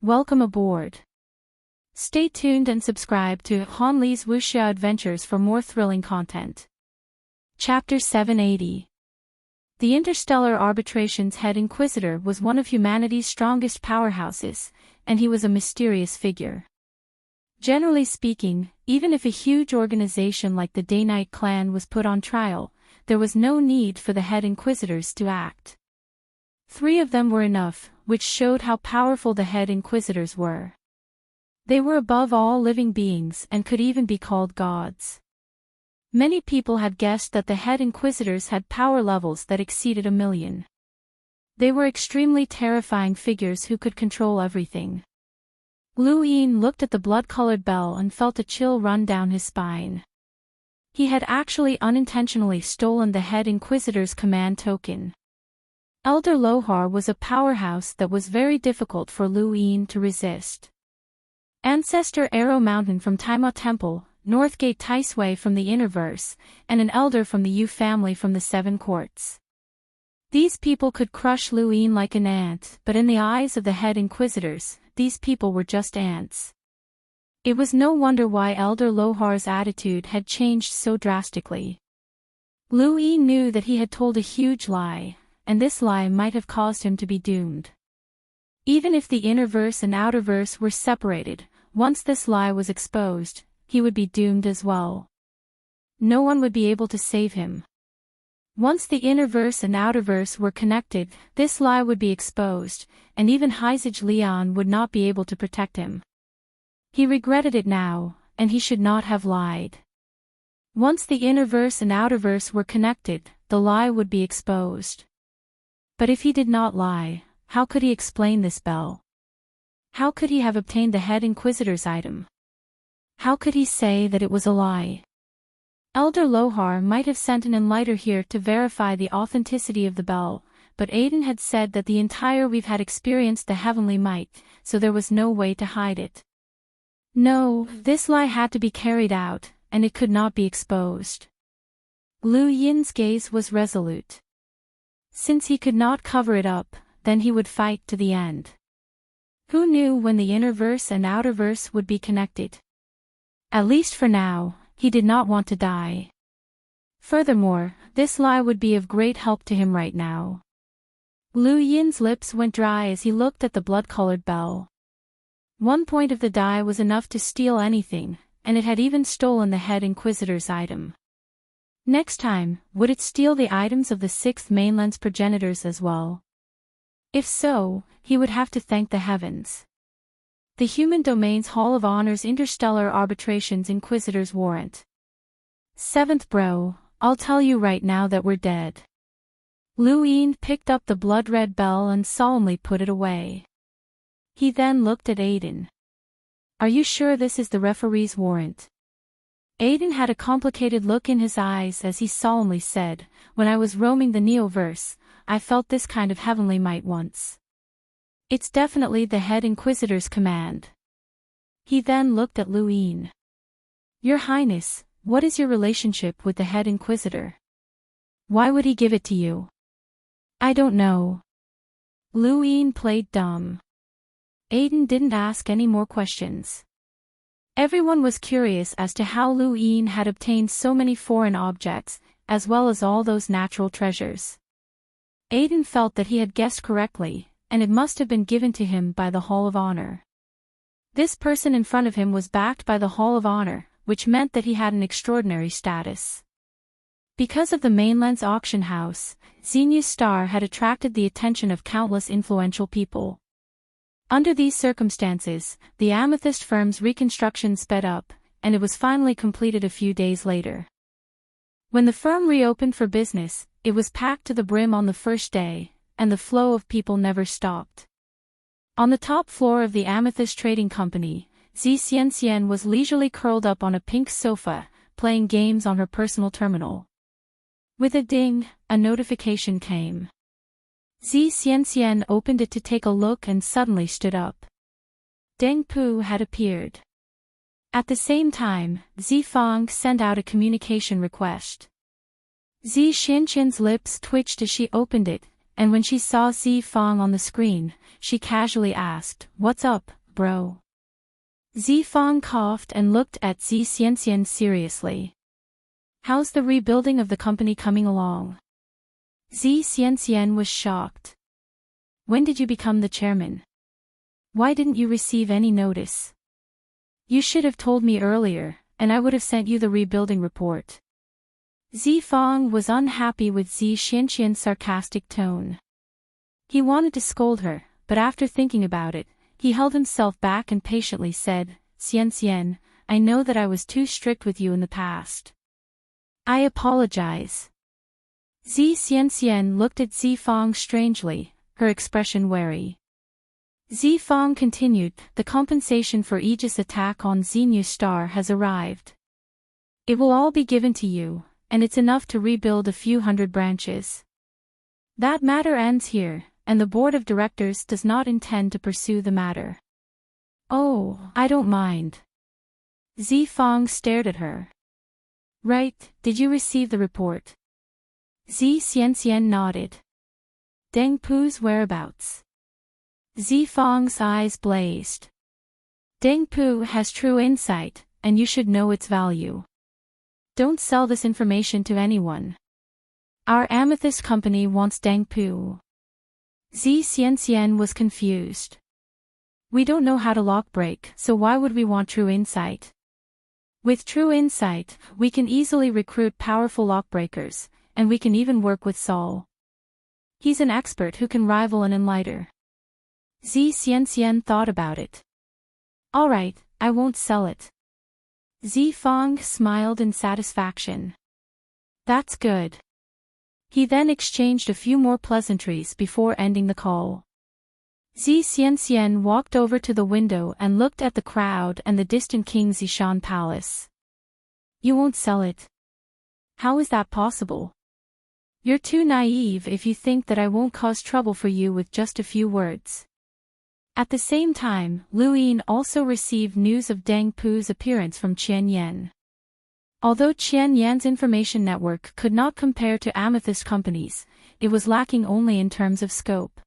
Welcome aboard. Stay tuned and subscribe to Han Li's Wuxia Adventures for more thrilling content. Chapter 780. The Interstellar Arbitration's head inquisitor was one of humanity's strongest powerhouses, and he was a mysterious figure. Generally speaking, even if a huge organization like the Day-Night Clan was put on trial, there was no need for the head inquisitors to act. 3 of them were enough, which showed how powerful the head inquisitors were. They were above all living beings and could even be called gods. Many people had guessed that the head inquisitors had power levels that exceeded 1,000,000. They were extremely terrifying figures who could control everything. Lu Yin looked at the blood-colored bell and felt a chill run down his spine. He had actually unintentionally stolen the head inquisitor's command token. Elder Lohar was a powerhouse that was very difficult for Lu Yin to resist. Ancestor Arrow Mountain from Taima Temple, Northgate Taisui from the Innerverse, and an elder from the Yu family from the 7 Courts. These people could crush Lu Yin like an ant, but in the eyes of the head inquisitors, these people were just ants. It was no wonder why Elder Lohar's attitude had changed so drastically. Lu Yin knew that he had told a huge lie, and this lie might have caused him to be doomed. Even if the Innerverse and Outerverse were separated, once this lie was exposed, he would be doomed as well. No one would be able to save him. Once the Innerverse and Outerverse were connected, this lie would be exposed, and even Heizage Lian would not be able to protect him. He regretted it now, and he should not have lied. Once the Innerverse and Outerverse were connected, the lie would be exposed. But if he did not lie, how could he explain this bell? How could he have obtained the head inquisitor's item? How could he say that it was a lie? Elder Lohar might have sent an enlighter here to verify the authenticity of the bell, but Aiden had said that the entire we've had experienced the heavenly might, so there was no way to hide it. No, this lie had to be carried out, and it could not be exposed. Lu Yin's gaze was resolute. Since he could not cover it up, then he would fight to the end. Who knew when the Innerverse and Outerverse would be connected? At least for now, he did not want to die. Furthermore, this lie would be of great help to him right now. Lu Yin's lips went dry as he looked at the blood-colored bell. 1 point of the die was enough to steal anything, and it had even stolen the head inquisitor's item. Next time, would it steal the items of the 6th mainland's progenitors as well? If so, he would have to thank the heavens. The Human Domain's Hall of Honor's Interstellar Arbitration's Inquisitor's Warrant. 7th Bro, I'll tell you right now that we're dead. Lu Yin picked up the blood-red bell and solemnly put it away. He then looked at Aiden. Are you sure this is the referee's warrant? Aiden had a complicated look in his eyes as he solemnly said, when I was roaming the Neoverse, I felt this kind of heavenly might once. It's definitely the head inquisitor's command. He then looked at Lu Yin. Your Highness, what is your relationship with the head inquisitor? Why would he give it to you? I don't know. Lu Yin played dumb. Aiden didn't ask any more questions. Everyone was curious as to how Lu Yin had obtained so many foreign objects, as well as all those natural treasures. Aiden felt that he had guessed correctly, and it must have been given to him by the Hall of Honor. This person in front of him was backed by the Hall of Honor, which meant that he had an extraordinary status. Because of the mainland's auction house, Xenia's star had attracted the attention of countless influential people. Under these circumstances, the Amethyst firm's reconstruction sped up, and it was finally completed a few days later. When the firm reopened for business, it was packed to the brim on the first day, and the flow of people never stopped. On the top floor of the Amethyst Trading Company, Xi Xianxian was leisurely curled up on a pink sofa, playing games on her personal terminal. With a ding, a notification came. Xi Xianxian opened it to take a look and suddenly stood up. Deng Pu had appeared. At the same time, Xi Fang sent out a communication request. Xi Xianxian's lips twitched as she opened it, and when she saw Zi Fang on the screen, she casually asked, "What's up, bro?" Zi Fang coughed and looked at Zi Xianxian seriously. "How's the rebuilding of the company coming along?" Zi Xianxian was shocked. "When did you become the chairman? Why didn't you receive any notice? You should have told me earlier, and I would have sent you the rebuilding report." Zi Fang was unhappy with Zi Xianxian's sarcastic tone. He wanted to scold her, but after thinking about it, he held himself back and patiently said, "Xianxian, I know that I was too strict with you in the past. I apologize." Zi Xianxian looked at Zi Fang strangely, her expression wary. Zi Fang continued, "The compensation for Aegis attack on Xenu Star has arrived. It will all be given to you, and it's enough to rebuild a few hundred branches. That matter ends here, and the board of directors does not intend to pursue the matter." "Oh, I don't mind." Zi Fang stared at her. "Right, did you receive the report?" Zi Xianxian nodded. "Deng Pu's whereabouts?" Zi Fang's eyes blazed. "Deng Pu has true insight, and you should know its value. Don't sell this information to anyone. Our amethyst company wants Deng Pu." Zi Xianxian was confused. "We don't know how to lock break, so why would we want true insight? With true insight, we can easily recruit powerful lockbreakers, and we can even work with Saul. He's an expert who can rival an enlighter." Zi Xianxian thought about it. "All right, I won't sell it." Zi Fang smiled in satisfaction. "That's good." He then exchanged a few more pleasantries before ending the call. Zi Xianxian walked over to the window and looked at the crowd and the distant King Zishan Palace. "You won't sell it? How is that possible? You're too naive if you think that I won't cause trouble for you with just a few words." At the same time, Lu Yin also received news of Deng Pu's appearance from Qian Yan. Although Qian Yan's information network could not compare to Amethyst Company's, it was lacking only in terms of scope.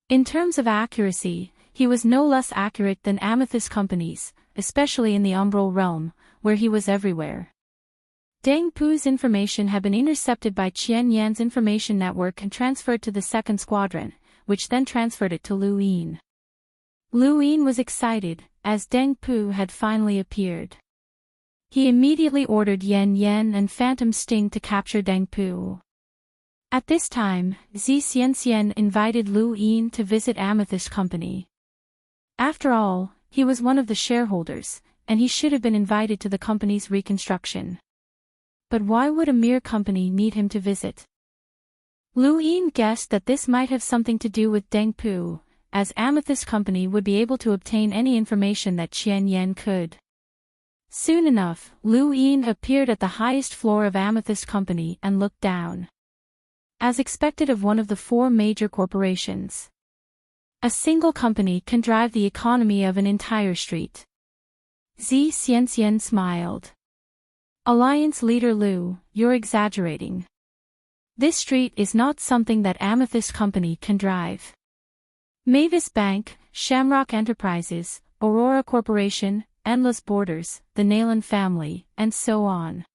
In terms of accuracy, he was no less accurate than Amethyst Company's, especially in the Umbral realm, where he was everywhere. Deng Pu's information had been intercepted by Qian Yan's information network and transferred to the second squadron, which then transferred it to Lu Yin. Lu Yin was excited, as Deng Pu had finally appeared. He immediately ordered Yan Yan and Phantom Sting to capture Deng Pu. At this time, Zi Xianxian invited Lu Yin to visit Amethyst Company. After all, he was one of the shareholders, and he should have been invited to the company's reconstruction. But why would a mere company need him to visit? Lu Yin guessed that this might have something to do with Deng Pu, as Amethyst Company would be able to obtain any information that Qian Yan could. Soon enough, Lu Yin appeared at the highest floor of Amethyst Company and looked down. As expected of one of the four major corporations, a single company can drive the economy of an entire street. Zi Xianxian smiled. "Alliance leader Lu, you're exaggerating. This street is not something that Amethyst Company can drive. Mavis Bank, Shamrock Enterprises, Aurora Corporation, Endless Borders, the Nayland family, and so on.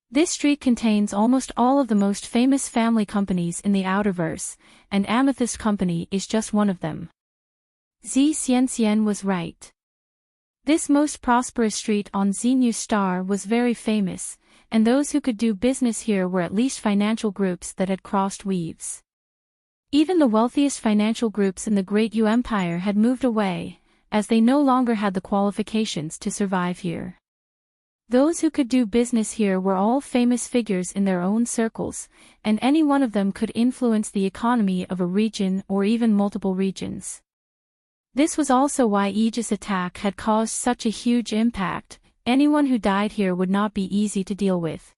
This street contains almost all of the most famous family companies in the Outerverse, and Amethyst Company is just one of them." Zi Xianxian was right. This most prosperous street on Xenu Star was very famous, and those who could do business here were at least financial groups that had crossed weaves. Even the wealthiest financial groups in the Great Yu Empire had moved away, as they no longer had the qualifications to survive here. Those who could do business here were all famous figures in their own circles, and any one of them could influence the economy of a region or even multiple regions. This was also why Aegis attack had caused such a huge impact. Anyone who died here would not be easy to deal with.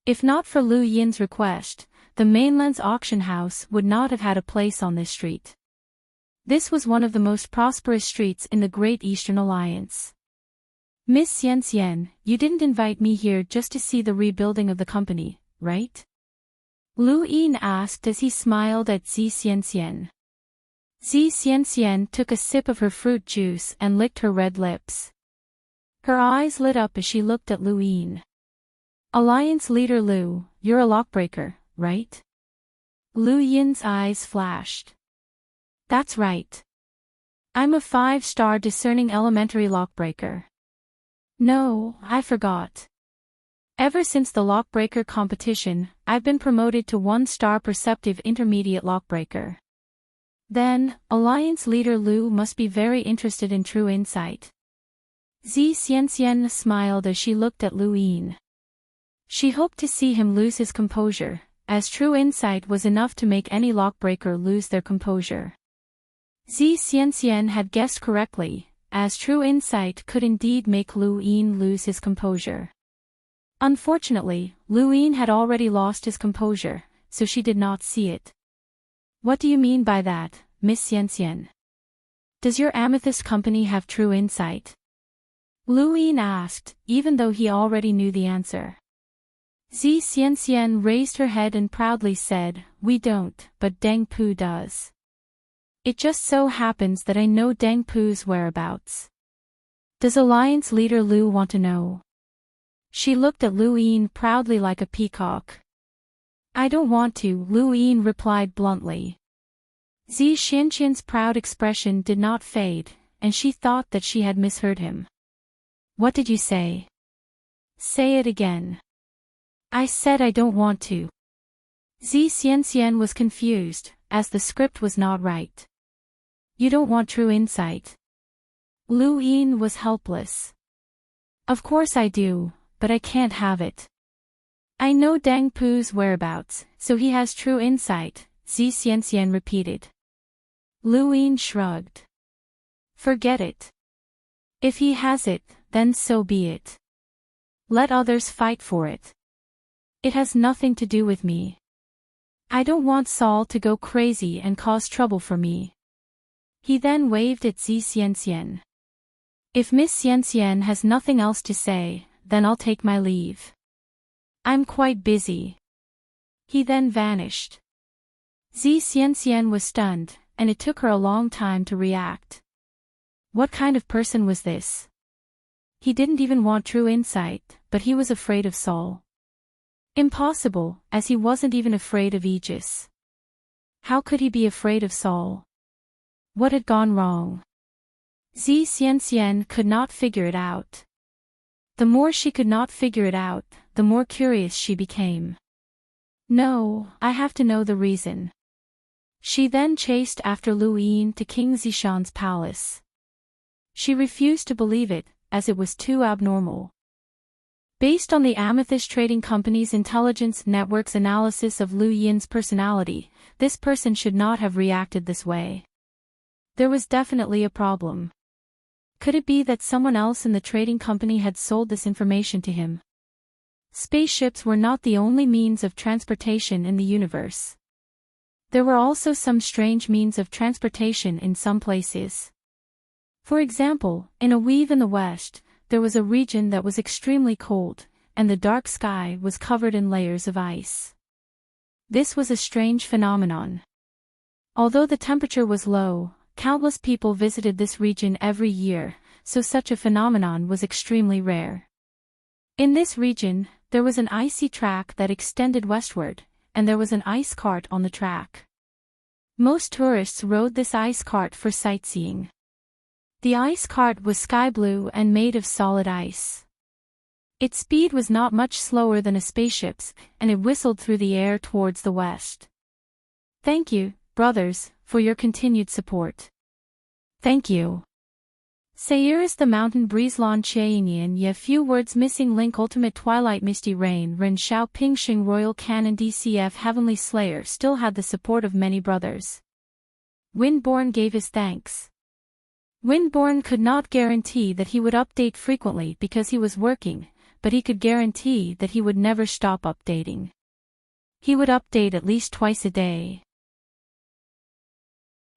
If not for Lu Yin's request, the mainland's auction house would not have had a place on this street. This was one of the most prosperous streets in the Great Eastern Alliance. "Miss Xianxian, you didn't invite me here just to see the rebuilding of the company, right?" Lu Yin asked as he smiled at Zi Xianxian. Zi Xianxian took a sip of her fruit juice and licked her red lips. Her eyes lit up as she looked at Lu Yin. Alliance leader Lu, you're a lockbreaker, right? Lu Yin's eyes flashed. That's right. I'm a 5-star discerning elementary lockbreaker. No, I forgot. Ever since the lockbreaker competition, I've been promoted to 1-star perceptive intermediate lockbreaker. Then, Alliance leader Lu must be very interested in true insight. Zi Xianxian smiled as she looked at Lu Yin. She hoped to see him lose his composure, as true insight was enough to make any lockbreaker lose their composure. Zi Xianxian had guessed correctly, as true insight could indeed make Lu Yin lose his composure. Unfortunately, Lu Yin had already lost his composure, so she did not see it. What do you mean by that, Miss Xianxian? Does your amethyst company have true insight? Lu Yin asked, even though he already knew the answer. Zi Xianxian raised her head and proudly said, we don't, but Deng Pu does. It just so happens that I know Deng Pu's whereabouts. Does Alliance leader Lu want to know? She looked at Lu Yin proudly like a peacock. I don't want to, Lu Yin replied bluntly. Zi Xianxian's proud expression did not fade, and she thought that she had misheard him. What did you say? Say it again. I said I don't want to. Zi Xianxian was confused, as the script was not right. You don't want true insight. Lu Yin was helpless. Of course I do, but I can't have it. I know Deng Pu's whereabouts, so he has true insight, Zi Xianxian repeated. Lu Yin shrugged. Forget it. If he has it, then so be it. Let others fight for it. It has nothing to do with me. I don't want Saul to go crazy and cause trouble for me. He then waved at Zi Xianxian. If Miss Xianxian has nothing else to say, then I'll take my leave. I'm quite busy. He then vanished. Zi Xianxian was stunned, and it took her a long time to react. What kind of person was this? He didn't even want true insight, but he was afraid of Saul. Impossible, as he wasn't even afraid of Aegis. How could he be afraid of Saul? What had gone wrong? Zi Xianxian could not figure it out. The more she could not figure it out, the more curious she became. No, I have to know the reason. She then chased after Lu Yin to King Zishan's palace. She refused to believe it, as it was too abnormal. Based on the Amethyst Trading Company's intelligence network's analysis of Lu Yin's personality, this person should not have reacted this way. There was definitely a problem. Could it be that someone else in the trading company had sold this information to him? Spaceships were not the only means of transportation in the universe. There were also some strange means of transportation in some places. For example, in a weave in the west, there was a region that was extremely cold, and the dark sky was covered in layers of ice. This was a strange phenomenon. Although the temperature was low, countless people visited this region every year, so such a phenomenon was extremely rare. In this region, there was an icy track that extended westward, and there was an ice cart on the track. Most tourists rode this ice cart for sightseeing. The ice cart was sky blue and made of solid ice. Its speed was not much slower than a spaceship's, and it whistled through the air towards the west. Thank you, brothers, for your continued support. Thank you. Sayur is the mountain breeze Lan Qianyan Ye few words missing link ultimate twilight misty rain Ren Shao Pingxing royal canon DCF heavenly slayer still had the support of many brothers. Windborn gave his thanks. Windborn could not guarantee that he would update frequently because he was working, but he could guarantee that he would never stop updating. He would update at least twice a day.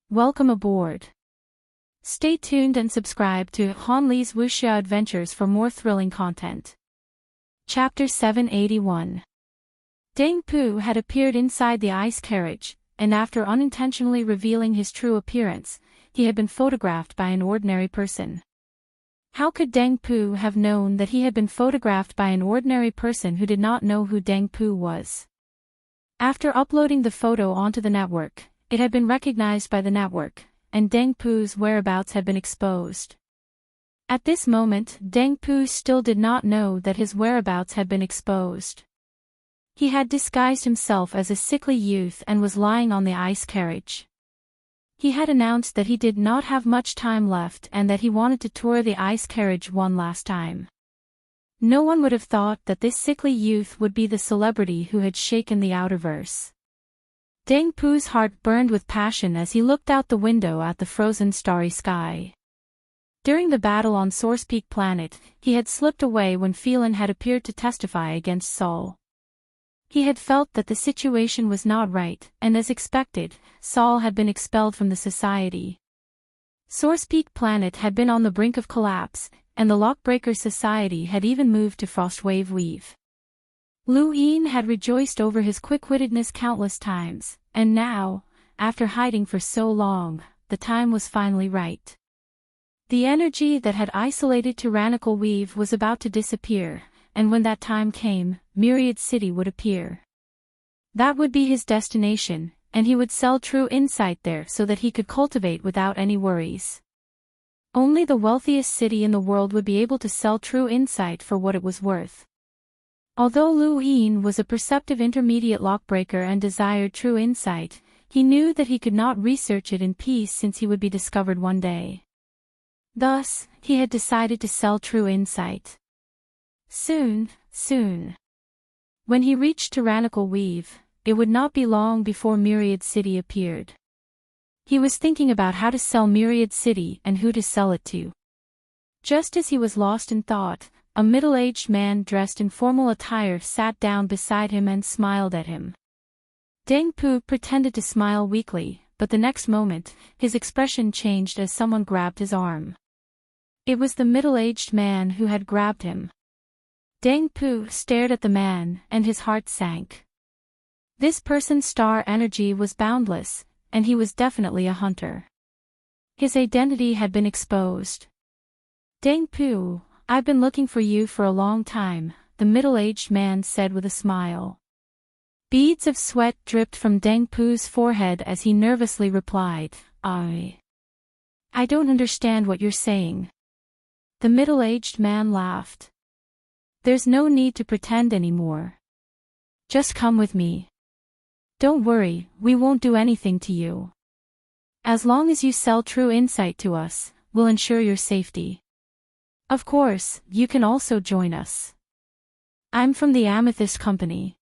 Welcome aboard. Stay tuned and subscribe to Han Li's Wuxia Adventures for more thrilling content. Chapter 781. Dang Pu had appeared inside the ice carriage, and after unintentionally revealing his true appearance, he had been photographed by an ordinary person. How could Dang Pu have known that he had been photographed by an ordinary person who did not know who Dang Pu was? After uploading the photo onto the network, it had been recognized by the network, and Dang Pu's whereabouts had been exposed. At this moment, Dang Pu still did not know that his whereabouts had been exposed. He had disguised himself as a sickly youth and was lying on the ice carriage. He had announced that he did not have much time left and that he wanted to tour the ice carriage one last time. No one would have thought that this sickly youth would be the celebrity who had shaken the outerverse. Dang Pu's heart burned with passion as he looked out the window at the frozen starry sky. During the battle on Source Peak Planet, he had slipped away when Phelan had appeared to testify against Saul. He had felt that the situation was not right, and as expected, Saul had been expelled from the society. Source Peak Planet had been on the brink of collapse, and the Lockbreaker Society had even moved to Frostwave Weave. Lu Yin had rejoiced over his quick-wittedness countless times, and now, after hiding for so long, the time was finally right. The energy that had isolated Tyrannical Weave was about to disappear, and when that time came, Myriad City would appear. That would be his destination, and he would sell true insight there so that he could cultivate without any worries. Only the wealthiest city in the world would be able to sell true insight for what it was worth. Although Lu Yin was a perceptive intermediate lockbreaker and desired true insight, he knew that he could not research it in peace since he would be discovered one day. Thus, he had decided to sell true insight. Soon. When he reached Tyrannical Weave, it would not be long before Myriad City appeared. He was thinking about how to sell Myriad City and who to sell it to. Just as he was lost in thought, a middle-aged man dressed in formal attire sat down beside him and smiled at him. Dang Pu pretended to smile weakly, but the next moment, his expression changed as someone grabbed his arm. It was the middle-aged man who had grabbed him. Dang Pu stared at the man, and his heart sank. This person's star energy was boundless, and he was definitely a hunter. His identity had been exposed. Dang Pu, I've been looking for you for a long time, the middle-aged man said with a smile. Beads of sweat dripped from Dang Pu's forehead as he nervously replied, I don't understand what you're saying. The middle-aged man laughed. There's no need to pretend anymore. Just come with me. Don't worry, we won't do anything to you. As long as you sell true insight to us, we'll ensure your safety. Of course, you can also join us. I'm from the Amethyst Company.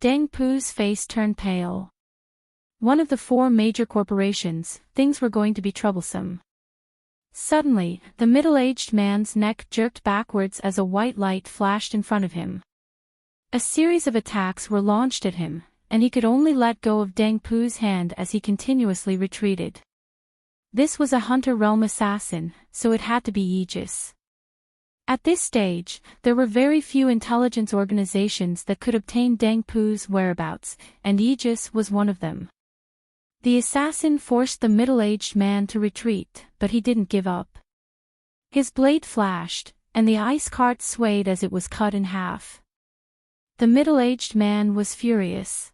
Dang Pu's face turned pale. One of the 4 major corporations, things were going to be troublesome. Suddenly, the middle-aged man's neck jerked backwards as a white light flashed in front of him. A series of attacks were launched at him, and he could only let go of Dang Pu's hand as he continuously retreated. This was a Hunter Realm assassin, so it had to be Aegis. At this stage, there were very few intelligence organizations that could obtain Dang Pu's whereabouts, and Aegis was one of them. The assassin forced the middle-aged man to retreat, but he didn't give up. His blade flashed, and the ice cart swayed as it was cut in half. The middle-aged man was furious.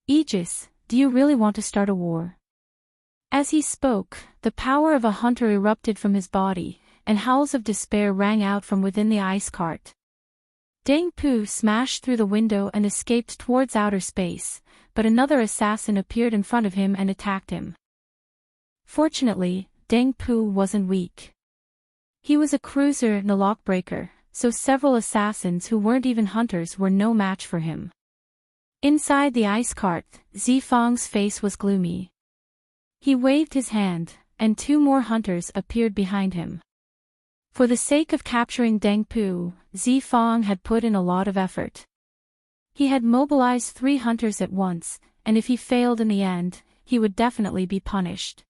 Aegis, do you really want to start a war? As he spoke, the power of a hunter erupted from his body, and howls of despair rang out from within the ice cart. Dang Pu smashed through the window and escaped towards outer space, but another assassin appeared in front of him and attacked him. Fortunately, Dang Pu wasn't weak. He was a cruiser and a lockbreaker, so several assassins who weren't even hunters were no match for him. Inside the ice cart, Zifang's face was gloomy. He waved his hand, and 2 more hunters appeared behind him. For the sake of capturing Dang Pu, Zifang had put in a lot of effort. He had mobilized 3 hunters at once, and if he failed in the end, he would definitely be punished.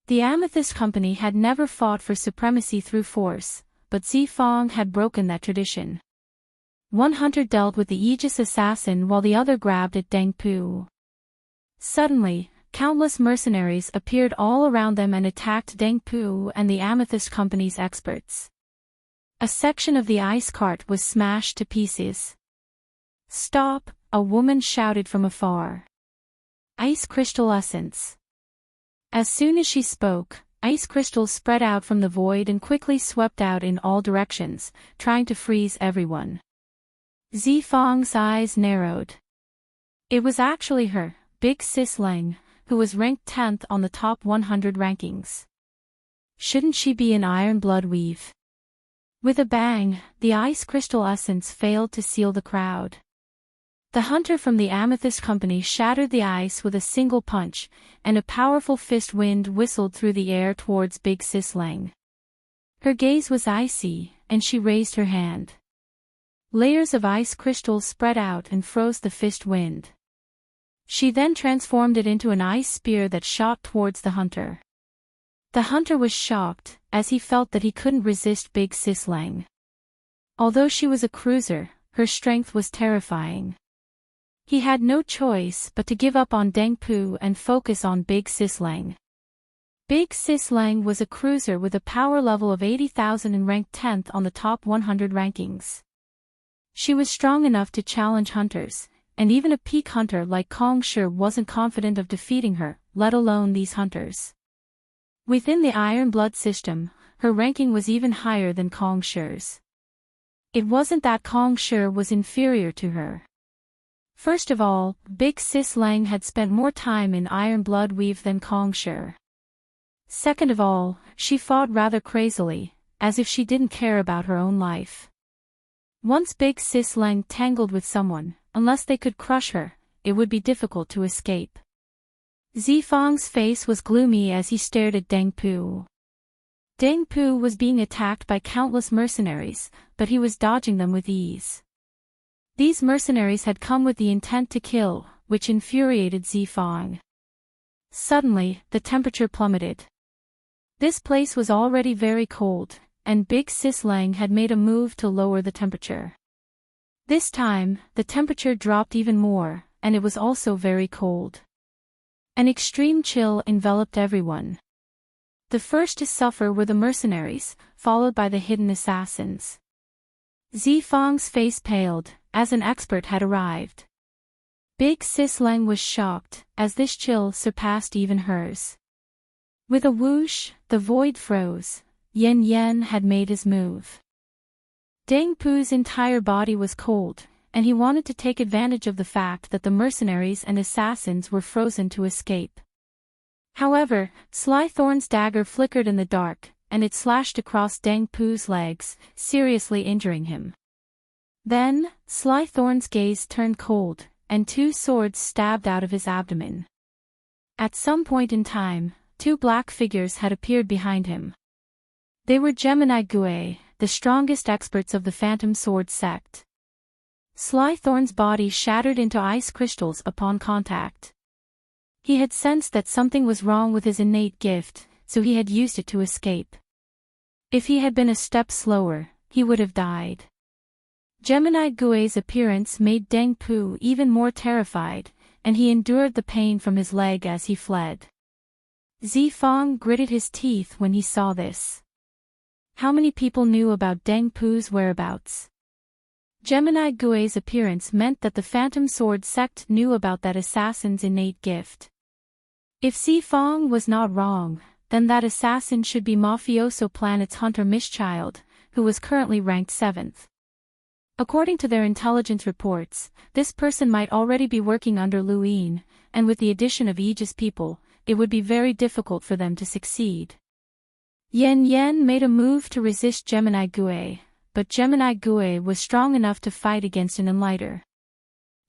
The Amethyst Company had never fought for supremacy through force, but Zifang had broken that tradition. One hunter dealt with the Aegis assassin while the other grabbed at Deng Pu. Suddenly, countless mercenaries appeared all around them and attacked Deng Pu and the Amethyst Company's experts. A section of the ice cart was smashed to pieces. "Stop!" a woman shouted from afar. "Ice crystal essence." As soon as she spoke, ice crystals spread out from the void and quickly swept out in all directions, trying to freeze everyone. Zifang's eyes narrowed. It was actually her, Big Sis Leng, who was ranked 10th on the top 100 rankings. Shouldn't she be in Iron Blood Weave? With a bang, the ice crystal essence failed to seal the crowd. The hunter from the Amethyst Company shattered the ice with a single punch, and a powerful fist wind whistled through the air towards Big Sis Leng. Her gaze was icy, and she raised her hand. Layers of ice crystals spread out and froze the fist wind. She then transformed it into an ice spear that shot towards the hunter. The hunter was shocked, as he felt that he couldn't resist Big Sis Leng. Although she was a cruiser, her strength was terrifying. He had no choice but to give up on Deng Pu and focus on Big Sis Leng. Big Sis Leng was a cruiser with a power level of 80,000 and ranked 10th on the top 100 rankings. She was strong enough to challenge hunters, and even a peak hunter like Kong Shi wasn't confident of defeating her, let alone these hunters. Within the Iron Blood system, her ranking was even higher than Kong Shi's. It wasn't that Kong Shi was inferior to her. First of all, Big Sis Leng had spent more time in Iron Blood Weave than Kong Shi. Second of all, she fought rather crazily, as if she didn't care about her own life. Once Big Sis Leng tangled with someone, unless they could crush her, it would be difficult to escape. Zifang's face was gloomy as he stared at Deng Pu. Deng Pu was being attacked by countless mercenaries, but he was dodging them with ease. These mercenaries had come with the intent to kill, which infuriated Zifang. Suddenly, the temperature plummeted. This place was already very cold, and Big Sis Leng had made a move to lower the temperature. This time, the temperature dropped even more, and it was also very cold. An extreme chill enveloped everyone. The first to suffer were the mercenaries, followed by the hidden assassins. Zifang's face paled, as an expert had arrived. Big Sis Leng was shocked, as this chill surpassed even hers. With a whoosh, the void froze. Yen Yen had made his move. Deng Pu's entire body was cold, and he wanted to take advantage of the fact that the mercenaries and assassins were frozen to escape. However, Sly Thorn's dagger flickered in the dark, and it slashed across Deng Pu's legs, seriously injuring him. Then, Sly Thorn's gaze turned cold, and two swords stabbed out of his abdomen. At some point in time, two black figures had appeared behind him. They were Gemini Gue, the strongest experts of the Phantom Sword sect. Sly Thorn's body shattered into ice crystals upon contact. He had sensed that something was wrong with his innate gift, so he had used it to escape. If he had been a step slower, he would have died. Gemini Gue's appearance made Deng Pu even more terrified, and he endured the pain from his leg as he fled. Zifang gritted his teeth when he saw this. How many people knew about Deng Pu's whereabouts? Gemini Gue's appearance meant that the Phantom Sword sect knew about that assassin's innate gift. If Zifang was not wrong, then that assassin should be Mafioso Planet's Hunter Mishchild, who was currently ranked 7th. According to their intelligence reports, this person might already be working under Luin, and with the addition of Aegis people, it would be very difficult for them to succeed. Yen Yen made a move to resist Gemini Gue, but Gemini Gue was strong enough to fight against an Enlighter.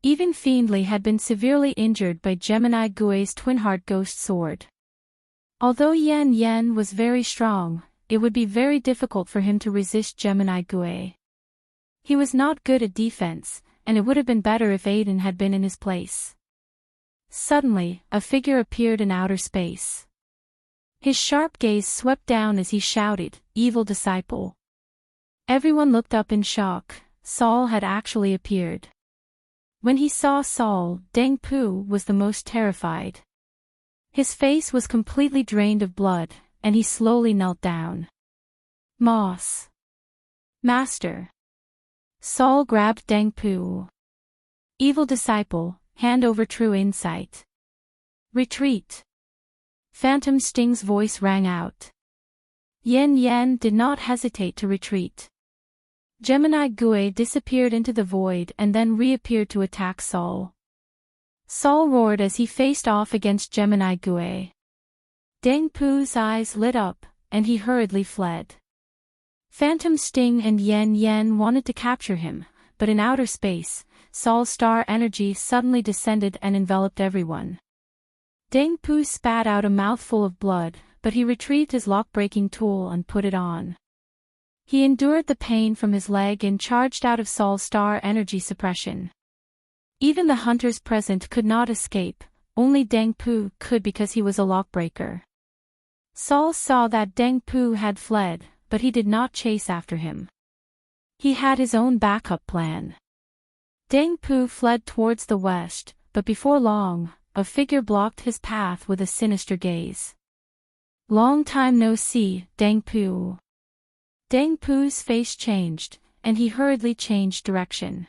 Even Fiendly had been severely injured by Gemini Gue's Twin-Heart Ghost Sword. Although Yen Yen was very strong, it would be very difficult for him to resist Gemini Gue. He was not good at defense, and it would have been better if Aiden had been in his place. Suddenly, a figure appeared in outer space. His sharp gaze swept down as he shouted, "Evil disciple." Everyone looked up in shock, Sol had actually appeared. When he saw Sol, Deng Pu was the most terrified. His face was completely drained of blood, and he slowly knelt down. Moss. Master. Sol grabbed Deng Pu. Evil disciple, hand over true insight. Retreat. Phantom Sting's voice rang out. Yen Yen did not hesitate to retreat. Gemini Gue disappeared into the void and then reappeared to attack Sol. Sol roared as he faced off against Gemini Gue. Deng Pu's eyes lit up, and he hurriedly fled. Phantom Sting and Yen Yen wanted to capture him, but in outer space, Sol's star energy suddenly descended and enveloped everyone. Deng Pu spat out a mouthful of blood, but he retrieved his lock-breaking tool and put it on. He endured the pain from his leg and charged out of Sol's star energy suppression. Even the hunters present could not escape, only Deng Pu could because he was a lockbreaker. Sol saw that Deng Pu had fled, but he did not chase after him. He had his own backup plan. Deng Pu fled towards the west, but before long, a figure blocked his path with a sinister gaze. Long time no see, Deng Pu. Deng Pu's face changed, and he hurriedly changed direction.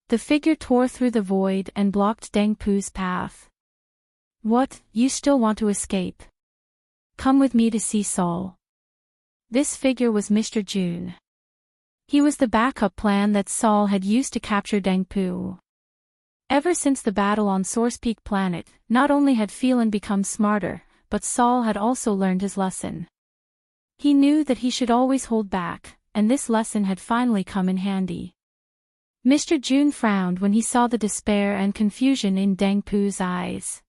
The figure tore through the void and blocked Deng Pu's path. What, you still want to escape? Come with me to see Sol. This figure was Mr. June. He was the backup plan that Sol had used to capture Deng Pu. Ever since the battle on Source Peak Planet, not only had Phelan become smarter, but Sol had also learned his lesson. He knew that he should always hold back, and this lesson had finally come in handy. Mr. June frowned when he saw the despair and confusion in Deng Pu's eyes.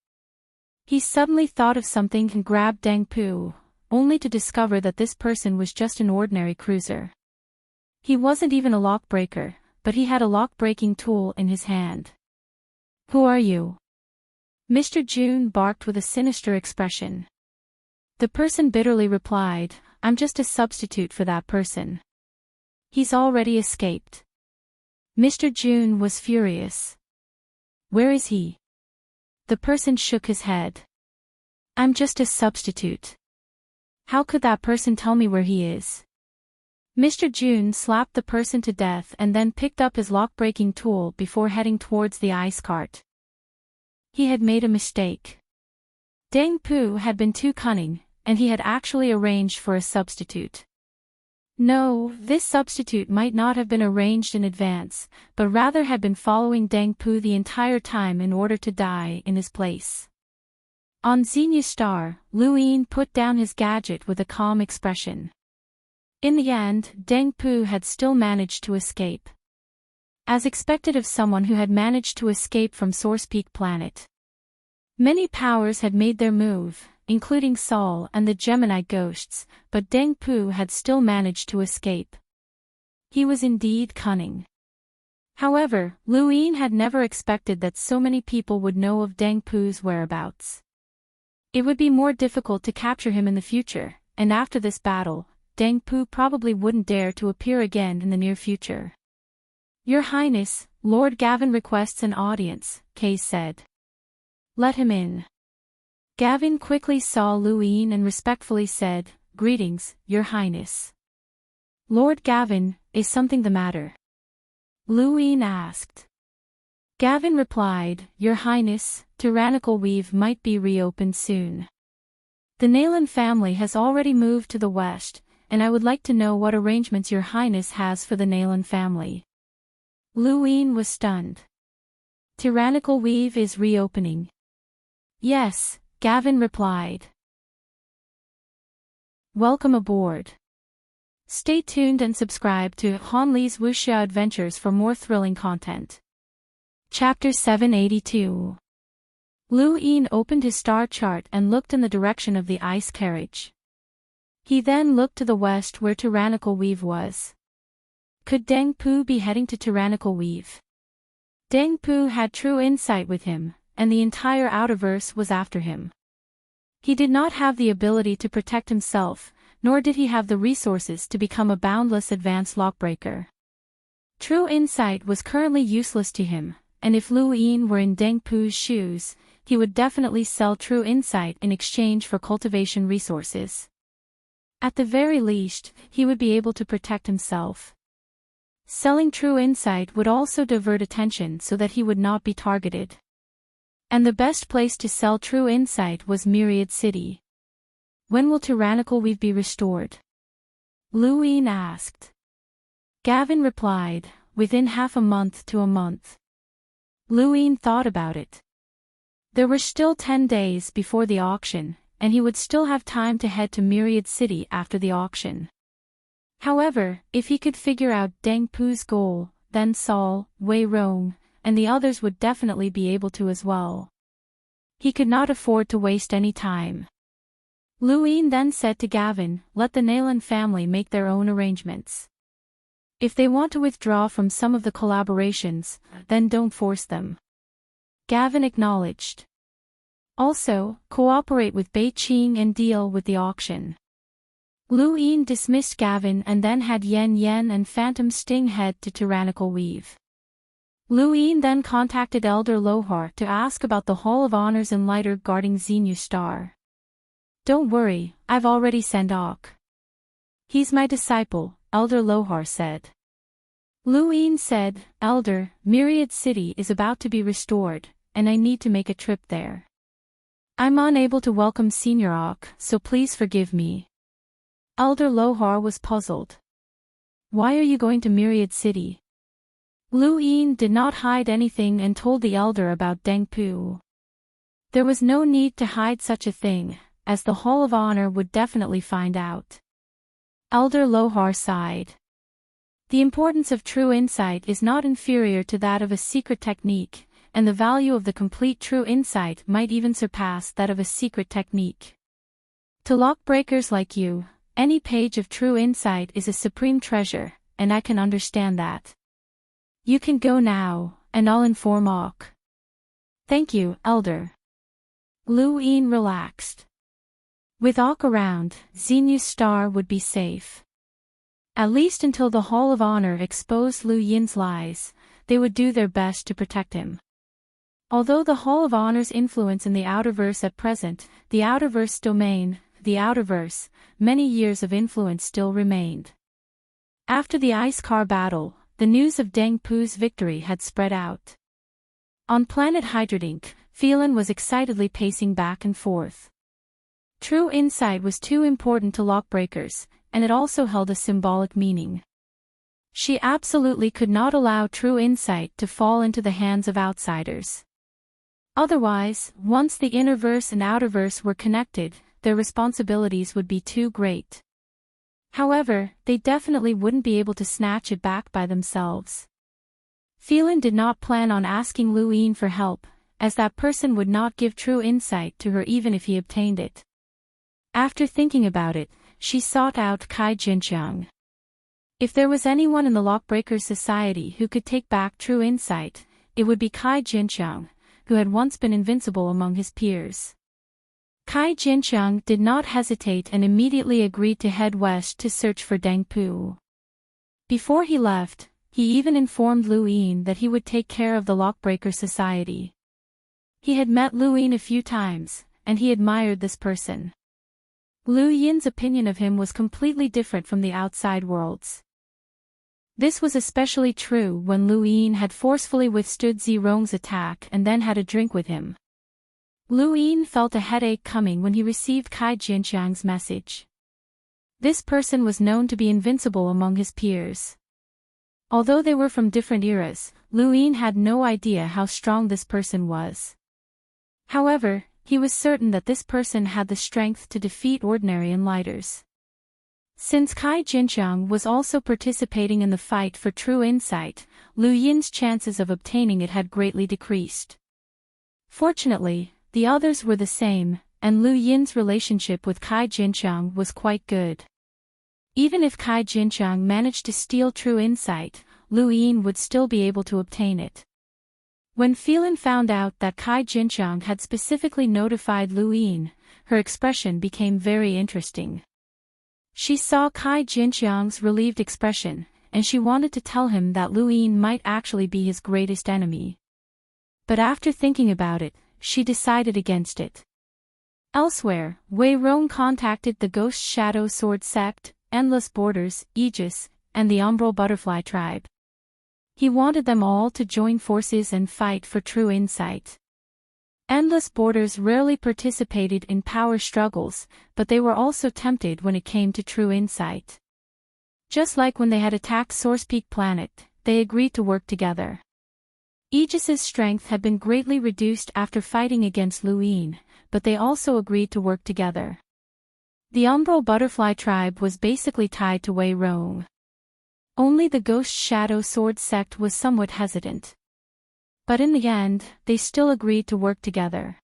He suddenly thought of something and grabbed Deng Pu, only to discover that this person was just an ordinary cruiser. He wasn't even a lockbreaker, but he had a lock-breaking tool in his hand. Who are you? Mr. June barked with a sinister expression. The person bitterly replied, I'm just a substitute for that person. He's already escaped. Mr. June was furious. Where is he? The person shook his head. I'm just a substitute. How could that person tell me where he is? Mr. June slapped the person to death and then picked up his lock-breaking tool before heading towards the ice cart. He had made a mistake. Deng Pu had been too cunning, and he had actually arranged for a substitute. No, this substitute might not have been arranged in advance, but rather had been following Deng Pu the entire time in order to die in his place. On Xenia Star, Lu Yin put down his gadget with a calm expression. In the end, Deng Pu had still managed to escape. As expected of someone who had managed to escape from Source Peak Planet. Many powers had made their move, including Sol and the Gemini ghosts, but Deng Pu had still managed to escape. He was indeed cunning. However, Lu Yin had never expected that so many people would know of Deng Pu's whereabouts. It would be more difficult to capture him in the future, and after this battle, Deng Pu probably wouldn't dare to appear again in the near future. Your Highness, Lord Gavin requests an audience, Kay said. Let him in. Gavin quickly saw Lu Yin and respectfully said, Greetings, Your Highness. Lord Gavin, is something the matter? Lu Yin asked. Gavin replied, Your Highness, Tyrannical Weave might be reopened soon. The Nalan family has already moved to the west, and I would like to know what arrangements Your Highness has for the Nalan family. Lu Yin was stunned. Tyrannical Weave is reopening. Yes, Gavin replied. Welcome aboard. Stay tuned and subscribe to Han Li's Wuxia Adventures for more thrilling content. Chapter 782. Lu Yin opened his star chart and looked in the direction of the ice carriage. He then looked to the west where Tyrannical Weave was. Could Deng Pu be heading to Tyrannical Weave? Deng Pu had true insight with him, and the entire Outerverse was after him. He did not have the ability to protect himself, nor did he have the resources to become a boundless advanced lockbreaker. True insight was currently useless to him, and if Lu Yin were in Deng Pu's shoes, he would definitely sell true insight in exchange for cultivation resources. At the very least, he would be able to protect himself. Selling true insight would also divert attention so that he would not be targeted. And the best place to sell true insight was Myriad City. When will tyrannical weave be restored? Lu Yin asked. Gavin replied, within half a month to a month. Lu Yin thought about it. There were still 10 days before the auction, and he would still have time to head to Myriad City after the auction. However, if he could figure out Deng Pu's goal, then Sol, Wei Rong, and the others would definitely be able to as well. He could not afford to waste any time. Lu Yin then said to Gavin, let the Nayland family make their own arrangements. If they want to withdraw from some of the collaborations, then don't force them. Gavin acknowledged. Also, cooperate with Beijing and deal with the auction. Lu Yin dismissed Gavin and then had Yen Yen and Phantom Sting head to Tyrannical Weave. Lu Yin then contacted Elder Lohar to ask about the Hall of Honors and lighter guarding Xenu Star. Don't worry, I've already sent Ok. He's my disciple, Elder Lohar said. Lu Yin said, Elder, Myriad City is about to be restored, and I need to make a trip there. I'm unable to welcome Senior Ok, so please forgive me. Elder Lohar was puzzled. Why are you going to Myriad City? Lu Yin did not hide anything and told the elder about Deng Pu. There was no need to hide such a thing, as the Hall of Honor would definitely find out. Elder Lohar sighed. The importance of true insight is not inferior to that of a secret technique, and the value of the complete true insight might even surpass that of a secret technique. To lockbreakers like you, any page of true insight is a supreme treasure, and I can understand that. You can go now, and I'll inform Ok. Thank you, Elder. Lu Yin relaxed. With Ok around, Xenu Star would be safe. At least until the Hall of Honor exposed Lu Yin's lies, they would do their best to protect him. Although the Hall of Honor's influence in the Outerverse at present, the Outerverse domain, the Outerverse, many years of influence still remained. After the Ice Car battle, the news of Deng Pu's victory had spread out. On planet Hydrodink, Phelan was excitedly pacing back and forth. True insight was too important to lockbreakers, and it also held a symbolic meaning. She absolutely could not allow true insight to fall into the hands of outsiders. Otherwise, once the Innerverse and Outerverse were connected, their responsibilities would be too great. However, they definitely wouldn't be able to snatch it back by themselves. Phelan did not plan on asking Lu Yin for help, as that person would not give true insight to her even if he obtained it. After thinking about it, she sought out Kai Jinqiang. If there was anyone in the Lockbreakers Society who could take back true insight, it would be Kai Jinqiang, who had once been invincible among his peers. Kai Jinqiang did not hesitate and immediately agreed to head west to search for Deng Pu. Before he left, he even informed Lu Yin that he would take care of the Lockbreaker Society. He had met Lu Yin a few times, and he admired this person. Lu Yin's opinion of him was completely different from the outside world's. This was especially true when Lu Yin had forcefully withstood Zirong's attack and then had a drink with him. Lu Yin felt a headache coming when he received Kai Jinqiang's message. This person was known to be invincible among his peers. Although they were from different eras, Lu Yin had no idea how strong this person was. However, he was certain that this person had the strength to defeat ordinary enlighters. Since Kai Jinqiang was also participating in the fight for true insight, Lu Yin's chances of obtaining it had greatly decreased. Fortunately, the others were the same, and Lu Yin's relationship with Kai Jinqiang was quite good. Even if Kai Jinqiang managed to steal true insight, Lu Yin would still be able to obtain it. When Phelan found out that Kai Jinqiang had specifically notified Lu Yin, her expression became very interesting. She saw Kai Jinqiang's relieved expression, and she wanted to tell him that Luin might actually be his greatest enemy. But after thinking about it, she decided against it. Elsewhere, Wei Rong contacted the Ghost Shadow Sword Sect, Endless Borders, Aegis, and the Umbral Butterfly Tribe. He wanted them all to join forces and fight for true insight. Endless Borders rarely participated in power struggles, but they were also tempted when it came to true insight. Just like when they had attacked Source Peak Planet, they agreed to work together. Aegis's strength had been greatly reduced after fighting against Luin, but they also agreed to work together. The Umbral Butterfly Tribe was basically tied to Wei Rong. Only the Ghost Shadow Sword Sect was somewhat hesitant. But in the end, they still agreed to work together.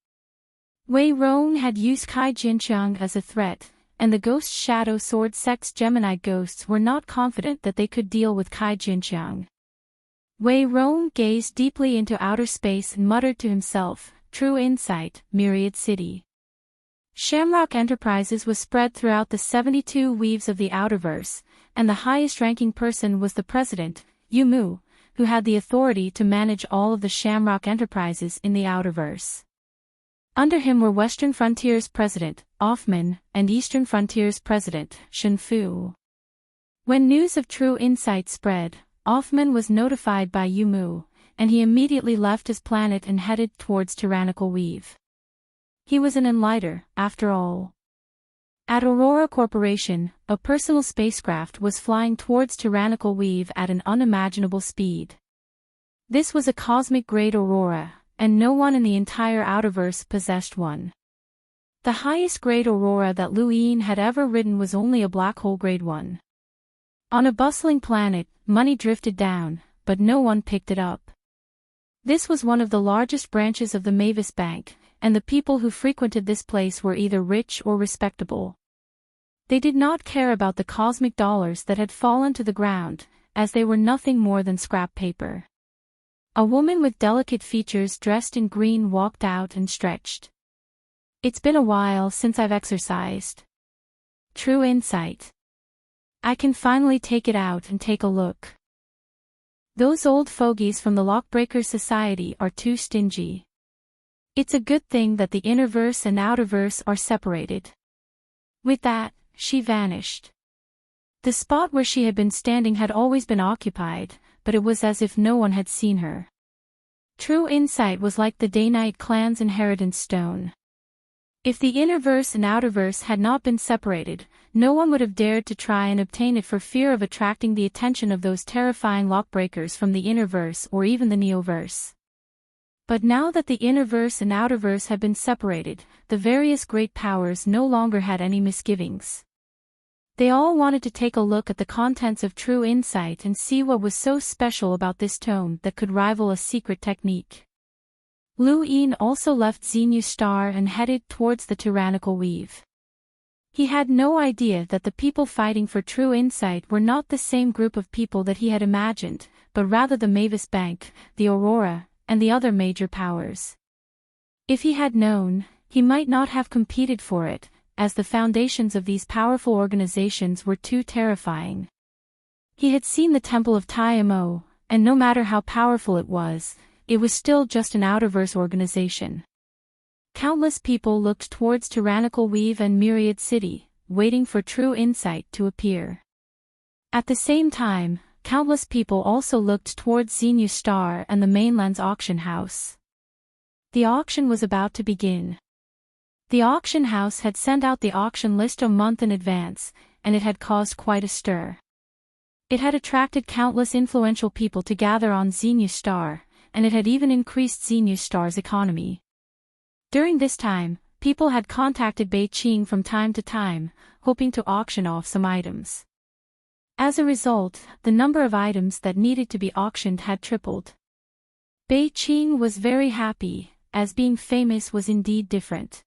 Wei Rong had used Kai Jinqiang as a threat, and the Ghost Shadow Sword Sect's Gemini ghosts were not confident that they could deal with Kai Jinqiang. Wei Rong gazed deeply into outer space and muttered to himself, "True insight, Myriad City." Shamrock Enterprises was spread throughout the 72 weaves of the Outerverse, and the highest-ranking person was the president, Yu Mu, who had the authority to manage all of the Shamrock Enterprises in the Outerverse. Under him were Western Frontiers President, Offman, and Eastern Frontiers President, Shen Fu. When news of True Insight spread, Offman was notified by Yu Mu, and he immediately left his planet and headed towards Tyrannical Weave. He was an enlighter, after all. At Aurora Corporation, a personal spacecraft was flying towards Tyrannical Weave at an unimaginable speed. This was a cosmic-grade Aurora, and no one in the entire Outerverse possessed one. The highest-grade Aurora that Luin had ever ridden was only a black hole-grade one. On a bustling planet, money drifted down, but no one picked it up. This was one of the largest branches of the Mavis Bank, and the people who frequented this place were either rich or respectable. They did not care about the cosmic dollars that had fallen to the ground, as they were nothing more than scrap paper. A woman with delicate features dressed in green walked out and stretched. "It's been a while since I've exercised. True insight. I can finally take it out and take a look. Those old fogies from the Lockbreakers Society are too stingy. It's a good thing that the Innerverse and Outerverse are separated." With that, she vanished. The spot where she had been standing had always been occupied, but it was as if no one had seen her. True insight was like the Day-Night Clan's inheritance stone. If the Innerverse and Outerverse had not been separated, no one would have dared to try and obtain it for fear of attracting the attention of those terrifying Lockbreakers from the Innerverse or even the Neoverse. But now that the Innerverse and Outerverse had been separated, the various great powers no longer had any misgivings. They all wanted to take a look at the contents of True Insight and see what was so special about this tome that could rival a secret technique. Luin also left Xenu Star and headed towards the Tyrannical Weave. He had no idea that the people fighting for True Insight were not the same group of people that he had imagined, but rather the Mavis Bank, the Aurora, and the other major powers. If he had known, he might not have competed for it, as the foundations of these powerful organizations were too terrifying. He had seen the Temple of Tiamo, and no matter how powerful it was still just an Outerverse organization. Countless people looked towards Tyrannical Weave and Myriad City, waiting for True Insight to appear. At the same time, countless people also looked towards Xenu Star and the mainland's auction house. The auction was about to begin. The auction house had sent out the auction list a month in advance, and it had caused quite a stir. It had attracted countless influential people to gather on Xenu Star, and it had even increased Xenu Star's economy. During this time, people had contacted Beijing from time to time, hoping to auction off some items. As a result, the number of items that needed to be auctioned had tripled. Beijing was very happy, as being famous was indeed different.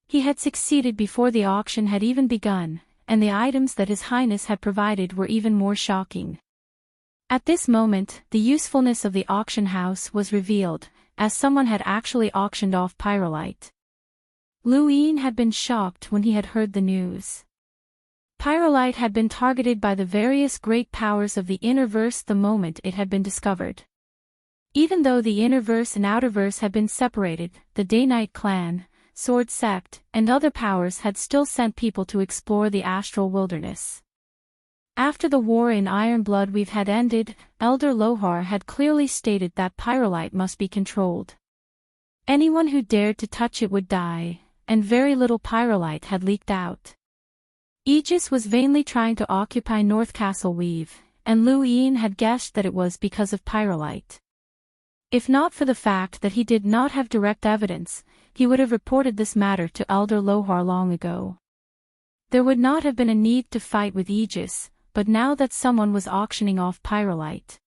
He had succeeded before the auction had even begun, and the items that His Highness had provided were even more shocking. At this moment, the usefulness of the auction house was revealed, as someone had actually auctioned off pyrolite. Luin had been shocked when he had heard the news. Pyrolite had been targeted by the various great powers of the Innerverse the moment it had been discovered. Even though the Innerverse and Outerverse had been separated, the Day-Night Clan, Sword Sect, and other powers had still sent people to explore the astral wilderness. After the war in Ironblood Weave had ended, Elder Lohar had clearly stated that pyrolite must be controlled. Anyone who dared to touch it would die, and very little pyrolite had leaked out. Aegis was vainly trying to occupy North Castle Weave, and Lu Yin had guessed that it was because of pyrolite. If not for the fact that he did not have direct evidence, he would have reported this matter to Elder Lohar long ago. There would not have been a need to fight with Aegis, but now that someone was auctioning off pyrolite.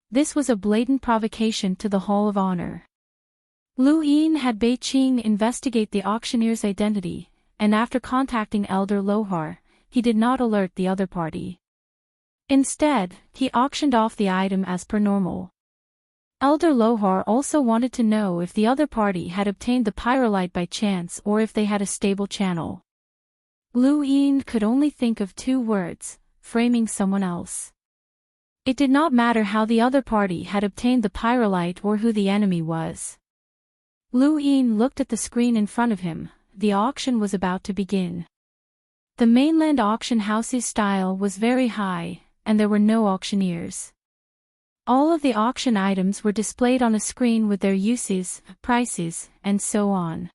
This was a blatant provocation to the Hall of Honor. Lu Yin had Bei Qing investigate the auctioneer's identity, and after contacting Elder Lohar, he did not alert the other party. Instead, he auctioned off the item as per normal. Elder Lohar also wanted to know if the other party had obtained the pyrolite by chance or if they had a stable channel. Lu Yin could only think of two words: framing someone else. It did not matter how the other party had obtained the pyrolite or who the enemy was. Lu Yin looked at the screen in front of him. The auction was about to begin. The mainland auction house's style was very high, and there were no auctioneers. All of the auction items were displayed on a screen with their uses, prices, and so on.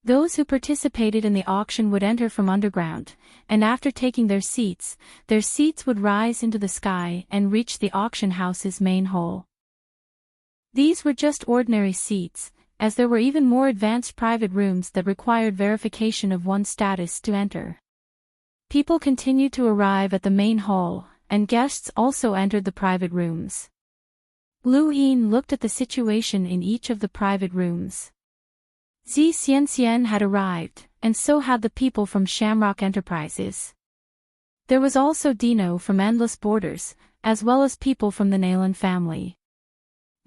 Those who participated in the auction would enter from underground, and after taking their seats would rise into the sky and reach the auction house's main hall. These were just ordinary seats, as there were even more advanced private rooms that required verification of one's status to enter. People continued to arrive at the main hall, and guests also entered the private rooms. Lu Yin looked at the situation in each of the private rooms. Zi Xianxian had arrived, and so had the people from Shamrock Enterprises. There was also Dino from Endless Borders, as well as people from the Nalan family.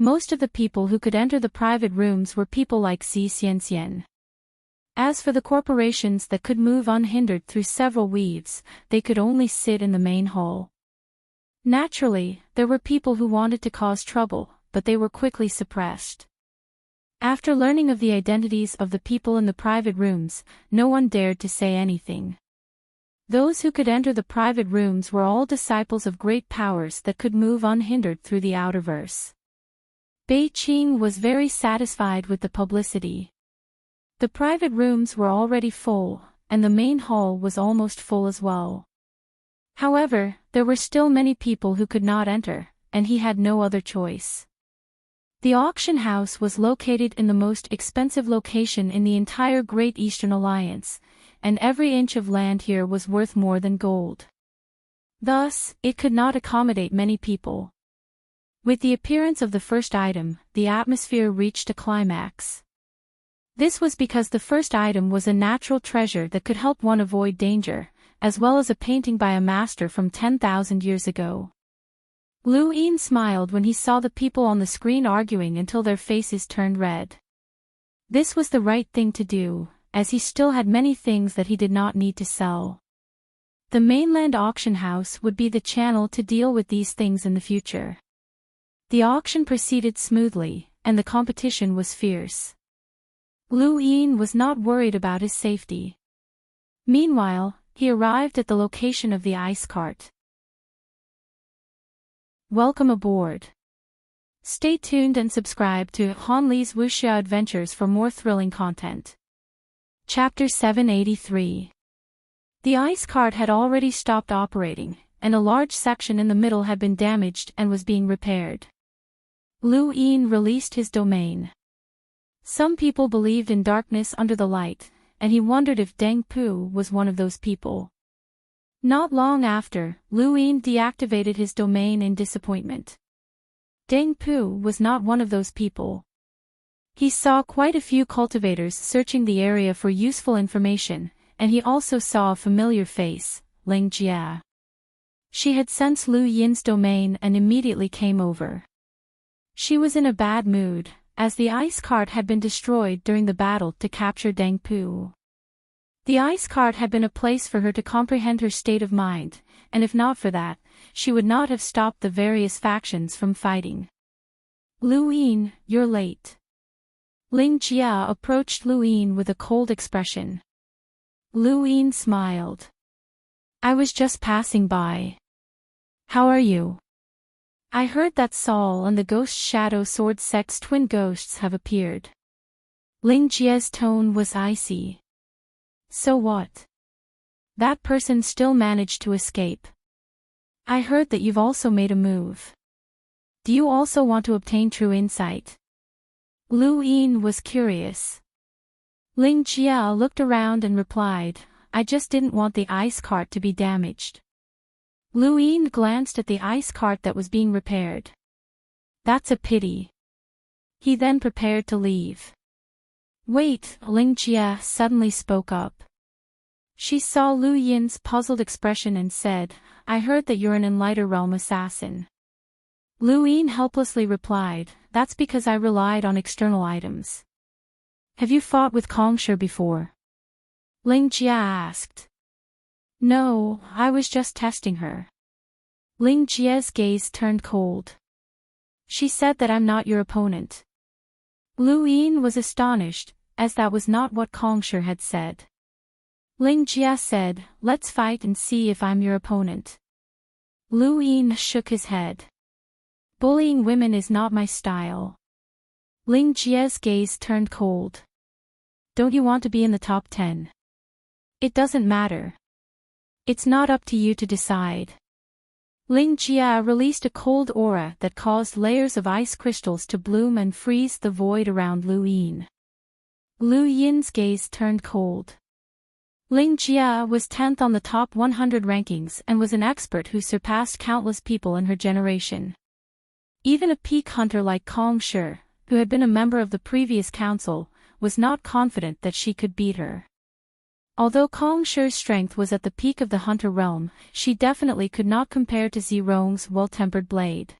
Most of the people who could enter the private rooms were people like Zi Xianxian. As for the corporations that could move unhindered through several weaves, they could only sit in the main hall. Naturally, there were people who wanted to cause trouble, but they were quickly suppressed. After learning of the identities of the people in the private rooms, no one dared to say anything. Those who could enter the private rooms were all disciples of great powers that could move unhindered through the outerverse. Bei Qing was very satisfied with the publicity. The private rooms were already full, and the main hall was almost full as well. However, there were still many people who could not enter, and he had no other choice. The auction house was located in the most expensive location in the entire Great Eastern Alliance, and every inch of land here was worth more than gold. Thus, it could not accommodate many people. With the appearance of the first item, the atmosphere reached a climax. This was because the first item was a natural treasure that could help one avoid danger, as well as a painting by a master from 10,000 years ago. Lu Yin smiled when he saw the people on the screen arguing until their faces turned red. This was the right thing to do, as he still had many things that he did not need to sell. The mainland auction house would be the channel to deal with these things in the future. The auction proceeded smoothly, and the competition was fierce. Lu Yin was not worried about his safety. Meanwhile, he arrived at the location of the ice cart. Welcome aboard. Stay tuned and subscribe to Han Li's Wuxia Adventures for more thrilling content. Chapter 783. The ice cart had already stopped operating, and a large section in the middle had been damaged and was being repaired. Lu Yin released his domain. Some people believed in darkness under the light, and he wondered if Deng Pu was one of those people. Not long after, Lu Yin deactivated his domain in disappointment. Deng Pu was not one of those people. He saw quite a few cultivators searching the area for useful information, and he also saw a familiar face, Ling Jia. She had sensed Lu Yin's domain and immediately came over. She was in a bad mood, as the ice cart had been destroyed during the battle to capture Deng Pu. The ice cart had been a place for her to comprehend her state of mind, and if not for that, she would not have stopped the various factions from fighting. Lu Yin, you're late. Ling Jia approached Lu Yin with a cold expression. Lu Yin smiled. I was just passing by. How are you? I heard that Saul and the Ghost Shadow Sword Sect's twin ghosts have appeared. Ling Jia's tone was icy. So what? That person still managed to escape. I heard that you've also made a move. Do you also want to obtain true insight? Lu Yin was curious. Ling Jia looked around and replied, I just didn't want the ice cart to be damaged. Lu Yin glanced at the ice cart that was being repaired. That's a pity. He then prepared to leave. Wait, Ling Jia suddenly spoke up. She saw Lu Yin's puzzled expression and said, I heard that you're an Enlighter Realm assassin. Lu Yin helplessly replied, that's because I relied on external items. Have you fought with Kongsher before? Ling Jia asked. No, I was just testing her. Ling Jia's gaze turned cold. She said that I'm not your opponent. Lu Yin was astonished, as that was not what Kongsher had said. Ling Jia said, let's fight and see if I'm your opponent. Lu Yin shook his head. Bullying women is not my style. Ling Jia's gaze turned cold. Don't you want to be in the top 10? It doesn't matter. It's not up to you to decide. Ling Jia released a cold aura that caused layers of ice crystals to bloom and freeze the void around Lu Yin. Lu Yin's gaze turned cold. Ling Jia was 10th on the top 100 rankings and was an expert who surpassed countless people in her generation. Even a peak hunter like Kongsher, who had been a member of the previous council, was not confident that she could beat her. Although Kongsher's strength was at the peak of the hunter realm, she definitely could not compare to Zirong's well-tempered blade.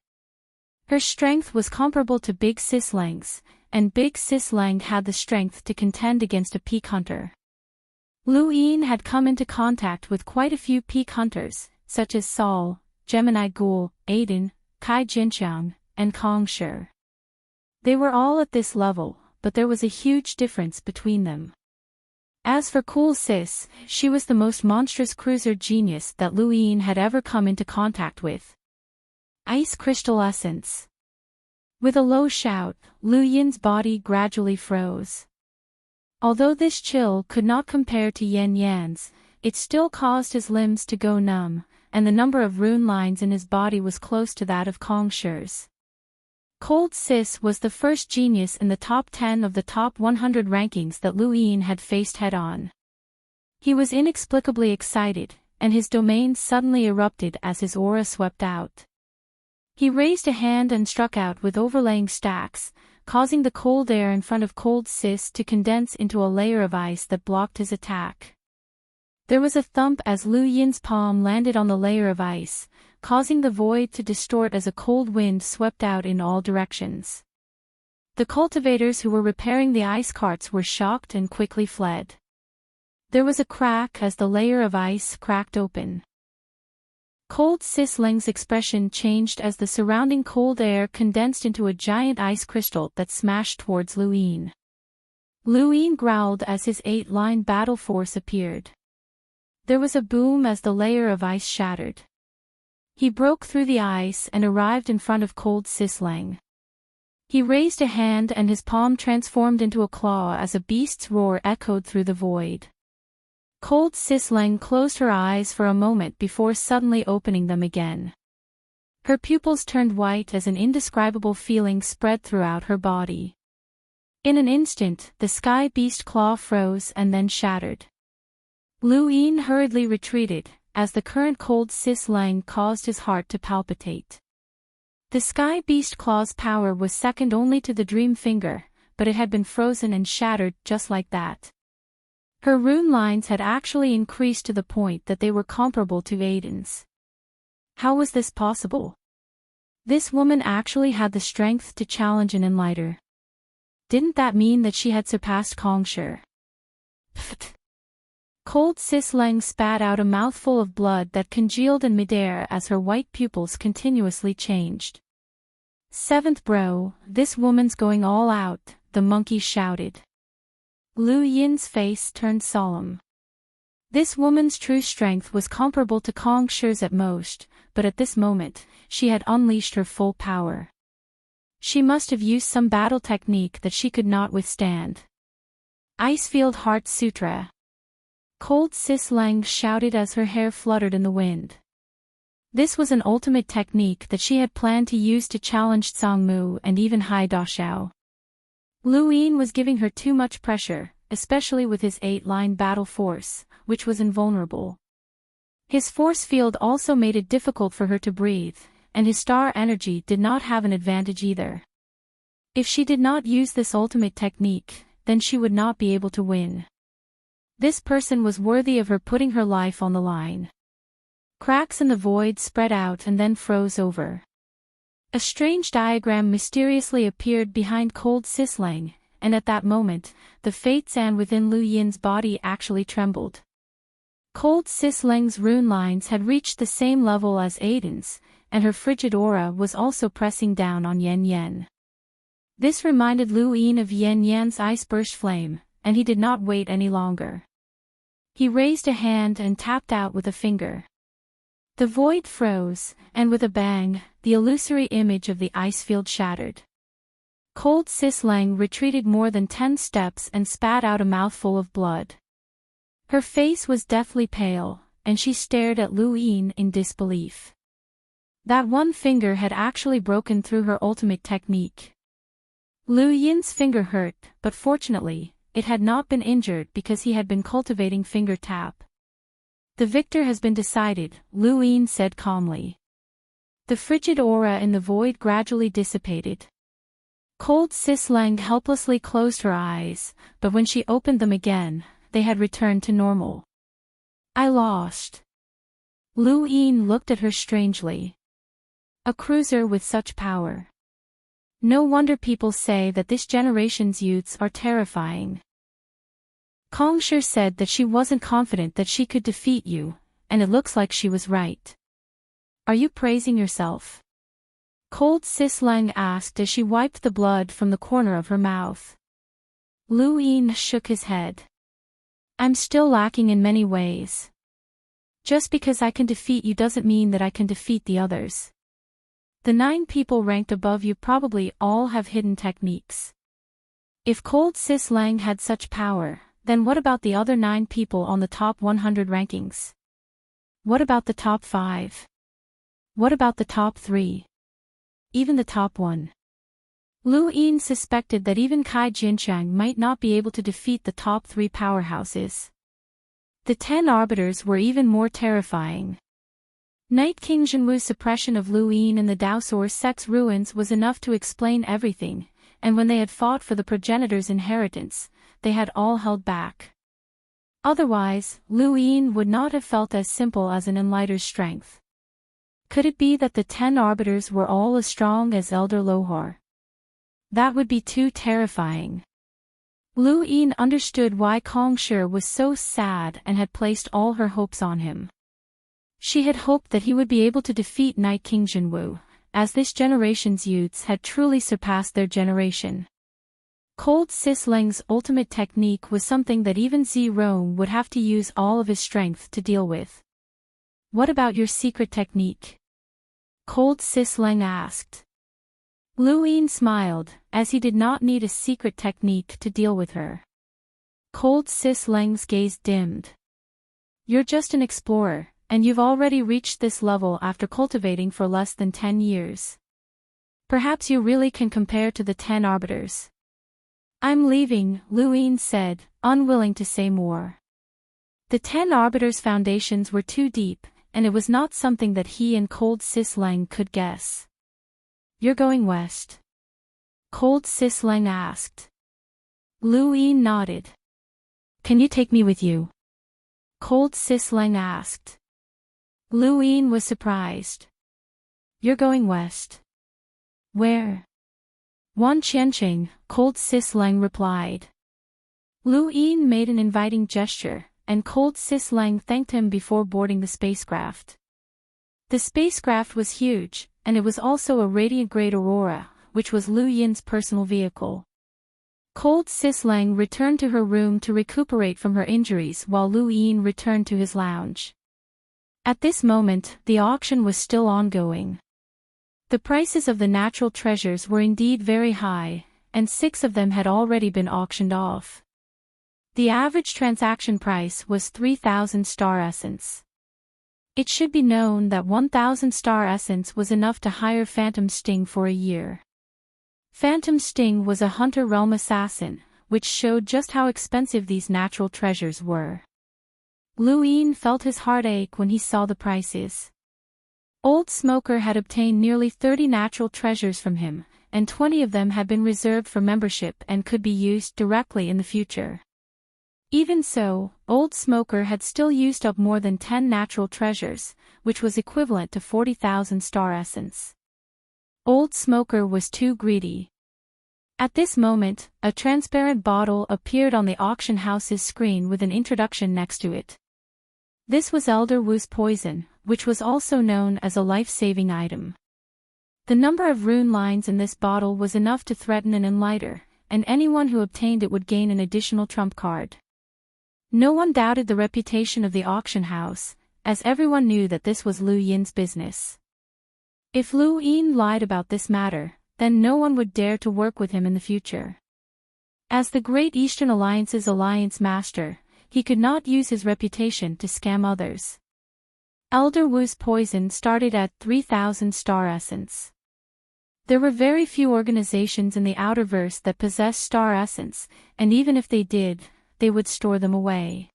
Her strength was comparable to Big Sis Lang's, and Big Sis Lang had the strength to contend against a peak hunter. Lu Yin had come into contact with quite a few peak hunters, such as Saul, Gemini Ghoul, Aiden, Kai Jinqiang, and Kongsher. They were all at this level, but there was a huge difference between them. As for Cool Sis, she was the most monstrous cruiser genius that Lu Yin had ever come into contact with. Ice Crystal Essence. With a low shout, Lu Yin's body gradually froze. Although this chill could not compare to Yan Yan's, it still caused his limbs to go numb, and the number of rune lines in his body was close to that of Kongsher's. Cold Sis was the first genius in the top 10 of the top 100 rankings that Lu Yin had faced head-on. He was inexplicably excited, and his domain suddenly erupted as his aura swept out. He raised a hand and struck out with overlaying stacks, causing the cold air in front of Cold Sis to condense into a layer of ice that blocked his attack. There was a thump as Lu Yin's palm landed on the layer of ice, causing the void to distort as a cold wind swept out in all directions. The cultivators who were repairing the ice carts were shocked and quickly fled. There was a crack as the layer of ice cracked open. Cold Sis Lang's expression changed as the surrounding cold air condensed into a giant ice crystal that smashed towards Lu Yin. Lu Yin growled as his 8-line battle force appeared. There was a boom as the layer of ice shattered. He broke through the ice and arrived in front of Cold Sis Lang. He raised a hand and his palm transformed into a claw as a beast's roar echoed through the void. Cold Sis Lang closed her eyes for a moment before suddenly opening them again. Her pupils turned white as an indescribable feeling spread throughout her body. In an instant, the sky beast claw froze and then shattered. Lu Yin hurriedly retreated, as the current Cold Sis Lang caused his heart to palpitate. The sky beast claw's power was second only to the dream finger, but it had been frozen and shattered just like that. Her rune lines had actually increased to the point that they were comparable to Aiden's. How was this possible? This woman actually had the strength to challenge an Enlighter. Didn't that mean that she had surpassed Kongsher? Pfft. Cold Sis Leng spat out a mouthful of blood that congealed in midair as her white pupils continuously changed. "Seventh bro, this woman's going all out," the monkey shouted. Lu Yin's face turned solemn. This woman's true strength was comparable to Kong Shi's at most, but at this moment, she had unleashed her full power. She must have used some battle technique that she could not withstand. Icefield Heart Sutra. Cold Sis Leng shouted as her hair fluttered in the wind. This was an ultimate technique that she had planned to use to challenge Zhongmu and even Hai Daxiao. Lu Yin was giving her too much pressure, especially with his 8-line battle force, which was invulnerable. His force field also made it difficult for her to breathe, and his star energy did not have an advantage either. If she did not use this ultimate technique, then she would not be able to win. This person was worthy of her putting her life on the line. Cracks in the void spread out and then froze over. A strange diagram mysteriously appeared behind Cold Sis Leng, and at that moment, the fate sand within Lu Yin's body actually trembled. Cold Sis Leng's rune lines had reached the same level as Aiden's, and her frigid aura was also pressing down on Yan Yan. This reminded Lu Yin of Yan Yan's ice-burst flame, and he did not wait any longer. He raised a hand and tapped out with a finger. The void froze, and with a bang, the illusory image of the ice field shattered. Cold Sis Leng retreated more than 10 steps and spat out a mouthful of blood. Her face was deathly pale, and she stared at Lu Yin in disbelief. That one finger had actually broken through her ultimate technique. Lu Yin's finger hurt, but fortunately, it had not been injured because he had been cultivating finger tap. "The victor has been decided," Lu Yin said calmly. The frigid aura in the void gradually dissipated. Cold Sis Leng helplessly closed her eyes, but when she opened them again, they had returned to normal. "I lost." Lu Yin looked at her strangely. A cruiser with such power. No wonder people say that this generation's youths are terrifying. Kong Shi said that she wasn't confident that she could defeat you, and it looks like she was right. "Are you praising yourself?" Cold Sis Leng asked as she wiped the blood from the corner of her mouth. Lu Yin shook his head. "I'm still lacking in many ways. Just because I can defeat you doesn't mean that I can defeat the others. The 9 people ranked above you probably all have hidden techniques. If Cold Sis Leng had such power, then what about the other 9 people on the top 100 rankings? What about the top 5? What about the top 3? Even the top 1? Lu Yin suspected that even Kai Jinchang might not be able to defeat the top 3 powerhouses. The 10 arbiters were even more terrifying. Night King Zhenwu's suppression of Lu Yin in the Daosor sect's ruins was enough to explain everything, and when they had fought for the progenitor's inheritance, they had all held back. Otherwise, Lu Yin would not have felt as simple as an enlightened strength. Could it be that the 10 arbiters were all as strong as Elder Lohar? That would be too terrifying. Lu Yin understood why Kong Shi was so sad and had placed all her hopes on him. She had hoped that he would be able to defeat Night King Zhenwu, as this generation's youths had truly surpassed their generation. Cold Sis Leng's ultimate technique was something that even Zi Rong would have to use all of his strength to deal with. "What about your secret technique?" Cold Sis Leng asked. Lu Yin smiled, as he did not need a secret technique to deal with her. Cold Sis Leng's gaze dimmed. "You're just an explorer, and you've already reached this level after cultivating for less than 10 years. Perhaps you really can compare to the 10 arbiters." "I'm leaving," Lu Yin said, unwilling to say more. The 10 arbiters' foundations were too deep, and it was not something that he and Cold Sis Leng could guess. "You're going west?" Cold Sis Leng asked. Lu Yin nodded. "Can you take me with you?" Cold Sis Leng asked. Lu Yin was surprised. "You're going west? Where?" "Wan Qianqing," Cold Sis Leng replied. Lu Yin made an inviting gesture, and Cold Sis Lang thanked him before boarding the spacecraft. The spacecraft was huge, and it was also a radiant great aurora, which was Lu Yin's personal vehicle. Cold Sis Lang returned to her room to recuperate from her injuries while Lu Yin returned to his lounge. At this moment, the auction was still ongoing. The prices of the natural treasures were indeed very high, and 6 of them had already been auctioned off. The average transaction price was 3,000 star essence. It should be known that 1,000 star essence was enough to hire Phantom Sting for a year. Phantom Sting was a Hunter Realm assassin, which showed just how expensive these natural treasures were. Lu Yin felt his heart ache when he saw the prices. Old Smoker had obtained nearly 30 natural treasures from him, and 20 of them had been reserved for membership and could be used directly in the future. Even so, Old Smoker had still used up more than 10 natural treasures, which was equivalent to 40,000 star essence. Old Smoker was too greedy. At this moment, a transparent bottle appeared on the auction house's screen with an introduction next to it. This was Elder Wu's poison, which was also known as a life-saving item. The number of rune lines in this bottle was enough to threaten an enlighter, and anyone who obtained it would gain an additional trump card. No one doubted the reputation of the auction house, as everyone knew that this was Lu Yin's business. If Lu Yin lied about this matter, then no one would dare to work with him in the future. As the Great Eastern Alliance's alliance master, he could not use his reputation to scam others. Elder Wu's poison started at 3,000 star essence. There were very few organizations in the Outerverse that possessed star essence, and even if they did, they would store them away.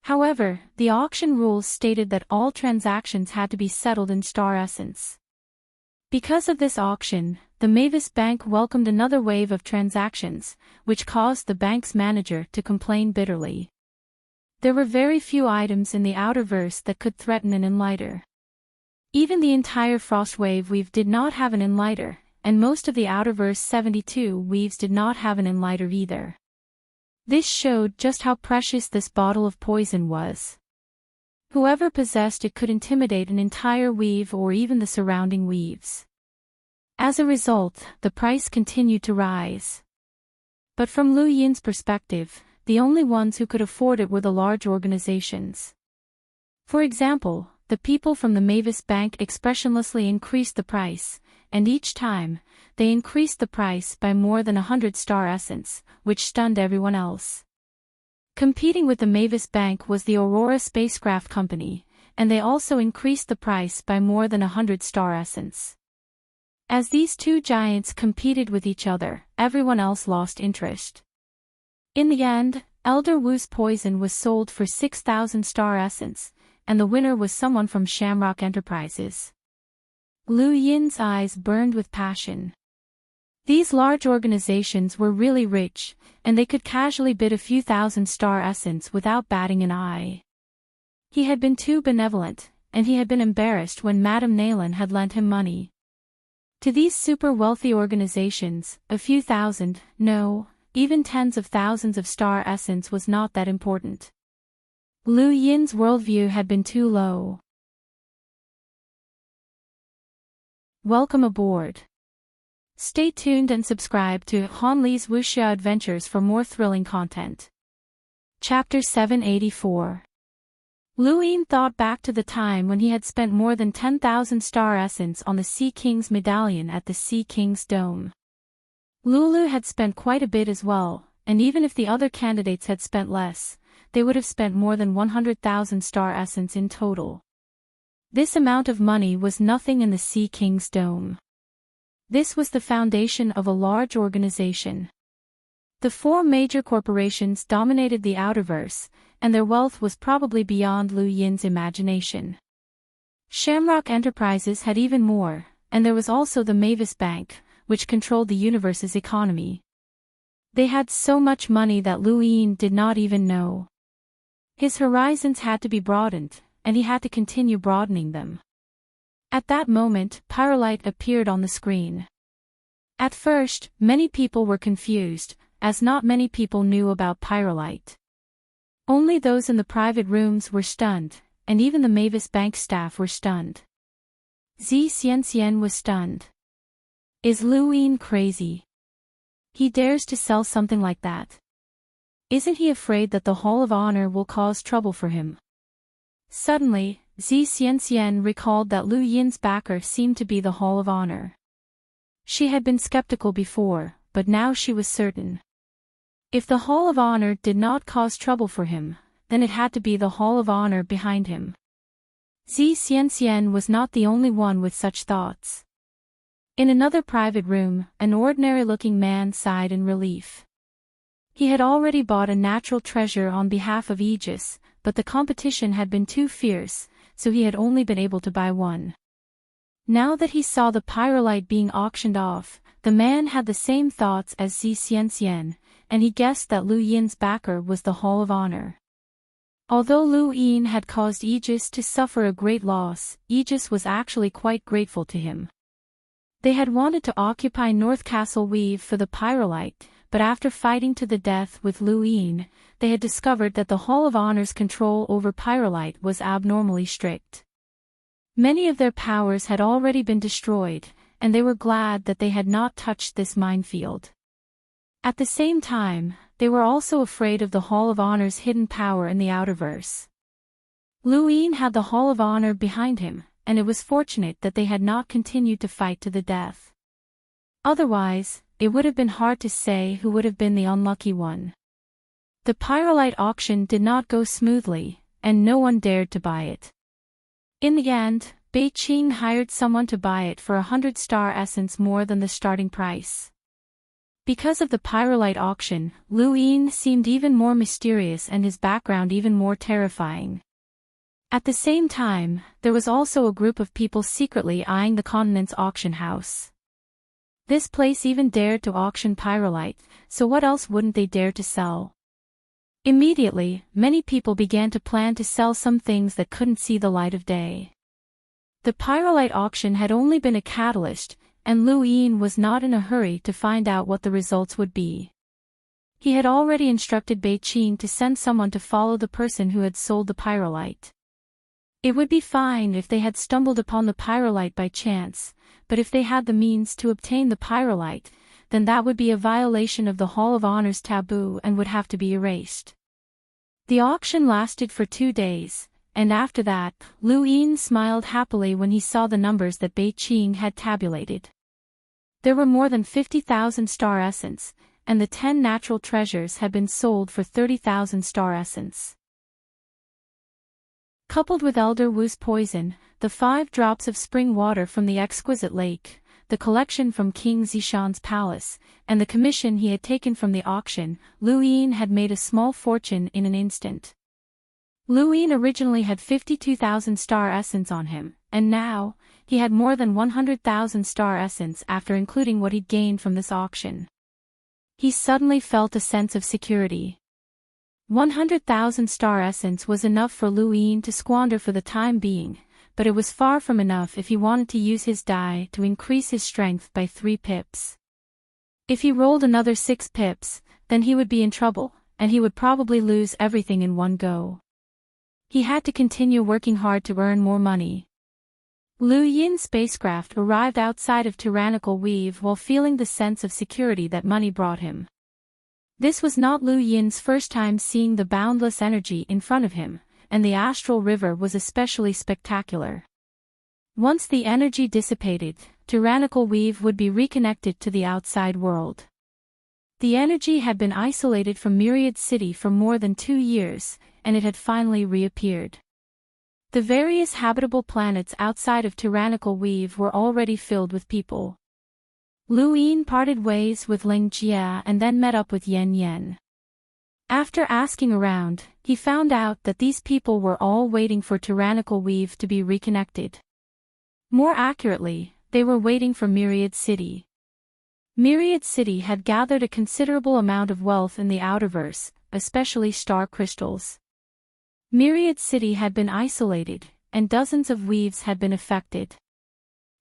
However, the auction rules stated that all transactions had to be settled in star essence. Because of this auction, the Mavis Bank welcomed another wave of transactions, which caused the bank's manager to complain bitterly. There were very few items in the Outerverse that could threaten an enlighter. Even the entire Frostwave weave did not have an enlighter, and most of the Outerverse 72 weaves did not have an enlighter either. This showed just how precious this bottle of poison was. Whoever possessed it could intimidate an entire weave or even the surrounding weaves. As a result, the price continued to rise. But from Lu Yin's perspective, the only ones who could afford it were the large organizations. For example, the people from the Mavis Bank expressionlessly increased the price, and each time, they increased the price by more than 100 star essence, which stunned everyone else. Competing with the Mavis Bank was the Aurora Spacecraft Company, and they also increased the price by more than 100 star essence. As these two giants competed with each other, everyone else lost interest. In the end, Elder Wu's poison was sold for 6,000 star essence, and the winner was someone from Shamrock Enterprises. Lu Yin's eyes burned with passion. These large organizations were really rich, and they could casually bid a few thousand star essence without batting an eye. He had been too benevolent, and he had been embarrassed when Madame Nayland had lent him money. To these super wealthy organizations, a few thousand, no, even tens of thousands of star essence was not that important. Lu Yin's worldview had been too low. Welcome aboard. Stay tuned and subscribe to Han Li's Wuxia Adventures for more thrilling content. Chapter 784. Lu Yin thought back to the time when he had spent more than 10,000 star essence on the Sea King's medallion at the Sea King's dome. Lulu had spent quite a bit as well, and even if the other candidates had spent less, they would have spent more than 100,000 star essence in total. This amount of money was nothing in the Sea King's dome. This was the foundation of a large organization. The 4 major corporations dominated the Outerverse, and their wealth was probably beyond Lu Yin's imagination. Shamrock Enterprises had even more, and there was also the Mavis Bank, which controlled the universe's economy. They had so much money that Lu Yin did not even know. His horizons had to be broadened, and he had to continue broadening them. At that moment, Pyrolite appeared on the screen. At first, many people were confused, as not many people knew about Pyrolite. Only those in the private rooms were stunned, and even the Mavis Bank staff were stunned. Zi Xianxian was stunned. Is Lu Yin crazy? He dares to sell something like that. Isn't he afraid that the Hall of Honor will cause trouble for him? Suddenly, Zi Xianxian recalled that Lu Yin's backer seemed to be the Hall of Honor. She had been skeptical before, but now she was certain. If the Hall of Honor did not cause trouble for him, then it had to be the Hall of Honor behind him. Zi Xianxian was not the only one with such thoughts. In another private room, an ordinary-looking man sighed in relief. He had already bought a natural treasure on behalf of Aegis, but the competition had been too fierce, so he had only been able to buy one. Now that he saw the pyrolite being auctioned off, the man had the same thoughts as Zi Xianxian, and he guessed that Lu Yin's backer was the Hall of Honor. Although Lu Yin had caused Aegis to suffer a great loss, Aegis was actually quite grateful to him. They had wanted to occupy North Castle Weave for the pyrolite, but after fighting to the death with Lu Yin, they had discovered that the Hall of Honor's control over pyrolite was abnormally strict. Many of their powers had already been destroyed, and they were glad that they had not touched this minefield. At the same time, they were also afraid of the Hall of Honor's hidden power in the Outerverse. Lu Yin had the Hall of Honor behind him, and it was fortunate that they had not continued to fight to the death. Otherwise, it would have been hard to say who would have been the unlucky one. The pyrolite auction did not go smoothly, and no one dared to buy it. In the end, Beijing hired someone to buy it for 100 star essence more than the starting price. Because of the pyrolite auction, Lu Yin seemed even more mysterious and his background even more terrifying. At the same time, there was also a group of people secretly eyeing the continent's auction house. This place even dared to auction pyrolite, so what else wouldn't they dare to sell? Immediately, many people began to plan to sell some things that couldn't see the light of day. The pyrolite auction had only been a catalyst, and Lu Yin was not in a hurry to find out what the results would be. He had already instructed Beijing to send someone to follow the person who had sold the pyrolite. It would be fine if they had stumbled upon the pyrolite by chance, but if they had the means to obtain the pyrolite, then that would be a violation of the Hall of Honor's taboo and would have to be erased. The auction lasted for 2 days, and after that, Lu Yin smiled happily when he saw the numbers that Beijing had tabulated. There were more than 50,000 star essence, and the 10 natural treasures had been sold for 30,000 star essence. Coupled with Elder Wu's poison, the 5 drops of spring water from the exquisite lake, the collection from King Zishan's palace, and the commission he had taken from the auction, Lu Yin had made a small fortune in an instant. Lu Yin originally had 52,000 star essence on him, and now, he had more than 100,000 star essence after including what he'd gained from this auction. He suddenly felt a sense of security. 100,000 star essence was enough for Lu Yin to squander for the time being, but it was far from enough if he wanted to use his die to increase his strength by 3 pips. If he rolled another 6 pips, then he would be in trouble, and he would probably lose everything in one go. He had to continue working hard to earn more money. Lu Yin's spacecraft arrived outside of Tyrannical Weave while feeling the sense of security that money brought him. This was not Lu Yin's first time seeing the boundless energy in front of him, and the astral river was especially spectacular. Once the energy dissipated, Tyrannical Weave would be reconnected to the outside world. The energy had been isolated from Myriad City for more than 2 years, and it had finally reappeared. The various habitable planets outside of Tyrannical Weave were already filled with people. Lu Yin parted ways with Ling Jia and then met up with Yan Yan. After asking around, he found out that these people were all waiting for Tyrannical Weave to be reconnected. More accurately, they were waiting for Myriad City. Myriad City had gathered a considerable amount of wealth in the Outerverse, especially star crystals. Myriad City had been isolated, and dozens of weaves had been affected.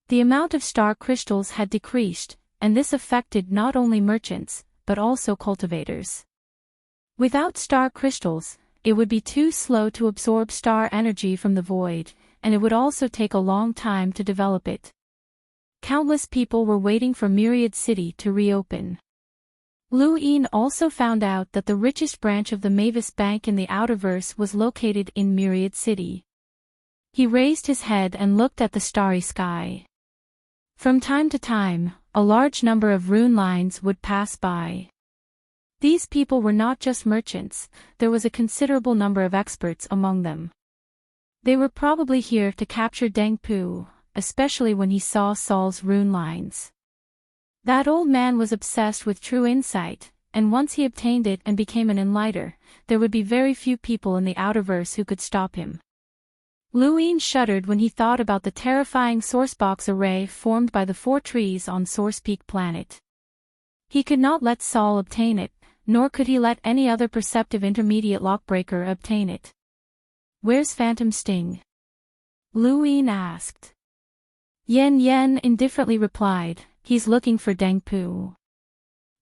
The amount of star crystals had decreased, and this affected not only merchants, but also cultivators. Without star crystals, it would be too slow to absorb star energy from the void, and it would also take a long time to develop it. Countless people were waiting for Myriad City to reopen. Lu Yin also found out that the richest branch of the Mavis Bank in the Outerverse was located in Myriad City. He raised his head and looked at the starry sky. From time to time, a large number of rune lines would pass by. These people were not just merchants, there was a considerable number of experts among them. They were probably here to capture Deng Pu, especially when he saw Saul's rune lines. That old man was obsessed with true insight, and once he obtained it and became an enlighter, there would be very few people in the Outerverse who could stop him. Lu Yin shuddered when he thought about the terrifying sourcebox array formed by the 4 trees on Source Peak Planet. He could not let Saul obtain it, nor could he let any other perceptive intermediate lockbreaker obtain it. "Where's Phantom Sting?" Lu Yin asked. Yen Yen indifferently replied, "He's looking for Deng Pu."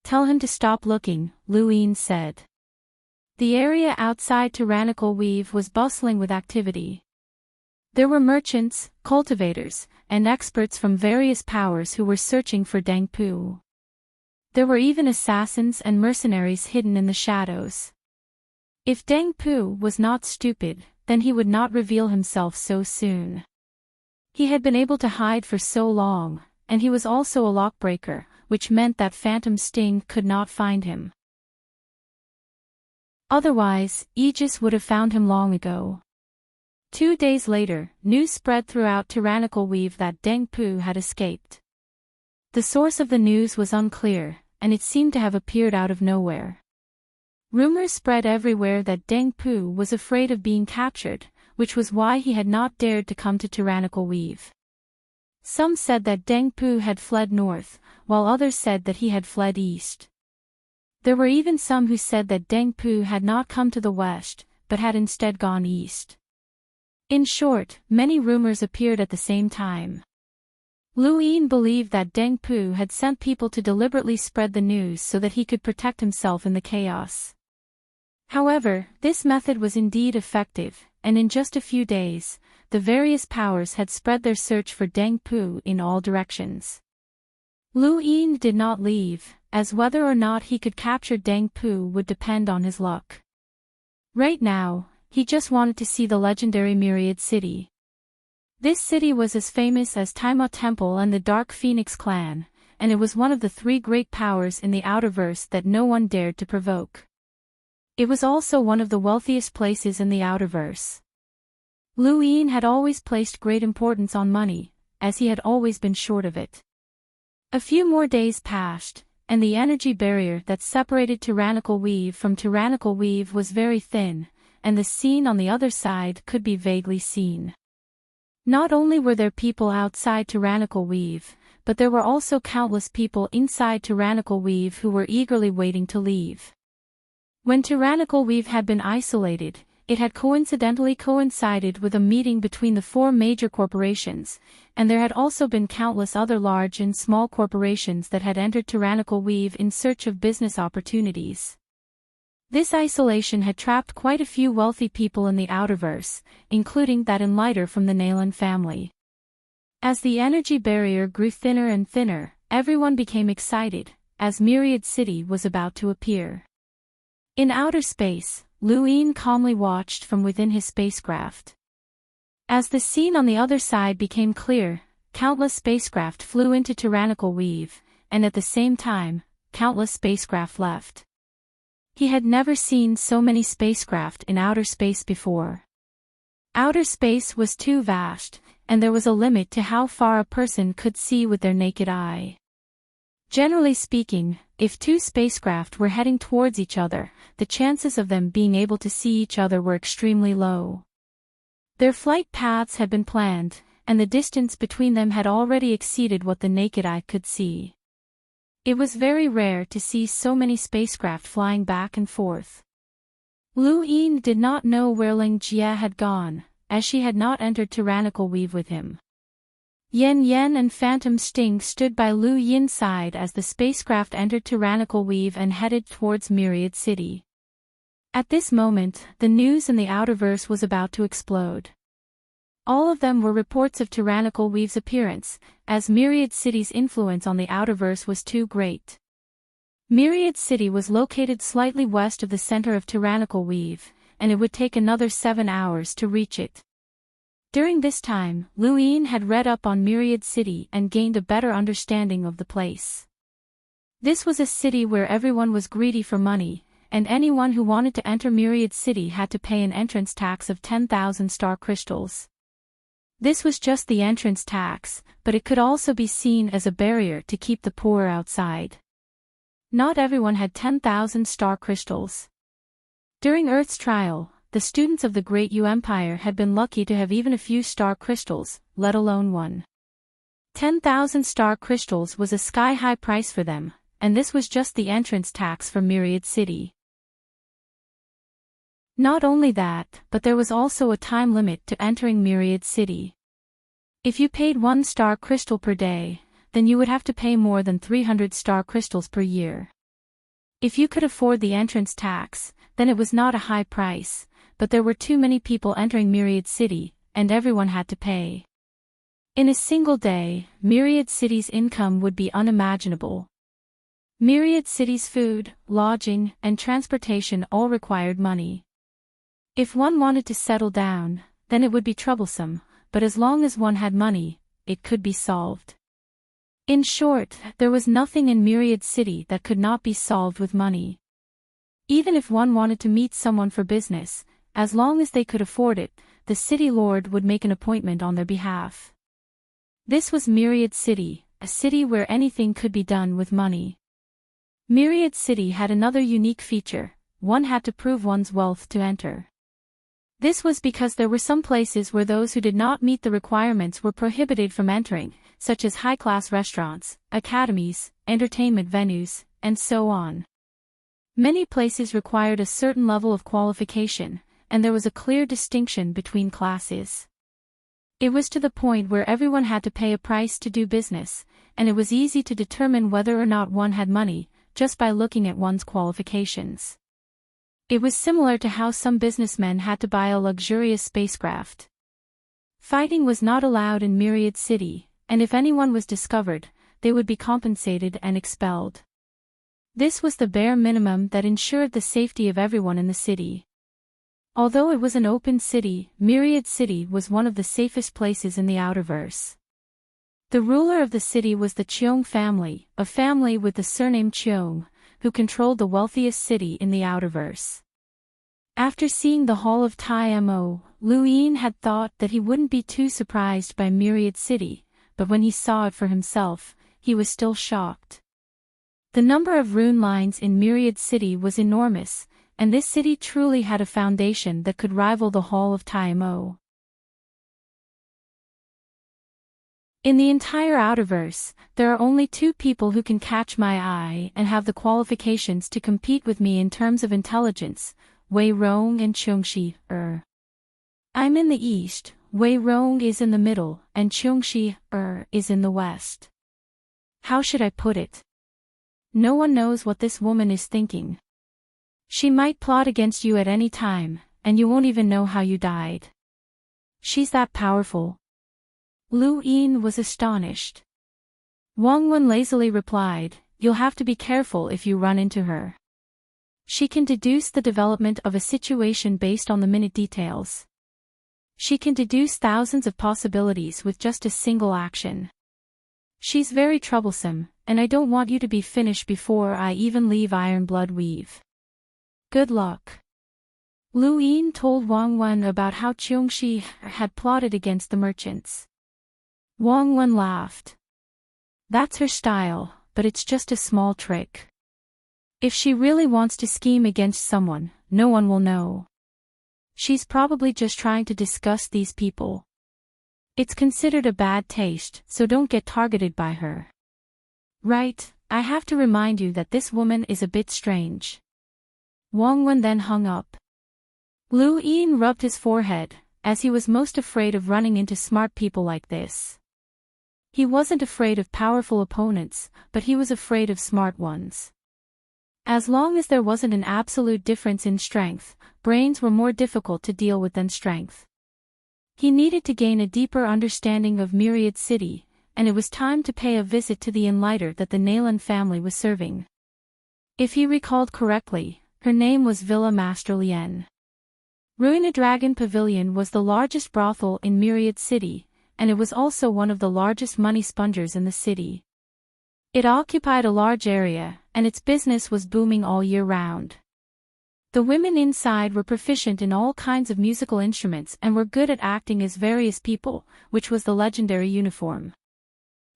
"Tell him to stop looking," Lu Yin said. The area outside Tyrannical Weave was bustling with activity. There were merchants, cultivators, and experts from various powers who were searching for Deng Pu. There were even assassins and mercenaries hidden in the shadows. If Deng Pu was not stupid, then he would not reveal himself so soon. He had been able to hide for so long, and he was also a lockbreaker, which meant that Phantom Sting could not find him. Otherwise, Aegis would have found him long ago. 2 days later, news spread throughout Tyrannical Weave that Deng Pu had escaped. The source of the news was unclear, and it seemed to have appeared out of nowhere. Rumors spread everywhere that Deng Pu was afraid of being captured, which was why he had not dared to come to Tyrannical Weave. Some said that Deng Pu had fled north, while others said that he had fled east. There were even some who said that Deng Pu had not come to the west, but had instead gone east. In short, many rumors appeared at the same time. Lu Yin believed that Deng Pu had sent people to deliberately spread the news so that he could protect himself in the chaos. However, this method was indeed effective, and in just a few days, the various powers had spread their search for Deng Pu in all directions. Lu Yin did not leave, as whether or not he could capture Deng Pu would depend on his luck. Right now, he just wanted to see the legendary Myriad City. This city was as famous as Taima Temple and the Dark Phoenix clan, and it was one of the 3 great powers in the Outerverse that no one dared to provoke. It was also one of the wealthiest places in the Outerverse. Lu Yin had always placed great importance on money, as he had always been short of it. A few more days passed, and the energy barrier that separated Tyrannical Weave from Tyrannical Weave was very thin, and the scene on the other side could be vaguely seen. Not only were there people outside Tyrannical Weave, but there were also countless people inside Tyrannical Weave who were eagerly waiting to leave. When Tyrannical Weave had been isolated, it had coincidentally coincided with a meeting between the 4 major corporations, and there had also been countless other large and small corporations that had entered Tyrannical Weave in search of business opportunities. This isolation had trapped quite a few wealthy people in the Outerverse, including that enlighter from the Nalan family. As the energy barrier grew thinner and thinner, everyone became excited, as Myriad City was about to appear. In outer space, Lu Yin calmly watched from within his spacecraft. As the scene on the other side became clear, countless spacecraft flew into Tyrannical Weave, and at the same time, countless spacecraft left. He had never seen so many spacecraft in outer space before. Outer space was too vast, and there was a limit to how far a person could see with their naked eye. Generally speaking, if 2 spacecraft were heading towards each other, the chances of them being able to see each other were extremely low. Their flight paths had been planned, and the distance between them had already exceeded what the naked eye could see. It was very rare to see so many spacecraft flying back and forth. Lu Yin did not know where Ling Jie had gone, as she had not entered Tyrannical Weave with him. Yen Yen and Phantom Sting stood by Lu Yin's side as the spacecraft entered Tyrannical Weave and headed towards Myriad City. At this moment, the news in the outerverse was about to explode. All of them were reports of Tyrannical Weave's appearance, as Myriad City's influence on the outerverse was too great. Myriad City was located slightly west of the center of Tyrannical Weave, and it would take another 7 hours to reach it. During this time, Luin had read up on Myriad City and gained a better understanding of the place. This was a city where everyone was greedy for money, and anyone who wanted to enter Myriad City had to pay an entrance tax of 10,000 star crystals. This was just the entrance tax, but it could also be seen as a barrier to keep the poor outside. Not everyone had 10,000 star crystals. During Earth's trial, the students of the Great U Empire had been lucky to have even a few star crystals, let alone one. 10,000 star crystals was a sky-high price for them, and this was just the entrance tax for Myriad City. Not only that, but there was also a time limit to entering Myriad City. If you paid 1 star crystal per day, then you would have to pay more than 300 star crystals per year. If you could afford the entrance tax, then it was not a high price, but there were too many people entering Myriad City, and everyone had to pay. In a single day, Myriad City's income would be unimaginable. Myriad City's food, lodging, and transportation all required money. If one wanted to settle down, then it would be troublesome, but as long as one had money, it could be solved. In short, there was nothing in Myriad City that could not be solved with money. Even if one wanted to meet someone for business, as long as they could afford it, the city lord would make an appointment on their behalf. This was Myriad City, a city where anything could be done with money. Myriad City had another unique feature: one had to prove one's wealth to enter. This was because there were some places where those who did not meet the requirements were prohibited from entering, such as high-class restaurants, academies, entertainment venues, and so on. Many places required a certain level of qualification, and there was a clear distinction between classes. It was to the point where everyone had to pay a price to do business, and it was easy to determine whether or not one had money, just by looking at one's qualifications. It was similar to how some businessmen had to buy a luxurious spacecraft. Fighting was not allowed in Myriad City, and if anyone was discovered, they would be compensated and expelled. This was the bare minimum that ensured the safety of everyone in the city. Although it was an open city, Myriad City was one of the safest places in the outerverse. The ruler of the city was the Cheong family, a family with the surname Cheong, who controlled the wealthiest city in the outerverse. After seeing the Hall of Tai Mo, Luin had thought that he wouldn't be too surprised by Myriad City, but when he saw it for himself, he was still shocked. The number of rune lines in Myriad City was enormous, and this city truly had a foundation that could rival the Hall of Tai Mo. In the entire outerverse, there are only 2 people who can catch my eye and have the qualifications to compete with me in terms of intelligence: Wei Rong and Cheongshi. I'm in the east, Wei Rong is in the middle, and Cheongshi is in the west. How should I put it? No one knows what this woman is thinking. She might plot against you at any time, and you won't even know how you died. She's that powerful. Luin was astonished. Wang Wen lazily replied, "You'll have to be careful if you run into her. She can deduce the development of a situation based on the minute details. She can deduce thousands of possibilities with just a single action. She's very troublesome, and I don't want you to be finished before I even leave Ironblood Weave. Good luck." Luin told Wang Wen about how Cheongshi had plotted against the merchants. Wang Wen laughed. That's her style, but it's just a small trick. If she really wants to scheme against someone, no one will know. She's probably just trying to disgust these people. It's considered a bad taste, so don't get targeted by her. Right, I have to remind you that this woman is a bit strange. Wang Wen then hung up. Luin rubbed his forehead, as he was most afraid of running into smart people like this. He wasn't afraid of powerful opponents, but he was afraid of smart ones. As long as there wasn't an absolute difference in strength, brains were more difficult to deal with than strength. He needed to gain a deeper understanding of Myriad City, and it was time to pay a visit to the inn-lighter that the Nalan family was serving. If he recalled correctly, her name was Villa Master Lien. Ruina Dragon Pavilion was the largest brothel in Myriad City, and it was also one of the largest money spongers in the city. It occupied a large area, and its business was booming all year round. The women inside were proficient in all kinds of musical instruments and were good at acting as various people, which was the legendary uniform.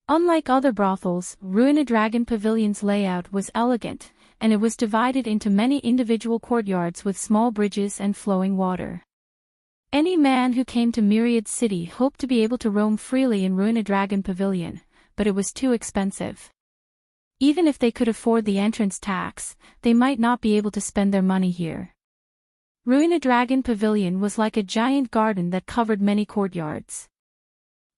Unlike other brothels, Ruina Dragon Pavilion's layout was elegant, and it was divided into many individual courtyards with small bridges and flowing water. Any man who came to Myriad City hoped to be able to roam freely in Ruina Dragon Pavilion, but it was too expensive. Even if they could afford the entrance tax, they might not be able to spend their money here. Ruina Dragon Pavilion was like a giant garden that covered many courtyards.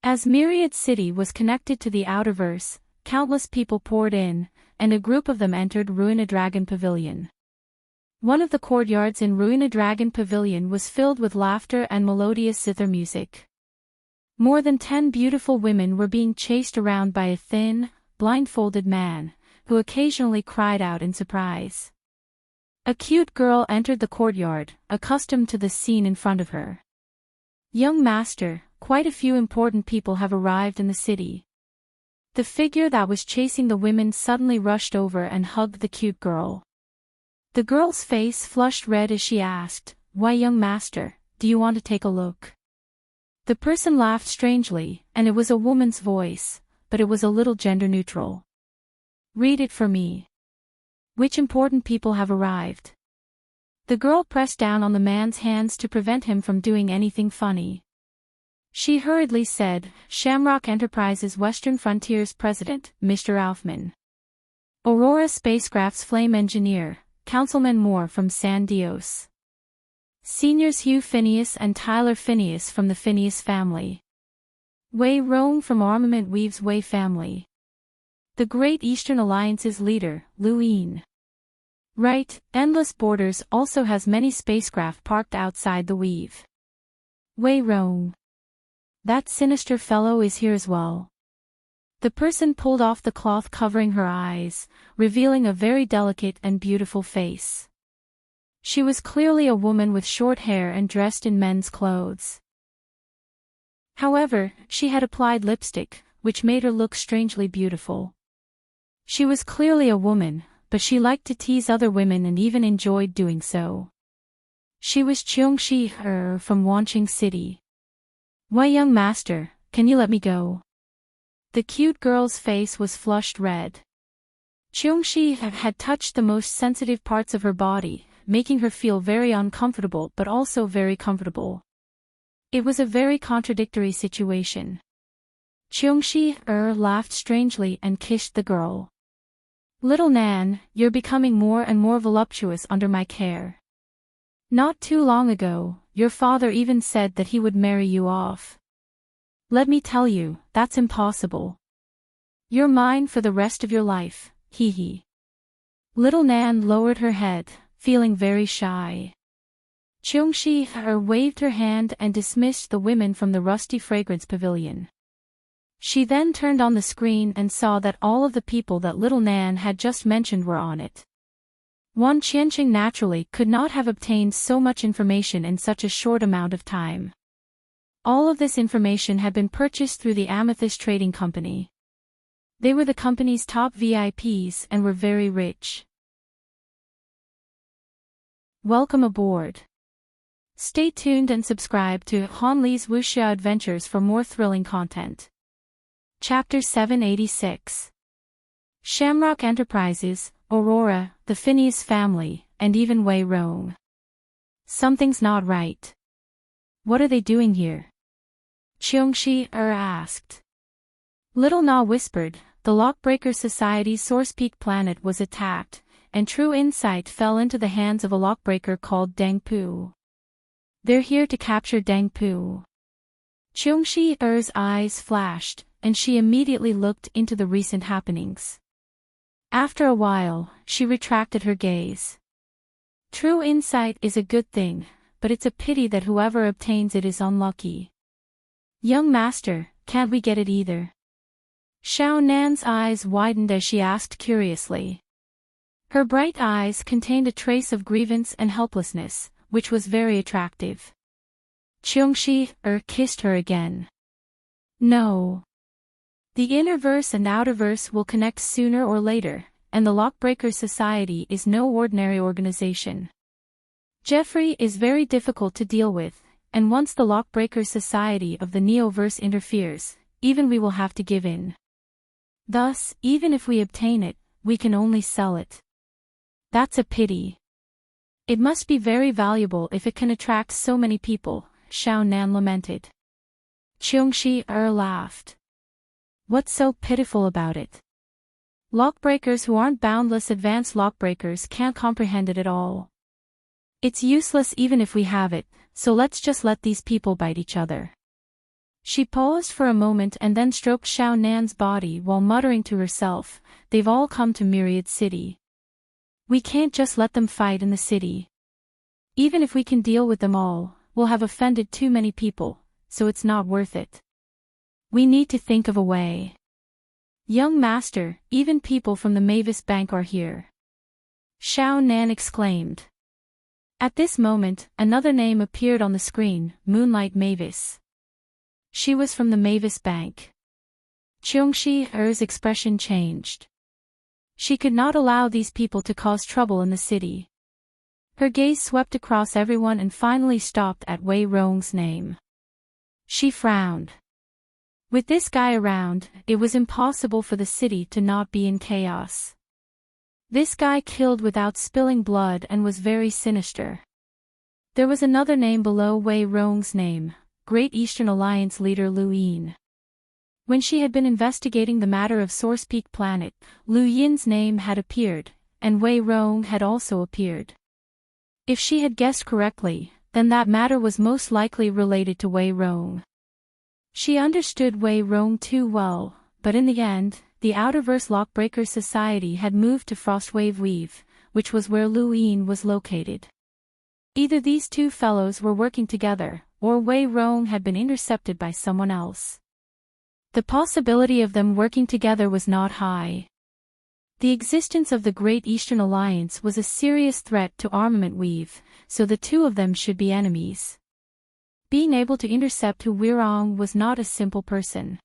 As Myriad City was connected to the outerverse, countless people poured in, and a group of them entered Ruina Dragon Pavilion. One of the courtyards in Ruina Dragon Pavilion was filled with laughter and melodious zither music. More than 10 beautiful women were being chased around by a thin, blindfolded man, who occasionally cried out in surprise. A cute girl entered the courtyard, accustomed to the scene in front of her. "Young master, quite a few important people have arrived in the city." The figure that was chasing the women suddenly rushed over and hugged the cute girl. The girl's face flushed red as she asked, "Why, young master, do you want to take a look?" The person laughed strangely, and it was a woman's voice, but it was a little gender-neutral. "Read it for me. Which important people have arrived?" The girl pressed down on the man's hands to prevent him from doing anything funny. She hurriedly said, "Shamrock Enterprises Western Frontiers President, Mr. Alfman. Aurora Spacecraft's Flame Engineer, Councilman Moore from San Dios. Seniors Hugh Phineas and Tyler Phineas from the Phineas family. Wei Rong from Armament Weave's Wei family. The Great Eastern Alliance's leader, Luin. Right, Endless Borders also has many spacecraft parked outside the Weave. Wei Rong. That sinister fellow is here as well." The person pulled off the cloth covering her eyes, revealing a very delicate and beautiful face. She was clearly a woman with short hair and dressed in men's clothes. However, she had applied lipstick, which made her look strangely beautiful. She was clearly a woman, but she liked to tease other women and even enjoyed doing so. She was Cheongshi from Wanching City. "Why, young master, can you let me go?" The cute girl's face was flushed red. Cheongshi had touched the most sensitive parts of her body, making her feel very uncomfortable but also very comfortable. It was a very contradictory situation. Cheongshi laughed strangely and kissed the girl. "Little Nan, you're becoming more and more voluptuous under my care. Not too long ago, your father even said that he would marry you off. Let me tell you, that's impossible. You're mine for the rest of your life, hee hee." Little Nan lowered her head, feeling very shy. Cheongshi waved her hand and dismissed the women from the Rusty Fragrance Pavilion. She then turned on the screen and saw that all of the people that Little Nan had just mentioned were on it. Wan Qianqing naturally could not have obtained so much information in such a short amount of time. All of this information had been purchased through the Amethyst Trading Company. They were the company's top VIPs and were very rich. Welcome aboard. Stay tuned and subscribe to Han Li's Wuxia Adventures for more thrilling content. Chapter 786. Shamrock Enterprises, Aurora, the Phineas family, and even Wei Rong. Something's not right. What are they doing here? Cheongshi asked. Little Na whispered, the Lockbreaker Society's Source Peak planet was attacked, and True Insight fell into the hands of a lockbreaker called Dengpu. They're here to capture Dengpu. Cheongshi eyes flashed, and she immediately looked into the recent happenings. After a while, she retracted her gaze. True insight is a good thing, but it's a pity that whoever obtains it is unlucky. Young master, can't we get it either? Xiao Nan's eyes widened as she asked curiously. Her bright eyes contained a trace of grievance and helplessness, which was very attractive. Qiongshi kissed her again. No. The inner verse and outer verse will connect sooner or later, and the Lockbreakers Society is no ordinary organization. Jeffrey is very difficult to deal with, and once the Lockbreakers Society of the Neoverse interferes, even we will have to give in. Thus, even if we obtain it, we can only sell it. That's a pity. It must be very valuable if it can attract so many people, Xiao Nan lamented. Qiongshi laughed. What's so pitiful about it? Lockbreakers who aren't boundless advanced lockbreakers can't comprehend it at all. It's useless even if we have it, so let's just let these people bite each other. She paused for a moment and then stroked Xiao Nan's body while muttering to herself, they've all come to Myriad City. We can't just let them fight in the city. Even if we can deal with them all, we'll have offended too many people, so it's not worth it. We need to think of a way. Young master, even people from the Mavis Bank are here. Xiao Nan exclaimed. At this moment, another name appeared on the screen, Moonlight Mavis. She was from the Mavis Bank. Qiongshi expression changed. She could not allow these people to cause trouble in the city. Her gaze swept across everyone and finally stopped at Wei Rong's name. She frowned. With this guy around, it was impossible for the city to not be in chaos. This guy killed without spilling blood and was very sinister. There was another name below Wei Rong's name, Great Eastern Alliance leader Lu Yin. When she had been investigating the matter of Source Peak Planet, Lu Yin's name had appeared, and Wei Rong had also appeared. If she had guessed correctly, then that matter was most likely related to Wei Rong. She understood Wei Rong too well, but in the end, the Outerverse Lockbreaker Society had moved to Frostwave Weave, which was where Lu Yin was located. Either these two fellows were working together, or Wei Rong had been intercepted by someone else. The possibility of them working together was not high. The existence of the Great Eastern Alliance was a serious threat to Armament Weave, so the two of them should be enemies. Being able to intercept Hu Weirong was not a simple person.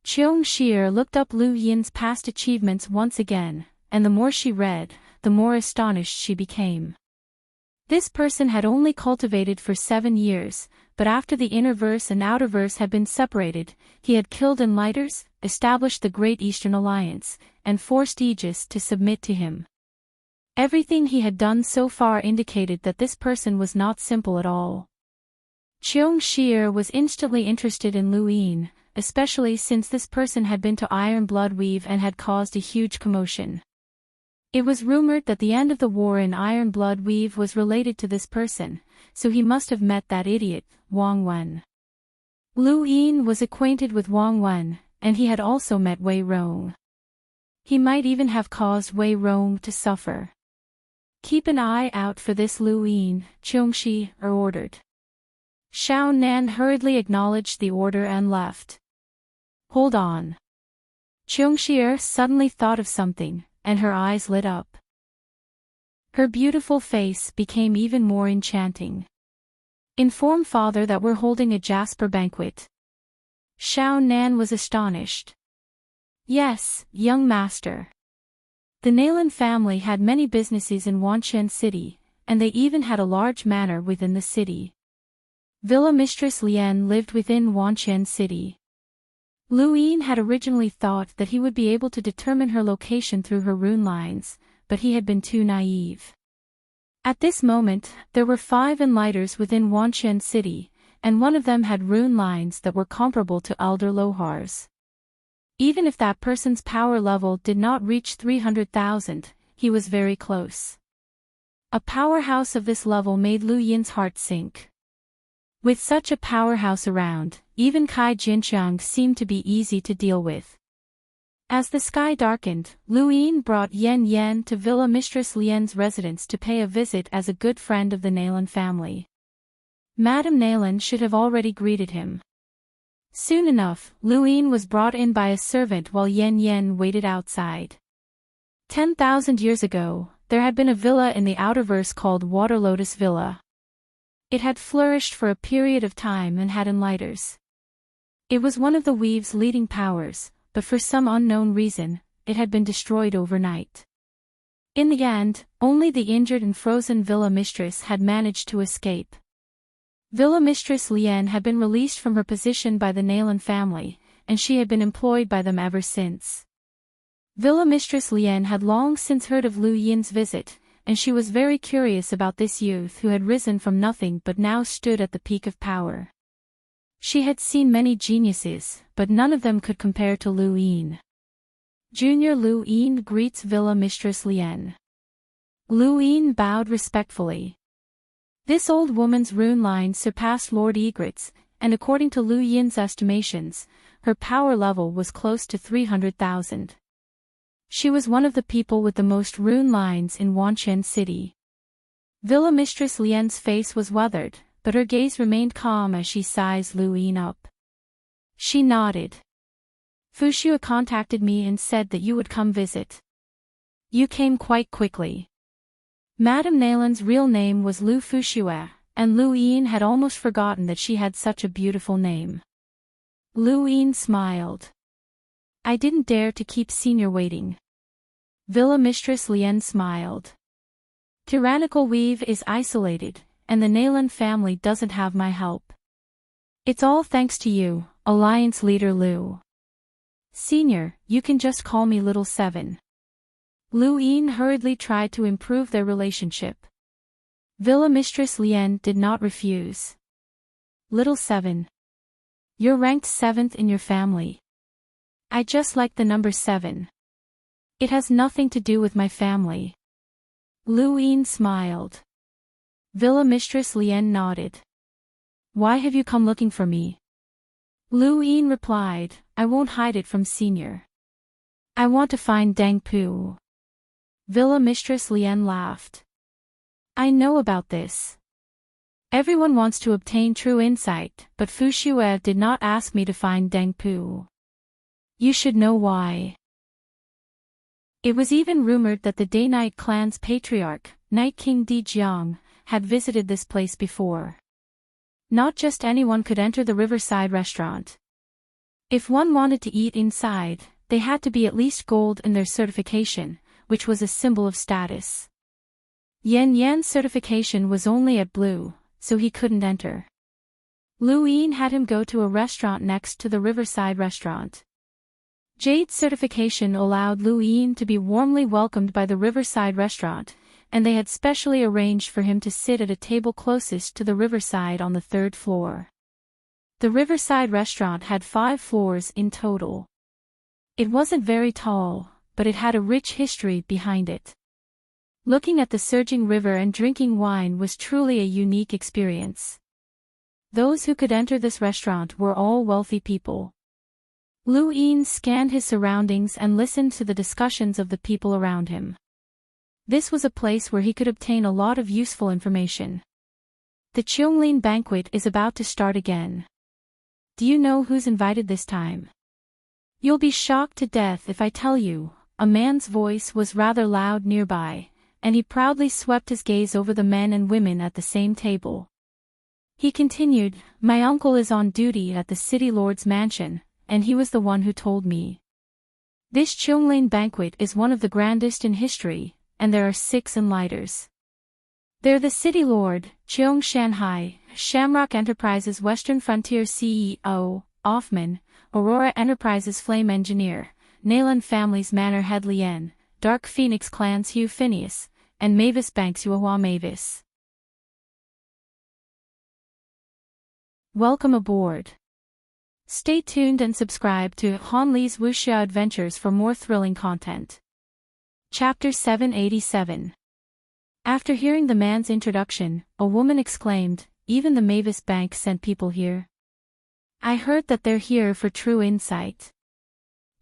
Qiongshi looked up Lu Yin's past achievements once again, and the more she read, the more astonished she became. This person had only cultivated for 7 years, but after the Innerverse and Outerverse had been separated, he had killed Enlighters, established the Great Eastern Alliance, and forced Aegis to submit to him. Everything he had done so far indicated that this person was not simple at all. Qiongshi was instantly interested in Lu Yin, especially since this person had been to Iron Blood Weave and had caused a huge commotion. It was rumored that the end of the war in Iron Blood Weave was related to this person, so he must have met that idiot, Wang Wen. Lu Yin was acquainted with Wang Wen, and he had also met Wei Rong. He might even have caused Wei Rong to suffer. Keep an eye out for this Lu Yin, Qiongshi ordered. Xiao Nan hurriedly acknowledged the order and left. Hold on. Qiongshi suddenly thought of something, and her eyes lit up. Her beautiful face became even more enchanting. Inform father that we're holding a Jasper banquet. Xiao Nan was astonished. Yes, young master. The Nalan family had many businesses in Wanqian City, and they even had a large manor within the city. Villa Mistress Lian lived within Wanqian City. Lu Yin had originally thought that he would be able to determine her location through her rune lines, but he had been too naive. At this moment, there were 5 Enlighters within Wanqian City, and one of them had rune lines that were comparable to Elder Lohar's. Even if that person's power level did not reach 300,000, he was very close. A powerhouse of this level made Lu Yin's heart sink. With such a powerhouse around, even Kai Jinqiang seemed to be easy to deal with. As the sky darkened, Luin brought Yen Yen to Villa Mistress Lien's residence to pay a visit as a good friend of the Nayland family. Madame Nayland should have already greeted him. Soon enough, Luin was brought in by a servant while Yen Yen waited outside. 10,000 years ago, there had been a villa in the outerverse called Water Lotus Villa. It had flourished for a period of time and had enlighters. It was one of the Weave's leading powers, but for some unknown reason, it had been destroyed overnight. In the end, only the injured and frozen Villa Mistress had managed to escape. Villa Mistress Lien had been released from her position by the Nayland family, and she had been employed by them ever since. Villa Mistress Lien had long since heard of Lu Yin's visit, and she was very curious about this youth who had risen from nothing but now stood at the peak of power. She had seen many geniuses, but none of them could compare to Lu Yin. Junior Lu Yin greets Villa Mistress Lien. Lu Yin bowed respectfully. This old woman's rune line surpassed Lord Egret's, and according to Lu Yin's estimations, her power level was close to 300,000. She was one of the people with the most rune lines in Wanqian City. Villa Mistress Lien's face was weathered, but her gaze remained calm as she sized Lu Yin up. She nodded. Fuxue contacted me and said that you would come visit. You came quite quickly. Madame Nayland's real name was Lu Fuxue, and Lu Yin had almost forgotten that she had such a beautiful name. Lu Yin smiled. I didn't dare to keep Senior waiting. Villa Mistress Lien smiled. Tyrannical Weave is isolated, and the Nayland family doesn't have my help. It's all thanks to you, Alliance Leader Lu. Senior, you can just call me Little Seven. Lu Yin hurriedly tried to improve their relationship. Villa Mistress Lien did not refuse. Little Seven. You're ranked 7th in your family. I just like the number 7. It has nothing to do with my family. Lu Yin smiled. Villa Mistress Lien nodded. Why have you come looking for me? Lu Yin replied, I won't hide it from Senior. I want to find Dang Pu. Villa Mistress Lien laughed. I know about this. Everyone wants to obtain true insight, but Fuxue did not ask me to find Deng Pu. You should know why. It was even rumored that the Day-Night clan's patriarch, Night King Di Jiang, had visited this place before. Not just anyone could enter the Riverside restaurant. If one wanted to eat inside, they had to be at least gold in their certification, which was a symbol of status. Yen Yan's certification was only at blue, so he couldn't enter. Lu Yin had him go to a restaurant next to the Riverside restaurant. Jade's certification allowed Lu Yin to be warmly welcomed by the Riverside restaurant, and they had specially arranged for him to sit at a table closest to the Riverside on the 3rd floor. The Riverside restaurant had 5 floors in total. It wasn't very tall, but it had a rich history behind it. Looking at the surging river and drinking wine was truly a unique experience. Those who could enter this restaurant were all wealthy people. Lu Yin scanned his surroundings and listened to the discussions of the people around him. This was a place where he could obtain a lot of useful information. The Qionglin banquet is about to start again. Do you know who's invited this time? You'll be shocked to death if I tell you. A man's voice was rather loud nearby, and he proudly swept his gaze over the men and women at the same table. He continued, My uncle is on duty at the city lord's mansion, and he was the one who told me. This Qionglin banquet is one of the grandest in history, and there are 6 enlighters. They're the city lord, Cheong Shanhai, Shamrock Enterprises Western Frontier CEO, Offman, Aurora Enterprises Flame Engineer, Nayland Family's Manor Head Lien, Dark Phoenix Clan's Hugh Phineas, and Mavis Banks Yuhua Mavis. Welcome aboard. Stay tuned and subscribe to Han Li's Wuxia Adventures for more thrilling content. Chapter 787. After hearing the man's introduction, a woman exclaimed, Even the Mavis Bank sent people here. I heard that they're here for true insight.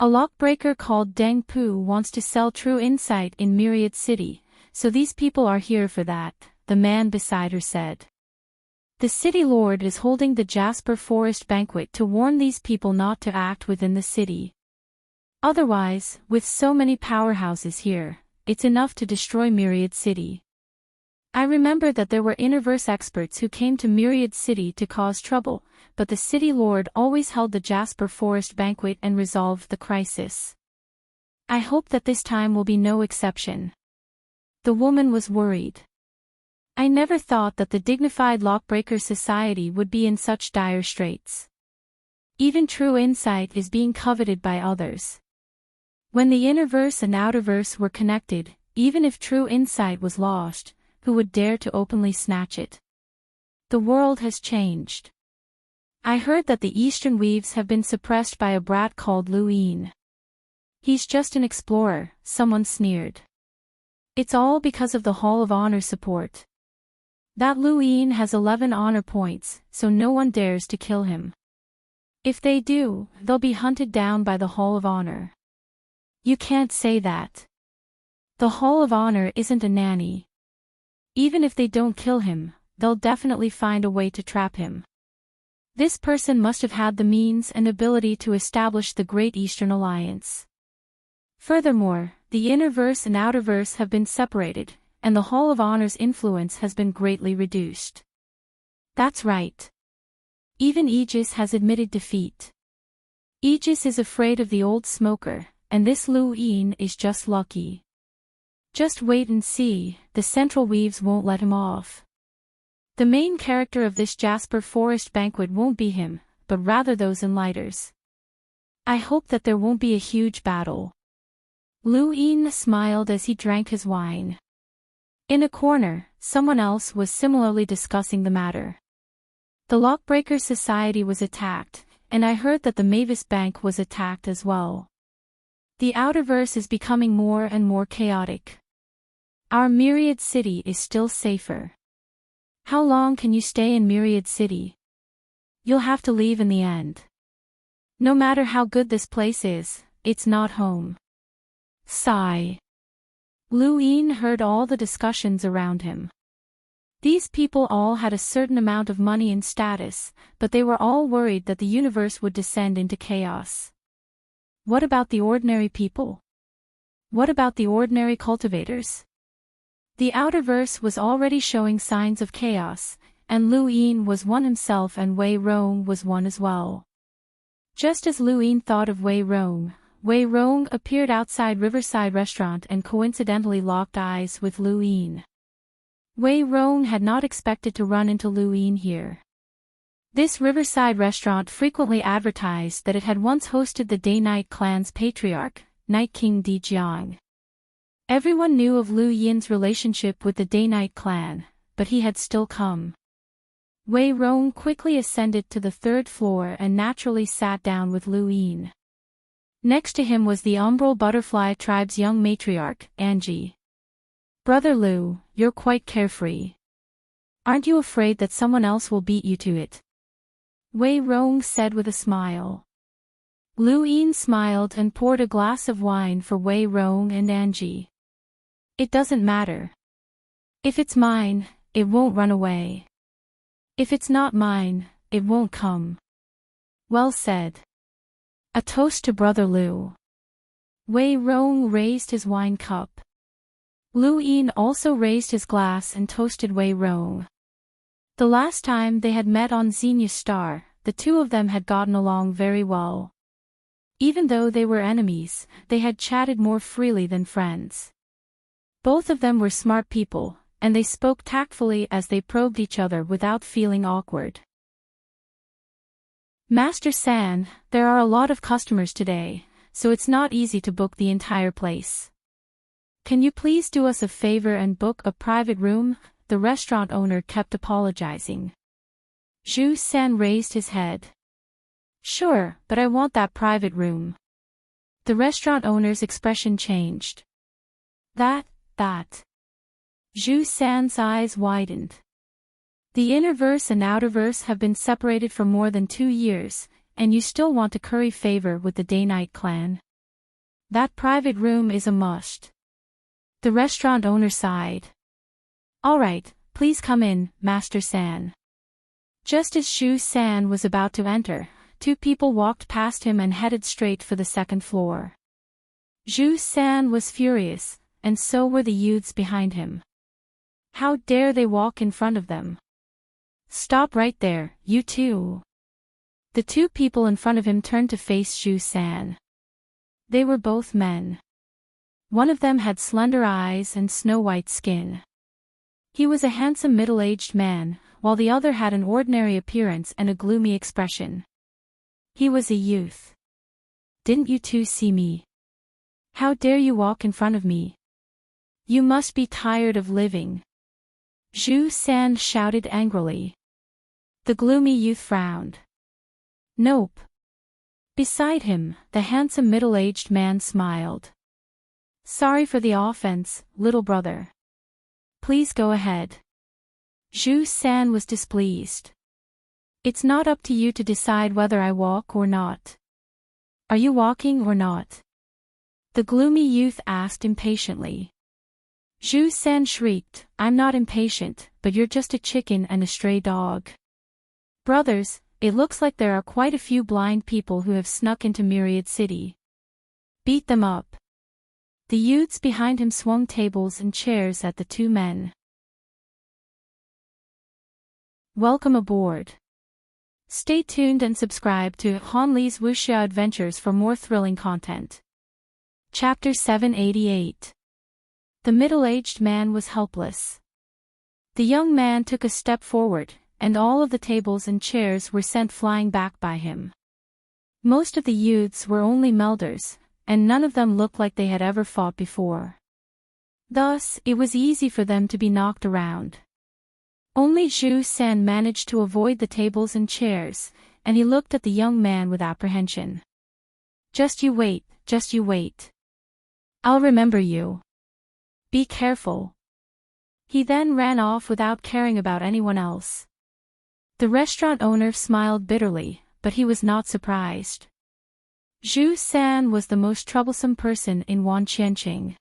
A lockbreaker called Deng Pu wants to sell true insight in Myriad City, so these people are here for that, the man beside her said. The city lord is holding the Jasper Forest banquet to warn these people not to act within the city. Otherwise, with so many powerhouses here, it's enough to destroy Myriad City. I remember that there were Interverse experts who came to Myriad City to cause trouble, but the city lord always held the Jasper Forest banquet and resolved the crisis. I hope that this time will be no exception. The woman was worried. I never thought that the dignified Lockbreaker Society would be in such dire straits. Even true insight is being coveted by others. When the Innerverse and Outerverse were connected, even if true insight was lost, who would dare to openly snatch it? The world has changed. I heard that the Eastern Weaves have been suppressed by a brat called Luin. He's just an explorer, someone sneered. It's all because of the Hall of Honor support. That Luin has 11 honor points, so no one dares to kill him. If they do, they'll be hunted down by the Hall of Honor. You can't say that. The Hall of Honor isn't a nanny. Even if they don't kill him, they'll definitely find a way to trap him. This person must have had the means and ability to establish the Great Eastern Alliance. Furthermore, the Innerverse and Outerverse have been separated, and the Hall of Honor's influence has been greatly reduced. That's right. Even Aegis has admitted defeat. Aegis is afraid of the old smoker, and this Luin is just lucky. Just wait and see, the Central Weaves won't let him off. The main character of this Jasper Forest banquet won't be him, but rather those Enlighters. I hope that there won't be a huge battle. Luin smiled as he drank his wine. In a corner, someone else was similarly discussing the matter. The Lockbreaker Society was attacked, and I heard that the Mavis Bank was attacked as well. The Outerverse is becoming more and more chaotic. Our Myriad City is still safer. How long can you stay in Myriad City? You'll have to leave in the end. No matter how good this place is, it's not home. Sigh. Luin heard all the discussions around him. These people all had a certain amount of money and status, but they were all worried that the universe would descend into chaos. What about the ordinary people? What about the ordinary cultivators? The Outerverse was already showing signs of chaos, and Luin was one himself and Wei Rong was one as well. Just as Luin thought of Wei Rong appeared outside Riverside Restaurant and coincidentally locked eyes with Luin. Wei Rong had not expected to run into Luin here. This Riverside Restaurant frequently advertised that it had once hosted the Day-Night Clan's patriarch, Night King Di Jiang. Everyone knew of Lu Yin's relationship with the Day-Night Clan, but he had still come. Wei Rong quickly ascended to the third floor and naturally sat down with Luin. Next to him was the Umbral Butterfly Tribe's young matriarch, Angie. Brother Lu, you're quite carefree. Aren't you afraid that someone else will beat you to it? Wei Rong said with a smile. Luin smiled and poured a glass of wine for Wei Rong and Angie. It doesn't matter. If it's mine, it won't run away. If it's not mine, it won't come. Well said. A toast to Brother Lu. Wei Rong raised his wine cup. Luin also raised his glass and toasted Wei Rong. The last time they had met on Xenia Star, the two of them had gotten along very well. Even though they were enemies, they had chatted more freely than friends. Both of them were smart people, and they spoke tactfully as they probed each other without feeling awkward. Master San, there are a lot of customers today, so it's not easy to book the entire place. Can you please do us a favor and book a private room? The restaurant owner kept apologizing. Zhu San raised his head. Sure, but I want that private room. The restaurant owner's expression changed. That. Zhu San's eyes widened. The Innerverse and Outerverse have been separated for more than 2 years, and you still want to curry favor with the Day-Night Clan? That private room is a must. The restaurant owner sighed. All right, please come in, Master San. Just as Zhu San was about to enter, two people walked past him and headed straight for the second floor. Zhu San was furious, and so were the youths behind him. How dare they walk in front of them? Stop right there, you two. The two people in front of him turned to face Zhu San. They were both men. One of them had slender eyes and snow-white skin. He was a handsome middle-aged man, while the other had an ordinary appearance and a gloomy expression. He was a youth. Didn't you two see me? How dare you walk in front of me? You must be tired of living. Zhu San shouted angrily. The gloomy youth frowned. Nope. Beside him, the handsome middle-aged man smiled. Sorry for the offense, little brother. Please go ahead. Zhu San was displeased. It's not up to you to decide whether I walk or not. Are you walking or not? The gloomy youth asked impatiently. Zhu San shrieked, I'm not impatient, but you're just a chicken and a stray dog. Brothers, it looks like there are quite a few blind people who have snuck into Myriad City. Beat them up. The youths behind him swung tables and chairs at the two men. Welcome aboard. Stay tuned and subscribe to Han Li's Wuxia Adventures for more thrilling content. Chapter 788. The middle-aged man was helpless. The young man took a step forward, and all of the tables and chairs were sent flying back by him. Most of the youths were only melders, and none of them looked like they had ever fought before. Thus, it was easy for them to be knocked around. Only Zhu San managed to avoid the tables and chairs, and he looked at the young man with apprehension. Just you wait, just you wait. I'll remember you. Be careful. He then ran off without caring about anyone else. The restaurant owner smiled bitterly, but he was not surprised. Zhu San was the most troublesome person in Wanqianqing.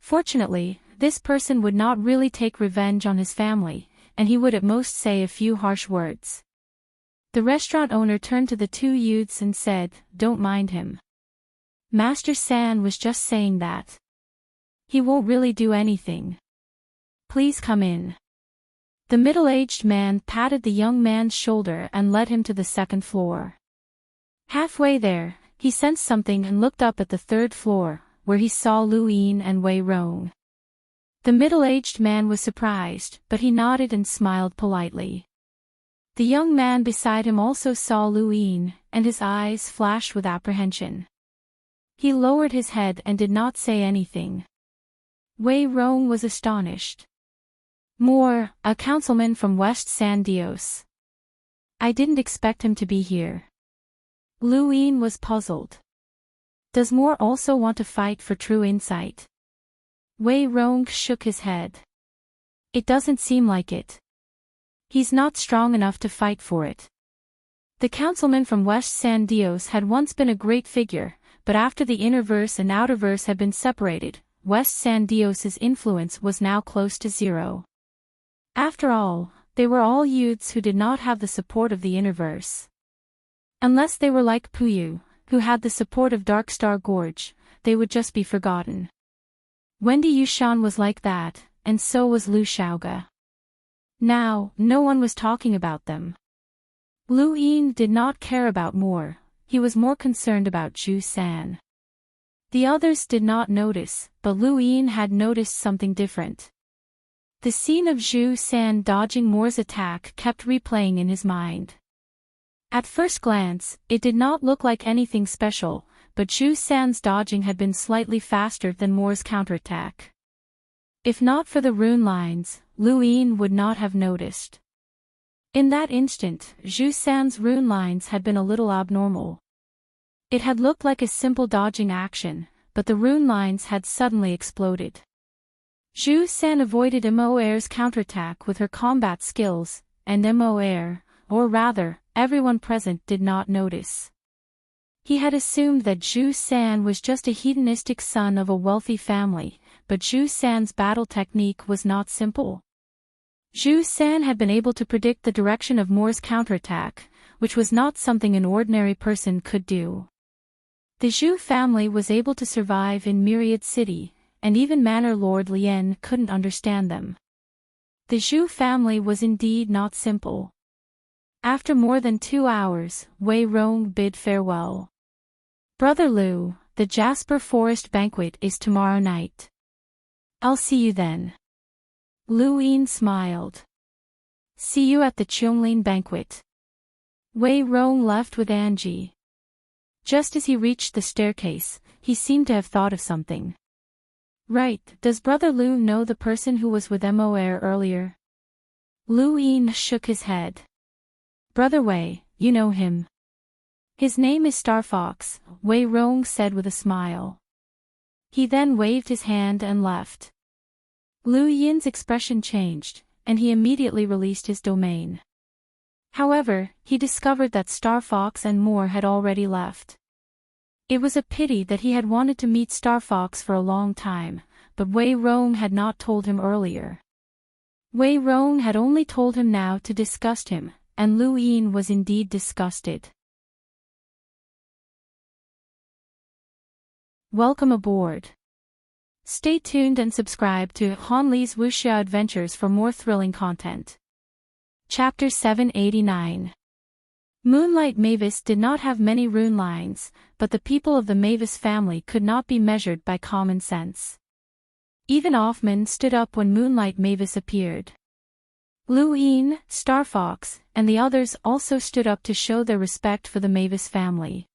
Fortunately, this person would not really take revenge on his family, and he would at most say a few harsh words. The restaurant owner turned to the two youths and said, Don't mind him. Master San was just saying that. He won't really do anything. Please come in. The middle-aged man patted the young man's shoulder and led him to the second floor. Halfway there, he sensed something and looked up at the third floor, where he saw Lu Yin and Wei Rong. The middle-aged man was surprised, but he nodded and smiled politely. The young man beside him also saw Lu Yin, and his eyes flashed with apprehension. He lowered his head and did not say anything. Wei Rong was astonished. More, a councilman from West San Dios. I didn't expect him to be here. Lu Yin was puzzled. Does Moore also want to fight for true insight? Wei Rong shook his head. It doesn't seem like it. He's not strong enough to fight for it. The councilman from West San Dios had once been a great figure, but after the innerverse and outerverse had been separated, West San Dios's influence was now close to zero. After all, they were all youths who did not have the support of the innerverse. Unless they were like Puyu, who had the support of Darkstar Gorge, they would just be forgotten. Wendy Yushan was like that, and so was Lu Xiaoga. Now, no one was talking about them. Lu Yin did not care about Moore, he was more concerned about Zhu San. The others did not notice, but Lu Yin had noticed something different. The scene of Zhu San dodging Moore's attack kept replaying in his mind. At first glance, it did not look like anything special, but Zhu San's dodging had been slightly faster than Moore's counterattack. If not for the rune lines, Lu Yin would not have noticed. In that instant, Zhu San's rune lines had been a little abnormal. It had looked like a simple dodging action, but the rune lines had suddenly exploded. Zhu San avoided Mo Air's counterattack with her combat skills, and Mo Air, or rather, everyone present did not notice. He had assumed that Zhu San was just a hedonistic son of a wealthy family, but Zhu San's battle technique was not simple. Zhu San had been able to predict the direction of Moore's counterattack, which was not something an ordinary person could do. The Zhu family was able to survive in Myriad City, and even Manor Lord Lien couldn't understand them. The Zhu family was indeed not simple. After more than 2 hours, Wei Rong bid farewell. Brother Liu, the Jasper Forest banquet is tomorrow night. I'll see you then. Lu Yin smiled. See you at the Chunglin banquet. Wei Rong left with Angie. Just as he reached the staircase, he seemed to have thought of something. Right, does Brother Liu know the person who was with Moer earlier? Lu Yin shook his head. Brother Wei, you know him. His name is Star Fox, Wei Rong said with a smile. He then waved his hand and left. Lu Yin's expression changed, and he immediately released his domain. However, he discovered that Star Fox and Moore had already left. It was a pity that he had wanted to meet Star Fox for a long time, but Wei Rong had not told him earlier. Wei Rong had only told him now to disgust him, and Lu Yin was indeed disgusted. Welcome aboard. Stay tuned and subscribe to Han Li's Wuxia Adventures for more thrilling content. Chapter 789. Moonlight Mavis did not have many rune lines, but the people of the Mavis family could not be measured by common sense. Even Offman stood up when Moonlight Mavis appeared. Lu Yin, Star Fox, and the others also stood up to show their respect for the Mavis family.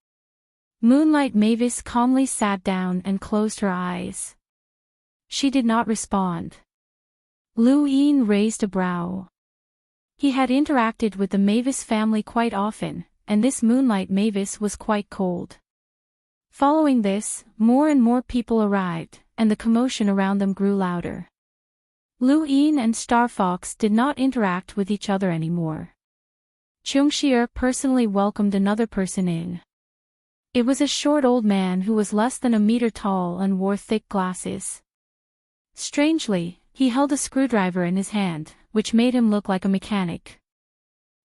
Moonlight Mavis calmly sat down and closed her eyes. She did not respond. Lu Yin raised a brow. He had interacted with the Mavis family quite often, and this Moonlight Mavis was quite cold. Following this, more and more people arrived, and the commotion around them grew louder. Lu Yin and Star Fox did not interact with each other anymore. Chungxier personally welcomed another person in. It was a short old man who was less than a meter tall and wore thick glasses. Strangely, he held a screwdriver in his hand, which made him look like a mechanic.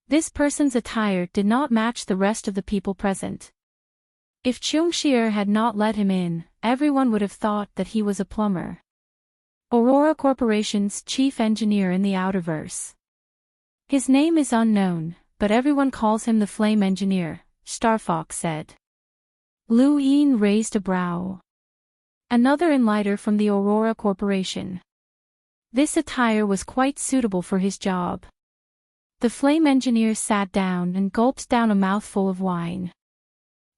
This person's attire did not match the rest of the people present. If Chungxier had not let him in, everyone would have thought that he was a plumber. Aurora Corporation's chief engineer in the Outerverse. His name is unknown, but everyone calls him the Flame Engineer, Star Fox said. Lu Yin raised a brow. Another enlighter from the Aurora Corporation. This attire was quite suitable for his job. The Flame Engineer sat down and gulped down a mouthful of wine.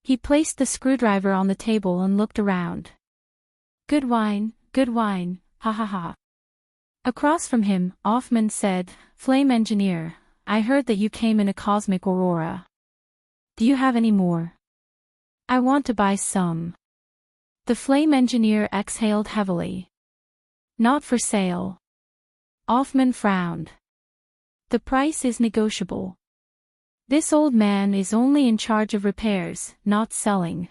He placed the screwdriver on the table and looked around. Good wine, ha ha ha. Across from him, Offman said, Flame Engineer, I heard that you came in a cosmic aurora. Do you have any more? I want to buy some. The Flame Engineer exhaled heavily. Not for sale. Offman frowned. The price is negotiable. This old man is only in charge of repairs, not selling.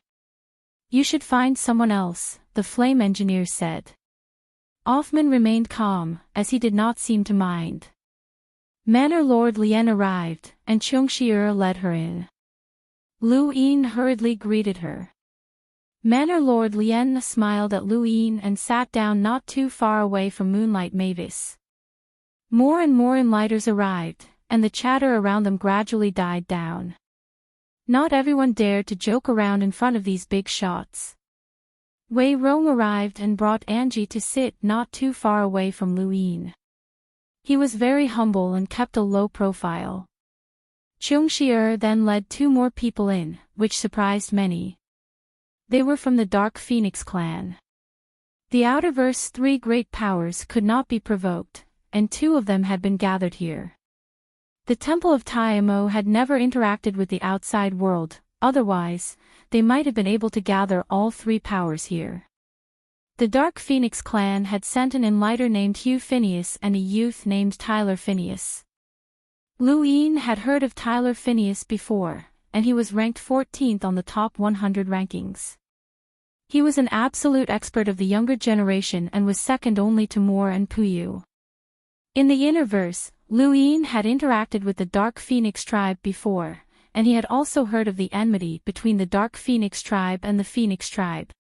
You should find someone else, the Flame Engineer said. Offman remained calm, as he did not seem to mind. Manor Lord Lien arrived, and Chungxier led her in. Lu Yin hurriedly greeted her. Manor Lord Lien smiled at Lu Yin and sat down not too far away from Moonlight Mavis. More and more enlighters arrived, and the chatter around them gradually died down. Not everyone dared to joke around in front of these big shots. Wei Rong arrived and brought Angie to sit not too far away from Lu Yin. He was very humble and kept a low profile. Chungxier then led 2 more people in, which surprised many. They were from the Dark Phoenix clan. The Outerverse 3 great powers could not be provoked, and 2 of them had been gathered here. The Temple of Taimo had never interacted with the outside world, otherwise, they might have been able to gather all 3 powers here. The Dark Phoenix clan had sent an enlighter named Hugh Phineas and a youth named Tyler Phineas. Lu Yin had heard of Tyler Phineas before, and he was ranked 14th on the top 100 rankings. He was an absolute expert of the younger generation and was second only to Moore and Puyu. In the Innerverse, Lu Yin had interacted with the Dark Phoenix tribe before, and he had also heard of the enmity between the Dark Phoenix tribe and the Phoenix tribe.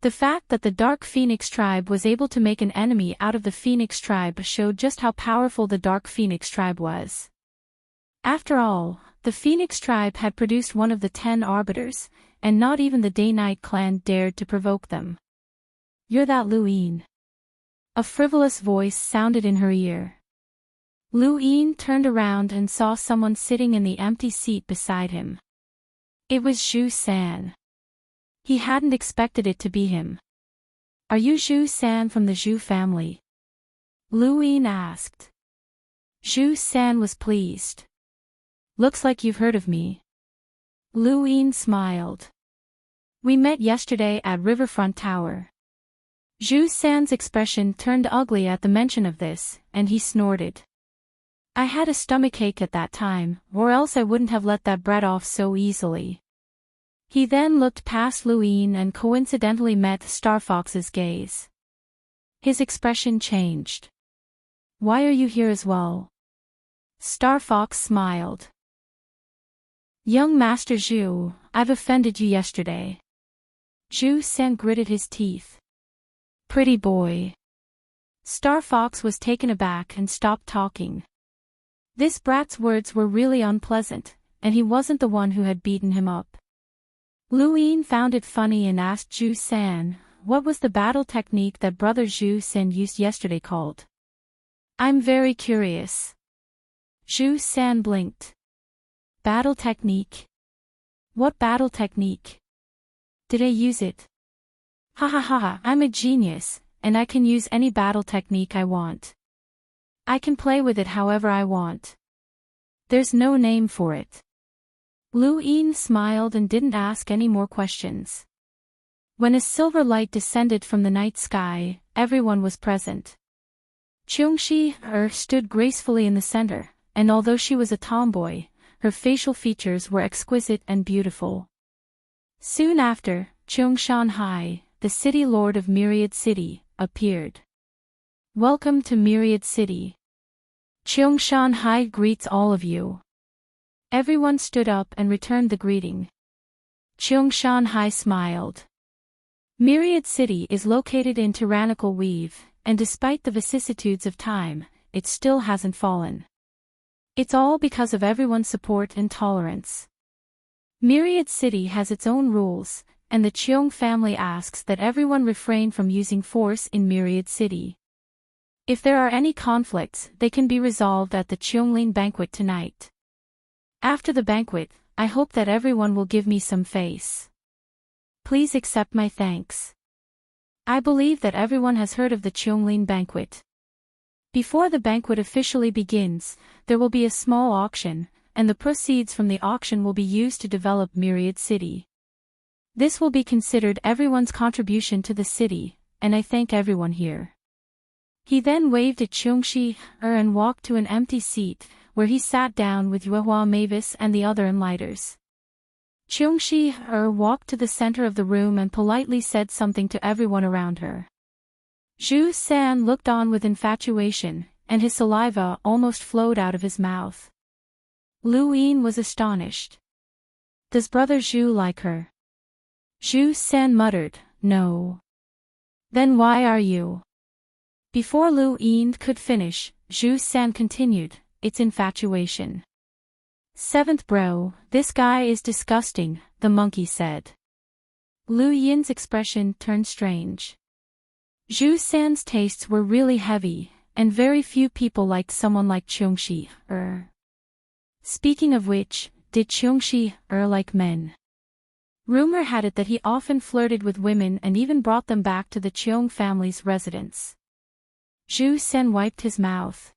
The fact that the Dark Phoenix tribe was able to make an enemy out of the Phoenix tribe showed just how powerful the Dark Phoenix tribe was. After all, the Phoenix tribe had produced one of the 10 arbiters, and not even the Day-Night clan dared to provoke them. "You're that Lu Yin." A frivolous voice sounded in her ear. Lu Yin turned around and saw someone sitting in the empty seat beside him. It was Zhu San. He hadn't expected it to be him. "Are you Zhu San from the Zhu family?" Lu Yin asked. Zhu San was pleased. "Looks like you've heard of me." Lu Yin smiled. "We met yesterday at Riverfront Tower." Zhu San's expression turned ugly at the mention of this, and he snorted. "I had a stomachache at that time, or else I wouldn't have let that brat off so easily." He then looked past Lu Yin and coincidentally met Star Fox's gaze. His expression changed. "Why are you here as well?" Star Fox smiled. "Young Master Zhu, I've offended you yesterday." Zhu San gritted his teeth. "Pretty boy." Star Fox was taken aback and stopped talking. This brat's words were really unpleasant, and he wasn't the one who had beaten him up. Lu Yin found it funny and asked Zhu San, what was the battle technique that Brother Zhu San used yesterday called? "I'm very curious." Zhu San blinked. "Battle technique? What battle technique? Did I use it? Ha ha ha ha, I'm a genius, and I can use any battle technique I want. I can play with it however I want. There's no name for it." Lu Yin smiled and didn't ask any more questions. When a silver light descended from the night sky, everyone was present. Cheongshi stood gracefully in the center, and although she was a tomboy, her facial features were exquisite and beautiful. Soon after, Cheongshan Hai, the city lord of Myriad City, appeared. "Welcome to Myriad City. Cheongshan Hai greets all of you." Everyone stood up and returned the greeting. Cheongshan Hai smiled. Myriad City is located in tyrannical Weave, and despite the vicissitudes of time, it still hasn't fallen. It's all because of everyone's support and tolerance. Myriad City has its own rules, and the Cheong family asks that everyone refrain from using force in Myriad City. If there are any conflicts, they can be resolved at the Cheonglin banquet tonight. After the banquet, I hope that everyone will give me some face. Please accept my thanks. I believe that everyone has heard of the Cheonglin banquet. Before the banquet officially begins, there will be a small auction, and the proceeds from the auction will be used to develop Myriad City. This will be considered everyone's contribution to the city, and I thank everyone here. He then waved at Cheongshi and walked to an empty seat, where he sat down with Yuehua Mavis and the other enlighters. Cheongshi walked to the center of the room and politely said something to everyone around her. Zhu San looked on with infatuation, and his saliva almost flowed out of his mouth. Lu Yin was astonished. "Does Brother Zhu like her?" Zhu San muttered, "No." "Then why are you?" Before Lu Yin could finish, Zhu San continued, "It's infatuation." "Seventh bro, this guy is disgusting," the monkey said. Lu Yin's expression turned strange. Zhu San's tastes were really heavy, and very few people liked someone like Cheongshi. Speaking of which, did Cheongshi like men? Rumor had it that he often flirted with women and even brought them back to the Cheong family's residence. Zhu San wiped his mouth.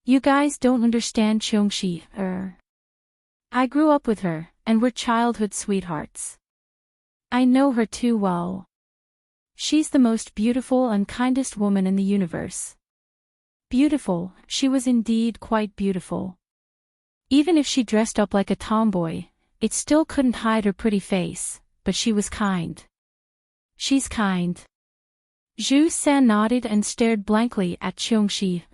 "You guys don't understand Cheongshi. I grew up with her, and we're childhood sweethearts. I know her too well. She's the most beautiful and kindest woman in the universe." Beautiful, she was indeed quite beautiful. Even if she dressed up like a tomboy, it still couldn't hide her pretty face, but she was kind. She's kind. Zhu San nodded and stared blankly at Qiongxi.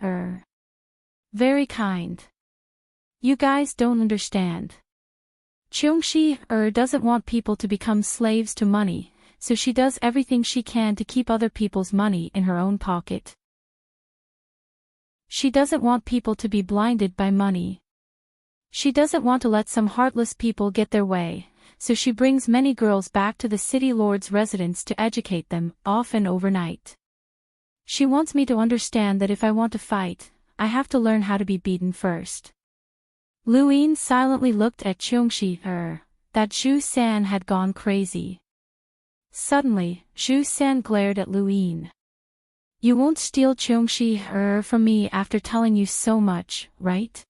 Very kind. You guys don't understand. Qiongxi doesn't want people to become slaves to money, so she does everything she can to keep other people's money in her own pocket. She doesn't want people to be blinded by money. She doesn't want to let some heartless people get their way, so she brings many girls back to the city lord's residence to educate them, often overnight. She wants me to understand that if I want to fight, I have to learn how to be beaten first. Lu Yin silently looked at Qiongxi. That Zhu San had gone crazy. Suddenly, Zhu San glared at Lu Yin. You won't steal Qiongxi from me after telling you so much, right?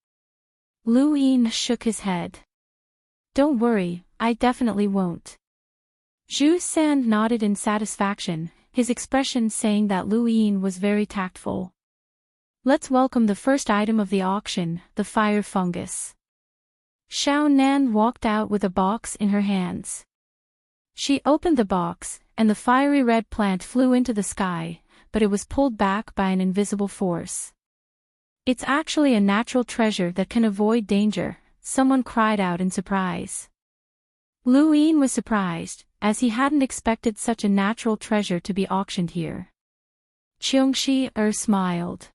Lu Yin shook his head. Don't worry, I definitely won't. Zhu San nodded in satisfaction, his expression saying that Lu Yin was very tactful. Let's welcome the first item of the auction, the fire fungus. Xiao Nan walked out with a box in her hands. She opened the box, and the fiery red plant flew into the sky, but it was pulled back by an invisible force. It's actually a natural treasure that can avoid danger, someone cried out in surprise. Lu Yin was surprised, as he hadn't expected such a natural treasure to be auctioned here. Qiongxi smiled.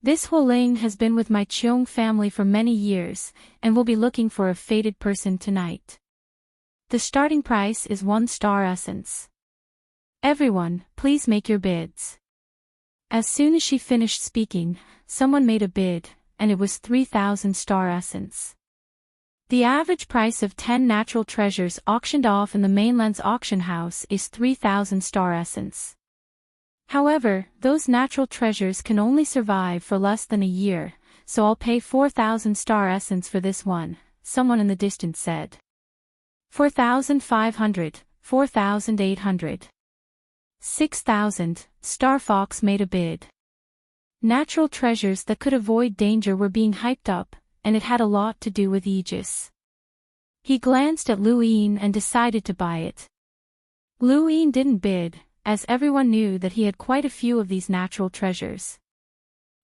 This Huoling has been with my Qiong family for many years, and will be looking for a fated person tonight. The starting price is 1 star essence. Everyone, please make your bids. As soon as she finished speaking, someone made a bid, and it was 3,000 star essence. The average price of 10 natural treasures auctioned off in the mainland's auction house is 3,000 star essence. However, those natural treasures can only survive for less than a year, so I'll pay 4,000 star essence for this one, someone in the distance said. 4,500, 4,800. 6,000, Star Fox made a bid. Natural treasures that could avoid danger were being hyped up, and it had a lot to do with Aegis. He glanced at Lu Yin and decided to buy it. Lu Yin didn't bid, as everyone knew that he had quite a few of these natural treasures.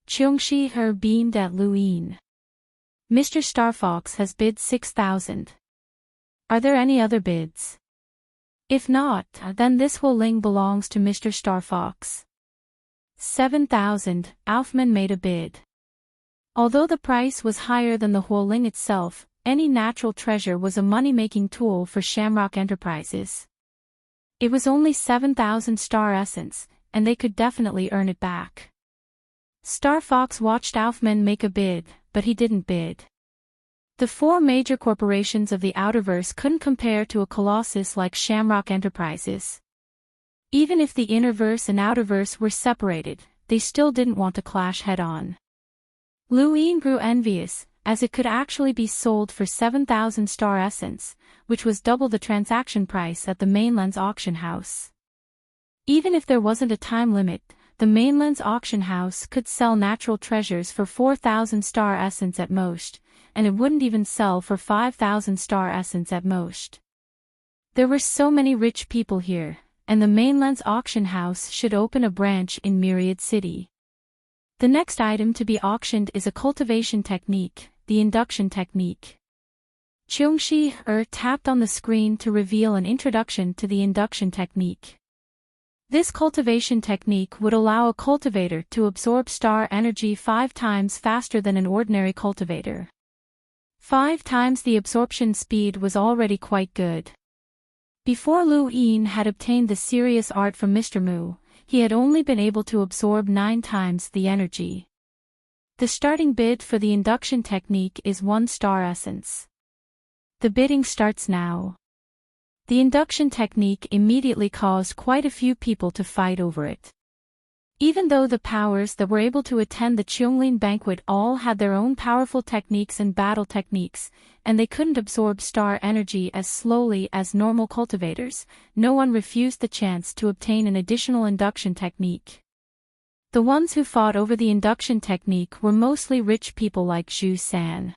Qiongxi beamed at Lu Yin. Mr. Star Fox has bid 6,000. Are there any other bids? If not, then this Huoling belongs to Mr. Star Fox. 7,000, Aufman made a bid. Although the price was higher than the Huoling itself, any natural treasure was a money-making tool for Shamrock Enterprises. It was only 7,000 star essence, and they could definitely earn it back. Star Fox watched Aufman make a bid, but he didn't bid. The 4 major corporations of the Outerverse couldn't compare to a colossus like Shamrock Enterprises. Even if the Innerverse and Outerverse were separated, they still didn't want to clash head-on. Lu Yin grew envious, as it could actually be sold for 7,000 star essence, which was double the transaction price at the mainland's auction house. Even if there wasn't a time limit, the mainland's auction house could sell natural treasures for 4,000 star essence at most, and it wouldn't even sell for 5,000 star essence at most. There were so many rich people here, and the mainland's auction house should open a branch in Myriad City. The next item to be auctioned is a cultivation technique, the induction technique. Qiongxi tapped on the screen to reveal an introduction to the induction technique. This cultivation technique would allow a cultivator to absorb star energy 5 times faster than an ordinary cultivator. 5 times the absorption speed was already quite good. Before Lu Yin had obtained the serious art from Mr. Mu, he had only been able to absorb 9 times the energy. The starting bid for the induction technique is 1 star essence. The bidding starts now. The induction technique immediately caused quite a few people to fight over it. Even though the powers that were able to attend the Qiongling banquet all had their own powerful techniques and battle techniques, and they couldn't absorb star energy as slowly as normal cultivators, no one refused the chance to obtain an additional induction technique. The ones who fought over the induction technique were mostly rich people like Zhu San.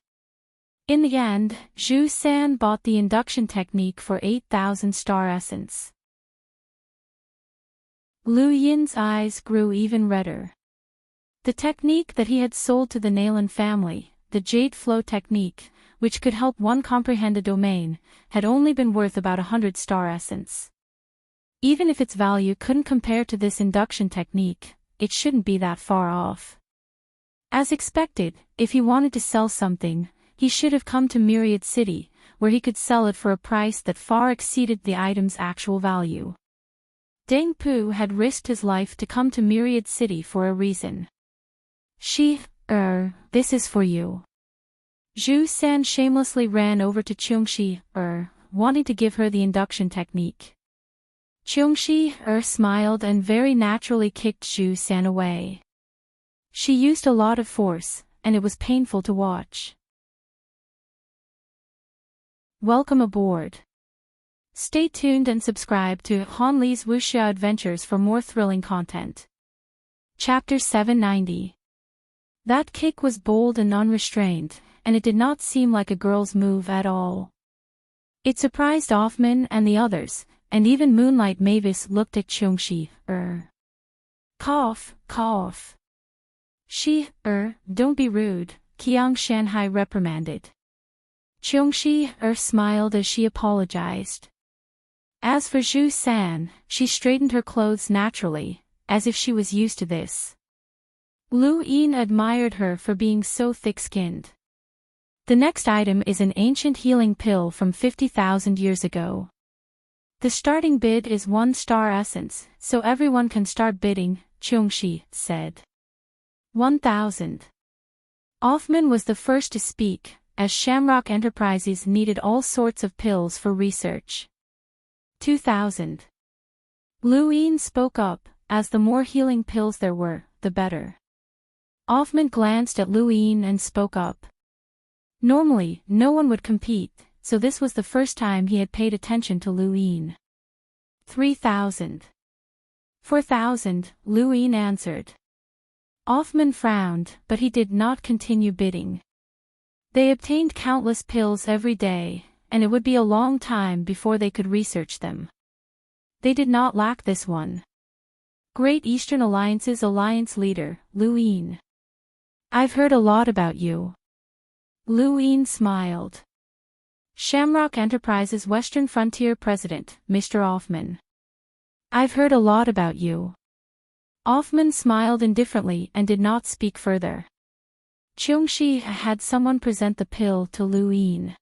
In the end, Zhu San bought the induction technique for 8,000 star essence. Lu Yin's eyes grew even redder. The technique that he had sold to the Nalan family, the Jade Flow technique, which could help one comprehend a domain, had only been worth about 100 star essence. Even if its value couldn't compare to this induction technique, it shouldn't be that far off. As expected, if he wanted to sell something, he should have come to Myriad City, where he could sell it for a price that far exceeded the item's actual value. Deng Pu had risked his life to come to Myriad City for a reason. This is for you. Zhu San shamelessly ran over to Qiongxi, wanting to give her the induction technique. Qiongxi, smiled and very naturally kicked Zhu San away. She used a lot of force, and it was painful to watch. Welcome aboard. Stay tuned and subscribe to Han Li's Wuxia Adventures for more thrilling content. Chapter 790. That kick was bold and unrestrained, and it did not seem like a girl's move at all. It surprised Offman and the others, and even Moonlight Mavis looked at Qiongxi. Cough. Don't be rude, Qiang Shanhai reprimanded. Qiongxi smiled as she apologized. As for Zhu San, she straightened her clothes naturally, as if she was used to this. Lu Yin admired her for being so thick-skinned. The next item is an ancient healing pill from 50,000 years ago. The starting bid is 1 star essence, so everyone can start bidding, Qiongxi said. 1,000. Offman was the first to speak, as Shamrock Enterprises needed all sorts of pills for research. 2,000. Lu Yin spoke up, as the more healing pills there were, the better. Offman glanced at Lu Yin and spoke up. Normally, no one would compete, so this was the first time he had paid attention to Lu Yin. 3,000. 4,000, Lu Yin answered. Offman frowned, but he did not continue bidding. They obtained countless pills every day, and it would be a long time before they could research them. They did not lack this one. Great Eastern Alliance's alliance leader, Lu Yin. I've heard a lot about you. Lu Yin smiled. Shamrock Enterprises Western Frontier President, Mr. Offman. I've heard a lot about you. Offman smiled indifferently and did not speak further. Qiongxi had someone present the pill to Lu Yin.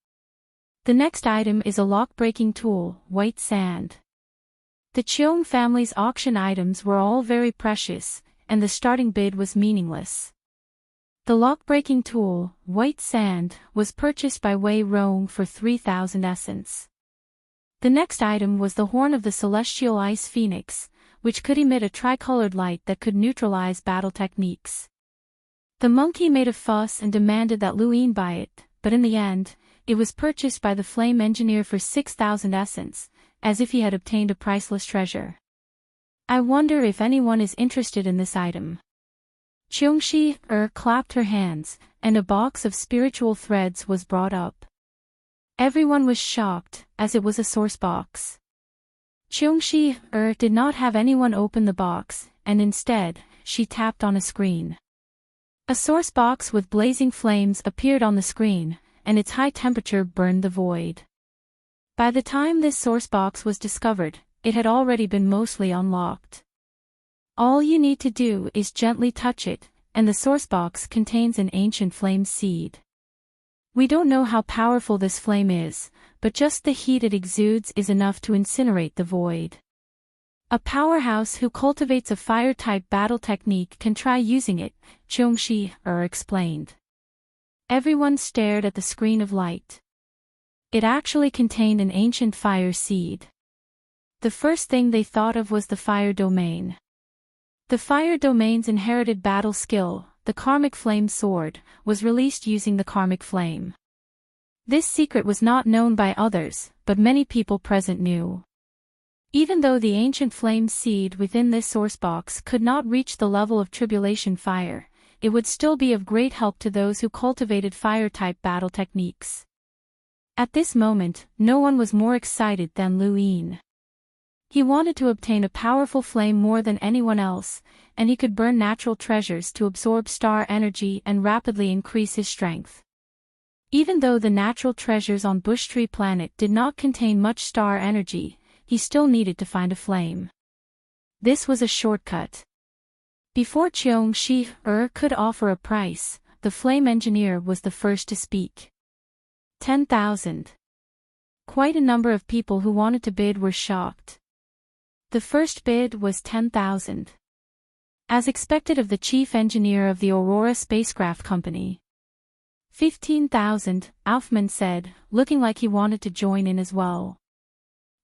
The next item is a lock-breaking tool, white sand. The Qiong family's auction items were all very precious, and the starting bid was meaningless. The lock-breaking tool, white sand, was purchased by Wei Rong for 3,000 essence. The next item was the horn of the celestial ice phoenix, which could emit a tricolored light that could neutralize battle techniques. The monkey made a fuss and demanded that Lu Yin buy it, but in the end, it was purchased by the flame engineer for 6,000 essence, as if he had obtained a priceless treasure. I wonder if anyone is interested in this item. Qiongxi clapped her hands, and a box of spiritual threads was brought up. Everyone was shocked, as it was a source box. Qiongxi did not have anyone open the box, and instead, she tapped on a screen. A source box with blazing flames appeared on the screen, and its high temperature burned the void. By the time this source box was discovered, it had already been mostly unlocked. All you need to do is gently touch it, and the source box contains an ancient flame seed. We don't know how powerful this flame is, but just the heat it exudes is enough to incinerate the void. A powerhouse who cultivates a fire-type battle technique can try using it, Qiongxi explained. Everyone stared at the screen of light. It actually contained an ancient fire seed. The first thing they thought of was the fire domain. The fire domain's inherited battle skill, the karmic flame sword, was released using the karmic flame. This secret was not known by others, but many people present knew. Even though the ancient flame seed within this source box could not reach the level of tribulation fire, it would still be of great help to those who cultivated fire-type battle techniques. At this moment, no one was more excited than Lu Yin. He wanted to obtain a powerful flame more than anyone else, and he could burn natural treasures to absorb star energy and rapidly increase his strength. Even though the natural treasures on Bushtree Planet did not contain much star energy, he still needed to find a flame. This was a shortcut. Before Cheong Shi could offer a price, the flame engineer was the first to speak. 10,000. Quite a number of people who wanted to bid were shocked. The first bid was 10,000. As expected of the chief engineer of the Aurora spacecraft company. 15,000, Aufman said, looking like he wanted to join in as well.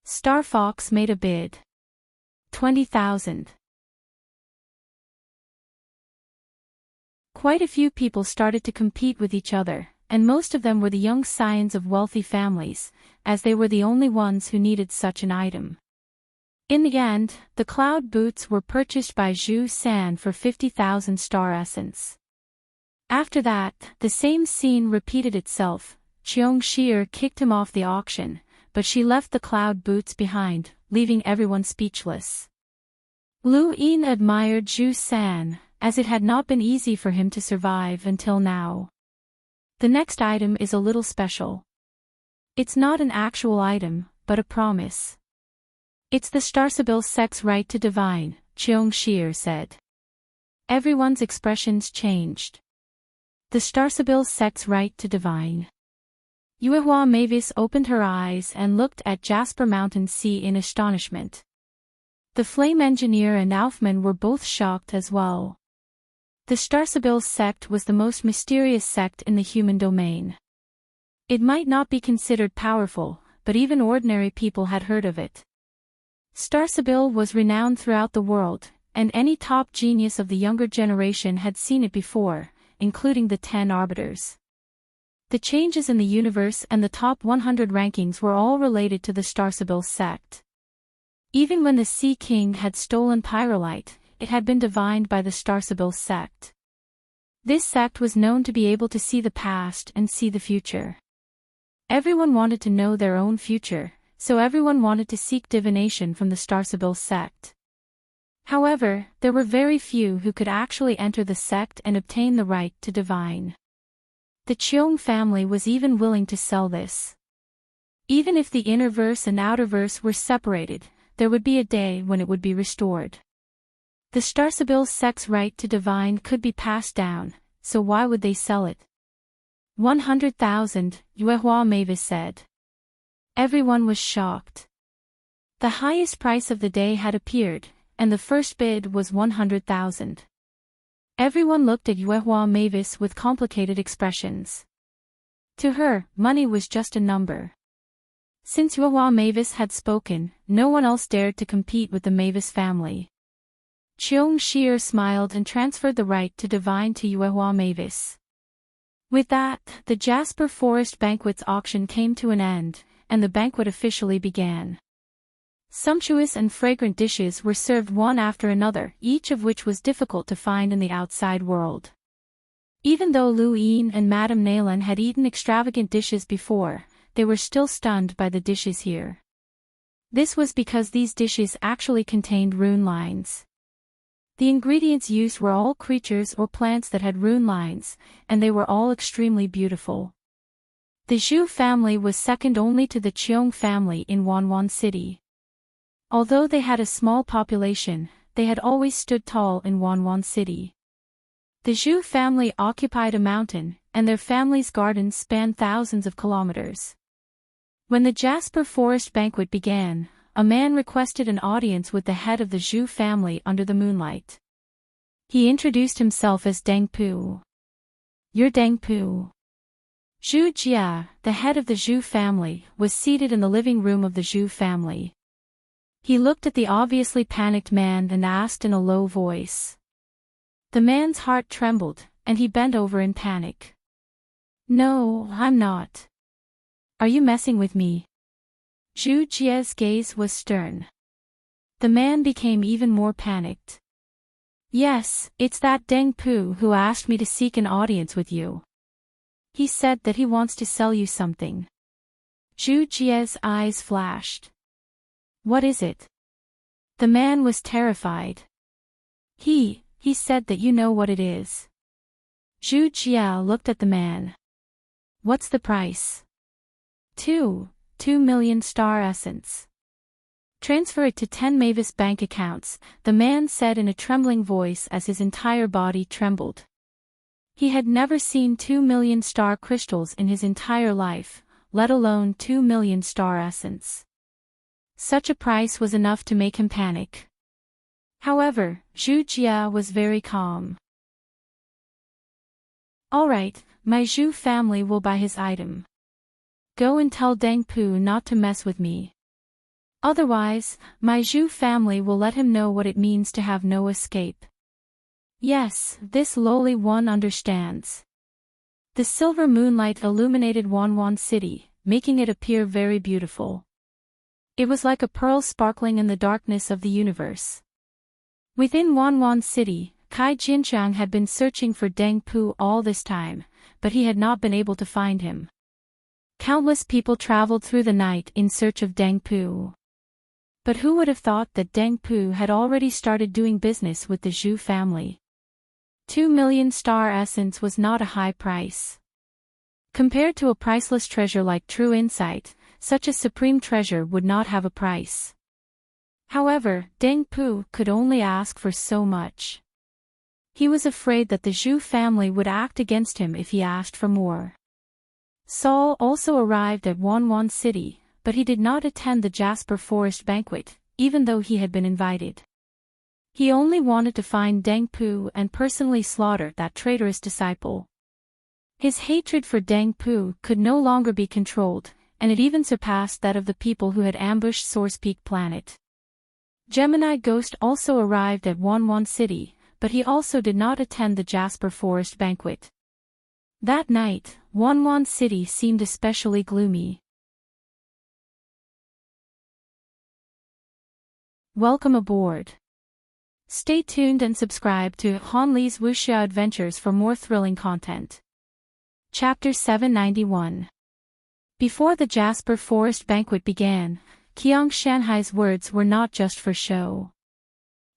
Star Fox made a bid. 20,000. Quite a few people started to compete with each other, and most of them were the young scions of wealthy families, as they were the only ones who needed such an item. In the end, the cloud boots were purchased by Zhu San for 50,000 star essence. After that, the same scene repeated itself. Cheong Shi kicked him off the auction, but she left the cloud boots behind, leaving everyone speechless. Lu Yin admired Zhu San, as it had not been easy for him to survive until now. The next item is a little special. It's not an actual item, but a promise. It's the Starsibil Sect's right to divine, Cheong Shi said. Everyone's expressions changed. The Starsibil Sect's right to divine. Yuehua Mavis opened her eyes and looked at Jasper Mountain Sea in astonishment. The flame engineer and Aufman were both shocked as well. The Starsibil sect was the most mysterious sect in the human domain. It might not be considered powerful, but even ordinary people had heard of it. Starsibil was renowned throughout the world, and any top genius of the younger generation had seen it before, including the 10 arbiters. The changes in the universe and the top 100 rankings were all related to the Starsibil sect. Even when the Sea King had stolen Pyrolite, it had been divined by the Starsibil sect. This sect was known to be able to see the past and see the future. Everyone wanted to know their own future, so everyone wanted to seek divination from the Starsibil sect. However, there were very few who could actually enter the sect and obtain the right to divine. The Cheong family was even willing to sell this. Even if the inner verse and outer verse were separated, there would be a day when it would be restored. The Starsibil sect's right to divine could be passed down, so why would they sell it? 100,000, Yuehua Mavis said. Everyone was shocked. The highest price of the day had appeared, and the first bid was 100,000. Everyone looked at Yuehua Mavis with complicated expressions. To her, money was just a number. Since Yuehua Mavis had spoken, no one else dared to compete with the Mavis family. Cheong Shi smiled and transferred the right to divine to Yuehua Mavis. With that, the Jasper Forest Banquet's auction came to an end, and the banquet officially began. Sumptuous and fragrant dishes were served one after another, each of which was difficult to find in the outside world. Even though Lu Yin and Madame Naylan had eaten extravagant dishes before, they were still stunned by the dishes here. This was because these dishes actually contained rune lines. The ingredients used were all creatures or plants that had rune lines, and they were all extremely beautiful. The Zhu family was second only to the Cheong family in Wanwan City. Although they had a small population, they had always stood tall in Wanwan City. The Zhu family occupied a mountain, and their family's gardens spanned thousands of kilometers. When the Jasper Forest Banquet began, a man requested an audience with the head of the Zhu family under the moonlight. He introduced himself as Deng Pu. You're Deng Pu. Zhu Jia, the head of the Zhu family, was seated in the living room of the Zhu family. He looked at the obviously panicked man and asked in a low voice. The man's heart trembled, and he bent over in panic. No, I'm not. Are you messing with me? Zhu Jia's gaze was stern. The man became even more panicked. Yes, it's that Deng Pu who asked me to seek an audience with you. He said that he wants to sell you something. Zhu Jie's eyes flashed. What is it? The man was terrified. He said that you know what it is. Zhu Jie looked at the man. What's the price? 2 million star essence. Transfer it to 10 Mavis bank accounts, the man said in a trembling voice as his entire body trembled. He had never seen 2 million star crystals in his entire life, let alone 2 million star essence. Such a price was enough to make him panic. However, Zhu Jie was very calm. All right, my Zhu family will buy his item. Go and tell Deng Pu not to mess with me. Otherwise, my Zhu family will let him know what it means to have no escape. Yes, this lowly one understands. The silver moonlight illuminated Wanwan City, making it appear very beautiful. It was like a pearl sparkling in the darkness of the universe. Within Wanwan City, Kai Jinchang had been searching for Deng Pu all this time, but he had not been able to find him. Countless people traveled through the night in search of Deng Pu. But who would have thought that Deng Pu had already started doing business with the Zhu family? 2 million star essence was not a high price. Compared to a priceless treasure like true insight, such a supreme treasure would not have a price. However, Deng Pu could only ask for so much. He was afraid that the Zhu family would act against him if he asked for more. Saul also arrived at Wanwan City, but he did not attend the Jasper Forest banquet, even though he had been invited. He only wanted to find Deng Pu and personally slaughter that traitorous disciple. His hatred for Deng Pu could no longer be controlled, and it even surpassed that of the people who had ambushed Source Peak Planet. Gemini Ghost also arrived at Wanwan City, but he also did not attend the Jasper Forest banquet. That night, Wanwan City seemed especially gloomy. Welcome aboard. Stay tuned and subscribe to Han Li's Wuxia Adventures for more thrilling content. Chapter 791. Before the Jasper Forest banquet began, Qiang Shanhai's words were not just for show.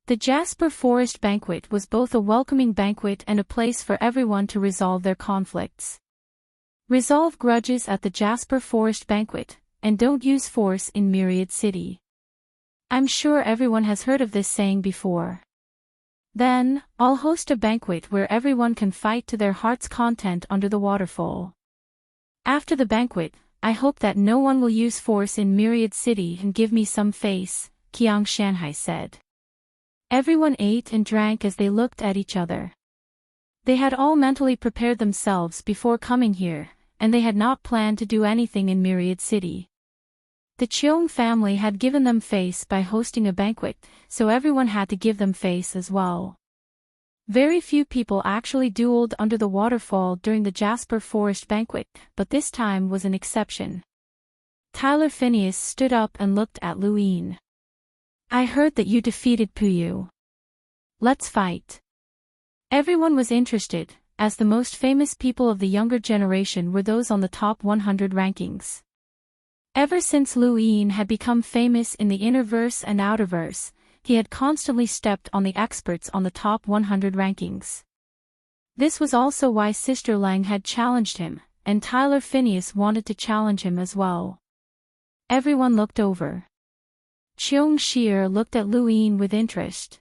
The Jasper Forest banquet was both a welcoming banquet and a place for everyone to resolve their conflicts. Resolve grudges at the Jasper Forest banquet, and don't use force in Myriad City. I'm sure everyone has heard of this saying before. Then, I'll host a banquet where everyone can fight to their heart's content under the waterfall. After the banquet, I hope that no one will use force in Myriad City and give me some face, Qiang Shanhai said. Everyone ate and drank as they looked at each other. They had all mentally prepared themselves before coming here, and they had not planned to do anything in Myriad City. The Cheong family had given them face by hosting a banquet, so everyone had to give them face as well. Very few people actually dueled under the waterfall during the Jasper Forest banquet, but this time was an exception. Tyler Phineas stood up and looked at Luin. I heard that you defeated Puyu. Let's fight. Everyone was interested, as the most famous people of the younger generation were those on the top 100 rankings. Ever since Luin had become famous in the innerverse and outerverse, he had constantly stepped on the experts on the top 100 rankings. This was also why Sister Lang had challenged him, and Tyler Phineas wanted to challenge him as well. Everyone looked over. Cheong Shier looked at Luin with interest.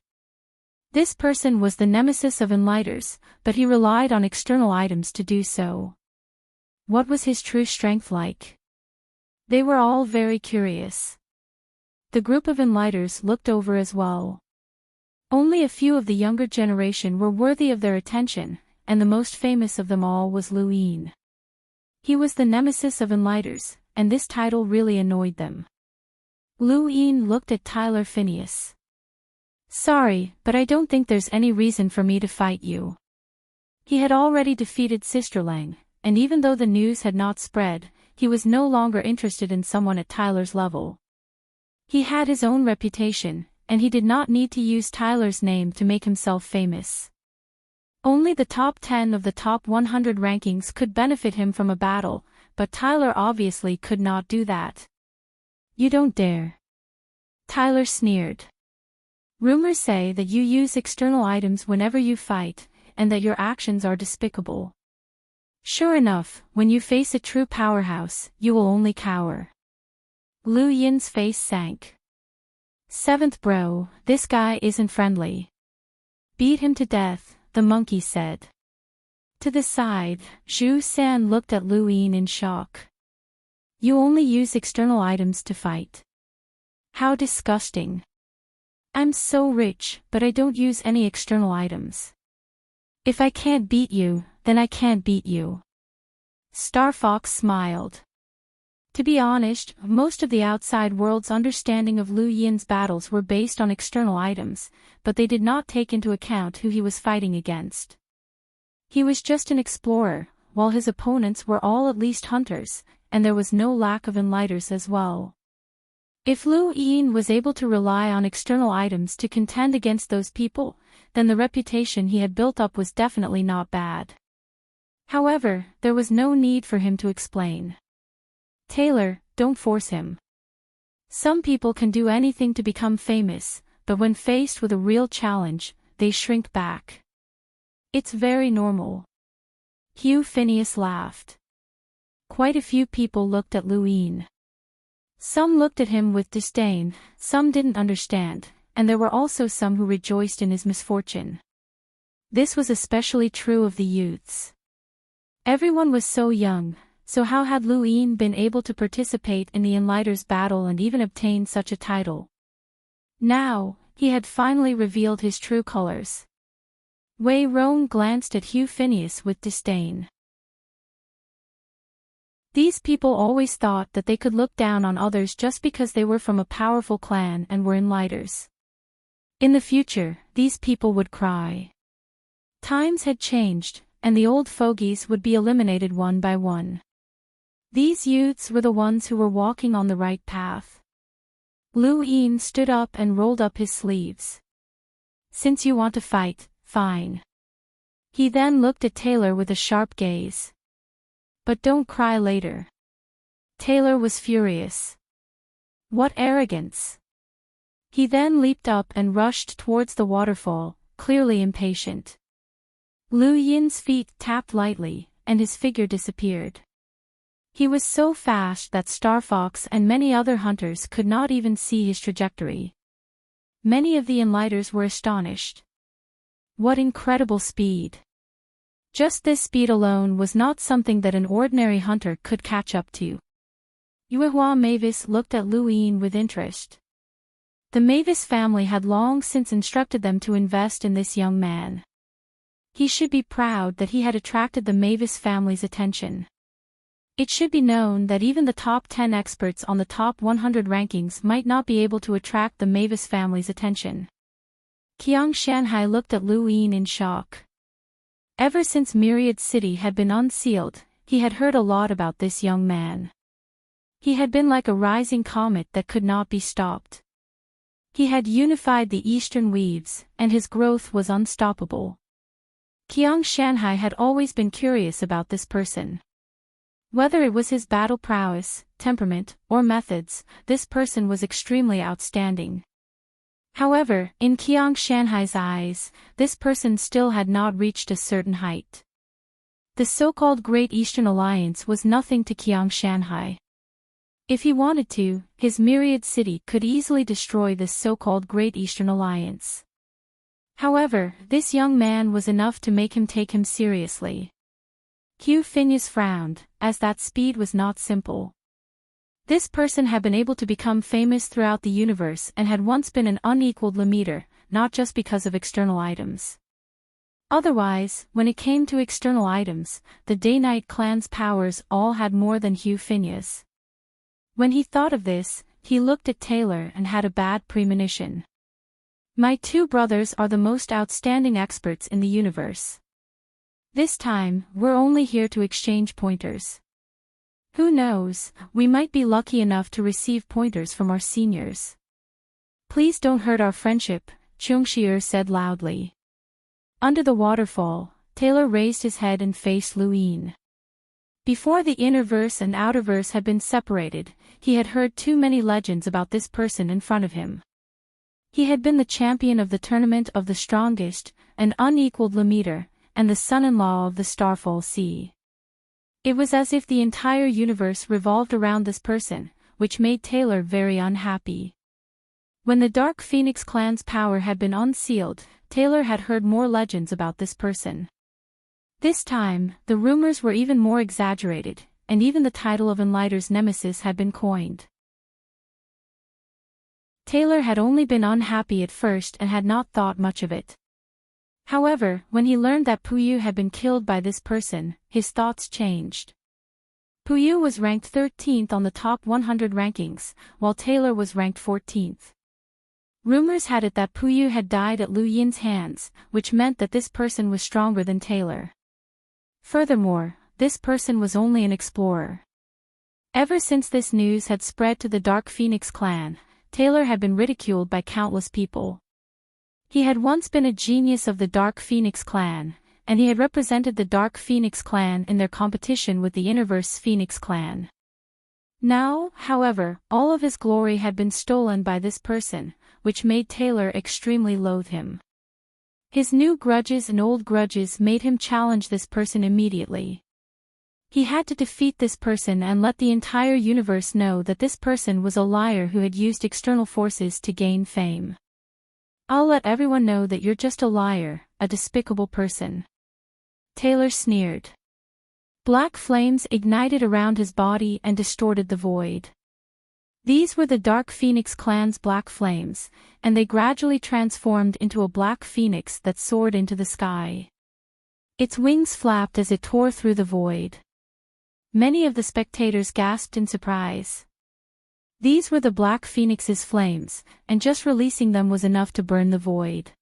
This person was the nemesis of Enlighters, but he relied on external items to do so. What was his true strength like? They were all very curious. The group of Enlighters looked over as well. Only a few of the younger generation were worthy of their attention, and the most famous of them all was Luin. He was the nemesis of Enlighters, and this title really annoyed them. Luin looked at Tyler Phineas. Sorry, but I don't think there's any reason for me to fight you. He had already defeated Sister Lang, and even though the news had not spread, he was no longer interested in someone at Tyler's level. He had his own reputation, and he did not need to use Tyler's name to make himself famous. Only the top 10 of the top 100 rankings could benefit him from a battle, but Tyler obviously could not do that. "You don't dare." Tyler sneered. "Rumors say that you use external items whenever you fight, and that your actions are despicable. Sure enough, when you face a true powerhouse, you will only cower." Lu Yin's face sank. "Seventh bro, this guy isn't friendly." "Beat him to death," the monkey said. To the side, Zhu San looked at Lu Yin in shock. "You only use external items to fight. How disgusting. I'm so rich, but I don't use any external items. If I can't beat you, then I can't beat you." Star Fox smiled. To be honest, most of the outside world's understanding of Lu Yin's battles were based on external items, but they did not take into account who he was fighting against. He was just an explorer, while his opponents were all at least hunters, and there was no lack of enlighters as well. If Lu Yin was able to rely on external items to contend against those people, then the reputation he had built up was definitely not bad. However, there was no need for him to explain. "Taylor, don't force him. Some people can do anything to become famous, but when faced with a real challenge, they shrink back. It's very normal." Hugh Phineas laughed. Quite a few people looked at Lu Yin. Some looked at him with disdain, some didn't understand, and there were also some who rejoiced in his misfortune. This was especially true of the youths. Everyone was so young, so how had Lu Yin been able to participate in the Enlighters battle and even obtain such a title? Now, he had finally revealed his true colors. Wei Rong glanced at Hugh Phineas with disdain. These people always thought that they could look down on others just because they were from a powerful clan and were Enlighters. In the future, these people would cry. Times had changed, and the old fogies would be eliminated one by one. These youths were the ones who were walking on the right path. Lu Yin stood up and rolled up his sleeves. "Since you want to fight, fine." He then looked at Taylor with a sharp gaze. "But don't cry later." Taylor was furious. What arrogance! He then leaped up and rushed towards the waterfall, clearly impatient. Lu Yin's feet tapped lightly, and his figure disappeared. He was so fast that Star Fox and many other hunters could not even see his trajectory. Many of the Enlighters were astonished. What incredible speed! Just this speed alone was not something that an ordinary hunter could catch up to. Yuehua Mavis looked at Lu Yin with interest. The Mavis family had long since instructed them to invest in this young man. He should be proud that he had attracted the Mavis family's attention. It should be known that even the top 10 experts on the top 100 rankings might not be able to attract the Mavis family's attention. Qiang Shanhai looked at Lu Yin in shock. Ever since Myriad City had been unsealed, he had heard a lot about this young man. He had been like a rising comet that could not be stopped. He had unified the Eastern Weaves, and his growth was unstoppable. Qiang Shanhai had always been curious about this person. Whether it was his battle prowess, temperament, or methods, this person was extremely outstanding. However, in Qiang Shanhai's eyes, this person still had not reached a certain height. The so-called Great Eastern Alliance was nothing to Qiang Shanhai. If he wanted to, his Myriad City could easily destroy this so-called Great Eastern Alliance. However, this young man was enough to make him take him seriously. Hugh Phineas frowned, as that speed was not simple. This person had been able to become famous throughout the universe and had once been an unequaled limiter, not just because of external items. Otherwise, when it came to external items, the Day-Night clan's powers all had more than Hugh Phineas. When he thought of this, he looked at Taylor and had a bad premonition. My two brothers are the most outstanding experts in the universe. This time, we're only here to exchange pointers. Who knows, we might be lucky enough to receive pointers from our seniors. Please don't hurt our friendship, Chungshir said loudly. Under the waterfall, Taylor raised his head and faced Luin. Before the inner verse and outer verse had been separated, he had heard too many legends about this person in front of him. He had been the champion of the tournament of the strongest, an unequaled Lemiter, and the son-in-law of the Starfall Sea. It was as if the entire universe revolved around this person, which made Taylor very unhappy. When the Dark Phoenix clan's power had been unsealed, Taylor had heard more legends about this person. This time, the rumors were even more exaggerated, and even the title of Enlighter's nemesis had been coined. Taylor had only been unhappy at first and had not thought much of it. However, when he learned that Puyu had been killed by this person, his thoughts changed. Puyu was ranked 13th on the top 100 rankings, while Taylor was ranked 14th. Rumors had it that Puyu had died at Lu Yin's hands, which meant that this person was stronger than Taylor. Furthermore, this person was only an explorer. Ever since this news had spread to the Dark Phoenix clan, Taylor had been ridiculed by countless people. He had once been a genius of the Dark Phoenix clan, and he had represented the Dark Phoenix clan in their competition with the Innerverse Phoenix clan. Now, however, all of his glory had been stolen by this person, which made Taylor extremely loathe him. His new grudges and old grudges made him challenge this person immediately. He had to defeat this person and let the entire universe know that this person was a liar who had used external forces to gain fame. I'll let everyone know that you're just a liar, a despicable person. Taylor sneered. Black flames ignited around his body and distorted the void. These were the Dark Phoenix clan's black flames, and they gradually transformed into a black phoenix that soared into the sky. Its wings flapped as it tore through the void. Many of the spectators gasped in surprise. These were the Black Phoenix's flames, and just releasing them was enough to burn the void.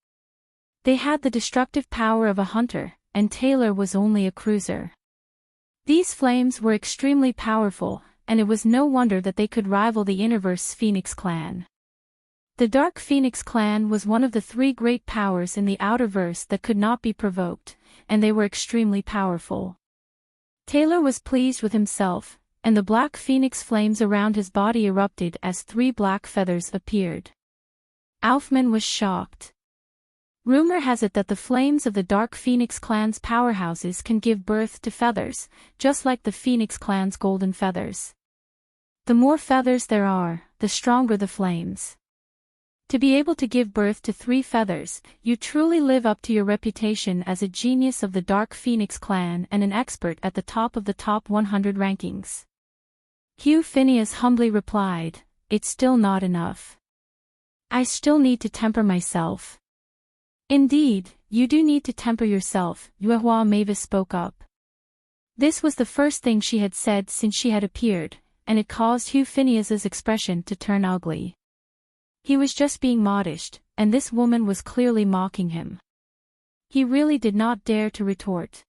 They had the destructive power of a hunter, and Taylor was only a cruiser. These flames were extremely powerful, and it was no wonder that they could rival the Innerverse Phoenix clan. The Dark Phoenix clan was one of the three great powers in the Outerverse that could not be provoked, and they were extremely powerful. Taylor was pleased with himself, and the black phoenix flames around his body erupted as 3 black feathers appeared. Aufman was shocked. Rumor has it that the flames of the Dark Phoenix clan's powerhouses can give birth to feathers, just like the Phoenix clan's golden feathers. The more feathers there are, the stronger the flames. To be able to give birth to 3 feathers, you truly live up to your reputation as a genius of the Dark Phoenix clan and an expert at the top of the top 100 rankings. Hugh Phineas humbly replied, "It's still not enough. I still need to temper myself." "Indeed, you do need to temper yourself," Yuehua Mavis spoke up. This was the first thing she had said since she had appeared, and it caused Hugh Phineas's expression to turn ugly. He was just being modest, and this woman was clearly mocking him. He really did not dare to retort.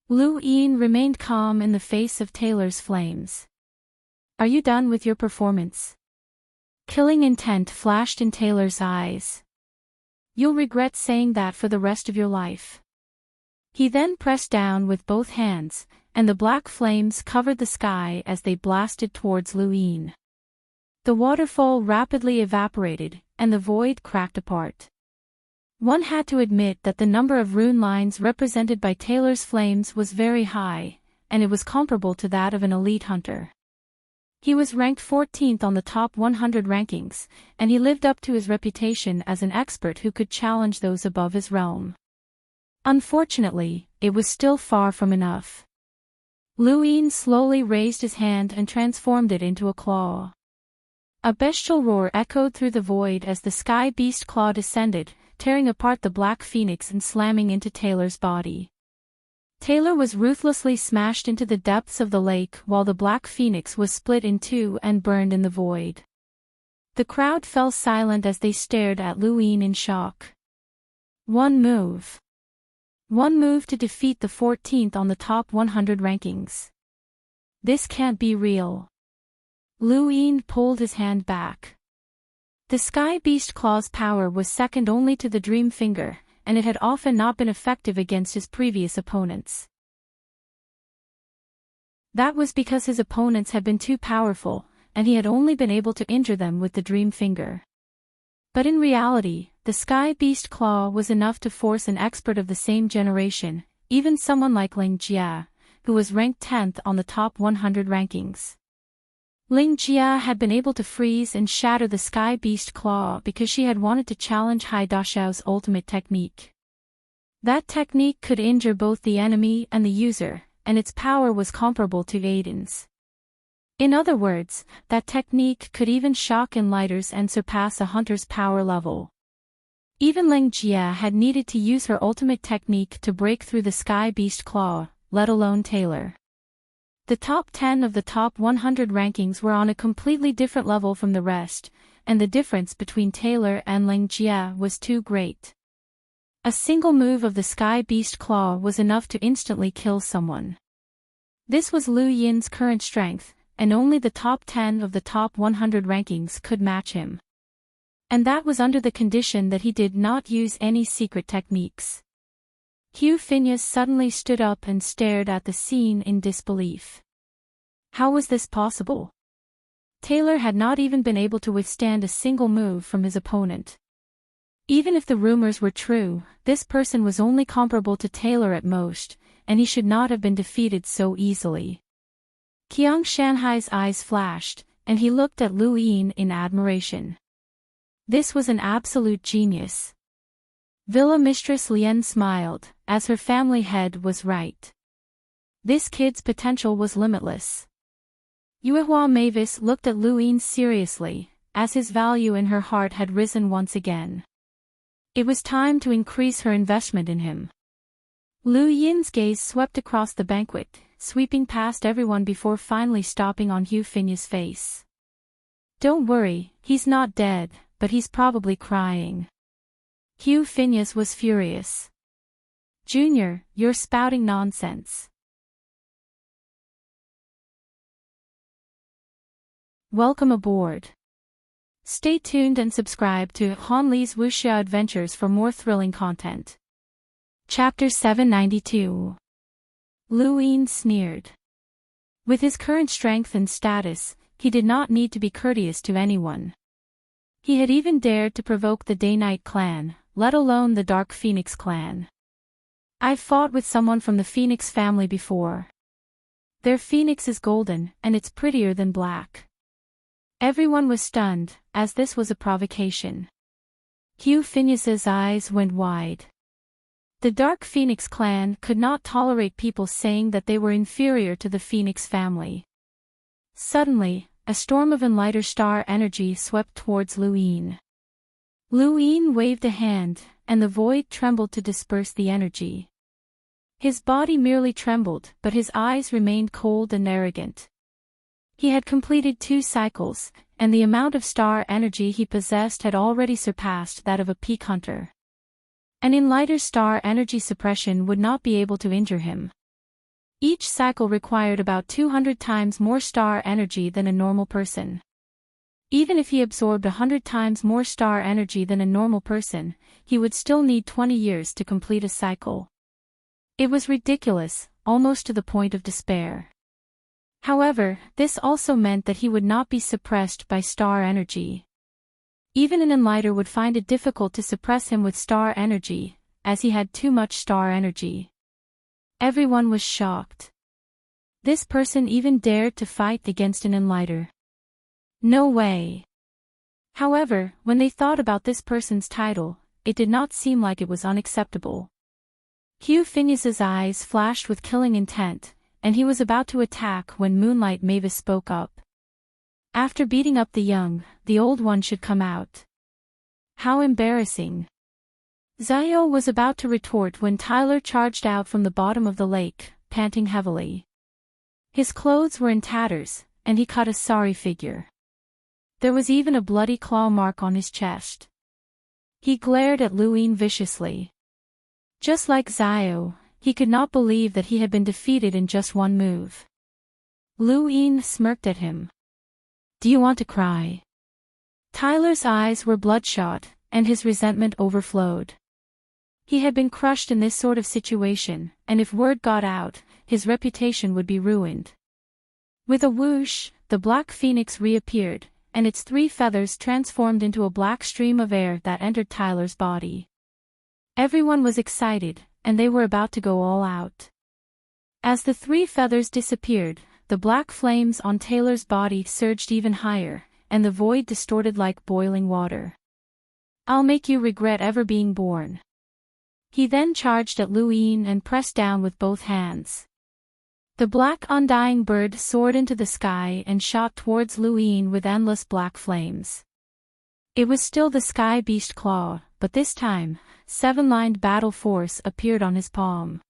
Lu Yin remained calm in the face of Taylor's flames. "Are you done with your performance?" Killing intent flashed in Taylor's eyes. "You'll regret saying that for the rest of your life." He then pressed down with both hands, and the black flames covered the sky as they blasted towards Lu Yin. The waterfall rapidly evaporated, and the void cracked apart. One had to admit that the number of rune lines represented by Taylor's flames was very high, and it was comparable to that of an elite hunter. He was ranked 14th on the top 100 rankings, and he lived up to his reputation as an expert who could challenge those above his realm. Unfortunately, it was still far from enough. Lu Yin slowly raised his hand and transformed it into a claw. A bestial roar echoed through the void as the sky beast claw descended, tearing apart the black phoenix and slamming into Taylor's body. Taylor was ruthlessly smashed into the depths of the lake while the black phoenix was split in two and burned in the void. The crowd fell silent as they stared at Lu Yin in shock. One move to defeat the 14th on the top 100 rankings. This can't be real. Lu Yin pulled his hand back. The Sky Beast Claw's power was second only to the Dream Finger, and it had often not been effective against his previous opponents. That was because his opponents had been too powerful, and he had only been able to injure them with the Dream Finger. But in reality, the Sky Beast Claw was enough to force an expert of the same generation, even someone like Ling Jia, who was ranked 10th on the top 100 rankings. Ling Jia had been able to freeze and shatter the Sky Beast Claw because she had wanted to challenge Hai Daxiao's ultimate technique. That technique could injure both the enemy and the user, and its power was comparable to Aiden's. In other words, that technique could even shock enlighters and surpass a hunter's power level. Even Ling Jia had needed to use her ultimate technique to break through the Sky Beast Claw, let alone Taylor. The top 10 of the top 100 rankings were on a completely different level from the rest, and the difference between Taylor and Ling Jia was too great. A single move of the Sky Beast Claw was enough to instantly kill someone. This was Lu Yin's current strength, and only the top 10 of the top 100 rankings could match him. And that was under the condition that he did not use any secret techniques. Hugh Phineas suddenly stood up and stared at the scene in disbelief. How was this possible? Taylor had not even been able to withstand a single move from his opponent. Even if the rumors were true, this person was only comparable to Taylor at most, and he should not have been defeated so easily. Qiang Shanhai's eyes flashed, and he looked at Lu Yin in admiration. This was an absolute genius. Villa Mistress Lien smiled, as her family head was right. This kid's potential was limitless. Yuehua Mavis looked at Lu Yin seriously, as his value in her heart had risen once again. It was time to increase her investment in him. Lu Yin's gaze swept across the banquet, sweeping past everyone before finally stopping on Hugh Phineas' face. Don't worry, he's not dead, but he's probably crying. Hugh Phineas was furious. Junior, you're spouting nonsense. Welcome aboard. Stay tuned and subscribe to Han Li's Wuxia Adventures for more thrilling content. Chapter 792. Lu Yin sneered. With his current strength and status, he did not need to be courteous to anyone. He had even dared to provoke the Day-Night clan, let alone the Dark Phoenix clan. I've fought with someone from the Phoenix family before. Their phoenix is golden, and it's prettier than black. Everyone was stunned, as this was a provocation. Hugh Phineas's eyes went wide. The Dark Phoenix clan could not tolerate people saying that they were inferior to the Phoenix family. Suddenly, a storm of enlighter star energy swept towards Lu Yin. Lu Yin waved a hand, and the void trembled to disperse the energy. His body merely trembled, but his eyes remained cold and arrogant. He had completed 2 cycles, and the amount of star energy he possessed had already surpassed that of a peak hunter. An enlighter star energy suppression would not be able to injure him. Each cycle required about 200 times more star energy than a normal person. Even if he absorbed 100 times more star energy than a normal person, he would still need 20 years to complete a cycle. It was ridiculous, almost to the point of despair. However, this also meant that he would not be suppressed by star energy. Even an enlighter would find it difficult to suppress him with star energy, as he had too much star energy. Everyone was shocked. This person even dared to fight against an enlighter. No way. However, when they thought about this person's title, it did not seem like it was unacceptable. Hugh Phineas's eyes flashed with killing intent, and he was about to attack when Moonlight Mavis spoke up. After beating up the young, the old one should come out. How embarrassing. Zio was about to retort when Tyler charged out from the bottom of the lake, panting heavily. His clothes were in tatters, and he cut a sorry figure. There was even a bloody claw mark on his chest. He glared at Lu Yin viciously. Just like Zio, he could not believe that he had been defeated in just one move. Lu Yin smirked at him. Do you want to cry? Tyler's eyes were bloodshot, and his resentment overflowed. He had been crushed in this sort of situation, and if word got out, his reputation would be ruined. With a whoosh, the black phoenix reappeared, and its 3 feathers transformed into a black stream of air that entered Tyler's body. Everyone was excited, and they were about to go all out. As the 3 feathers disappeared, the black flames on Taylor's body surged even higher, and the void distorted like boiling water. "I'll make you regret ever being born." He then charged at Luin and pressed down with both hands. The black undying bird soared into the sky and shot towards Luin with endless black flames. It was still the sky beast claw, but this time, 7-lined battle force appeared on his palm.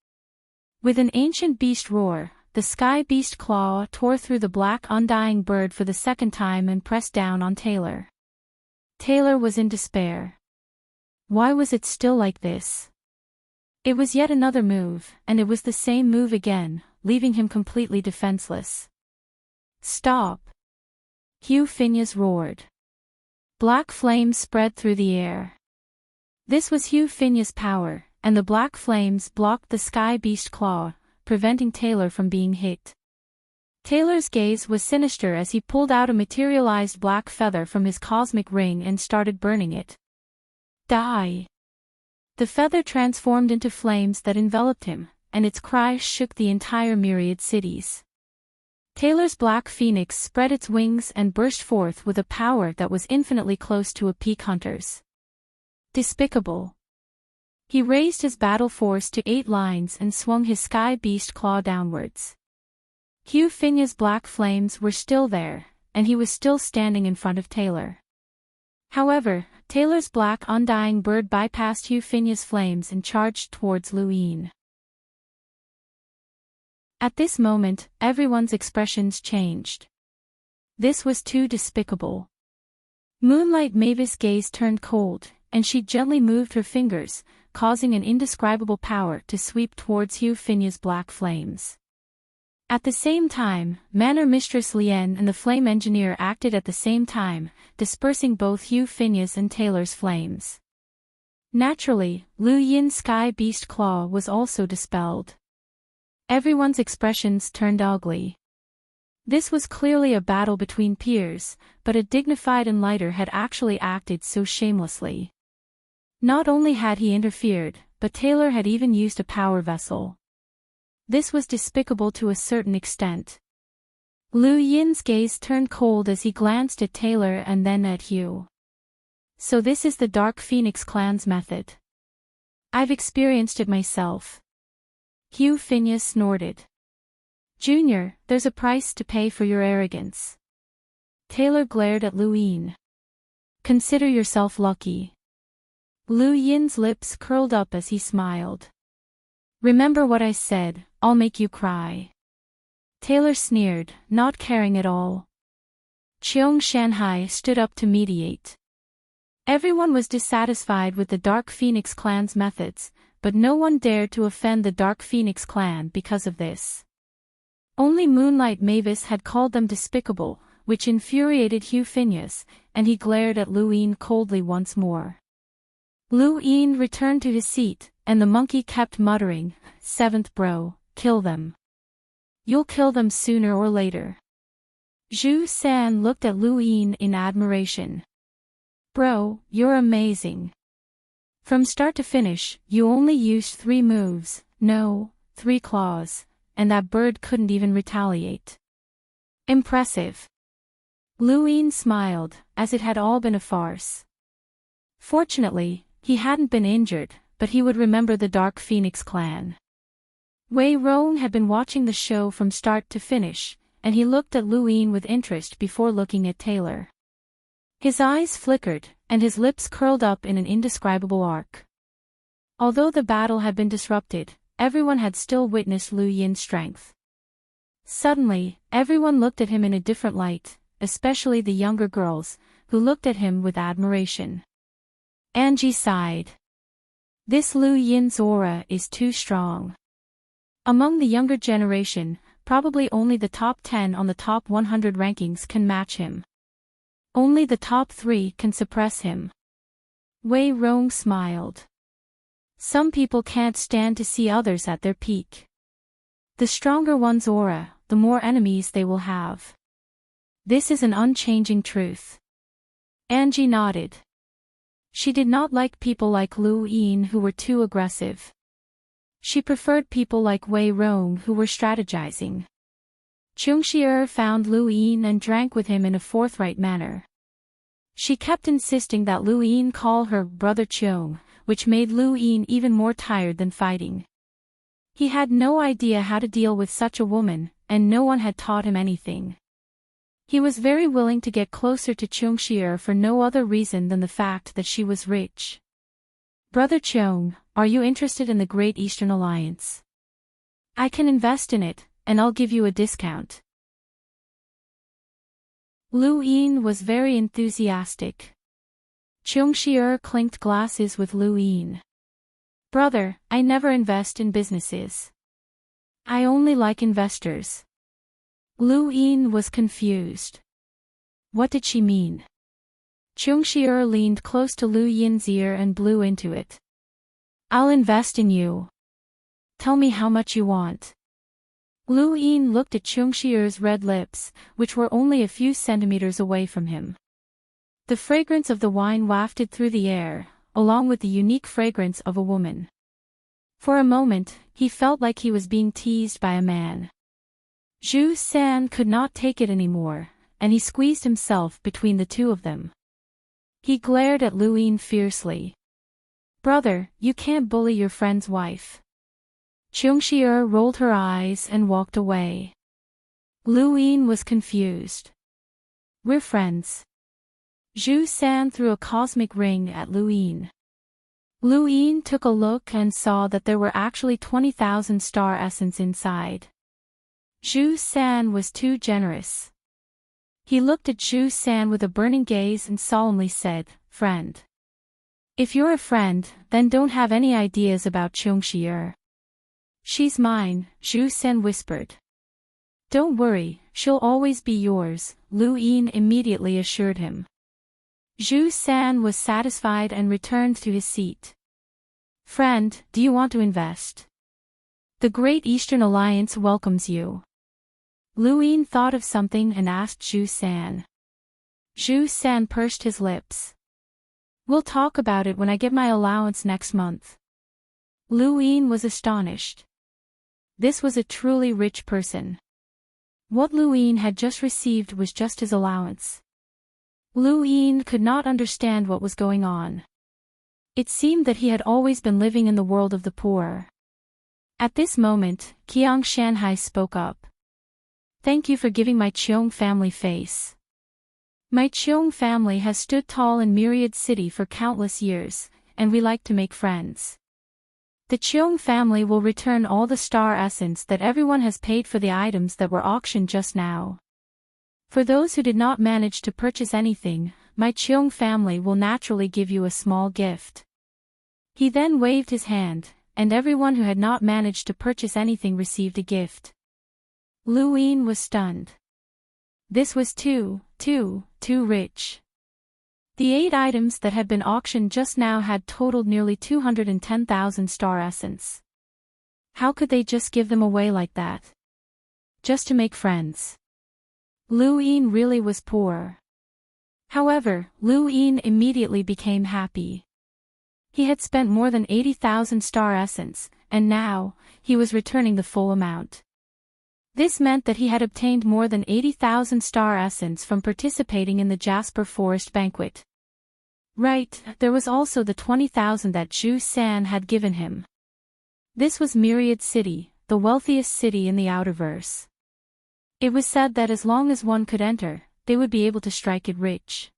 With an ancient beast roar, the sky beast claw tore through the black undying bird for the second time and pressed down on Taylor. Taylor was in despair. Why was it still like this? It was yet another move, and it was the same move again, leaving him completely defenseless. "Stop!" Hugh Phineas roared. Black flames spread through the air. This was Hugh Phineas' power, and the black flames blocked the sky beast claw, preventing Taylor from being hit. Taylor's gaze was sinister as he pulled out a materialized black feather from his cosmic ring and started burning it. "Die!" The feather transformed into flames that enveloped him, and its cry shook the entire myriad cities. Taylor's black phoenix spread its wings and burst forth with a power that was infinitely close to a peak hunter's. Despicable. He raised his battle force to 8 lines and swung his sky beast claw downwards. Hugh Phineas' black flames were still there, and he was still standing in front of Taylor. However, Taylor's black undying bird bypassed Hugh Phineas' flames and charged towards Luin. At this moment, everyone's expressions changed. This was too despicable. Moonlight Mavis' gaze turned cold, and she gently moved her fingers, causing an indescribable power to sweep towards Hugh Phineas' black flames. At the same time, Manor Mistress Lien and the Flame Engineer acted at the same time, dispersing both Hugh Phineas and Taylor's flames. Naturally, Lu Yin's sky beast claw was also dispelled. Everyone's expressions turned ugly. This was clearly a battle between peers, but a dignified enlighter had actually acted so shamelessly. Not only had he interfered, but Taylor had even used a power vessel. This was despicable to a certain extent. Lu Yin's gaze turned cold as he glanced at Taylor and then at Hugh. "So this is the Dark Phoenix clan's method. I've experienced it myself." Hugh Phineas snorted. "Junior, there's a price to pay for your arrogance." Taylor glared at Luin. "Consider yourself lucky." Lu Yin's lips curled up as he smiled. "Remember what I said, I'll make you cry." Taylor sneered, not caring at all. Cheong Shanhai stood up to mediate. Everyone was dissatisfied with the Dark Phoenix clan's methods, but no one dared to offend the Dark Phoenix clan because of this. Only Moonlight Mavis had called them despicable, which infuriated Hugh Phineas, and he glared at Luin coldly once more. Luin returned to his seat, and the monkey kept muttering, "Seventh bro, kill them. You'll kill them sooner or later." Zhu San looked at Luin in admiration. "Bro, you're amazing. From start to finish, you only used 3 moves, no, 3 claws, and that bird couldn't even retaliate. Impressive." Luin smiled, as it had all been a farce. Fortunately, he hadn't been injured, but he would remember the Dark Phoenix clan. Wei Rong had been watching the show from start to finish, and he looked at Luin with interest before looking at Taylor. His eyes flickered, and his lips curled up in an indescribable arc. Although the battle had been disrupted, everyone had still witnessed Lu Yin's strength. Suddenly, everyone looked at him in a different light, especially the younger girls, who looked at him with admiration. Angie sighed. "This Lu Yin's aura is too strong." Among the younger generation, probably only the top 10 on the top 100 rankings can match him. Only the top 3 can suppress him. Wei Rong smiled. Some people can't stand to see others at their peak. The stronger one's aura, the more enemies they will have. This is an unchanging truth. Angie nodded. She did not like people like Lu Yin who were too aggressive. She preferred people like Wei Rong who were strategizing. Chung Xier found Lu Yin and drank with him in a forthright manner. She kept insisting that Lu Yin call her brother Chung, which made Lu Yin even more tired than fighting. He had no idea how to deal with such a woman, and no one had taught him anything. He was very willing to get closer to Chung Xier for no other reason than the fact that she was rich. Brother Chung, are you interested in the Great Eastern Alliance? I can invest in it, and I'll give you a discount. Lu Yin was very enthusiastic. Chung Xier clinked glasses with Lu Yin. Brother, I never invest in businesses. I only like investors. Lu Yin was confused. What did she mean? Chung Xier leaned close to Lu Yin's ear and blew into it. I'll invest in you. Tell me how much you want. Lu Yin looked at Chung Xier's red lips, which were only a few centimeters away from him. The fragrance of the wine wafted through the air, along with the unique fragrance of a woman. For a moment, he felt like he was being teased by a man. Zhu San could not take it anymore, and he squeezed himself between the two of them. He glared at Lu Yin fiercely. Brother, you can't bully your friend's wife. Chung Xier rolled her eyes and walked away. Lu Yin was confused. We're friends. Zhu San threw a cosmic ring at Lu Yin. Lu Yin took a look and saw that there were actually 20,000 star essence inside. Zhu San was too generous. He looked at Zhu San with a burning gaze and solemnly said, Friend. If you're a friend, then don't have any ideas about Chung Xier. She's mine, Zhu San whispered. Don't worry, she'll always be yours, Lu Yin immediately assured him. Zhu San was satisfied and returned to his seat. Friend, do you want to invest? The Great Eastern Alliance welcomes you. Lu Yin thought of something and asked Zhu San. Zhu San pursed his lips. We'll talk about it when I get my allowance next month. Lu Yin was astonished. This was a truly rich person. What Lu Yin had just received was just his allowance. Lu Yin could not understand what was going on. It seemed that he had always been living in the world of the poor. At this moment, Qiang Shanhai spoke up. Thank you for giving my Cheong family face. My Cheong family has stood tall in Myriad City for countless years, and we like to make friends. The Cheong family will return all the star essence that everyone has paid for the items that were auctioned just now. For those who did not manage to purchase anything, my Cheong family will naturally give you a small gift. He then waved his hand, and everyone who had not managed to purchase anything received a gift. Lu Yin was stunned. This was too rich. The 8 items that had been auctioned just now had totaled nearly 210,000 star essence. How could they just give them away like that? Just to make friends. Lu Yin really was poor. However, Lu Yin immediately became happy. He had spent more than 80,000 star essence, and now, he was returning the full amount. This meant that he had obtained more than 80,000 star essence from participating in the Jasper Forest banquet. Right, there was also the 20,000 that Zhu San had given him. This was Myriad City, the wealthiest city in the Outerverse. It was said that as long as one could enter, they would be able to strike it rich.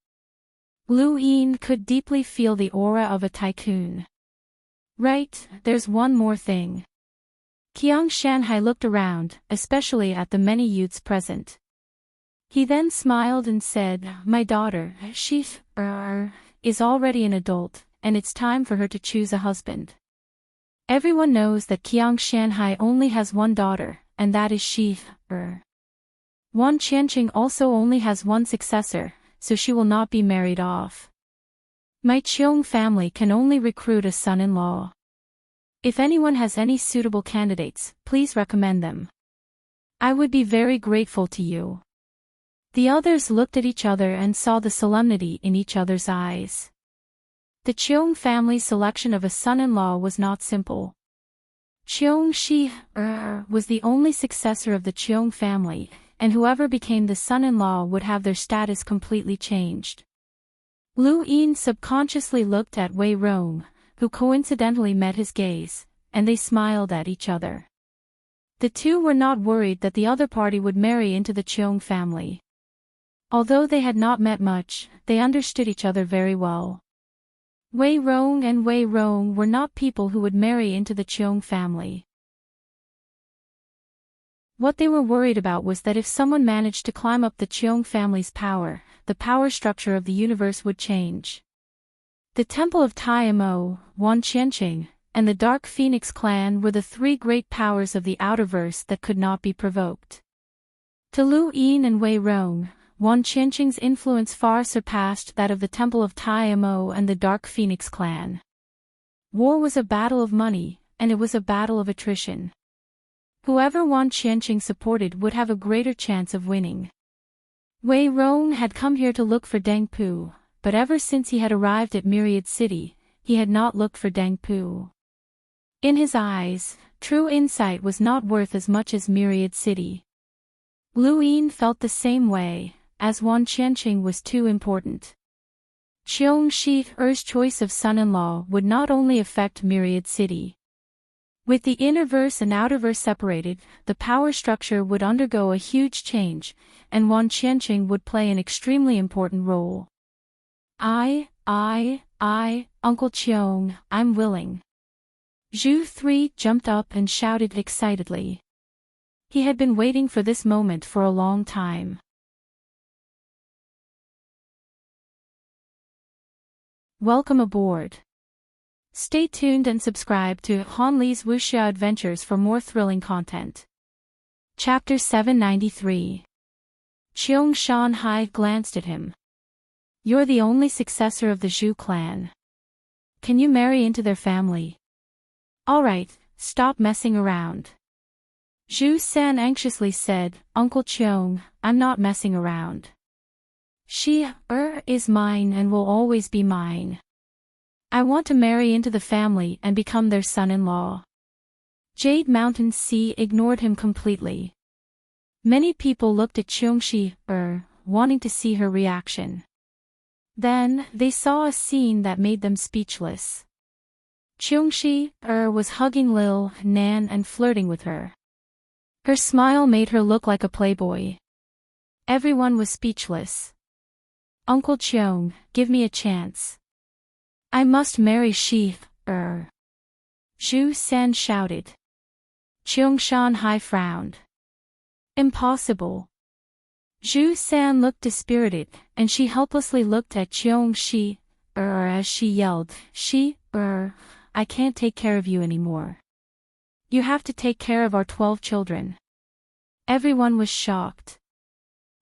Lu Yin could deeply feel the aura of a tycoon. Right, there's one more thing. Qiang Shanhai looked around, especially at the many youths present. He then smiled and said, My daughter, she is already an adult, and it's time for her to choose a husband. Everyone knows that Qiang Shanhai only has one daughter, and that is Wan Qianqing also only has one successor, so she will not be married off. My Cheong family can only recruit a son-in-law. If anyone has any suitable candidates, please recommend them. I would be very grateful to you." The others looked at each other and saw the solemnity in each other's eyes. The Cheong family's selection of a son-in-law was not simple. Cheong Shi was the only successor of the Cheong family, and whoever became the son-in-law would have their status completely changed. Lu Yin subconsciously looked at Wei Rong, who coincidentally met his gaze, and they smiled at each other. The two were not worried that the other party would marry into the Cheong family. Although they had not met much, they understood each other very well. Wei Rong and Wei Rong were not people who would marry into the Cheong family. What they were worried about was that if someone managed to climb up the Cheong family's power, the power structure of the universe would change. The Temple of Tai Mo, Wan Qianqing, and the Dark Phoenix clan were the three great powers of the outerverse that could not be provoked. To Lu Yin and Wei Rong, Wan Qianqing's influence far surpassed that of the Temple of Tai Mo and the Dark Phoenix clan. War was a battle of money, and it was a battle of attrition. Whoever Wan Qianqing supported would have a greater chance of winning. Wei Rong had come here to look for Deng Pu, but ever since he had arrived at Myriad City, he had not looked for Deng Pu. In his eyes, true insight was not worth as much as Myriad City. Lu Yin felt the same way, as Wan Qianqing was too important. Cheong Shi-er's choice of son-in-law would not only affect Myriad City. With the innerverse and outerverse separated, the power structure would undergo a huge change, and Wan Qianqing would play an extremely important role. Uncle Cheong, I'm willing." Zhu 3 jumped up and shouted excitedly. He had been waiting for this moment for a long time. Welcome aboard. Stay tuned and subscribe to Han Li's Wuxia Adventures for more thrilling content. Chapter 793. Cheong Shanhai glanced at him. "You're the only successor of the Zhu clan. Can you marry into their family?" "Alright, stop messing around." Zhu San anxiously said, "Uncle Cheong, I'm not messing around. She is mine and will always be mine. I want to marry into the family and become their son-in-law." Jade Mountain Sea ignored him completely. Many people looked at Cheong Shi, wanting to see her reaction. Then, they saw a scene that made them speechless. Cheong Shi was hugging Lil Nan and flirting with her. Her smile made her look like a playboy. Everyone was speechless. "Uncle Cheong, give me a chance. I must marry Shi, Zhu San shouted. Cheong Shanhai frowned. "Impossible." Zhu San looked dispirited, and she helplessly looked at Cheong Shi, as she yelled, "Shi, I can't take care of you anymore. You have to take care of our 12 children." Everyone was shocked.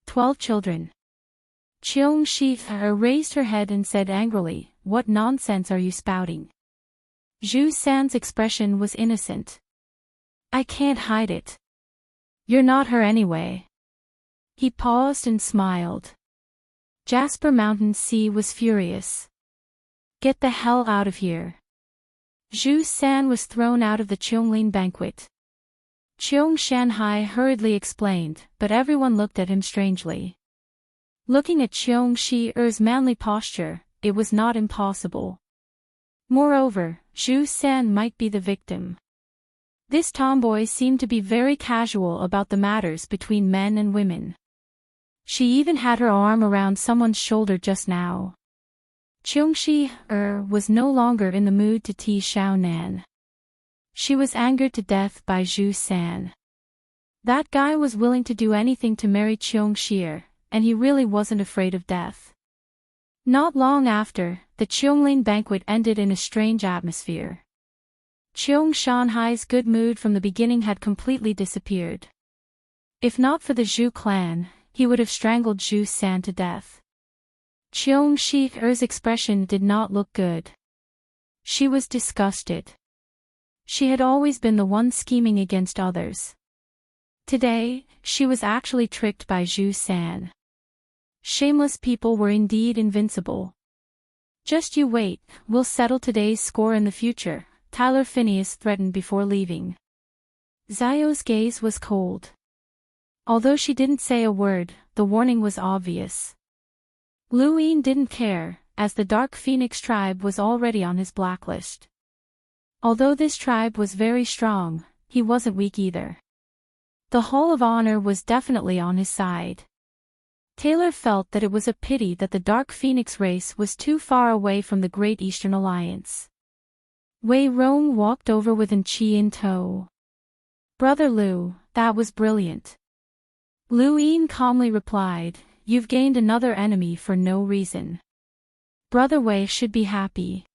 12 children. Cheong Shi raised her head and said angrily, "What nonsense are you spouting?" Zhu San's expression was innocent. "I can't hide it. You're not her anyway." He paused and smiled. Jasper Mountain Sea was furious. "Get the hell out of here." Zhu San was thrown out of the Cheonglin banquet. Cheong Shanhai hurriedly explained, but everyone looked at him strangely. Looking at Cheong Shi-er's manly posture, it was not impossible. Moreover, Zhu San might be the victim. This tomboy seemed to be very casual about the matters between men and women. She even had her arm around someone's shoulder just now. Cheong Shi-er was no longer in the mood to tease Xiao Nan. She was angered to death by Zhu San. That guy was willing to do anything to marry Cheong Shi-er, and he really wasn't afraid of death. Not long after, the Cheonglin banquet ended in a strange atmosphere. Cheong Shanhai's good mood from the beginning had completely disappeared. If not for the Zhu clan, he would have strangled Zhu San to death. Cheong Shi-er's expression did not look good. She was disgusted. She had always been the one scheming against others. Today, she was actually tricked by Zhu San. Shameless people were indeed invincible. Just you wait, we'll settle today's score in the future, Tyler Phineas threatened before leaving. Zio's gaze was cold. Although she didn't say a word, the warning was obvious. Lu Yin didn't care, as the Dark Phoenix tribe was already on his blacklist. Although this tribe was very strong, he wasn't weak either. The Hall of Honor was definitely on his side. Taylor felt that it was a pity that the Dark Phoenix race was too far away from the Great Eastern Alliance. Wei Rong walked over with an chi in tow. "Brother Lu, that was brilliant." Lu Yin calmly replied, "You've gained another enemy for no reason. Brother Wei should be happy."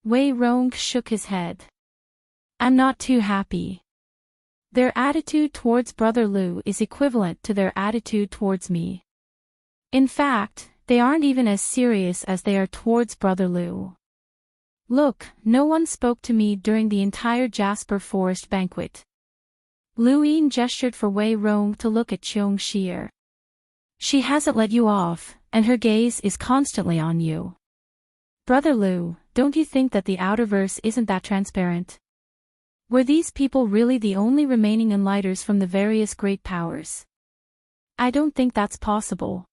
Wei Rong shook his head. "I'm not too happy. Their attitude towards Brother Lu is equivalent to their attitude towards me. In fact, they aren't even as serious as they are towards Brother Lu. Look, no one spoke to me during the entire Jasper Forest banquet." Lu Yin gestured for Wei Rong to look at Cheong Shi. "She hasn't let you off, and her gaze is constantly on you. Brother Lu, don't you think that the outerverse isn't that transparent? Were these people really the only remaining enlighters from the various great powers? I don't think that's possible.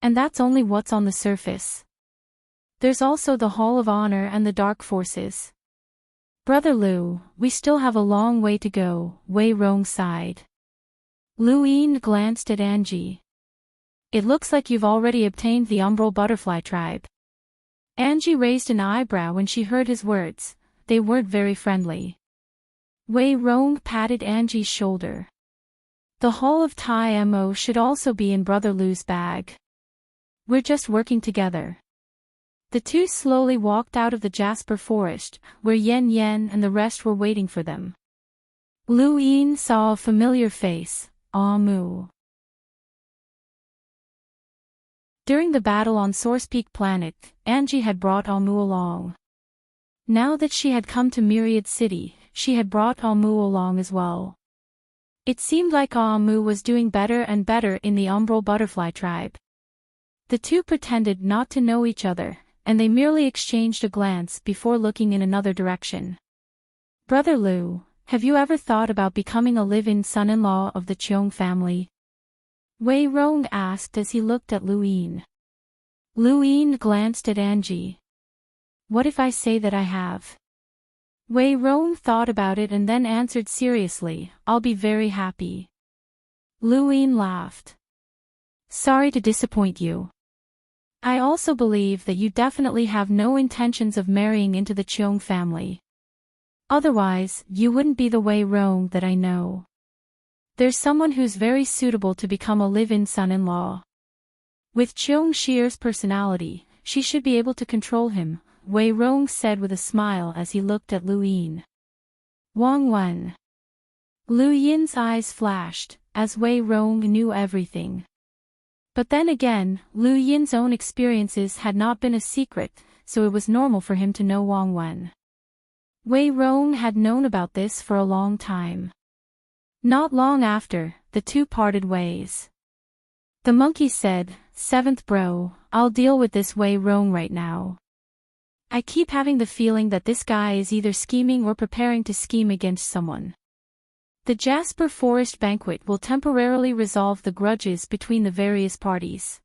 And that's only what's on the surface. There's also the Hall of Honor and the Dark Forces. Brother Lu, we still have a long way to go," Wei Rong sighed. Lu Yin glanced at Angie. "It looks like you've already obtained the Umbral Butterfly tribe." Angie raised an eyebrow when she heard his words. They weren't very friendly. Wei Rong patted Angie's shoulder. "The Hall of Tai Mo should also be in Brother Lu's bag. We're just working together." The two slowly walked out of the Jasper Forest, where Yen Yen and the rest were waiting for them. Lu Yin saw a familiar face, Mu. During the battle on Source Peak Planet, Angie had brought Mu along. Now that she had come to Myriad City, she had brought Mu along as well. It seemed like Mu was doing better and better in the Umbral Butterfly tribe. The two pretended not to know each other, and they merely exchanged a glance before looking in another direction. "Brother Lu, have you ever thought about becoming a live-in son-in-law of the Cheong family?" Wei Rong asked as he looked at Lu Yin. Lu Yin glanced at Angie. "What if I say that I have?" Wei Rong thought about it and then answered seriously, "I'll be very happy." Lu Yin laughed. "Sorry to disappoint you. I also believe that you definitely have no intentions of marrying into the Cheong family. Otherwise, you wouldn't be the Wei Rong that I know. There's someone who's very suitable to become a live-in son-in-law. With Cheong Shi's personality, she should be able to control him," Wei Rong said with a smile as he looked at Lu Yin. "Wang Wen." Lu Yin's eyes flashed, as Wei Rong knew everything. But then again, Lu Yin's own experiences had not been a secret, so it was normal for him to know Wang Wen. Wei Rong had known about this for a long time. Not long after, the two parted ways. The monkey said, "Seventh bro, I'll deal with this Wei Rong right now. I keep having the feeling that this guy is either scheming or preparing to scheme against someone. The Jasper Forest banquet will temporarily resolve the grudges between the various parties.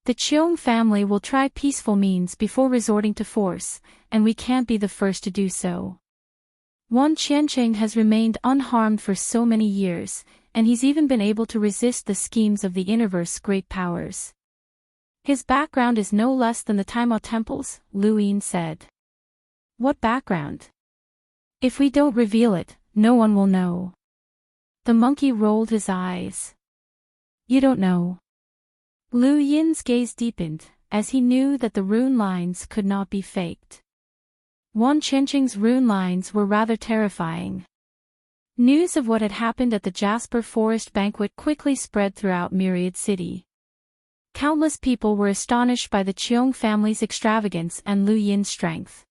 The Cheong family will try peaceful means before resorting to force, and we can't be the first to do so. Wan Qiancheng has remained unharmed for so many years, and he's even been able to resist the schemes of the Interverse's great powers. His background is no less than the Taimao temples," Lu Yin said. "What background? If we don't reveal it, no one will know." The monkey rolled his eyes. "You don't know." Lu Yin's gaze deepened, as he knew that the rune lines could not be faked. Wan Qiancheng's rune lines were rather terrifying. News of what had happened at the Jasper Forest banquet quickly spread throughout Myriad City. Countless people were astonished by the Cheung family's extravagance and Lu Yin's strength.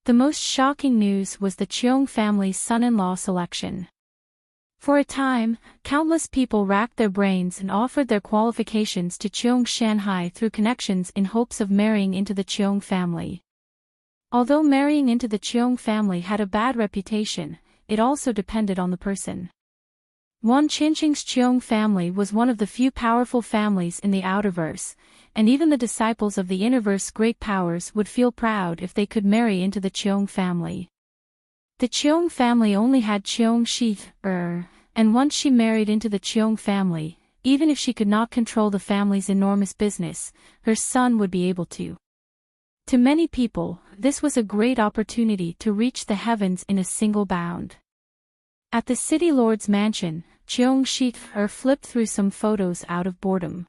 The most shocking news was the Cheung family's son-in-law selection. For a time, countless people racked their brains and offered their qualifications to Cheung Shanhai through connections in hopes of marrying into the Cheung family. Although marrying into the Cheung family had a bad reputation, it also depended on the person. Wan Qingqing's Cheung family was one of the few powerful families in the outerverse, and even the disciples of the innerverse great powers would feel proud if they could marry into the Cheung family. The Cheung family only had Cheung Shi, and once she married into the Cheung family, even if she could not control the family's enormous business, her son would be able to. To many people, this was a great opportunity to reach the heavens in a single bound. At the city lord's mansion, Cheung Shi flipped through some photos out of boredom.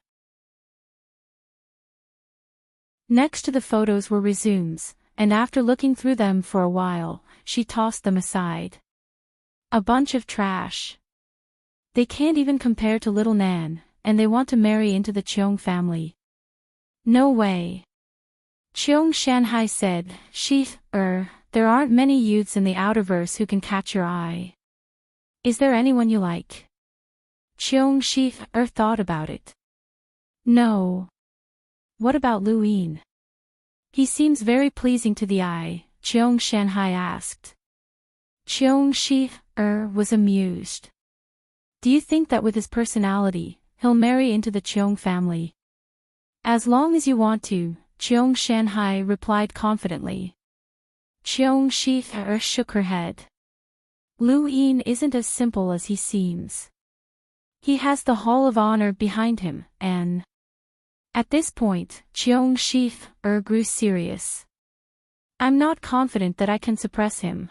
Next to the photos were resumes, and after looking through them for a while, she tossed them aside. A bunch of trash. They can't even compare to little Nan, and they want to marry into the Cheung family. No way. Cheung Shanhai said, Shi, there aren't many youths in the outerverse who can catch your eye. Is there anyone you like? Cheung Shi thought about it. No. What about Lu Yin? He seems very pleasing to the eye, Cheung Shanhai asked. Cheung Shi was amused. Do you think that with his personality, he'll marry into the Cheung family? As long as you want to, Cheung Shanhai replied confidently. Cheung Shi shook her head. Lu Yin isn't as simple as he seems. He has the Hall of Honor behind him, and... At this point, Cheung Shi grew serious. I'm not confident that I can suppress him.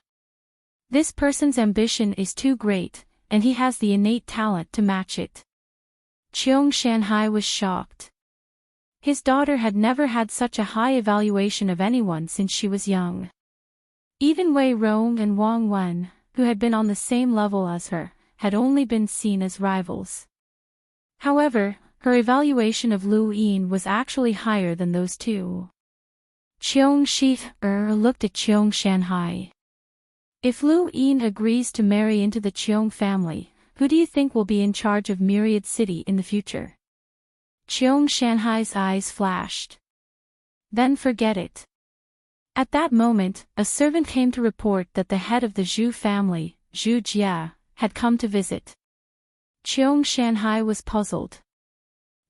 This person's ambition is too great, and he has the innate talent to match it. Cheung Shanhai was shocked. His daughter had never had such a high evaluation of anyone since she was young. Even Wei Rong and Wang Wen, who had been on the same level as her, had only been seen as rivals. However, her evaluation of Lu Yin was actually higher than those two. Cheung Shi looked at Cheung Shanhai. If Lu Yin agrees to marry into the Cheung family, who do you think will be in charge of Myriad City in the future? Cheung Shanhai's eyes flashed. Then forget it. At that moment, a servant came to report that the head of the Zhu family, Zhu Jia, had come to visit. Cheung Shanhai was puzzled.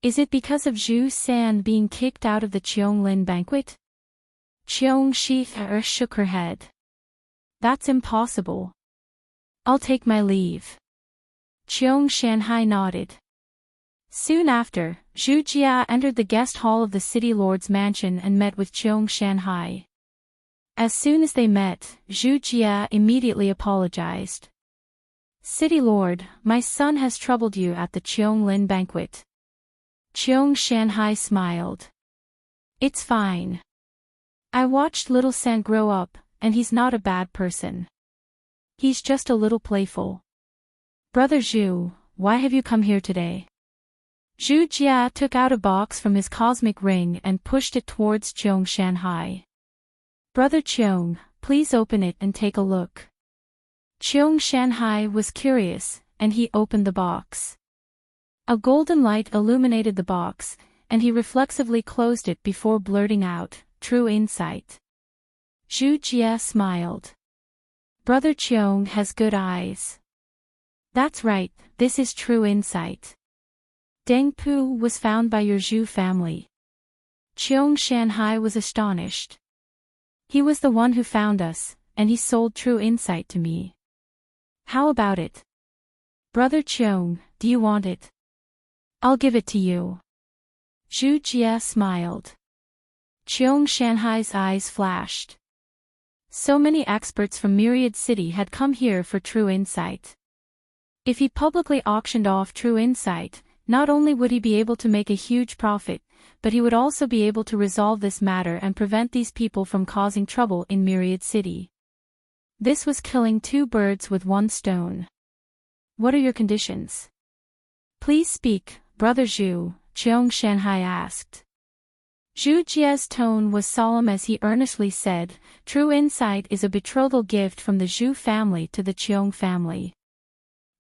Is it because of Zhu San being kicked out of the Cheung Lin banquet? Cheung Shi shook her head. That's impossible. I'll take my leave. Cheung Shanhai nodded. Soon after, Zhu Jia entered the guest hall of the city lord's mansion and met with Cheung Shanhai. As soon as they met, Zhu Jia immediately apologized. City lord, my son has troubled you at the Cheung Lin banquet. Cheung Shanhai smiled. It's fine. I watched little San grow up, and he's not a bad person. He's just a little playful. Brother Zhu, why have you come here today? Zhu Jia took out a box from his cosmic ring and pushed it towards Cheung Shanhai. Brother Cheung, please open it and take a look. Cheung Shanhai was curious, and he opened the box. A golden light illuminated the box, and he reflexively closed it before blurting out, "True insight." Zhu Jia smiled. Brother Cheung has good eyes. That's right, this is true insight. Deng Pu was found by your Zhu family. Cheung Shanhai was astonished. He was the one who found us, and he sold true insight to me. How about it? Brother Cheung, do you want it? I'll give it to you. Zhu Jia smiled. Cheung Shanhai's eyes flashed. So many experts from Myriad City had come here for true insight. If he publicly auctioned off true insight, not only would he be able to make a huge profit, but he would also be able to resolve this matter and prevent these people from causing trouble in Myriad City. This was killing two birds with one stone. What are your conditions? Please speak, Brother Zhu, Cheung Shanhai asked. Zhu Jie's tone was solemn as he earnestly said, "True insight is a betrothal gift from the Zhu family to the Cheung family.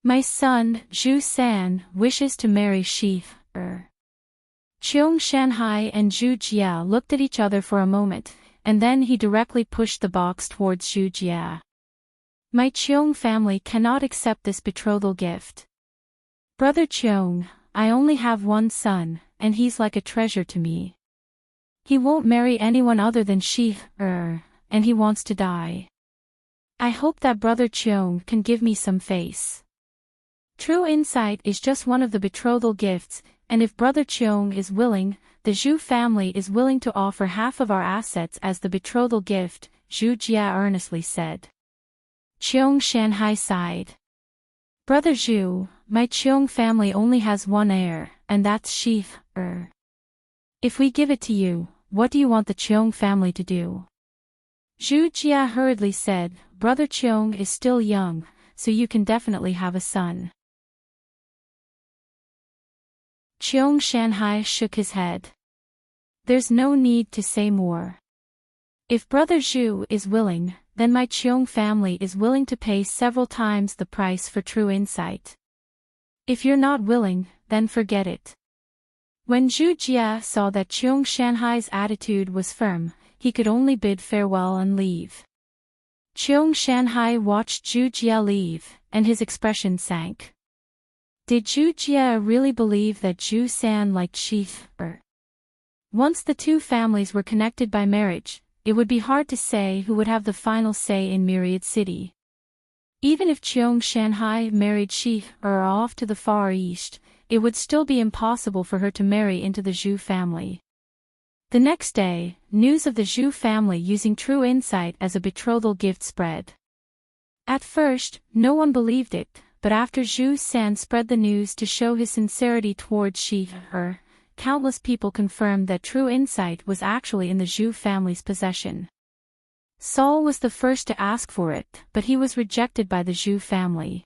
My son, Zhu San, wishes to marry Shi Er." Cheung Shanhai and Zhu Jie looked at each other for a moment, and then he directly pushed the box towards Zhu Jie. "My Cheung family cannot accept this betrothal gift. Brother Cheung, I only have one son, and he's like a treasure to me. He won't marry anyone other than Shi Er, and he wants to die. I hope that Brother Cheung can give me some face. True insight is just one of the betrothal gifts, and if Brother Cheung is willing, the Zhu family is willing to offer half of our assets as the betrothal gift," Zhu Jie earnestly said. Cheung Shanhai sighed. "Brother Zhu, my Cheung family only has one heir, and that's Shi Er. If we give it to you, what do you want the Cheung family to do?" Zhu Jie hurriedly said, "Brother Cheung is still young, so you can definitely have a son." Cheung Shanhai shook his head. "There's no need to say more. If Brother Zhu is willing, then my Cheung family is willing to pay several times the price for true insight. If you're not willing, then forget it." When Zhu Jie saw that Cheung Shanhai's attitude was firm, he could only bid farewell and leave. Cheung Shanhai watched Zhu Jie leave, and his expression sank. Did Zhu Jie really believe that Zhu San liked Shi Er? Once the two families were connected by marriage, it would be hard to say who would have the final say in Myriad City. Even if Cheung Shanhai married Shi Er off to the Far East, it would still be impossible for her to marry into the Zhu family. The next day, news of the Zhu family using true insight as a betrothal gift spread. At first, no one believed it, but after Zhu San spread the news to show his sincerity towards Shi Er, countless people confirmed that true insight was actually in the Zhu family's possession. Saul was the first to ask for it, but he was rejected by the Zhu family.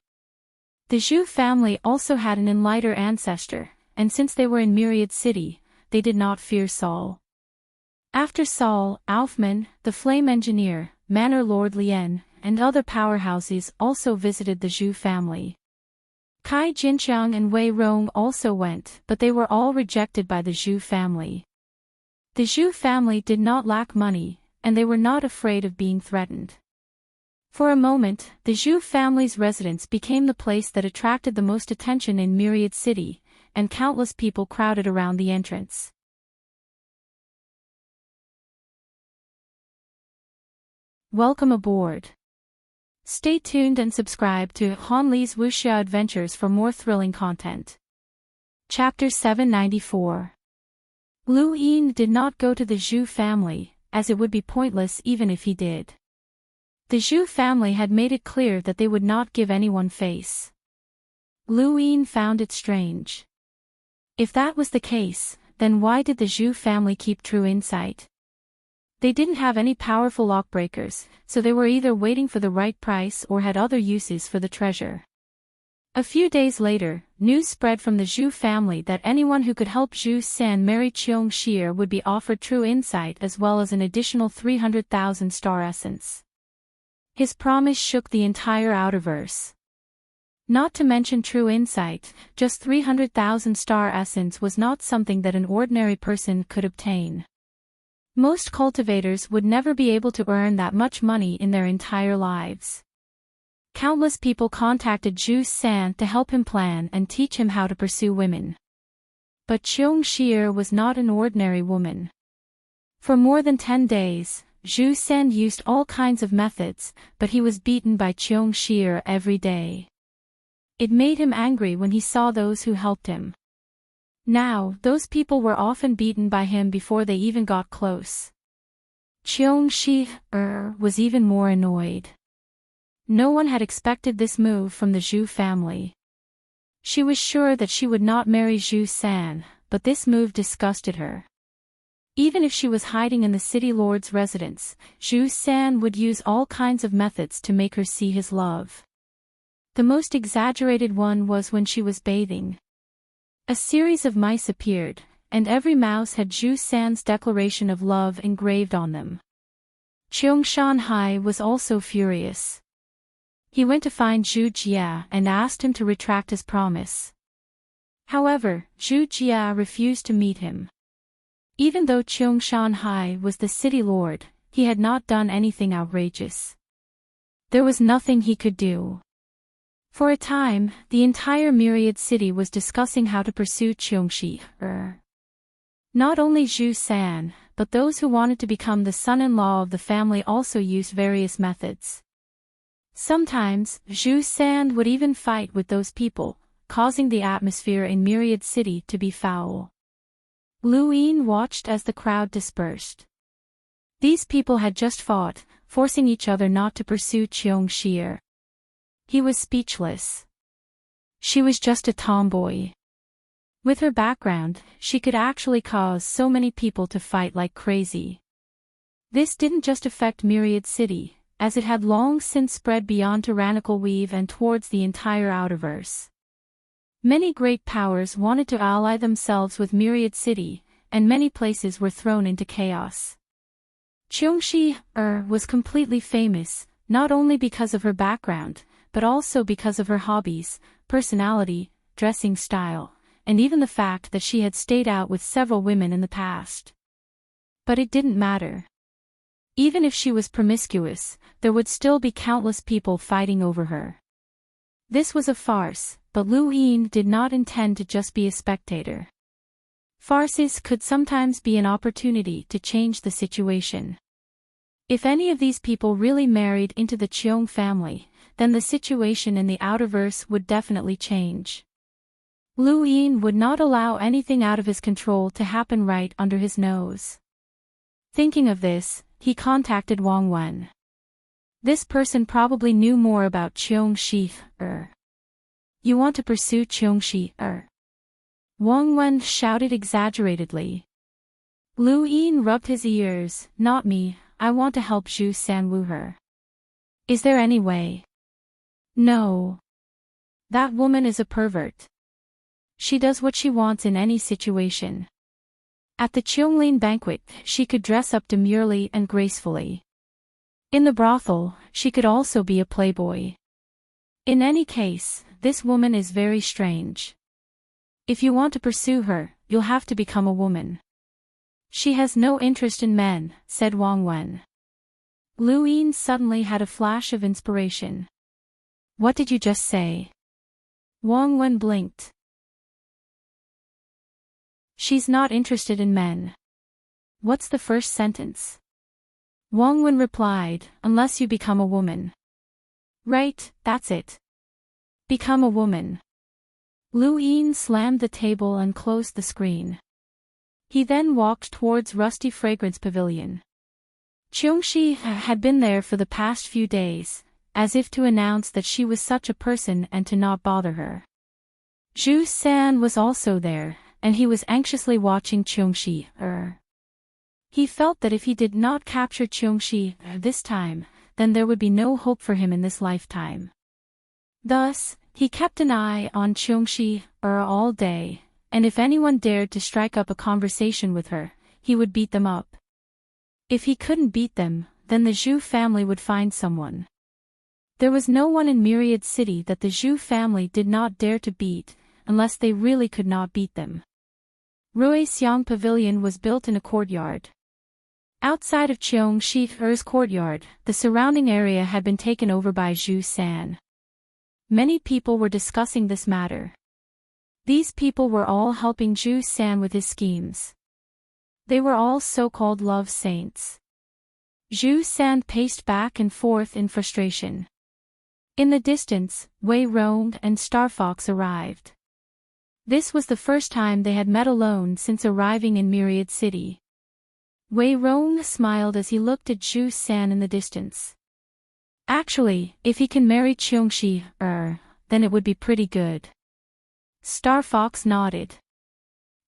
The Zhu family also had an enlightened ancestor, and since they were in Myriad City, they did not fear Saul. After Saul, Aufman, the flame engineer, Manor Lord Lien, and other powerhouses also visited the Zhu family. Kai Jinchang and Wei Rong also went, but they were all rejected by the Zhu family. The Zhu family did not lack money, and they were not afraid of being threatened. For a moment, the Zhu family's residence became the place that attracted the most attention in Myriad City, and countless people crowded around the entrance. Welcome aboard. Stay tuned and subscribe to Han Li's Wuxia Adventures for more thrilling content. Chapter 794. Lu Yin did not go to the Zhu family, as it would be pointless even if he did. The Zhu family had made it clear that they would not give anyone face. Lu Yin found it strange. If that was the case, then why did the Zhu family keep true insight? They didn't have any powerful lockbreakers, so they were either waiting for the right price or had other uses for the treasure. A few days later, news spread from the Zhu family that anyone who could help Zhu San marry Cheung Shir would be offered true insight as well as an additional 300,000 star essence. His promise shook the entire Outerverse. Not to mention true insight, just 300,000 star essence was not something that an ordinary person could obtain. Most cultivators would never be able to earn that much money in their entire lives. Countless people contacted Zhu San to help him plan and teach him how to pursue women. But Cheung Shir was not an ordinary woman. For more than 10 days, Zhu San used all kinds of methods, but he was beaten by Cheung Shir every day. It made him angry when he saw those who helped him. Now, those people were often beaten by him before they even got close. Cheung Shir was even more annoyed. No one had expected this move from the Zhu family. She was sure that she would not marry Zhu San, but this move disgusted her. Even if she was hiding in the city lord's residence, Zhu San would use all kinds of methods to make her see his love. The most exaggerated one was when she was bathing. A series of mice appeared, and every mouse had Zhu San's declaration of love engraved on them. Cheung Shanhai was also furious. He went to find Zhu Jia and asked him to retract his promise. However, Zhu Jia refused to meet him. Even though Cheung Shanhai was the city lord, he had not done anything outrageous. There was nothing he could do. For a time, the entire Myriad City was discussing how to pursue Cheongshi. Not only Zhu San, but those who wanted to become the son-in-law of the family also used various methods. Sometimes, Zhu San would even fight with those people, causing the atmosphere in Myriad City to be foul. Lu Yin watched as the crowd dispersed. These people had just fought, forcing each other not to pursue Cheong Shi. He was speechless. She was just a tomboy. With her background, she could actually cause so many people to fight like crazy. This didn't just affect Myriad City, as it had long since spread beyond tyrannical Weave and towards the entire Outerverse. Many great powers wanted to ally themselves with Myriad City, and many places were thrown into chaos. Cheongshi was completely famous, not only because of her background, but also because of her hobbies, personality, dressing style, and even the fact that she had stayed out with several women in the past. But it didn't matter. Even if she was promiscuous, there would still be countless people fighting over her. This was a farce, but Lu Yin did not intend to just be a spectator. Farces could sometimes be an opportunity to change the situation. If any of these people really married into the Cheong family, then the situation in the Outerverse would definitely change. Lu Yin would not allow anything out of his control to happen right under his nose. Thinking of this, he contacted Wang Wen. This person probably knew more about Cheong Shi. You want to pursue Cheong Shi? Wang Wen shouted exaggeratedly. Lu Yin rubbed his ears. Not me, I want to help Zhu San woo her. Is there any way? No. That woman is a pervert. She does what she wants in any situation. At the Cheonglin banquet, she could dress up demurely and gracefully. In the brothel, she could also be a playboy. In any case, this woman is very strange. If you want to pursue her, you'll have to become a woman. She has no interest in men, said Wang Wen. Lu Yin suddenly had a flash of inspiration. What did you just say? Wang Wen blinked. She's not interested in men. What's the first sentence? Wang Wen replied, unless you become a woman. Right, that's it. Become a woman. Lu Yin slammed the table and closed the screen. He then walked towards Rusty Fragrance Pavilion. Cheongshi had been there for the past few days, as if to announce that she was such a person and to not bother her. Zhu San was also there, and he was anxiously watching Cheongshi. He felt that if he did not capture Cheongshi this time, then there would be no hope for him in this lifetime. Thus, he kept an eye on Cheongshi all day, and if anyone dared to strike up a conversation with her, he would beat them up. If he couldn't beat them, then the Zhu family would find someone. There was no one in Myriad City that the Zhu family did not dare to beat, unless they really could not beat them. Ruixiang Pavilion was built in a courtyard. Outside of Cheong Shi's courtyard, the surrounding area had been taken over by Zhu San. Many people were discussing this matter. These people were all helping Zhu San with his schemes. They were all so-called love saints. Zhu San paced back and forth in frustration. In the distance, Wei Rong and Star Fox arrived. This was the first time they had met alone since arriving in Myriad City. Wei Rong smiled as he looked at Zhu San in the distance. Actually, if he can marry Cheongshi, then it would be pretty good. Star Fox nodded.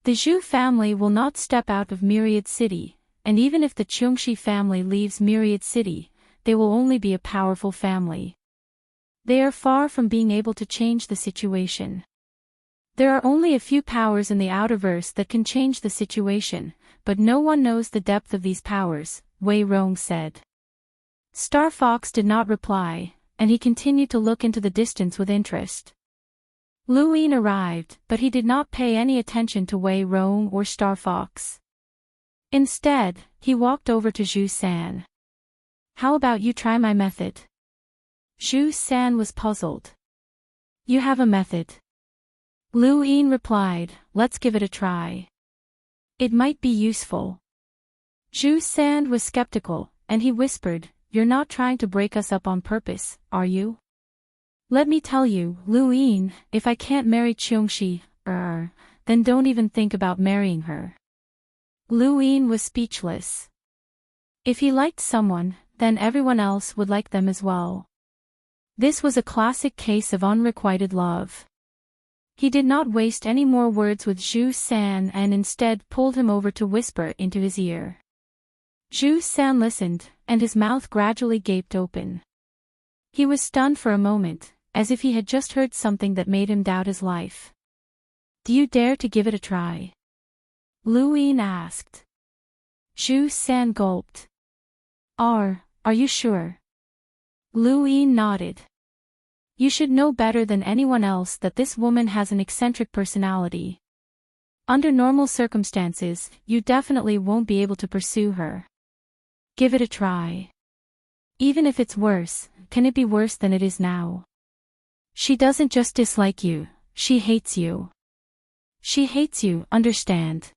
The Zhu family will not step out of Myriad City, and even if the Cheongshi family leaves Myriad City, they will only be a powerful family. They are far from being able to change the situation. There are only a few powers in the outerverse that can change the situation, but no one knows the depth of these powers, Wei Rong said. Star Fox did not reply, and he continued to look into the distance with interest. Lu Yin arrived, but he did not pay any attention to Wei Rong or Star Fox. Instead, he walked over to Zhu San. How about you try my method? Zhu San was puzzled. You have a method? Lu Yin replied, let's give it a try. It might be useful. Zhu San was skeptical, and he whispered, you're not trying to break us up on purpose, are you? Let me tell you, Lu Yin, if I can't marry Qiongxi, then don't even think about marrying her. Lu Yin was speechless. If he liked someone, then everyone else would like them as well. This was a classic case of unrequited love. He did not waste any more words with Zhu San and instead pulled him over to whisper into his ear. Zhu San listened, and his mouth gradually gaped open. He was stunned for a moment, as if he had just heard something that made him doubt his life. Do you dare to give it a try? Lu Yin asked. Zhu San gulped. Are you sure? Lu Yin nodded. You should know better than anyone else that this woman has an eccentric personality. Under normal circumstances, you definitely won't be able to pursue her. Give it a try. Even if it's worse, can it be worse than it is now? She doesn't just dislike you, she hates you. She hates you, understand?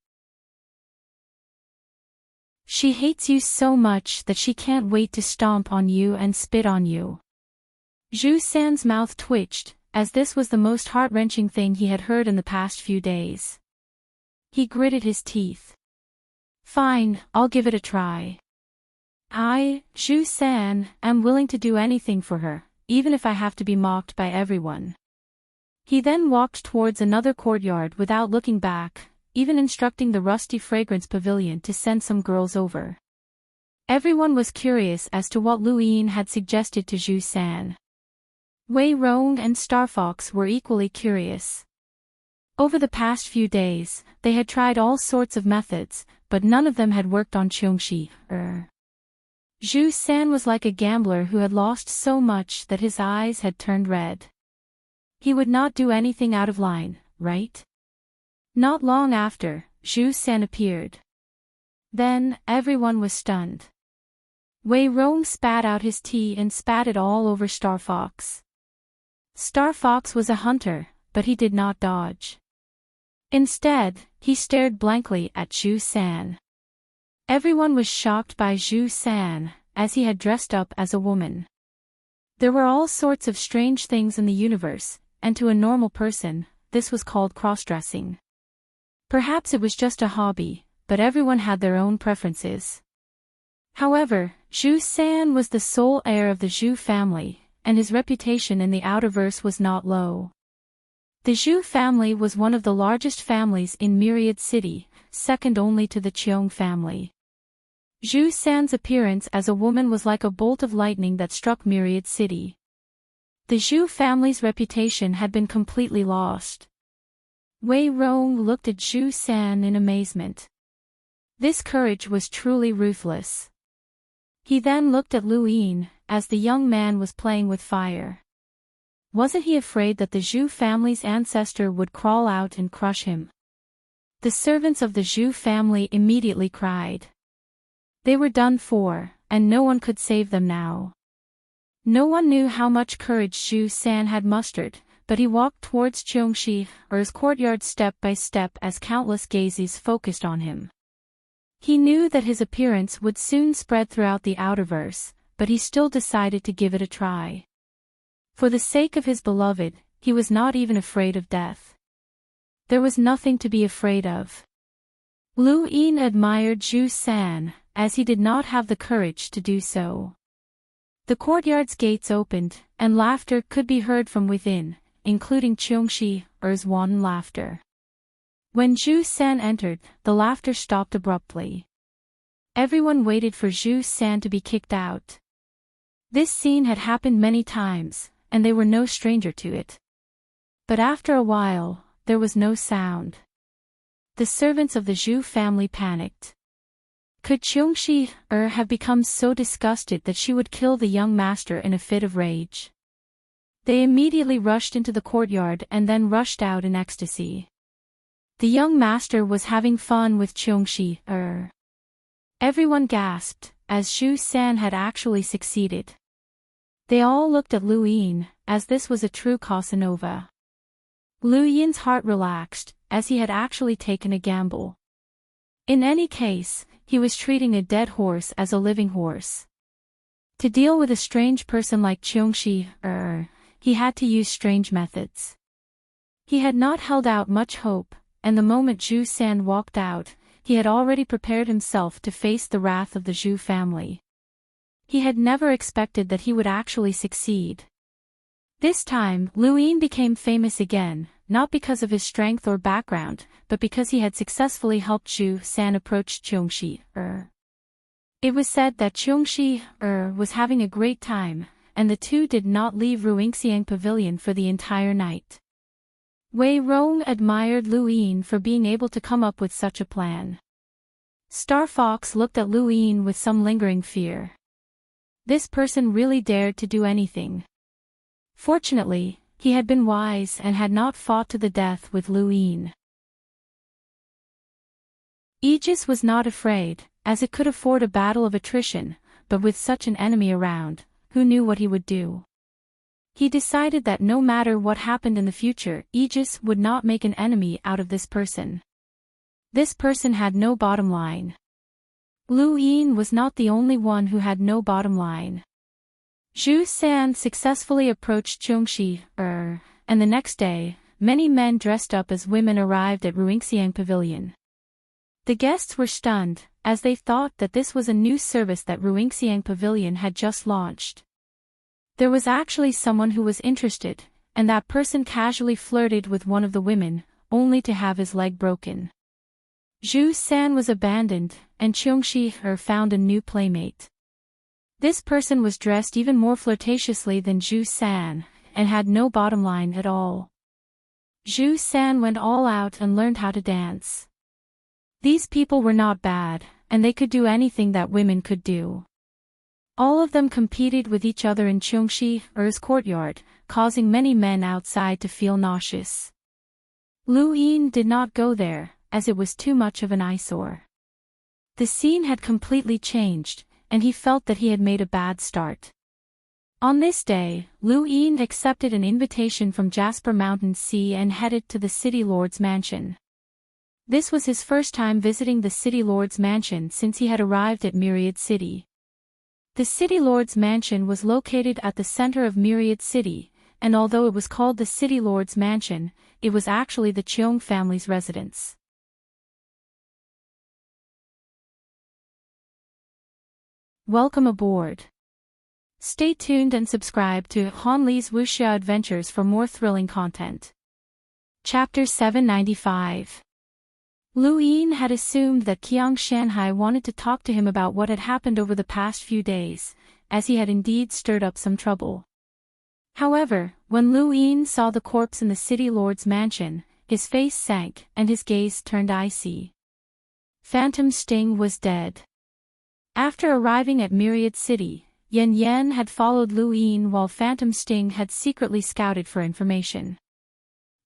She hates you so much that she can't wait to stomp on you and spit on you. Zhu San's mouth twitched, as this was the most heart-wrenching thing he had heard in the past few days. He gritted his teeth. Fine, I'll give it a try. I, Zhu San, am willing to do anything for her, even if I have to be mocked by everyone. He then walked towards another courtyard without looking back, even instructing the Rusty Fragrance Pavilion to send some girls over. Everyone was curious as to what Lu Yin had suggested to Zhu San. Wei Rong and Star Fox were equally curious. Over the past few days, they had tried all sorts of methods, but none of them had worked on Qiongxi. Zhu San was like a gambler who had lost so much that his eyes had turned red. He would not do anything out of line, right? Not long after, Zhu San appeared. Then, everyone was stunned. Wei Rong spat out his tea and spat it all over Star Fox. Star Fox was a hunter, but he did not dodge. Instead, he stared blankly at Zhu San. Everyone was shocked by Zhu San, as he had dressed up as a woman. There were all sorts of strange things in the universe, and to a normal person, this was called cross-dressing. Perhaps it was just a hobby, but everyone had their own preferences. However, Zhu San was the sole heir of the Zhu family, and his reputation in the outerverse was not low. The Zhu family was one of the largest families in Myriad City, second only to the Qiong family. Zhu San's appearance as a woman was like a bolt of lightning that struck Myriad City. The Zhu family's reputation had been completely lost. Wei Rong looked at Zhu San in amazement. This courage was truly ruthless. He then looked at Lu Yin, as the young man was playing with fire. Wasn't he afraid that the Zhu family's ancestor would crawl out and crush him? The servants of the Zhu family immediately cried. They were done for, and no one could save them now. No one knew how much courage Zhu San had mustered, but he walked towards Qiongxi's courtyard step by step as countless gazes focused on him. He knew that his appearance would soon spread throughout the outerverse, but he still decided to give it a try. For the sake of his beloved, he was not even afraid of death. There was nothing to be afraid of. Lu Yin admired Zhu San, as he did not have the courage to do so. The courtyard's gates opened, and laughter could be heard from within, including Qiongxi's wanton laughter. When Zhu San entered, the laughter stopped abruptly. Everyone waited for Zhu San to be kicked out. This scene had happened many times, and they were no stranger to it. But after a while, there was no sound. The servants of the Zhu family panicked. Could Qiongshi have become so disgusted that she would kill the young master in a fit of rage? They immediately rushed into the courtyard and then rushed out in ecstasy. The young master was having fun with Qiongshi. Everyone gasped, as Zhu San had actually succeeded. They all looked at Lu Yin, as this was a true Casanova. Lu Yin's heart relaxed, as he had actually taken a gamble. In any case, he was treating a dead horse as a living horse. To deal with a strange person like Qiongshi, he had to use strange methods. He had not held out much hope, and the moment Zhu San walked out, he had already prepared himself to face the wrath of the Zhu family. He had never expected that he would actually succeed. This time, Lu Yin became famous again, not because of his strength or background, but because he had successfully helped Zhu San approach Qiongshi. It was said that Qiongshi was having a great time, and the two did not leave Ruingxiang Pavilion for the entire night. Wei Rong admired Lu Yin for being able to come up with such a plan. Star Fox looked at Lu Yin with some lingering fear. This person really dared to do anything. Fortunately, he had been wise and had not fought to the death with Lu Yin. Aegis was not afraid, as it could afford a battle of attrition, but with such an enemy around, who knew what he would do? He decided that no matter what happened in the future, Aegis would not make an enemy out of this person. This person had no bottom line. Lu Yin was not the only one who had no bottom line. Zhu San successfully approached Qiongshi, and the next day, many men dressed up as women arrived at Ruingxiang Pavilion. The guests were stunned, as they thought that this was a new service that Ruingxiang Pavilion had just launched. There was actually someone who was interested, and that person casually flirted with one of the women, only to have his leg broken. Zhu San was abandoned, and Qiongshi found a new playmate. This person was dressed even more flirtatiously than Zhu San, and had no bottom line at all. Zhu San went all out and learned how to dance. These people were not bad, and they could do anything that women could do. All of them competed with each other in Qiongshi-er's courtyard, causing many men outside to feel nauseous. Lu Yin did not go there, as it was too much of an eyesore. The scene had completely changed, and he felt that he had made a bad start. On this day, Lu Yin accepted an invitation from Jasper Mountain Sea and headed to the City Lord's mansion. This was his first time visiting the City Lord's mansion since he had arrived at Myriad City. The City Lord's mansion was located at the center of Myriad City, and although it was called the City Lord's mansion, it was actually the Cheong family's residence. Welcome aboard. Stay tuned and subscribe to Han Li's Wuxia Adventures for more thrilling content. Chapter 795. Lu Yin had assumed that Qiang Shanhai wanted to talk to him about what had happened over the past few days, as he had indeed stirred up some trouble. However, when Lu Yin saw the corpse in the City Lord's mansion, his face sank and his gaze turned icy. Phantom Sting was dead. After arriving at Myriad City, Yan Yan had followed Lu Yin while Phantom Sting had secretly scouted for information.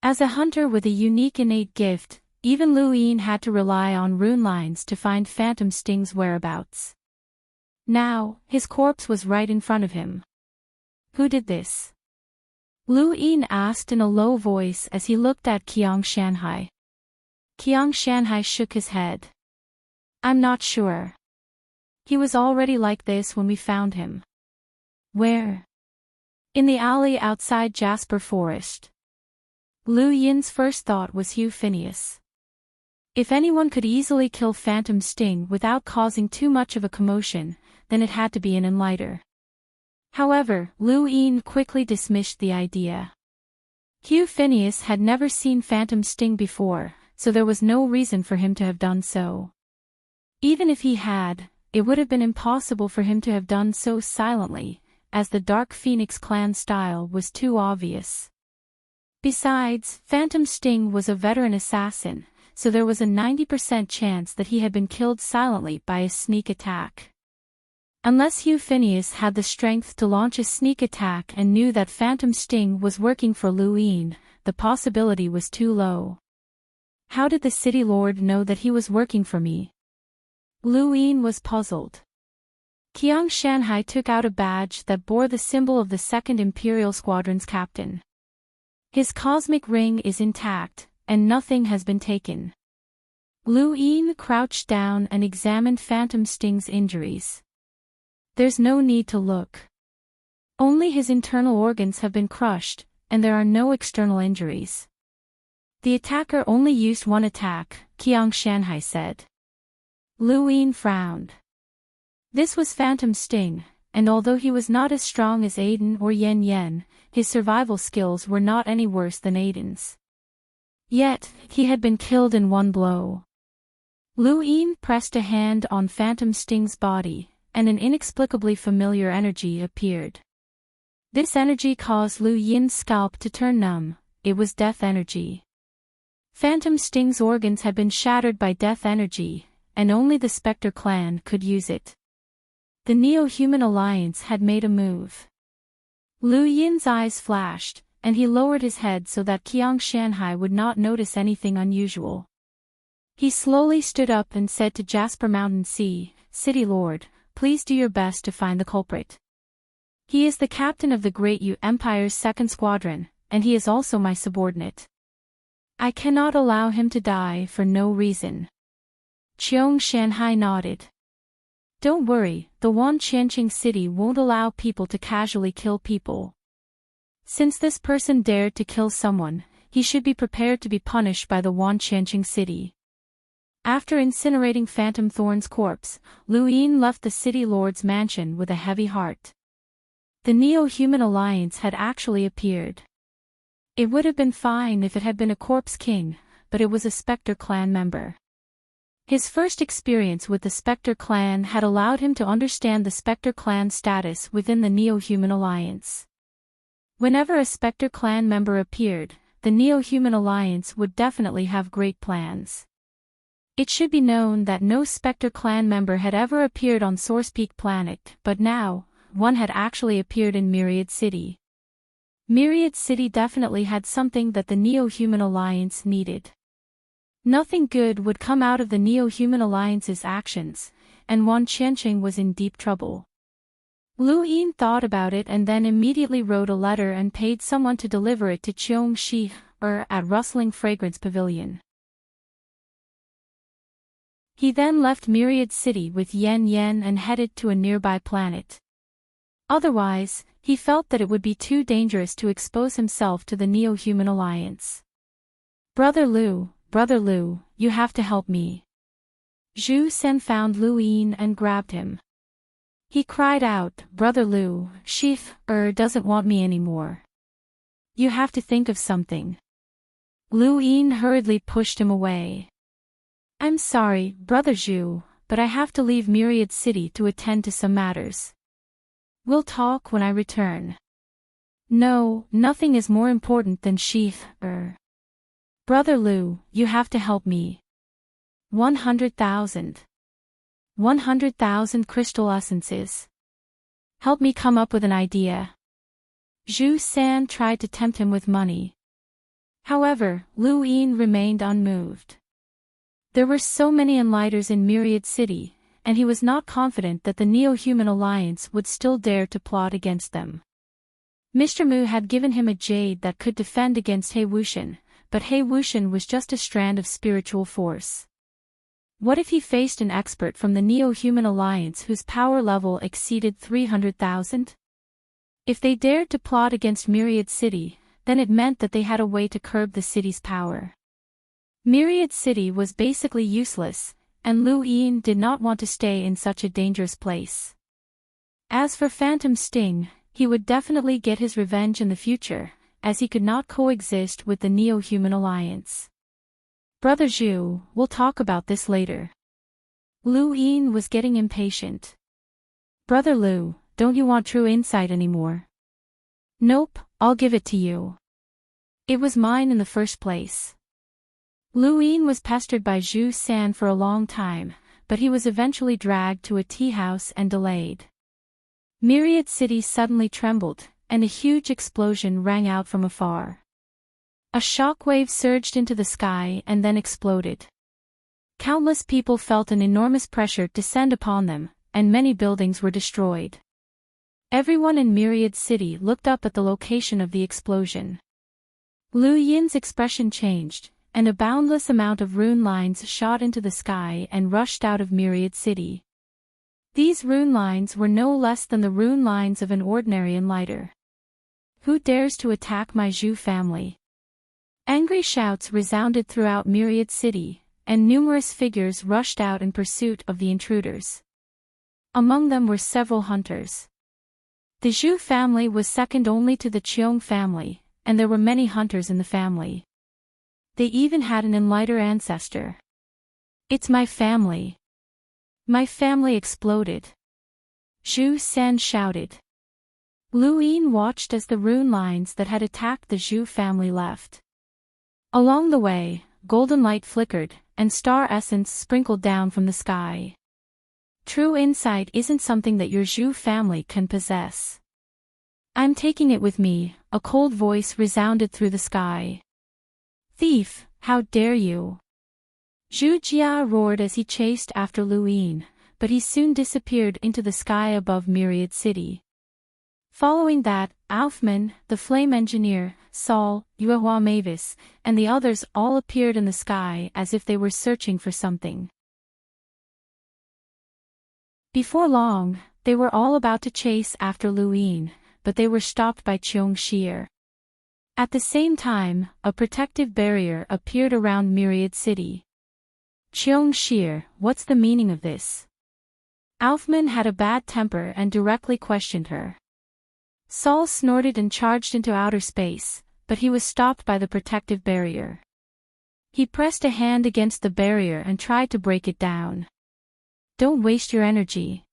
As a hunter with a unique innate gift, even Lu Yin had to rely on rune lines to find Phantom Sting's whereabouts. Now, his corpse was right in front of him. Who did this? Lu Yin asked in a low voice as he looked at Qiang Shanhai. Qiang Shanhai shook his head. I'm not sure. He was already like this when we found him. Where? In the alley outside Jasper Forest. Lu Yin's first thought was Hugh Phineas. If anyone could easily kill Phantom Sting without causing too much of a commotion, then it had to be an enlighter. However, Lu Yin quickly dismissed the idea. Hugh Phineas had never seen Phantom Sting before, so there was no reason for him to have done so. Even if he had, it would have been impossible for him to have done so silently, as the Dark Phoenix clan style was too obvious. Besides, Phantom Sting was a veteran assassin, so there was a 90% chance that he had been killed silently by a sneak attack. Unless Hugh Phineas had the strength to launch a sneak attack and knew that Phantom Sting was working for Luin, the possibility was too low. How did the City Lord know that he was working for me? Luin was puzzled. Qiang Shanhai took out a badge that bore the symbol of the 2nd Imperial Squadron's captain. His cosmic ring is intact, and nothing has been taken. Luin crouched down and examined Phantom Sting's injuries. There's no need to look. Only his internal organs have been crushed, and there are no external injuries. The attacker only used one attack, Qiang Shanhai said. Luin frowned. This was Phantom Sting, and although he was not as strong as Aiden or Yen Yen, his survival skills were not any worse than Aiden's. Yet, he had been killed in one blow. Luin pressed a hand on Phantom Sting's body, and an inexplicably familiar energy appeared. This energy caused Lu Yin's scalp to turn numb. It was death energy. Phantom Sting's organs had been shattered by death energy, and only the Spectre clan could use it. The Neo-Human Alliance had made a move. Lu Yin's eyes flashed, and he lowered his head so that Qiang Shanhai would not notice anything unusual. He slowly stood up and said to Jasper Mountain Sea, "City Lord, please do your best to find the culprit. He is the captain of the Great Yu Empire's 2nd Squadron, and he is also my subordinate. I cannot allow him to die for no reason." Qiang Shanhai nodded. "Don't worry, the Wan Qianqing city won't allow people to casually kill people. Since this person dared to kill someone, he should be prepared to be punished by the Wan Qianqing city." After incinerating Phantom Thorn's corpse, Luin left the City Lord's mansion with a heavy heart. The Neo-Human Alliance had actually appeared. It would have been fine if it had been a Corpse King, but it was a Spectre clan member. His first experience with the Spectre clan had allowed him to understand the Spectre clan's status within the Neo-Human Alliance. Whenever a Spectre clan member appeared, the Neo-Human Alliance would definitely have great plans. It should be known that no Spectre clan member had ever appeared on Source Peak Planet, but now, one had actually appeared in Myriad City. Myriad City definitely had something that the Neo-Human Alliance needed. Nothing good would come out of the Neo-Human Alliance's actions, and Wan Qianqing was in deep trouble. Luin thought about it and then immediately wrote a letter and paid someone to deliver it to Qiong Shi, at Rustling Fragrance Pavilion. He then left Myriad City with Yen Yen and headed to a nearby planet. Otherwise, he felt that it would be too dangerous to expose himself to the Neo-Human Alliance. Brother Lu, you have to help me." Zhu Sen found Luin and grabbed him. He cried out, "Brother Lu, Chief doesn't want me anymore. You have to think of something." Luin hurriedly pushed him away. "I'm sorry, Brother Zhu, but I have to leave Myriad City to attend to some matters. We'll talk when I return." "No, nothing is more important than Chief. Brother Lu, you have to help me. 100,000. 100,000 crystal essences. Help me come up with an idea." Zhu San tried to tempt him with money. However, Luin remained unmoved. There were so many enlighters in Myriad City, and he was not confident that the Neo-Human Alliance would still dare to plot against them. Mr. Mu had given him a jade that could defend against He Wuxian, but He Wuxian was just a strand of spiritual force. What if he faced an expert from the Neo-Human Alliance whose power level exceeded 300,000? If they dared to plot against Myriad City, then it meant that they had a way to curb the city's power. Myriad City was basically useless, and Luin did not want to stay in such a dangerous place. As for Phantom Sting, he would definitely get his revenge in the future, as he could not coexist with the Neo-Human Alliance. "Brother Zhu, we'll talk about this later." Luin was getting impatient. "Brother Lu, don't you want true insight anymore?" "Nope, I'll give it to you." It was mine in the first place. Lu Yin was pestered by Zhu San for a long time, but he was eventually dragged to a tea house and delayed. Myriad City suddenly trembled, and a huge explosion rang out from afar. A shockwave surged into the sky and then exploded. Countless people felt an enormous pressure descend upon them, and many buildings were destroyed. Everyone in Myriad City looked up at the location of the explosion. Lu Yin's expression changed, and a boundless amount of rune lines shot into the sky and rushed out of Myriad City. These rune lines were no less than the rune lines of an ordinary enlighter. Who dares to attack my Zhu family? Angry shouts resounded throughout Myriad City, and numerous figures rushed out in pursuit of the intruders. Among them were several hunters. The Zhu family was second only to the Cheong family, and there were many hunters in the family. They even had an enlighter ancestor. It's my family. My family exploded. Zhu San shouted. Lu Yin watched as the rune lines that had attacked the Zhu family left. Along the way, golden light flickered, and star essence sprinkled down from the sky. True insight isn't something that your Zhu family can possess. I'm taking it with me, a cold voice resounded through the sky. Thief, how dare you! Zhu Jia roared as he chased after Lu Yin, but he soon disappeared into the sky above Myriad City. Following that, Alfman, the flame engineer, Saul, Yuehua Mavis, and the others all appeared in the sky as if they were searching for something. Before long, they were all about to chase after Lu Yin, but they were stopped by Cheong Shier. At the same time, a protective barrier appeared around Myriad City. Cheong Shier, what's the meaning of this? Alfman had a bad temper and directly questioned her. Saul snorted and charged into outer space, but he was stopped by the protective barrier. He pressed a hand against the barrier and tried to break it down. Don't waste your energy.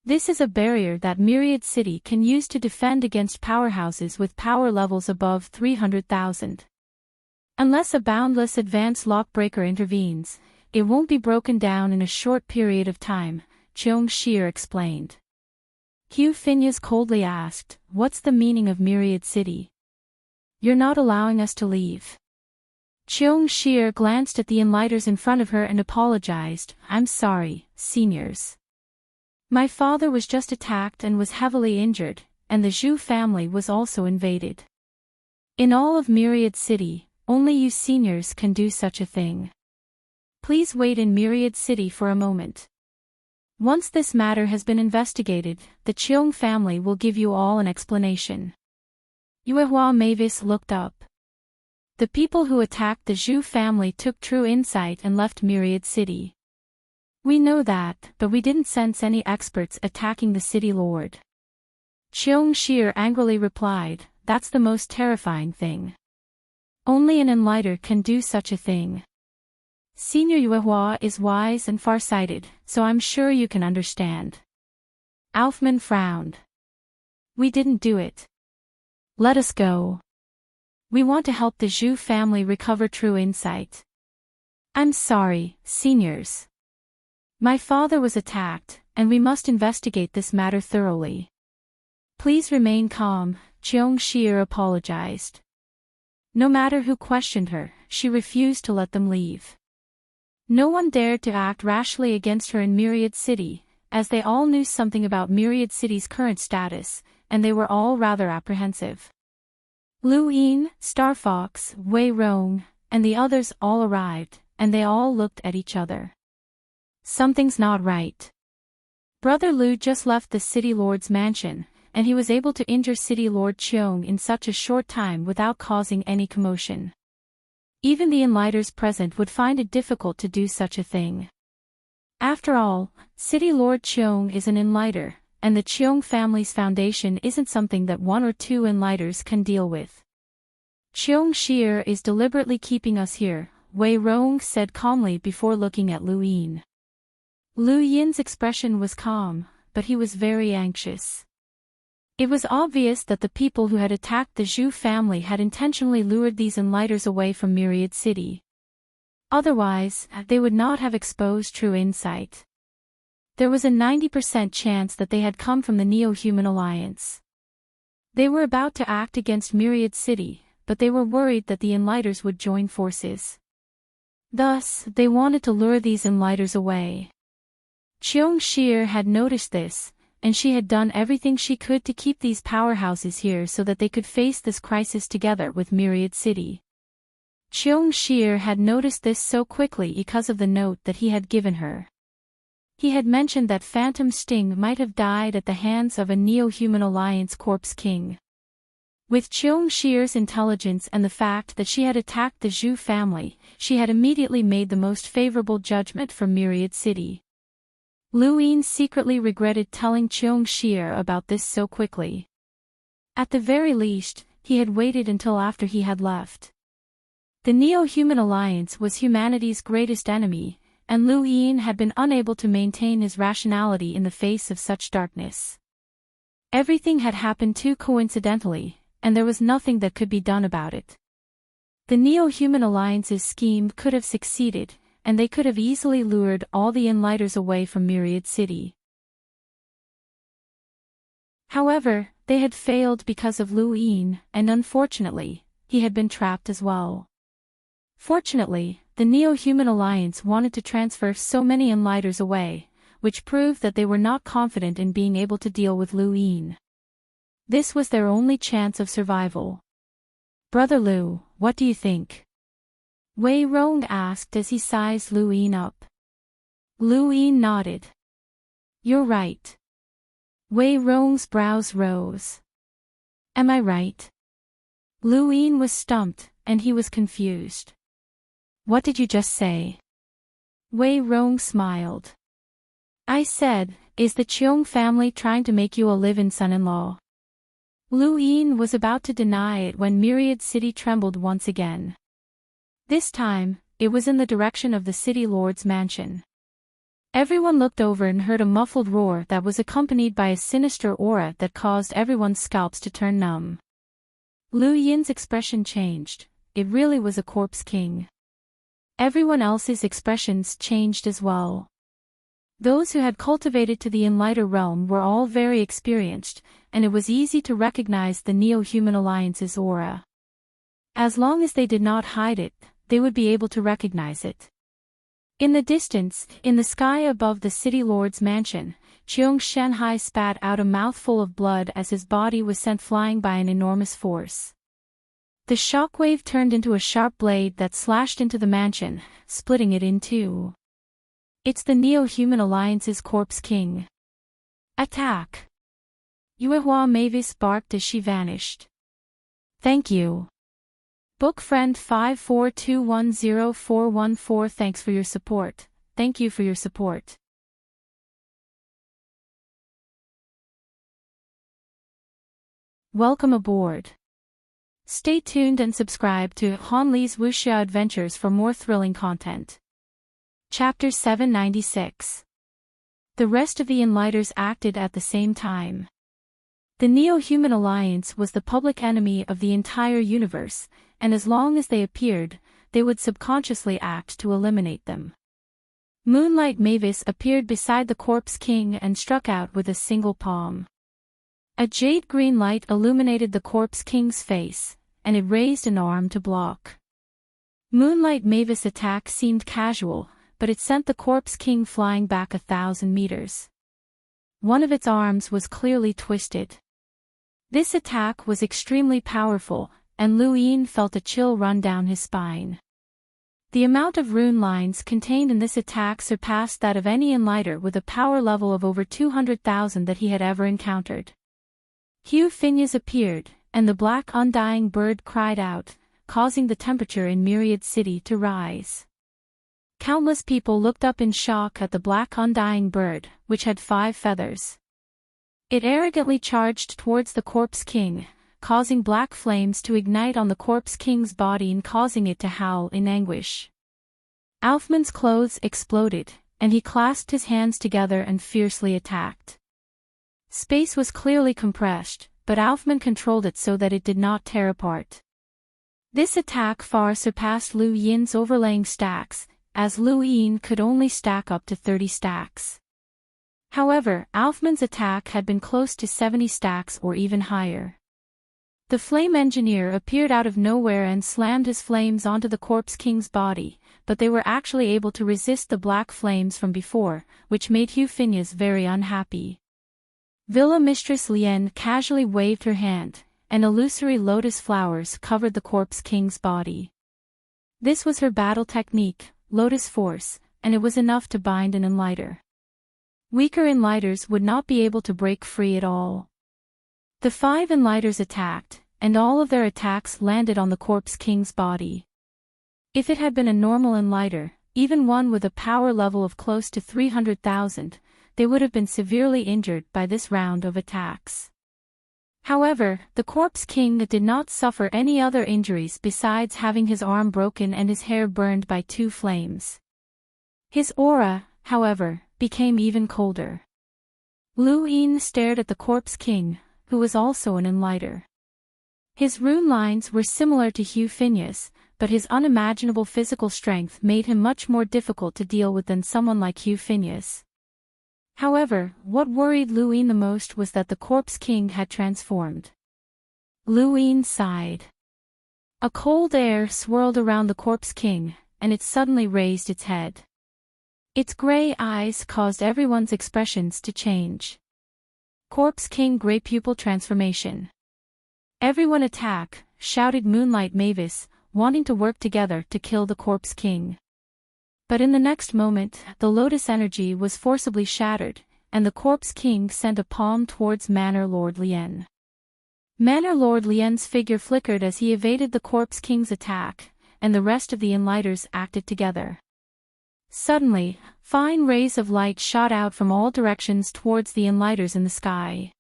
This is a barrier that Myriad City can use to defend against powerhouses with power levels above 300,000. Unless a boundless advanced lockbreaker intervenes, it won't be broken down in a short period of time, Cheong Shier explained. Hugh Phineas coldly asked, what's the meaning of Myriad City? You're not allowing us to leave. Cheong Shier glanced at the enlighters in front of her and apologized, I'm sorry, seniors. My father was just attacked and was heavily injured, and the Zhu family was also invaded. In all of Myriad City, only you seniors can do such a thing. Please wait in Myriad City for a moment. Once this matter has been investigated, the Cheong family will give you all an explanation. Yuehua Mavis looked up. The people who attacked the Zhu family took true insight and left Myriad City. We know that, but we didn't sense any experts attacking the city lord. Cheong Shier angrily replied, that's the most terrifying thing. Only an enlighter can do such a thing. Senior Yuehua is wise and far-sighted, so I'm sure you can understand. Alfman frowned. We didn't do it. Let us go. We want to help the Zhu family recover true insight. I'm sorry, seniors. My father was attacked, and we must investigate this matter thoroughly. Please remain calm, Cheong Shier apologized. No matter who questioned her, she refused to let them leave. No one dared to act rashly against her in Myriad City, as they all knew something about Myriad City's current status, and they were all rather apprehensive. Lu Yin, Star Fox, Wei Rong, and the others all arrived, and they all looked at each other. Something's not right. Brother Lu just left the City Lord's mansion, and he was able to injure City Lord Cheong in such a short time without causing any commotion. Even the enlighters present would find it difficult to do such a thing. After all, City Lord Cheong is an enlighter, and the Cheong family's foundation isn't something that one or two enlighters can deal with. Cheong Shier is deliberately keeping us here, Wei Rong said calmly before looking at Lu Yin. Lu Yin's expression was calm, but he was very anxious. It was obvious that the people who had attacked the Zhu family had intentionally lured these Enlighters away from Myriad City. Otherwise, they would not have exposed true insight. There was a 90% chance that they had come from the Neo-Human Alliance. They were about to act against Myriad City, but they were worried that the Enlighters would join forces. Thus, they wanted to lure these Enlighters away. Cheong Shir had noticed this, and she had done everything she could to keep these powerhouses here so that they could face this crisis together with Myriad City. Cheong Shir had noticed this so quickly because of the note that he had given her. He had mentioned that Phantom Sting might have died at the hands of a Neo-Human Alliance Corpse King. With Cheong Shir's intelligence and the fact that she had attacked the Zhu family, she had immediately made the most favorable judgment for Myriad City. Lu Yin secretly regretted telling Cheong Shir about this so quickly. At the very least, he had waited until after he had left. The Neo-Human Alliance was humanity's greatest enemy, and Lu Yin had been unable to maintain his rationality in the face of such darkness. Everything had happened too coincidentally, and there was nothing that could be done about it. The Neo-Human Alliance's scheme could have succeeded, and they could have easily lured all the Enlighters away from Myriad City. However, they had failed because of Lu Yin, and unfortunately, he had been trapped as well. Fortunately, the Neo-Human Alliance wanted to transfer so many Enlighters away, which proved that they were not confident in being able to deal with Lu Yin. This was their only chance of survival. "Brother Lu, what do you think?" Wei Rong asked as he sized Lu Yin up. Lu Yin nodded. "You're right." Wei Rong's brows rose. "Am I right?" Lu Yin was stumped, and he was confused. "What did you just say?" Wei Rong smiled. "I said, is the Cheong family trying to make you a live-in son-in-law?" Lu Yin was about to deny it when Myriad City trembled once again. This time, it was in the direction of the city lord's mansion. Everyone looked over and heard a muffled roar that was accompanied by a sinister aura that caused everyone's scalps to turn numb. Lu Yin's expression changed. It really was a corpse king. Everyone else's expressions changed as well. Those who had cultivated to the Enlighter realm were all very experienced, and it was easy to recognize the Neo-Human Alliance's aura. As long as they did not hide it, they would be able to recognize it. In the distance, in the sky above the city lord's mansion, Cheong Shanhai spat out a mouthful of blood as his body was sent flying by an enormous force. The shockwave turned into a sharp blade that slashed into the mansion, splitting it in two. "It's the Neo-Human Alliance's Corpse King. Attack!" Yuehua Mavis barked as she vanished. "Thank you. Book friend 5421014. Thanks for your support. Thank you for your support. Welcome aboard. Stay tuned and subscribe to Han Li's Wuxia Adventures for more thrilling content. Chapter 796. The rest of the Enlighters acted at the same time. The Neo-Human Alliance was the public enemy of the entire universe, and as long as they appeared, they would subconsciously act to eliminate them. Moonlight Mavis appeared beside the Corpse King and struck out with a single palm. A jade-green light illuminated the Corpse King's face, and it raised an arm to block. Moonlight Mavis' attack seemed casual, but it sent the Corpse King flying back 1,000 meters. One of its arms was clearly twisted. This attack was extremely powerful, and Lu Yin felt a chill run down his spine. The amount of rune lines contained in this attack surpassed that of any Enlighter with a power level of over 200,000 that he had ever encountered. Hugh Phineas appeared, and the black undying bird cried out, causing the temperature in Myriad City to rise. Countless people looked up in shock at the black undying bird, which had 5 feathers. It arrogantly charged towards the Corpse King, causing black flames to ignite on the Corpse King's body and causing it to howl in anguish. Alfman's clothes exploded, and he clasped his hands together and fiercely attacked. Space was clearly compressed, but Alfman controlled it so that it did not tear apart. This attack far surpassed Liu Yin's overlaying stacks, as Liu Yin could only stack up to 30 stacks. However, Alfman's attack had been close to 70 stacks or even higher. The flame engineer appeared out of nowhere and slammed his flames onto the corpse king's body, but they were actually able to resist the black flames from before, which made Hu Phineas very unhappy. Villa Mistress Lien casually waved her hand, and illusory lotus flowers covered the corpse king's body. This was her battle technique, Lotus Force, and it was enough to bind an enlighter. Weaker enlighters would not be able to break free at all. The 5 enlighters attacked, and all of their attacks landed on the corpse king's body. If it had been a normal enlighter, even one with a power level of close to 300,000, they would have been severely injured by this round of attacks. However, the corpse king did not suffer any other injuries besides having his arm broken and his hair burned by 2 flames. His aura, however, became even colder. Liu Yin stared at the corpse king, who was also an enlighter. His rune lines were similar to Hu Phineas, but his unimaginable physical strength made him much more difficult to deal with than someone like Hu Phineas. However, what worried Liu Yin the most was that the corpse king had transformed. Liu Yin sighed. A cold air swirled around the corpse king, and it suddenly raised its head. Its gray eyes caused everyone's expressions to change. Corpse King Grey Pupil Transformation. Everyone attack, shouted Moonlight Mavis, wanting to work together to kill the Corpse King. But in the next moment, the Lotus energy was forcibly shattered, and the Corpse King sent a palm towards Manor Lord Lien. Manor Lord Lien's figure flickered as he evaded the Corpse King's attack, and the rest of the enlighters acted together. Suddenly, fine rays of light shot out from all directions towards the enlighters in the sky.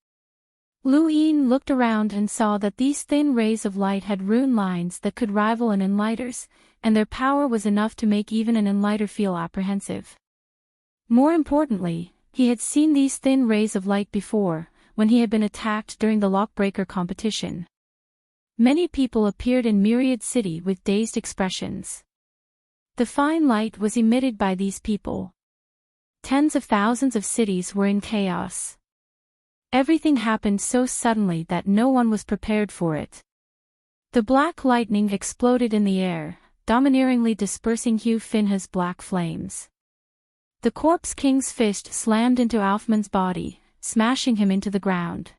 Liu Yin looked around and saw that these thin rays of light had rune lines that could rival an enlighter's, and their power was enough to make even an enlighter feel apprehensive. More importantly, he had seen these thin rays of light before, when he had been attacked during the lockbreaker competition. Many people appeared in Myriad City with dazed expressions. The fine light was emitted by these people. Tens of thousands of cities were in chaos. Everything happened so suddenly that no one was prepared for it. The black lightning exploded in the air, domineeringly dispersing Hu Finha's black flames. The Corpse King's fist slammed into Alfman's body, smashing him into the ground.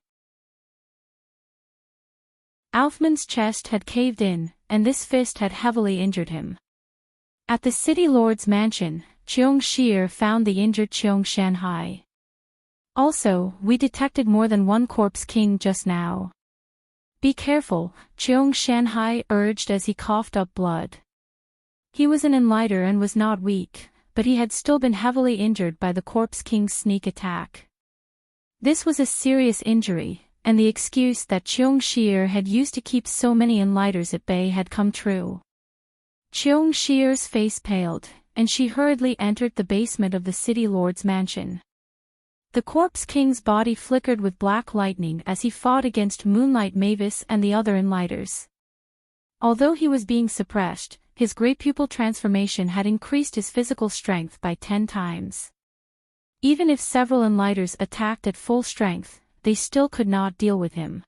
Alfman's chest had caved in, and this fist had heavily injured him. At the city lord's mansion, Cheong Shir found the injured Cheong Shanhai. Also, we detected more than one Corpse King just now. Be careful, Cheong Shanhai urged as he coughed up blood. He was an enlighter and was not weak, but he had still been heavily injured by the Corpse King's sneak attack. This was a serious injury, and the excuse that Cheong Shir had used to keep so many enlighters at bay had come true. Cheong Shir's face paled, and she hurriedly entered the basement of the city lord's mansion. The Corpse King's body flickered with black lightning as he fought against Moonlight Mavis and the other enlighters. Although he was being suppressed, his Grey Pupil transformation had increased his physical strength by 10 times. Even if several enlighters attacked at full strength, they still could not deal with him.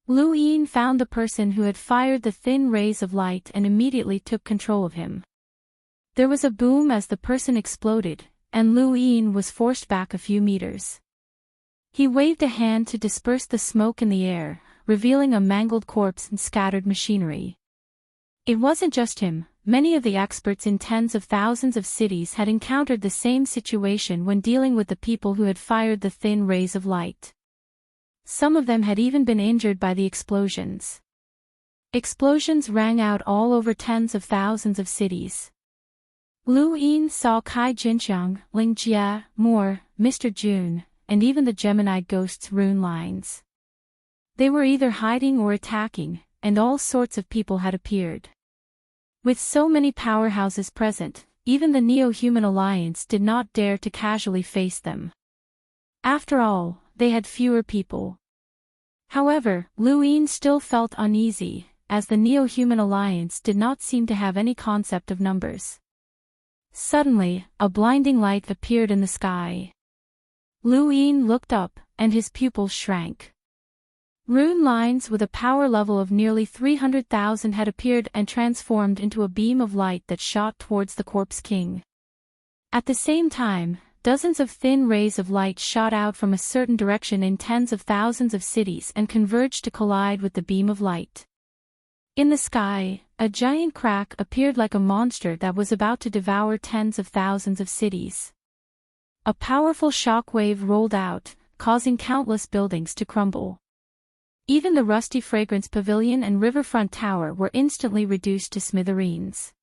Liu Yin found the person who had fired the thin rays of light and immediately took control of him. There was a boom as the person exploded, and Liu Yin was forced back a few meters. He waved a hand to disperse the smoke in the air, revealing a mangled corpse and scattered machinery. It wasn't just him, many of the experts in tens of thousands of cities had encountered the same situation when dealing with the people who had fired the thin rays of light. Some of them had even been injured by the explosions. Explosions rang out all over tens of thousands of cities. Liu Yin saw Kai Jinxiang, Ling Jia, Moore, Mr. Jun, and even the Gemini Ghost's rune lines. They were either hiding or attacking, and all sorts of people had appeared. With so many powerhouses present, even the Neo-Human Alliance did not dare to casually face them. After all, they had fewer people. However, Luin still felt uneasy, as the Neo-Human Alliance did not seem to have any concept of numbers. Suddenly, a blinding light appeared in the sky. Luin looked up, and his pupils shrank. Rune lines with a power level of nearly 300,000 had appeared and transformed into a beam of light that shot towards the Corpse King. At the same time, dozens of thin rays of light shot out from a certain direction in tens of thousands of cities and converged to collide with the beam of light. In the sky, a giant crack appeared like a monster that was about to devour tens of thousands of cities. A powerful shock wave rolled out, causing countless buildings to crumble. Even the Rusty Fragrance Pavilion and Riverfront Tower were instantly reduced to smithereens.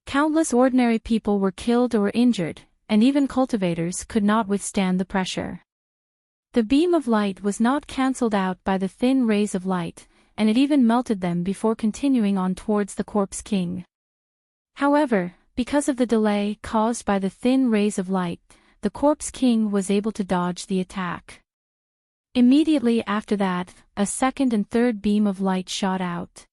Countless ordinary people were killed or injured, and even cultivators could not withstand the pressure. The beam of light was not cancelled out by the thin rays of light, and it even melted them before continuing on towards the Corpse King. However, because of the delay caused by the thin rays of light, the Corpse King was able to dodge the attack. Immediately after that, a second and third beam of light shot out.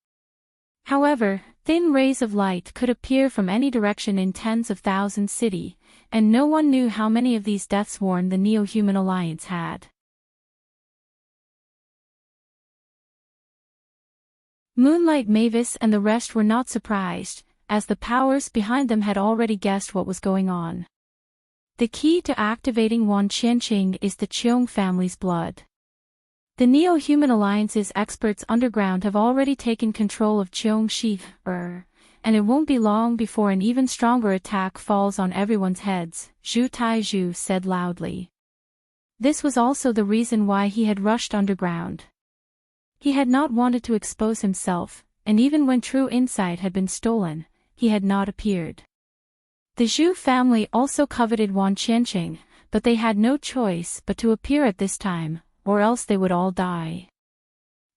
However, thin rays of light could appear from any direction in tens of thousands cities, and no one knew how many of these deaths warned the Neo-Human Alliance had. Moonlight Mavis and the rest were not surprised, as the powers behind them had already guessed what was going on. The key to activating Wan Qianqing is the Cheong family's blood. The Neo-Human Alliance's experts underground have already taken control of Cheong Shi, and it won't be long before an even stronger attack falls on everyone's heads, Zhu Taizhu said loudly. This was also the reason why he had rushed underground. He had not wanted to expose himself, and even when true insight had been stolen, he had not appeared. The Zhu family also coveted Wan Qianqing, but they had no choice but to appear at this time, or else they would all die.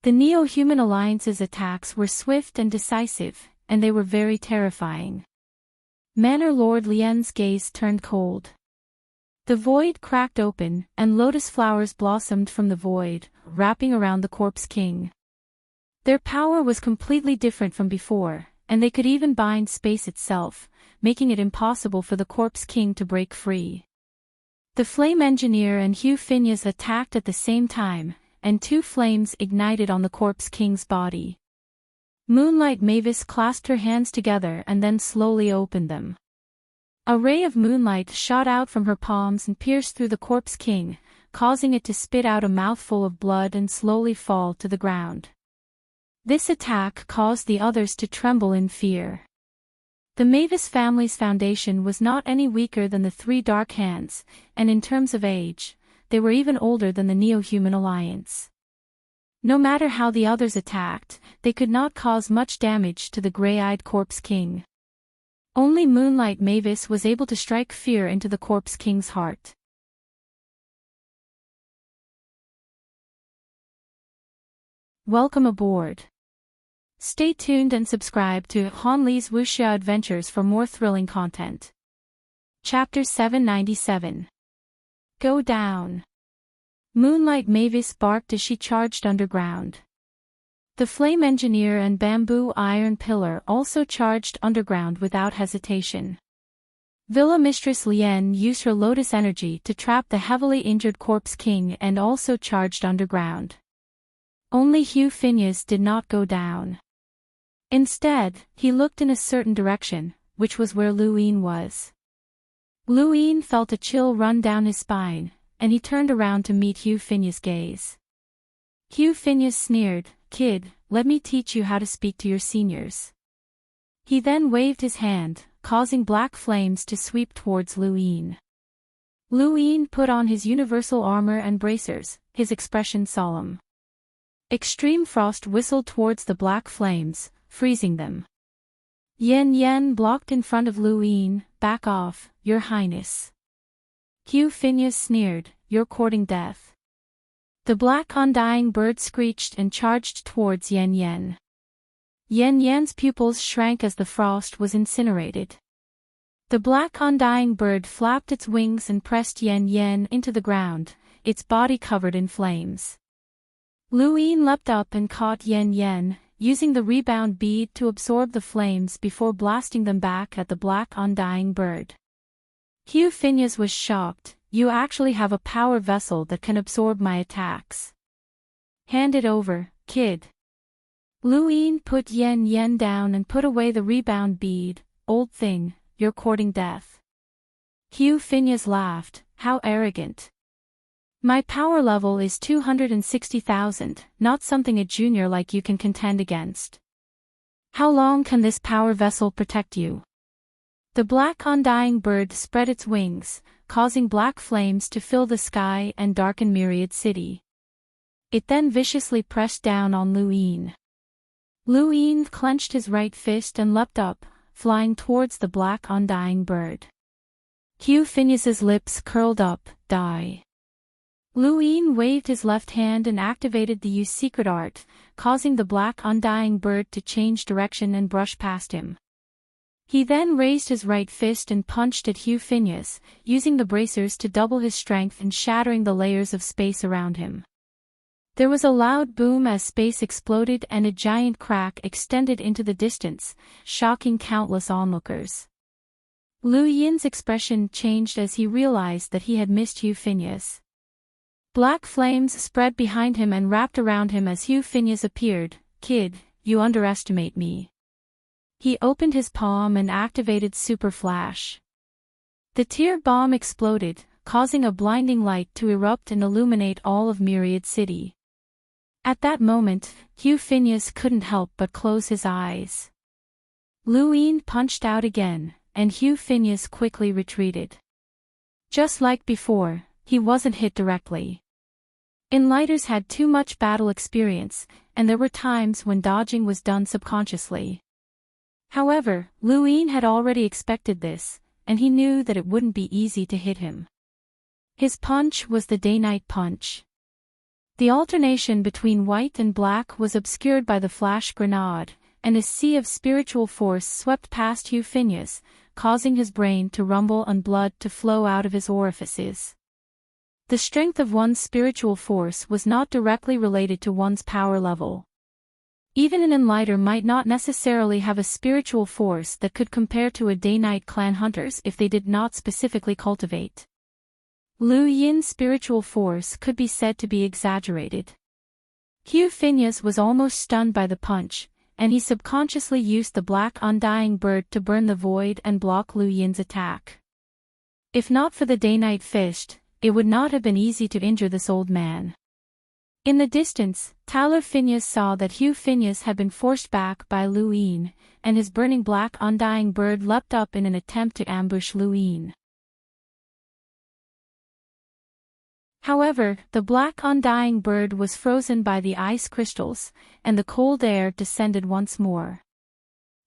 The Neo-Human Alliance's attacks were swift and decisive, and they were very terrifying. Manor Lord Lien's gaze turned cold. The void cracked open, and lotus flowers blossomed from the void, wrapping around the Corpse King. Their power was completely different from before, and they could even bind space itself, making it impossible for the Corpse King to break free. The Flame Engineer and Hugh Phineas attacked at the same time, and two flames ignited on the Corpse King's body. Moonlight Mavis clasped her hands together and then slowly opened them. A ray of moonlight shot out from her palms and pierced through the Corpse King, causing it to spit out a mouthful of blood and slowly fall to the ground. This attack caused the others to tremble in fear. The Mavis family's foundation was not any weaker than the Three Dark Hands, and in terms of age, they were even older than the Neo-Human Alliance. No matter how the others attacked, they could not cause much damage to the gray-eyed Corpse King. Only Moonlight Mavis was able to strike fear into the Corpse King's heart. Welcome aboard. Stay tuned and subscribe to Han Li's Wuxia Adventures for more thrilling content. Chapter 797. Go down. Moonlight Mavis barked as she charged underground. The Flame Engineer and Bamboo Iron Pillar also charged underground without hesitation. Villa Mistress Lien used her lotus energy to trap the heavily injured Corpse King and also charged underground. Only Hugh Phineas did not go down. Instead, he looked in a certain direction, which was where Luin was. Luin felt a chill run down his spine, and he turned around to meet Hugh Phineas' gaze. Hugh Phineas sneered, "Kid, let me teach you how to speak to your seniors." He then waved his hand, causing black flames to sweep towards Luin. Luin put on his universal armor and bracers, his expression solemn. Extreme frost whistled towards the black flames, freezing them. Yen blocked in front of Luin. "Back off, Your Highness." Hugh Phineas sneered, "You're courting death." The black undying bird screeched and charged towards Yen. Yen's pupils shrank as the frost was incinerated. The black undying bird flapped its wings and pressed Yen into the ground, its body covered in flames. Luin leapt up and caught Yen Yen, using the rebound bead to absorb the flames before blasting them back at the black undying bird. Hugh Phineas was shocked. You actually have a power vessel that can absorb my attacks. Hand it over, kid. Luin put Yen Yen down and put away the rebound bead. Old thing, you're courting death. Hugh Phineas laughed. How arrogant. My power level is 260,000, not something a junior like you can contend against. How long can this power vessel protect you? The black undying bird spread its wings, causing black flames to fill the sky and darken Myriad City. It then viciously pressed down on Luin. Luin clenched his right fist and leapt up, flying towards the black undying bird. Hugh Phineas's lips curled up. Die. Luin waved his left hand and activated the Use secret art, causing the black undying bird to change direction and brush past him. He then raised his right fist and punched at Hugh Phineas, using the bracers to double his strength and shattering the layers of space around him. There was a loud boom as space exploded and a giant crack extended into the distance, shocking countless onlookers. Luin's expression changed as he realized that he had missed Hugh Phineas. Black flames spread behind him and wrapped around him as Hugh Phineas appeared. Kid, you underestimate me. He opened his palm and activated Super Flash. The tear bomb exploded, causing a blinding light to erupt and illuminate all of Myriad City. At that moment, Hugh Phineas couldn't help but close his eyes. Luin punched out again, and Hugh Phineas quickly retreated. Just like before, he wasn't hit directly. Enlighters had too much battle experience, and there were times when dodging was done subconsciously. However, Luin had already expected this, and he knew that it wouldn't be easy to hit him. His punch was the day-night punch. The alternation between white and black was obscured by the flash grenade, and a sea of spiritual force swept past Hugh Phineas, causing his brain to rumble and blood to flow out of his orifices. The strength of one's spiritual force was not directly related to one's power level. Even an enlighter might not necessarily have a spiritual force that could compare to a day-night clan hunters if they did not specifically cultivate. Lu Yin's spiritual force could be said to be exaggerated. Hugh Phineas was almost stunned by the punch, and he subconsciously used the black undying bird to burn the void and block Lu Yin's attack. If not for the day-night fist, it would not have been easy to injure this old man. In the distance, Tyler Phineas saw that Hugh Phineas had been forced back by Lu Yin, and his burning black undying bird leapt up in an attempt to ambush Lu Yin. However, the black undying bird was frozen by the ice crystals, and the cold air descended once more.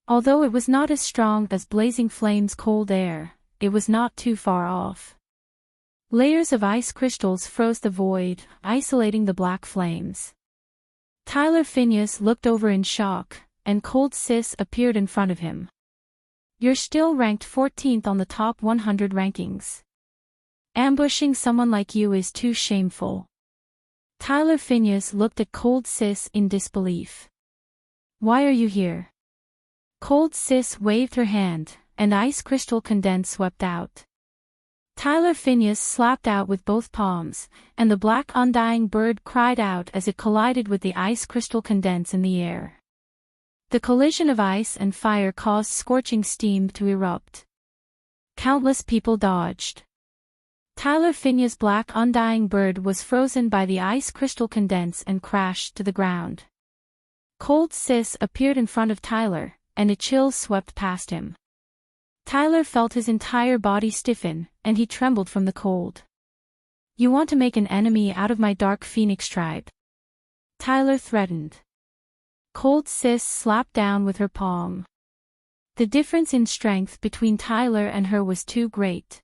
Although it was not as strong as Blazing Flame's cold air, it was not too far off. Layers of ice crystals froze the void, isolating the black flames. Tyler Phineas looked over in shock, and Cold Sis appeared in front of him. You're still ranked 14th on the top 100 rankings. Ambushing someone like you is too shameful. Tyler Phineas looked at Cold Sis in disbelief. Why are you here? Cold Sis waved her hand, and ice crystal condense swept out. Tyler Phineas slapped out with both palms, and the black undying bird cried out as it collided with the ice crystal condense in the air. The collision of ice and fire caused scorching steam to erupt. Countless people dodged. Tyler Phineas' black undying bird was frozen by the ice crystal condense and crashed to the ground. Cold Sis appeared in front of Tyler, and a chill swept past him. Tyler felt his entire body stiffen, and he trembled from the cold. You want to make an enemy out of my Dark Phoenix tribe? Tyler threatened. Cold Sis slapped down with her palm. The difference in strength between Tyler and her was too great.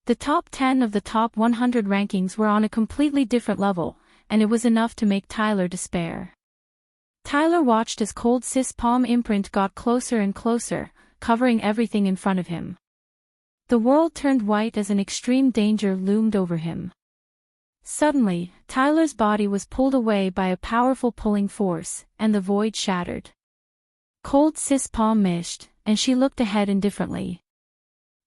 The top 10 of the top 100 rankings were on a completely different level, and it was enough to make Tyler despair. Tyler watched as Cold Sis' palm imprint got closer and closer, covering everything in front of him. The world turned white as an extreme danger loomed over him. Suddenly, Tyler's body was pulled away by a powerful pulling force, and the void shattered. Cold Sis' palm mished, and she looked ahead indifferently.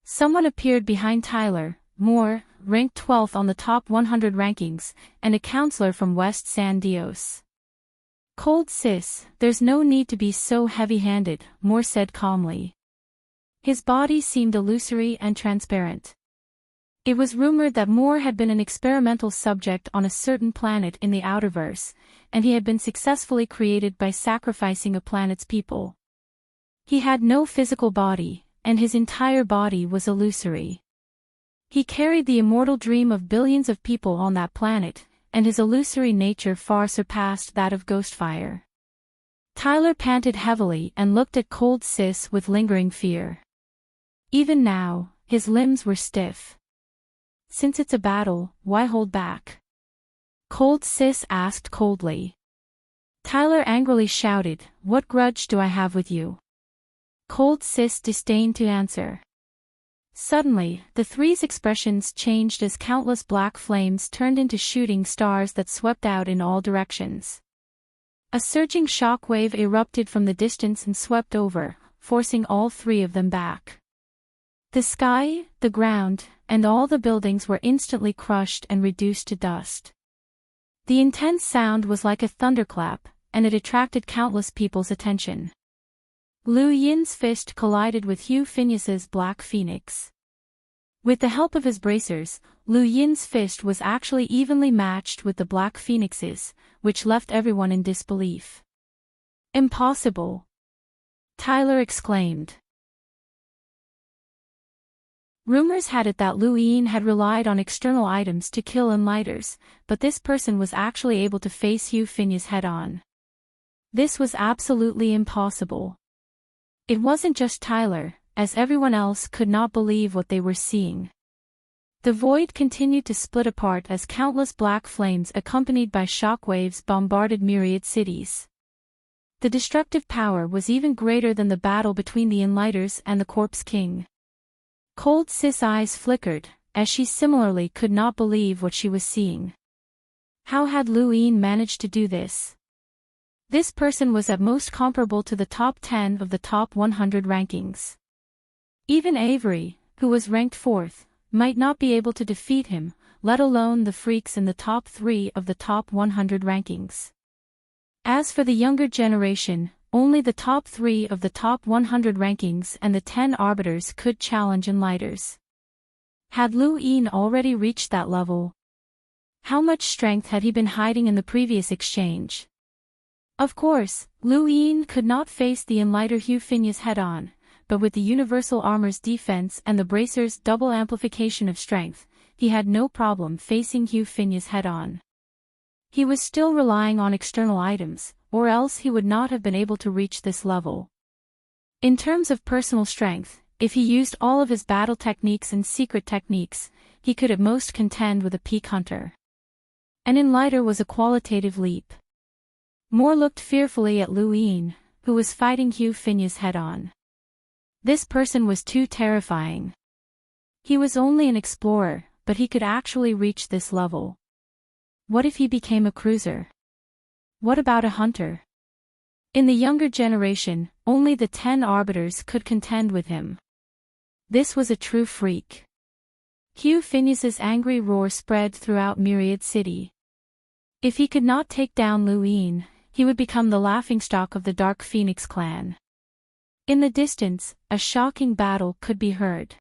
Someone appeared behind Tyler, Moore, ranked 12th on the top 100 rankings, and a counselor from West San Dios. Cold Sis, there's no need to be so heavy-handed, Moore said calmly. His body seemed illusory and transparent. It was rumored that Moore had been an experimental subject on a certain planet in the Outerverse, and he had been successfully created by sacrificing a planet's people. He had no physical body, and his entire body was illusory. He carried the immortal dream of billions of people on that planet, and his illusory nature far surpassed that of Ghostfire. Tyler panted heavily and looked at Cold Sis with lingering fear. Even now, his limbs were stiff. Since it's a battle, why hold back? Cold Sis asked coldly. Tyler angrily shouted, "What grudge do I have with you?" Cold Sis disdained to answer. Suddenly, the three's expressions changed as countless black flames turned into shooting stars that swept out in all directions. A surging shock wave erupted from the distance and swept over, forcing all three of them back. The sky, the ground, and all the buildings were instantly crushed and reduced to dust. The intense sound was like a thunderclap, and it attracted countless people's attention. Liu Yin's fist collided with Hugh Phineas's Black Phoenix. With the help of his bracers, Liu Yin's fist was actually evenly matched with the Black Phoenix's, which left everyone in disbelief. "Impossible!" Tyler exclaimed. Rumors had it that Liu Yin had relied on external items to kill Enlighters, but this person was actually able to face Hugh Phineas head-on. This was absolutely impossible. It wasn't just Tyler, as everyone else could not believe what they were seeing. The void continued to split apart as countless black flames accompanied by shockwaves bombarded myriad cities. The destructive power was even greater than the battle between the Enlighters and the Corpse King. Cold Sis' eyes flickered, as she similarly could not believe what she was seeing. How had Liu Yin managed to do this? This person was at most comparable to the top 10 of the top 100 rankings. Even Avery, who was ranked 4th, might not be able to defeat him, let alone the freaks in the top 3 of the top 100 rankings. As for the younger generation, only the top 3 of the top 100 rankings and the 10 arbiters could challenge Enlighters. Had Liu Yin already reached that level? How much strength had he been hiding in the previous exchange? Of course, Liu Yin could not face the Enlighter Hugh Phineas head-on, but with the Universal Armor's defense and the Bracer's double amplification of strength, he had no problem facing Hugh Phineas head-on. He was still relying on external items, or else he would not have been able to reach this level. In terms of personal strength, if he used all of his battle techniques and secret techniques, he could at most contend with a peak hunter. An Enlighter was a qualitative leap. Moore looked fearfully at Liu Yin, who was fighting Hugh Phineas head-on. This person was too terrifying. He was only an explorer, but he could actually reach this level. What if he became a cruiser? What about a hunter? In the younger generation, only the 10 arbiters could contend with him. This was a true freak. Hugh Phineas's angry roar spread throughout Myriad City. If he could not take down Liu Yin, he would become the laughingstock of the Dark Phoenix clan. In the distance, a shocking battle could be heard.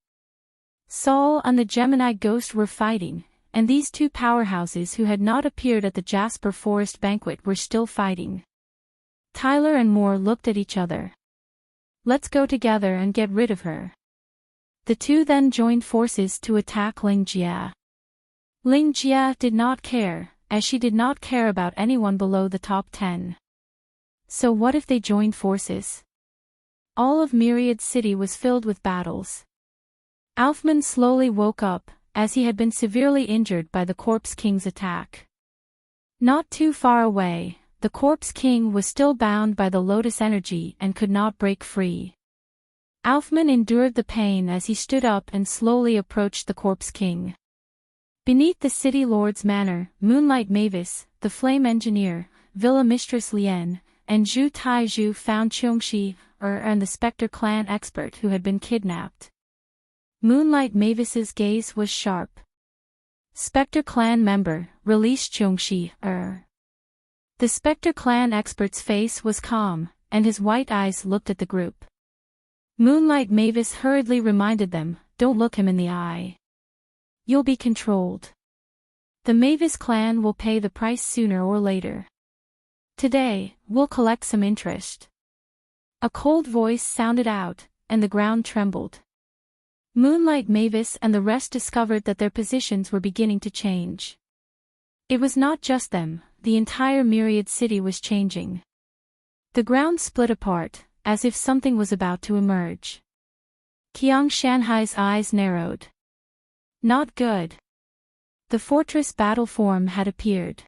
Saul and the Gemini Ghost were fighting, and these two powerhouses who had not appeared at the Jasper Forest banquet were still fighting. Tyler and Moore looked at each other. "Let's go together and get rid of her." The two then joined forces to attack Ling Jia. Ling Jia did not care, as she did not care about anyone below the top 10. So what if they joined forces? All of Myriad City was filled with battles. Alfman slowly woke up, as he had been severely injured by the Corpse King's attack. Not too far away, the Corpse King was still bound by the Lotus energy and could not break free. Alfman endured the pain as he stood up and slowly approached the Corpse King. Beneath the city lord's manor, Moonlight Mavis, the flame engineer, Villa Mistress Lien, and Zhu Taizhu found Qiongxi, and the Spectre clan expert who had been kidnapped. Moonlight Mavis's gaze was sharp. Spectre clan member, release Qiongxi, The Spectre clan expert's face was calm, and his white eyes looked at the group. Moonlight Mavis hurriedly reminded them, don't look him in the eye. You'll be controlled. The Mavis clan will pay the price sooner or later. Today, we'll collect some interest. A cold voice sounded out, and the ground trembled. Moonlight Mavis and the rest discovered that their positions were beginning to change. It was not just them, the entire Myriad City was changing. The ground split apart, as if something was about to emerge. Qiang Shanhai's eyes narrowed. Not good. The fortress battle form had appeared.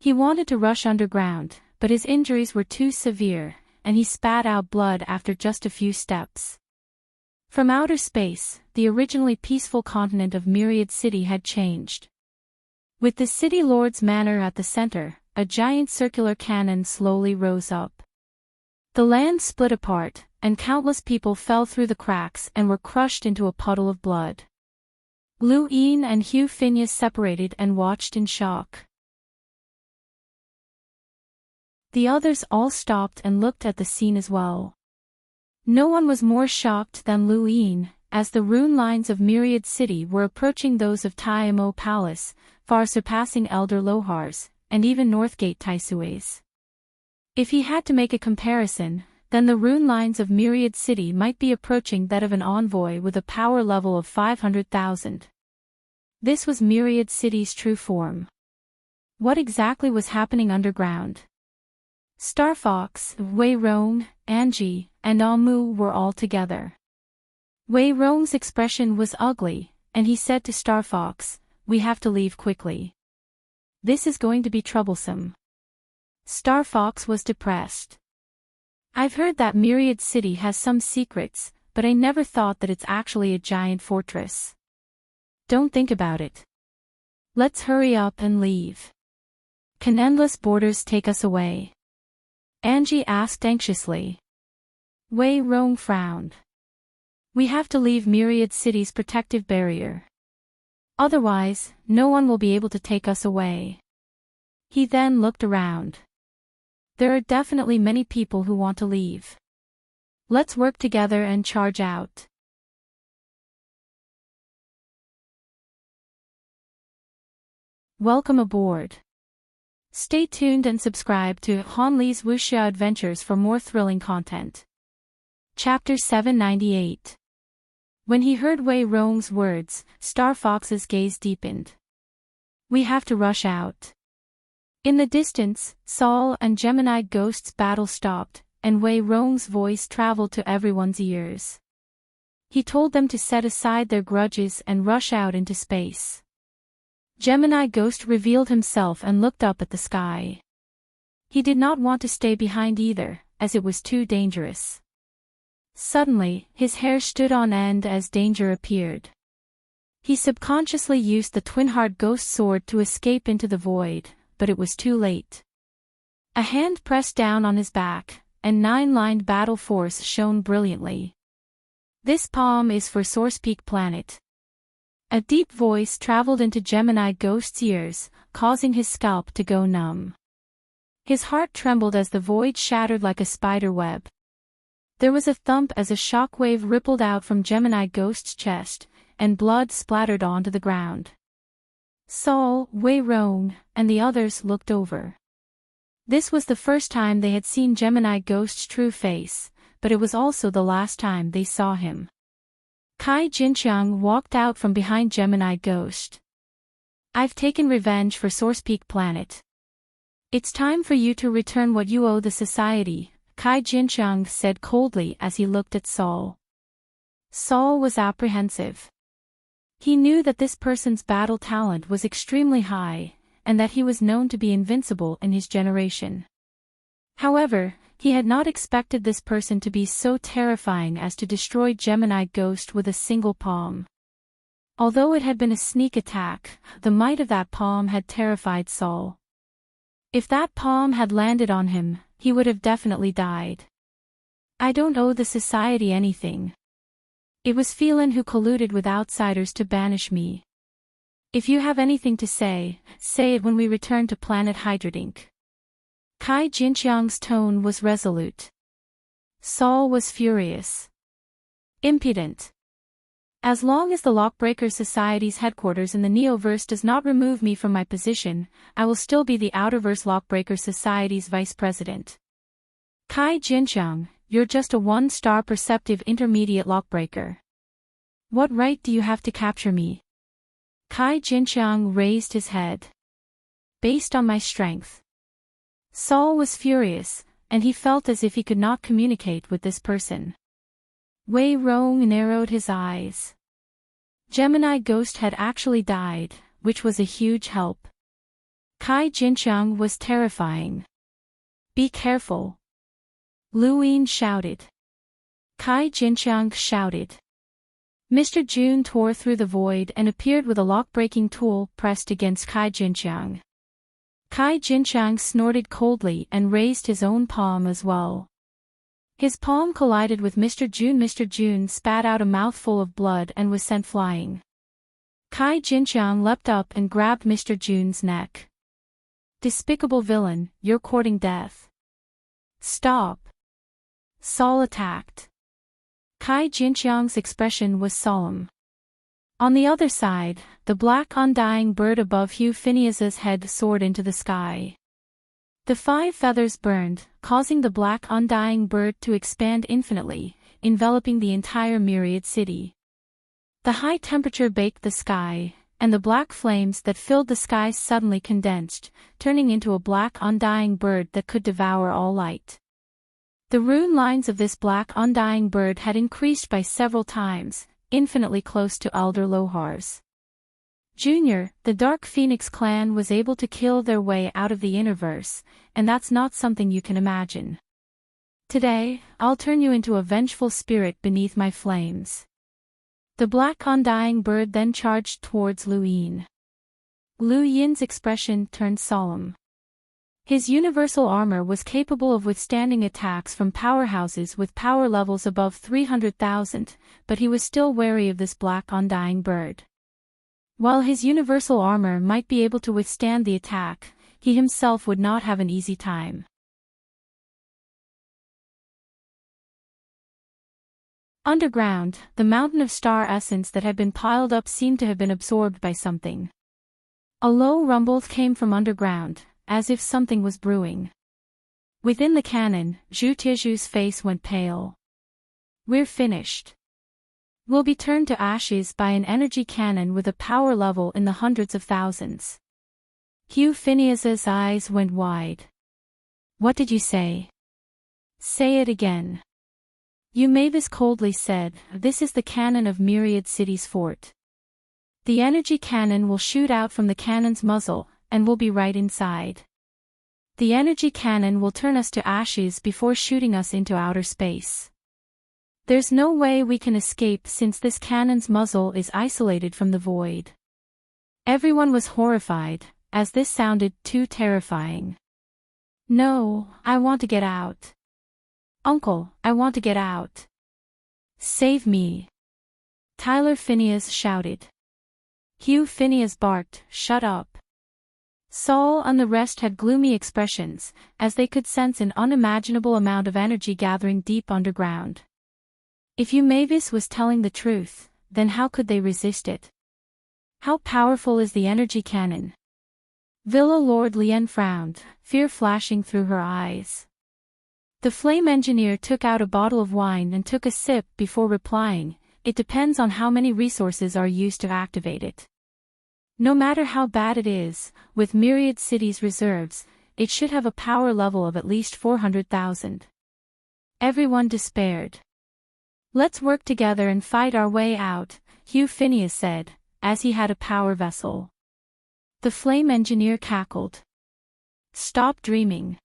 He wanted to rush underground, but his injuries were too severe, and he spat out blood after just a few steps. From outer space, the originally peaceful continent of Myriad City had changed. With the city lord's manor at the center, a giant circular cannon slowly rose up. The land split apart, and countless people fell through the cracks and were crushed into a puddle of blood. Lu Yin and Hugh Phineas separated and watched in shock. The others all stopped and looked at the scene as well. No one was more shocked than Lu Yin, as the rune lines of Myriad City were approaching those of Tai Mo Palace, far surpassing Elder Lohar's, and even Northgate Taisue's. If he had to make a comparison, then the rune lines of Myriad City might be approaching that of an envoy with a power level of 500,000. This was Myriad City's true form. What exactly was happening underground? Star Fox, Wei Rong, Angie, and Amu were all together. Wei Rong's expression was ugly, and he said to Star Fox, "We have to leave quickly. This is going to be troublesome." Star Fox was depressed. "I've heard that Myriad City has some secrets, but I never thought that it's actually a giant fortress. Don't think about it. Let's hurry up and leave. Can endless borders take us away?" Angie asked anxiously. Wei Rong frowned. "We have to leave Myriad City's protective barrier. Otherwise, no one will be able to take us away." He then looked around. "There are definitely many people who want to leave. Let's work together and charge out." Welcome aboard. Stay tuned and subscribe to Han Li's Wuxia Adventures for more thrilling content. Chapter 798. When he heard Wei Rong's words, Star Fox's gaze deepened. "We have to rush out." In the distance, Saul and Gemini Ghost's battle stopped, and Wei Rong's voice traveled to everyone's ears. He told them to set aside their grudges and rush out into space. Gemini Ghost revealed himself and looked up at the sky. He did not want to stay behind either, as it was too dangerous. Suddenly, his hair stood on end as danger appeared. He subconsciously used the Twin-Heart Ghost sword to escape into the void, but it was too late. A hand pressed down on his back, and 9-lined battle force shone brilliantly. "This palm is for Source Peak Planet." A deep voice traveled into Gemini Ghost's ears, causing his scalp to go numb. His heart trembled as the void shattered like a spider web. There was a thump as a shockwave rippled out from Gemini Ghost's chest, and blood splattered onto the ground. Saul, Wei Rong, and the others looked over. This was the first time they had seen Gemini Ghost's true face, but it was also the last time they saw him. Kai Jinqiang walked out from behind Gemini Ghost. "I've taken revenge for Source Peak Planet. It's time for you to return what you owe the society," Kai Jinqiang said coldly as he looked at Saul. Saul was apprehensive. He knew that this person's battle talent was extremely high, and that he was known to be invincible in his generation. However, he had not expected this person to be so terrifying as to destroy Gemini Ghost with a single palm. Although it had been a sneak attack, the might of that palm had terrified Saul. If that palm had landed on him, he would have definitely died. I don't owe the society anything. It was Phelan who colluded with outsiders to banish me. If you have anything to say, say it when we return to planet Hydrodink. Kai Jinqiang's tone was resolute. Saul was furious. Impudent. As long as the Lockbreaker Society's headquarters in the Neoverse does not remove me from my position, I will still be the Outerverse Lockbreaker Society's vice president. Kai Jinqiang, you're just a one-star perceptive intermediate lockbreaker. What right do you have to capture me? Kai Jinqiang raised his head. Based on my strength. Saul was furious, and he felt as if he could not communicate with this person. Wei Rong narrowed his eyes. Gemini Ghost had actually died, which was a huge help. Kai Jinqiang was terrifying. Be careful. Luin shouted. Kai Jinqiang shouted. Mr. June tore through the void and appeared with a lock-breaking tool pressed against Kai Jinqiang. Kai Jinqiang snorted coldly and raised his own palm as well. His palm collided with Mr. June. Mr. June spat out a mouthful of blood and was sent flying. Kai Jinqiang leapt up and grabbed Mr. June's neck. Despicable villain, you're courting death. Stop. Saul attacked. Kai Jinqiang's expression was solemn. On the other side, the black undying bird above Hugh Phineas's head soared into the sky. The 5 feathers burned, causing the black undying bird to expand infinitely, enveloping the entire myriad city. The high temperature baked the sky, and the black flames that filled the sky suddenly condensed, turning into a black undying bird that could devour all light. The rune lines of this black undying bird had increased by several times, infinitely close to Elder Lohar's. Junior, the Dark Phoenix clan was able to kill their way out of the Interverse, and that's not something you can imagine. Today, I'll turn you into a vengeful spirit beneath my flames. The black undying bird then charged towards Lu Yin. Lu Yin's expression turned solemn. His universal armor was capable of withstanding attacks from powerhouses with power levels above 300,000, but he was still wary of this black undying bird. While his universal armor might be able to withstand the attack, he himself would not have an easy time. Underground, the mountain of star essence that had been piled up seemed to have been absorbed by something. A low rumble came from underground, as if something was brewing. Within the cannon, Zhu Tizhu's face went pale. We're finished. Will be turned to ashes by an energy cannon with a power level in the hundreds of thousands. Hugh Phineas's eyes went wide. What did you say? Say it again. Hugh Mavis coldly said, this is the cannon of Myriad City's fort. The energy cannon will shoot out from the cannon's muzzle, and will be right inside. The energy cannon will turn us to ashes before shooting us into outer space. There's no way we can escape since this cannon's muzzle is isolated from the void. Everyone was horrified, as this sounded too terrifying. No, I want to get out. Uncle, I want to get out. Save me. Tyler Phineas shouted. Hugh Phineas barked, shut up. Saul and the rest had gloomy expressions, as they could sense an unimaginable amount of energy gathering deep underground. If Hugh Mavis was telling the truth, then how could they resist it? How powerful is the energy cannon? Villa Lord Lien frowned, fear flashing through her eyes. The flame engineer took out a bottle of wine and took a sip before replying, it depends on how many resources are used to activate it. No matter how bad it is, with Myriad City's reserves, it should have a power level of at least 400,000. Everyone despaired. Let's work together and fight our way out, Hugh Phineas said, as he had a power vessel. The flame engineer cackled. Stop dreaming.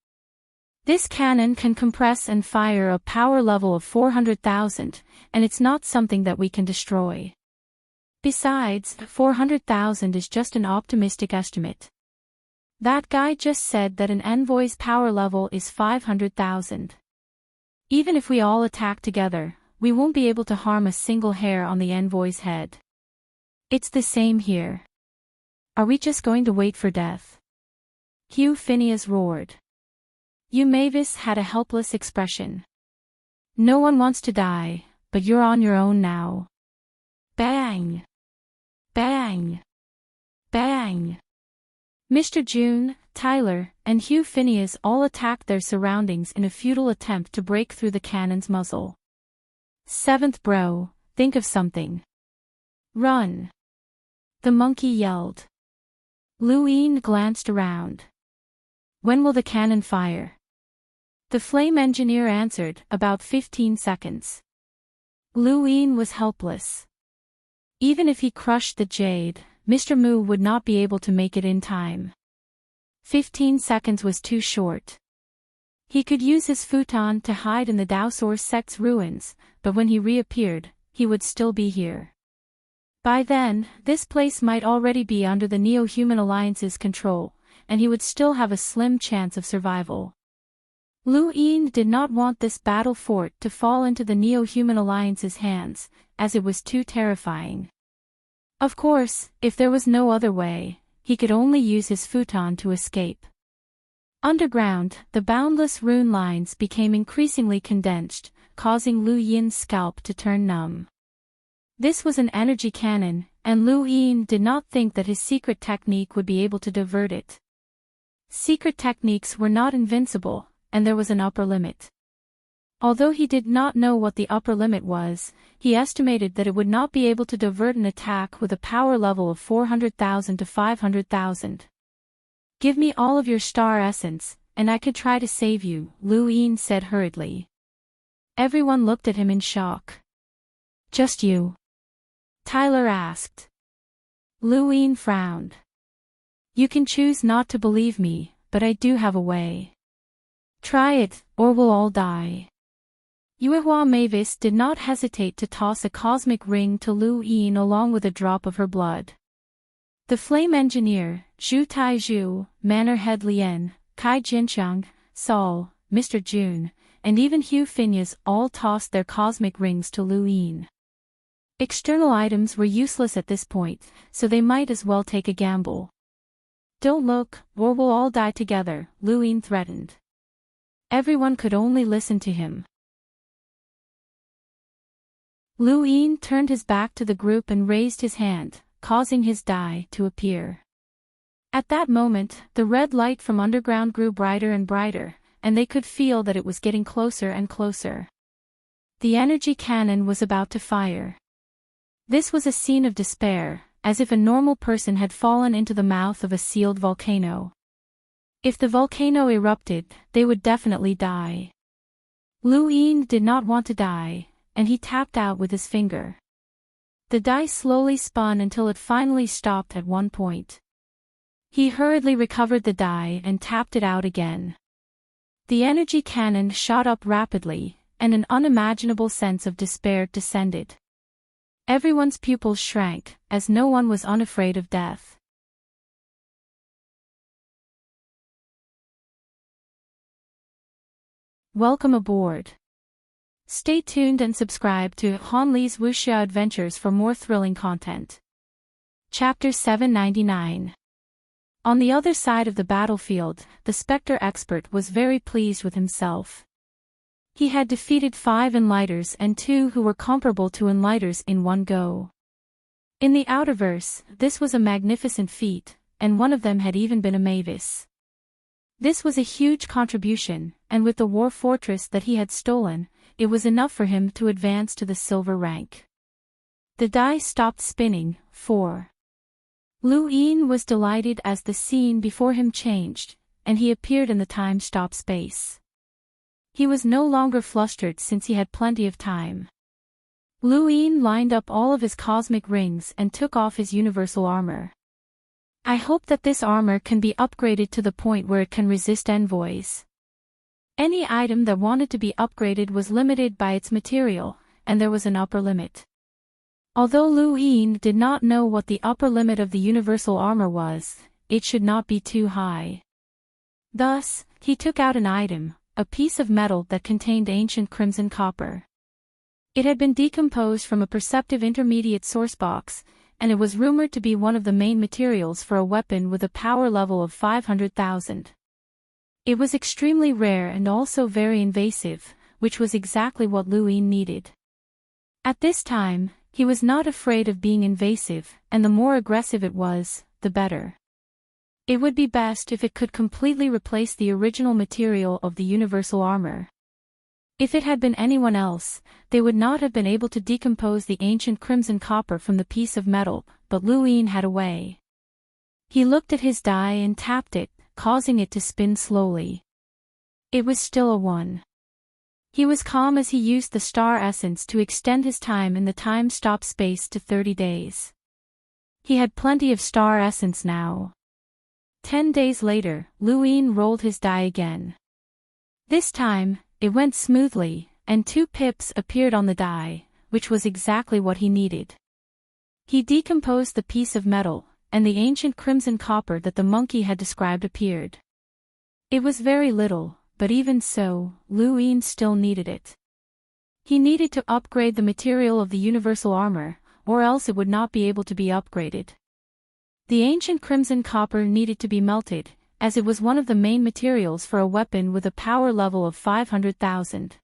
This cannon can compress and fire a power level of 400,000, and it's not something that we can destroy. Besides, 400,000 is just an optimistic estimate. That guy just said that an envoy's power level is 500,000. Even if we all attack together, we won't be able to harm a single hair on the envoy's head. It's the same here. Are we just going to wait for death? Hugh Phineas roared. Hugh Mavis had a helpless expression. No one wants to die, but you're on your own now. Bang! Bang! Bang! Mr. June, Tyler, and Hugh Phineas all attacked their surroundings in a futile attempt to break through the cannon's muzzle. Seventh bro, think of something. Run! The monkey yelled. Luin glanced around. When will the cannon fire? The flame engineer answered, about 15 seconds. Luin was helpless. Even if he crushed the jade, Mr. Mu would not be able to make it in time. 15 seconds was too short. He could use his futon to hide in the Daosor sect's ruins, but when he reappeared, he would still be here. By then, this place might already be under the Neo-Human Alliance's control, and he would still have a slim chance of survival. Luin did not want this battle fort to fall into the Neo-Human Alliance's hands, as it was too terrifying. Of course, if there was no other way, he could only use his futon to escape. Underground, the boundless rune lines became increasingly condensed, causing Lu Yin's scalp to turn numb. This was an energy cannon, and Lu Yin did not think that his secret technique would be able to divert it. Secret techniques were not invincible, and there was an upper limit. Although he did not know what the upper limit was, he estimated that it would not be able to divert an attack with a power level of 400,000 to 500,000. Give me all of your star essence, and I could try to save you, Lu Yin said hurriedly. Everyone looked at him in shock. Just you? Tyler asked. Lu Yin frowned. You can choose not to believe me, but I do have a way. Try it, or we'll all die. Yuehua Mavis did not hesitate to toss a cosmic ring to Lu Yin along with a drop of her blood. The flame engineer, Zhu Taizhu, Manor Head Lien, Kai Jinxiang, Saul, Mr. June, and even Hugh Phineas all tossed their cosmic rings to Lu Yin. External items were useless at this point, so they might as well take a gamble. Don't look, or we'll all die together, Lu Yin threatened. Everyone could only listen to him. Lu Yin turned his back to the group and raised his hand, causing his die to appear. At that moment, the red light from underground grew brighter and brighter, and they could feel that it was getting closer and closer. The energy cannon was about to fire. This was a scene of despair, as if a normal person had fallen into the mouth of a sealed volcano. If the volcano erupted, they would definitely die. Lu Yin did not want to die, and he tapped out with his finger. The die slowly spun until it finally stopped at one point. He hurriedly recovered the die and tapped it out again. The energy cannon shot up rapidly, and an unimaginable sense of despair descended. Everyone's pupils shrank, as no one was unafraid of death. Welcome aboard. Stay tuned and subscribe to Han Li's Wuxia Adventures for more thrilling content. Chapter 799. On the other side of the battlefield, the Spectre expert was very pleased with himself. He had defeated 5 Enlighters and 2 who were comparable to Enlighters in one go. In the Outerverse, this was a magnificent feat, and one of them had even been a Mavis. This was a huge contribution, and with the war fortress that he had stolen, it was enough for him to advance to the silver rank. The die stopped spinning. 4. Lu Yin was delighted as the scene before him changed, and he appeared in the time-stop space. He was no longer flustered since he had plenty of time. Lu Yin lined up all of his cosmic rings and took off his universal armor. I hope that this armor can be upgraded to the point where it can resist envoys. Any item that wanted to be upgraded was limited by its material, and there was an upper limit. Although Lu Yin did not know what the upper limit of the universal armor was, it should not be too high. Thus, he took out an item, a piece of metal that contained ancient crimson copper. It had been decomposed from a perceptive intermediate source box, and it was rumored to be one of the main materials for a weapon with a power level of 500,000. It was extremely rare and also very invasive, which was exactly what Lu Yin needed. At this time, he was not afraid of being invasive, and the more aggressive it was, the better. It would be best if it could completely replace the original material of the universal armor. If it had been anyone else, they would not have been able to decompose the ancient crimson copper from the piece of metal, but Lu Yin had a way. He looked at his die and tapped it, causing it to spin slowly. It was still a 1. He was calm as he used the star essence to extend his time in the time-stop space to 30 days. He had plenty of star essence now. 10 days later, Lu Yin rolled his die again. This time, it went smoothly, and 2 pips appeared on the die, which was exactly what he needed. He decomposed the piece of metal, and the ancient crimson copper that the monkey had described appeared. It was very little, but even so, Lu Yin still needed it. He needed to upgrade the material of the universal armor, or else it would not be able to be upgraded. The ancient crimson copper needed to be melted, as it was one of the main materials for a weapon with a power level of 500,000.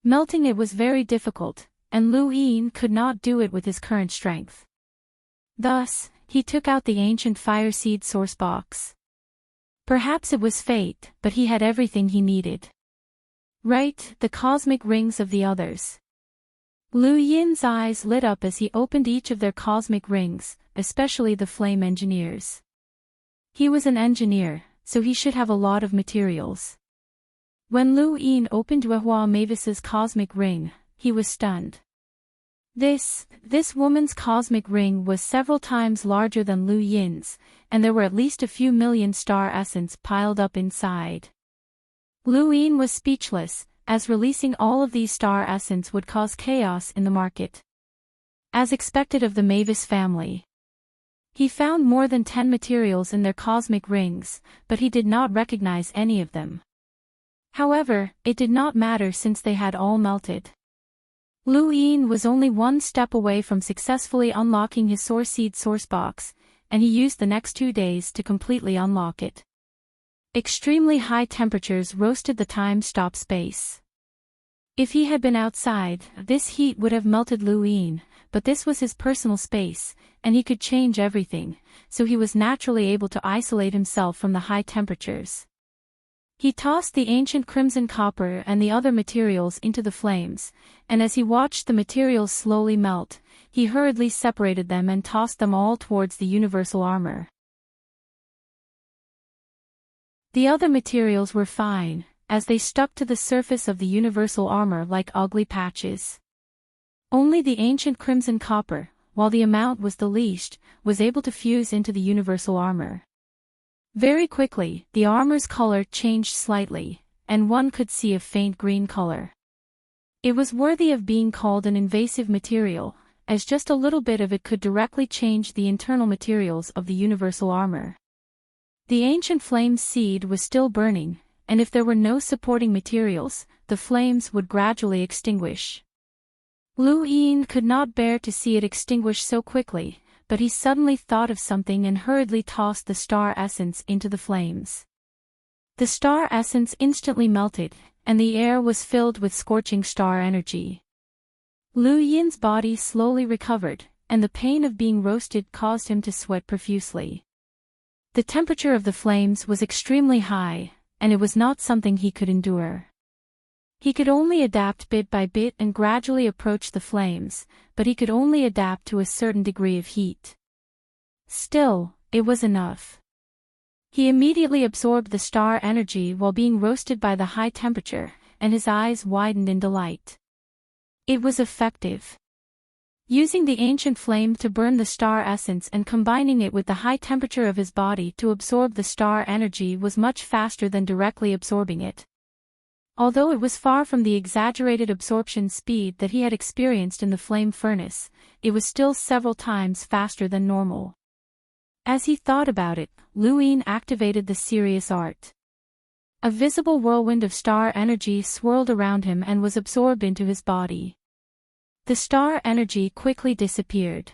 Melting it was very difficult, and Lu Yin could not do it with his current strength. Thus, he took out the ancient fire seed source box. Perhaps it was fate, but he had everything he needed. Right, the cosmic rings of the others. Lu Yin's eyes lit up as he opened each of their cosmic rings, especially the flame engineers. He was an engineer, so he should have a lot of materials. When Lu Yin opened Yuehua Mavis's cosmic ring, he was stunned. This woman's cosmic ring was several times larger than Lu Yin's, and there were at least a few million star essence piled up inside. Lu Yin was speechless, as releasing all of these star essence would cause chaos in the market. As expected of the Mavis family. He found more than 10 materials in their cosmic rings, but he did not recognize any of them. However, it did not matter since they had all melted. Lu Yin was only 1 step away from successfully unlocking his source seed source box, and he used the next 2 days to completely unlock it. Extremely high temperatures roasted the time-stop space. If he had been outside, this heat would have melted Lu Yin, but this was his personal space, and he could change everything, so he was naturally able to isolate himself from the high temperatures. He tossed the ancient crimson copper and the other materials into the flames, and as he watched the materials slowly melt, he hurriedly separated them and tossed them all towards the universal armor. The other materials were fine, as they stuck to the surface of the universal armor like ugly patches. Only the ancient crimson copper, while the amount was the least, was able to fuse into the universal armor. Very quickly, the armor's color changed slightly, and one could see a faint green color. It was worthy of being called an invasive material, as just a little bit of it could directly change the internal materials of the universal armor. The ancient flame seed was still burning, and if there were no supporting materials, the flames would gradually extinguish. Lu Yin could not bear to see it extinguish so quickly, but he suddenly thought of something and hurriedly tossed the star essence into the flames. The star essence instantly melted, and the air was filled with scorching star energy. Lu Yin's body slowly recovered, and the pain of being roasted caused him to sweat profusely. The temperature of the flames was extremely high, and it was not something he could endure. He could only adapt bit by bit and gradually approach the flames, but he could only adapt to a certain degree of heat. Still, it was enough. He immediately absorbed the star energy while being roasted by the high temperature, and his eyes widened in delight. It was effective. Using the ancient flame to burn the star essence and combining it with the high temperature of his body to absorb the star energy was much faster than directly absorbing it. Although it was far from the exaggerated absorption speed that he had experienced in the flame furnace, it was still several times faster than normal. As he thought about it, Lu Yin activated the serious art. A visible whirlwind of star energy swirled around him and was absorbed into his body. The star energy quickly disappeared.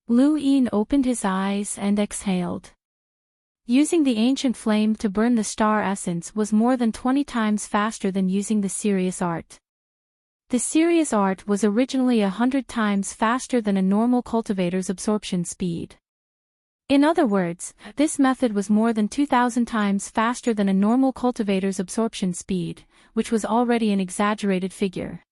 Lu Yin opened his eyes and exhaled. Using the ancient flame to burn the star essence was more than 20 times faster than using the serious art. The serious art was originally 100 times faster than a normal cultivator's absorption speed. In other words, this method was more than 2,000 times faster than a normal cultivator's absorption speed, which was already an exaggerated figure.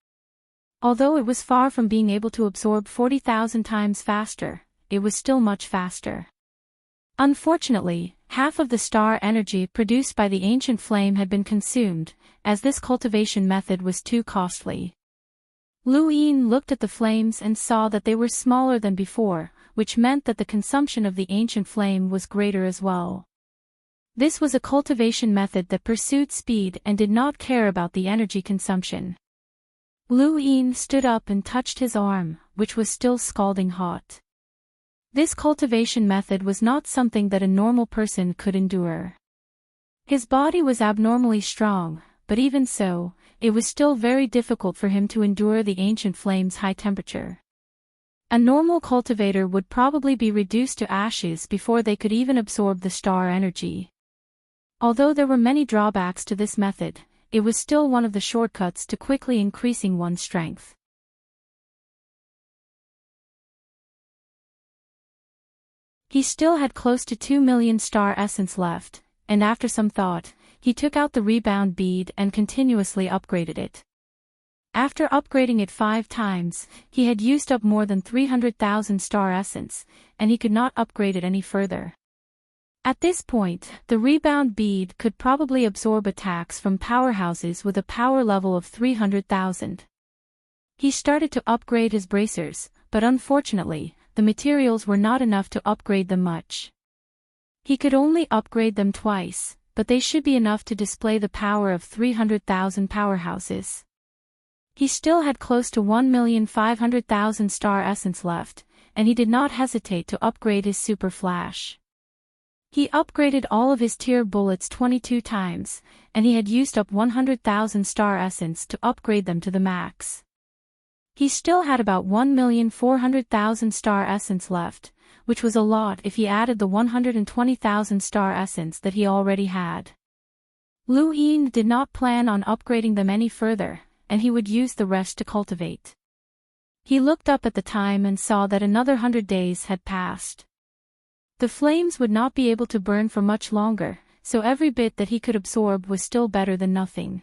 Although it was far from being able to absorb 40,000 times faster, it was still much faster. Unfortunately, half of the star energy produced by the ancient flame had been consumed, as this cultivation method was too costly. Lu Yin looked at the flames and saw that they were smaller than before, which meant that the consumption of the ancient flame was greater as well. This was a cultivation method that pursued speed and did not care about the energy consumption. Lu Yin stood up and touched his arm, which was still scalding hot. This cultivation method was not something that a normal person could endure. His body was abnormally strong, but even so, it was still very difficult for him to endure the ancient flame's high temperature. A normal cultivator would probably be reduced to ashes before they could even absorb the star energy. Although there were many drawbacks to this method, it was still one of the shortcuts to quickly increasing one's strength. He still had close to 2 million star essence left, and after some thought, he took out the rebound bead and continuously upgraded it. After upgrading it 5 times, he had used up more than 300,000 star essence, and he could not upgrade it any further. At this point, the rebound bead could probably absorb attacks from powerhouses with a power level of 300,000. He started to upgrade his bracers, but unfortunately, the materials were not enough to upgrade them much. He could only upgrade them twice, but they should be enough to display the power of 300,000 powerhouses. He still had close to 1,500,000 star essence left, and he did not hesitate to upgrade his super flash. He upgraded all of his tier bullets 22 times, and he had used up 100,000 star essence to upgrade them to the max. He still had about 1,400,000 star essence left, which was a lot if he added the 120,000 star essence that he already had. Lu Yin did not plan on upgrading them any further, and he would use the rest to cultivate. He looked up at the time and saw that another 100 days had passed. The flames would not be able to burn for much longer, so every bit that he could absorb was still better than nothing.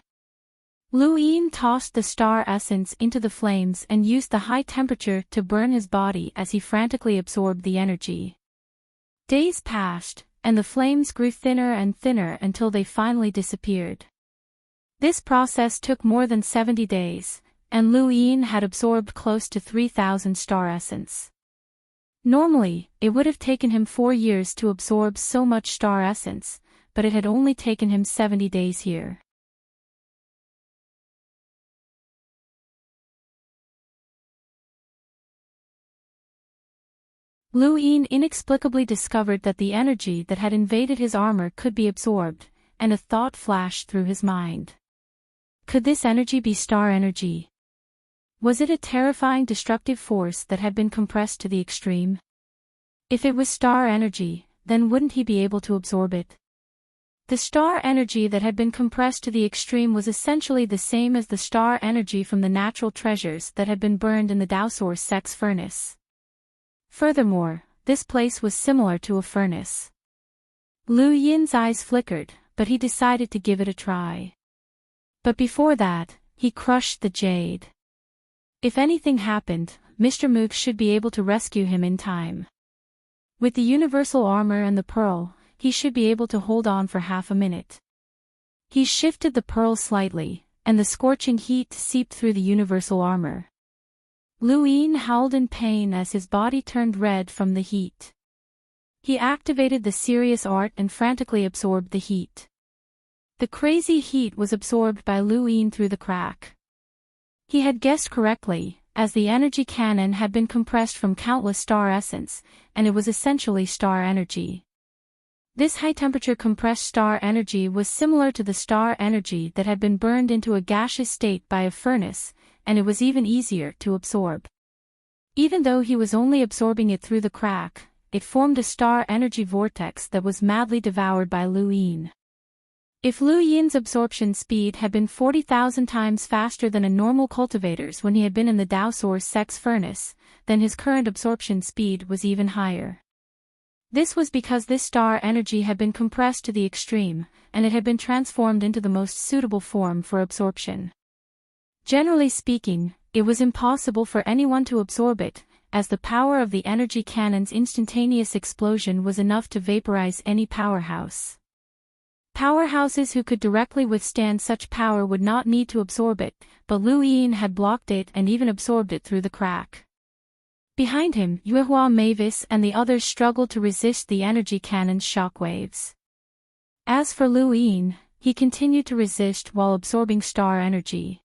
Lu Yin tossed the star essence into the flames and used the high temperature to burn his body as he frantically absorbed the energy. Days passed, and the flames grew thinner and thinner until they finally disappeared. This process took more than 70 days, and Lu Yin had absorbed close to 3,000 star essence. Normally, it would have taken him 4 years to absorb so much star essence, but it had only taken him 70 days here. Lu Yin inexplicably discovered that the energy that had invaded his armor could be absorbed, and a thought flashed through his mind. Could this energy be star energy? Was it a terrifying destructive force that had been compressed to the extreme? If it was star energy, then wouldn't he be able to absorb it? The star energy that had been compressed to the extreme was essentially the same as the star energy from the natural treasures that had been burned in the Daosaur's sex furnace. Furthermore, this place was similar to a furnace. Lu Yin's eyes flickered, but he decided to give it a try. But before that, he crushed the jade. If anything happened, Mr. Mook should be able to rescue him in time. With the universal armor and the pearl, he should be able to hold on for half a minute. He shifted the pearl slightly, and the scorching heat seeped through the universal armor. Lu Yin howled in pain as his body turned red from the heat. He activated the serious art and frantically absorbed the heat. The crazy heat was absorbed by Lu Yin through the crack. He had guessed correctly, as the energy cannon had been compressed from countless star essence, and it was essentially star energy. This high-temperature compressed star energy was similar to the star energy that had been burned into a gaseous state by a furnace, and it was even easier to absorb. Even though he was only absorbing it through the crack, it formed a star energy vortex that was madly devoured by Lu Yin. If Lu Yin's absorption speed had been 40,000 times faster than a normal cultivator's when he had been in the Daosaur's sex furnace, then his current absorption speed was even higher. This was because this star energy had been compressed to the extreme, and it had been transformed into the most suitable form for absorption. Generally speaking, it was impossible for anyone to absorb it, as the power of the energy cannon's instantaneous explosion was enough to vaporize any powerhouse. Powerhouses who could directly withstand such power would not need to absorb it, but Lu Yin had blocked it and even absorbed it through the crack. Behind him, Yuehua Mavis and the others struggled to resist the energy cannon's shockwaves. As for Lu Yin, he continued to resist while absorbing star energy.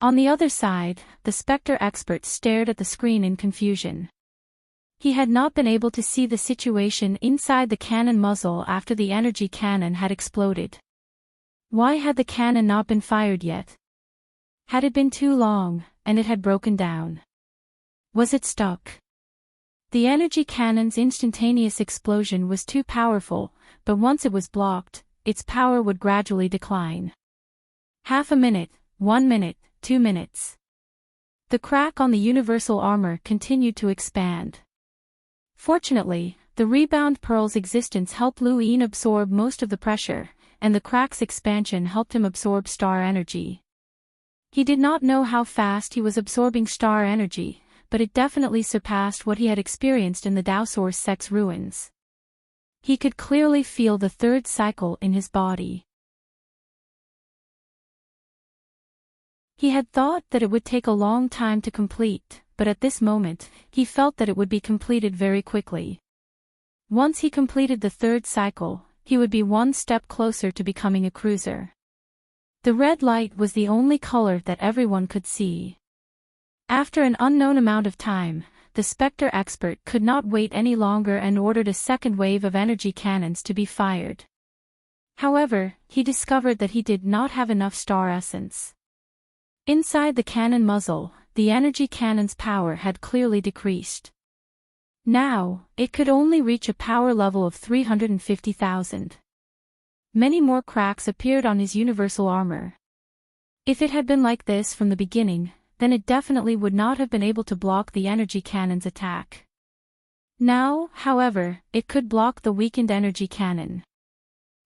On the other side, the Spectre expert stared at the screen in confusion. He had not been able to see the situation inside the cannon muzzle after the energy cannon had exploded. Why had the cannon not been fired yet? Had it been too long, and it had broken down? Was it stuck? The energy cannon's instantaneous explosion was too powerful, but once it was blocked, its power would gradually decline. Half a minute, 1 minute, 2 minutes. The crack on the universal armor continued to expand. Fortunately, the rebound pearl's existence helped Lu Yin absorb most of the pressure, and the crack's expansion helped him absorb star energy. He did not know how fast he was absorbing star energy, but it definitely surpassed what he had experienced in the Daosaur's sex ruins. He could clearly feel the third cycle in his body. He had thought that it would take a long time to complete, but at this moment, he felt that it would be completed very quickly. Once he completed the third cycle, he would be one step closer to becoming a cruiser. The red light was the only color that everyone could see. After an unknown amount of time, the Spectre expert could not wait any longer and ordered a second wave of energy cannons to be fired. However, he discovered that he did not have enough star essence. Inside the cannon muzzle, the energy cannon's power had clearly decreased. Now, it could only reach a power level of 350,000. Many more cracks appeared on his universal armor. If it had been like this from the beginning, then it definitely would not have been able to block the energy cannon's attack. Now, however, it could block the weakened energy cannon.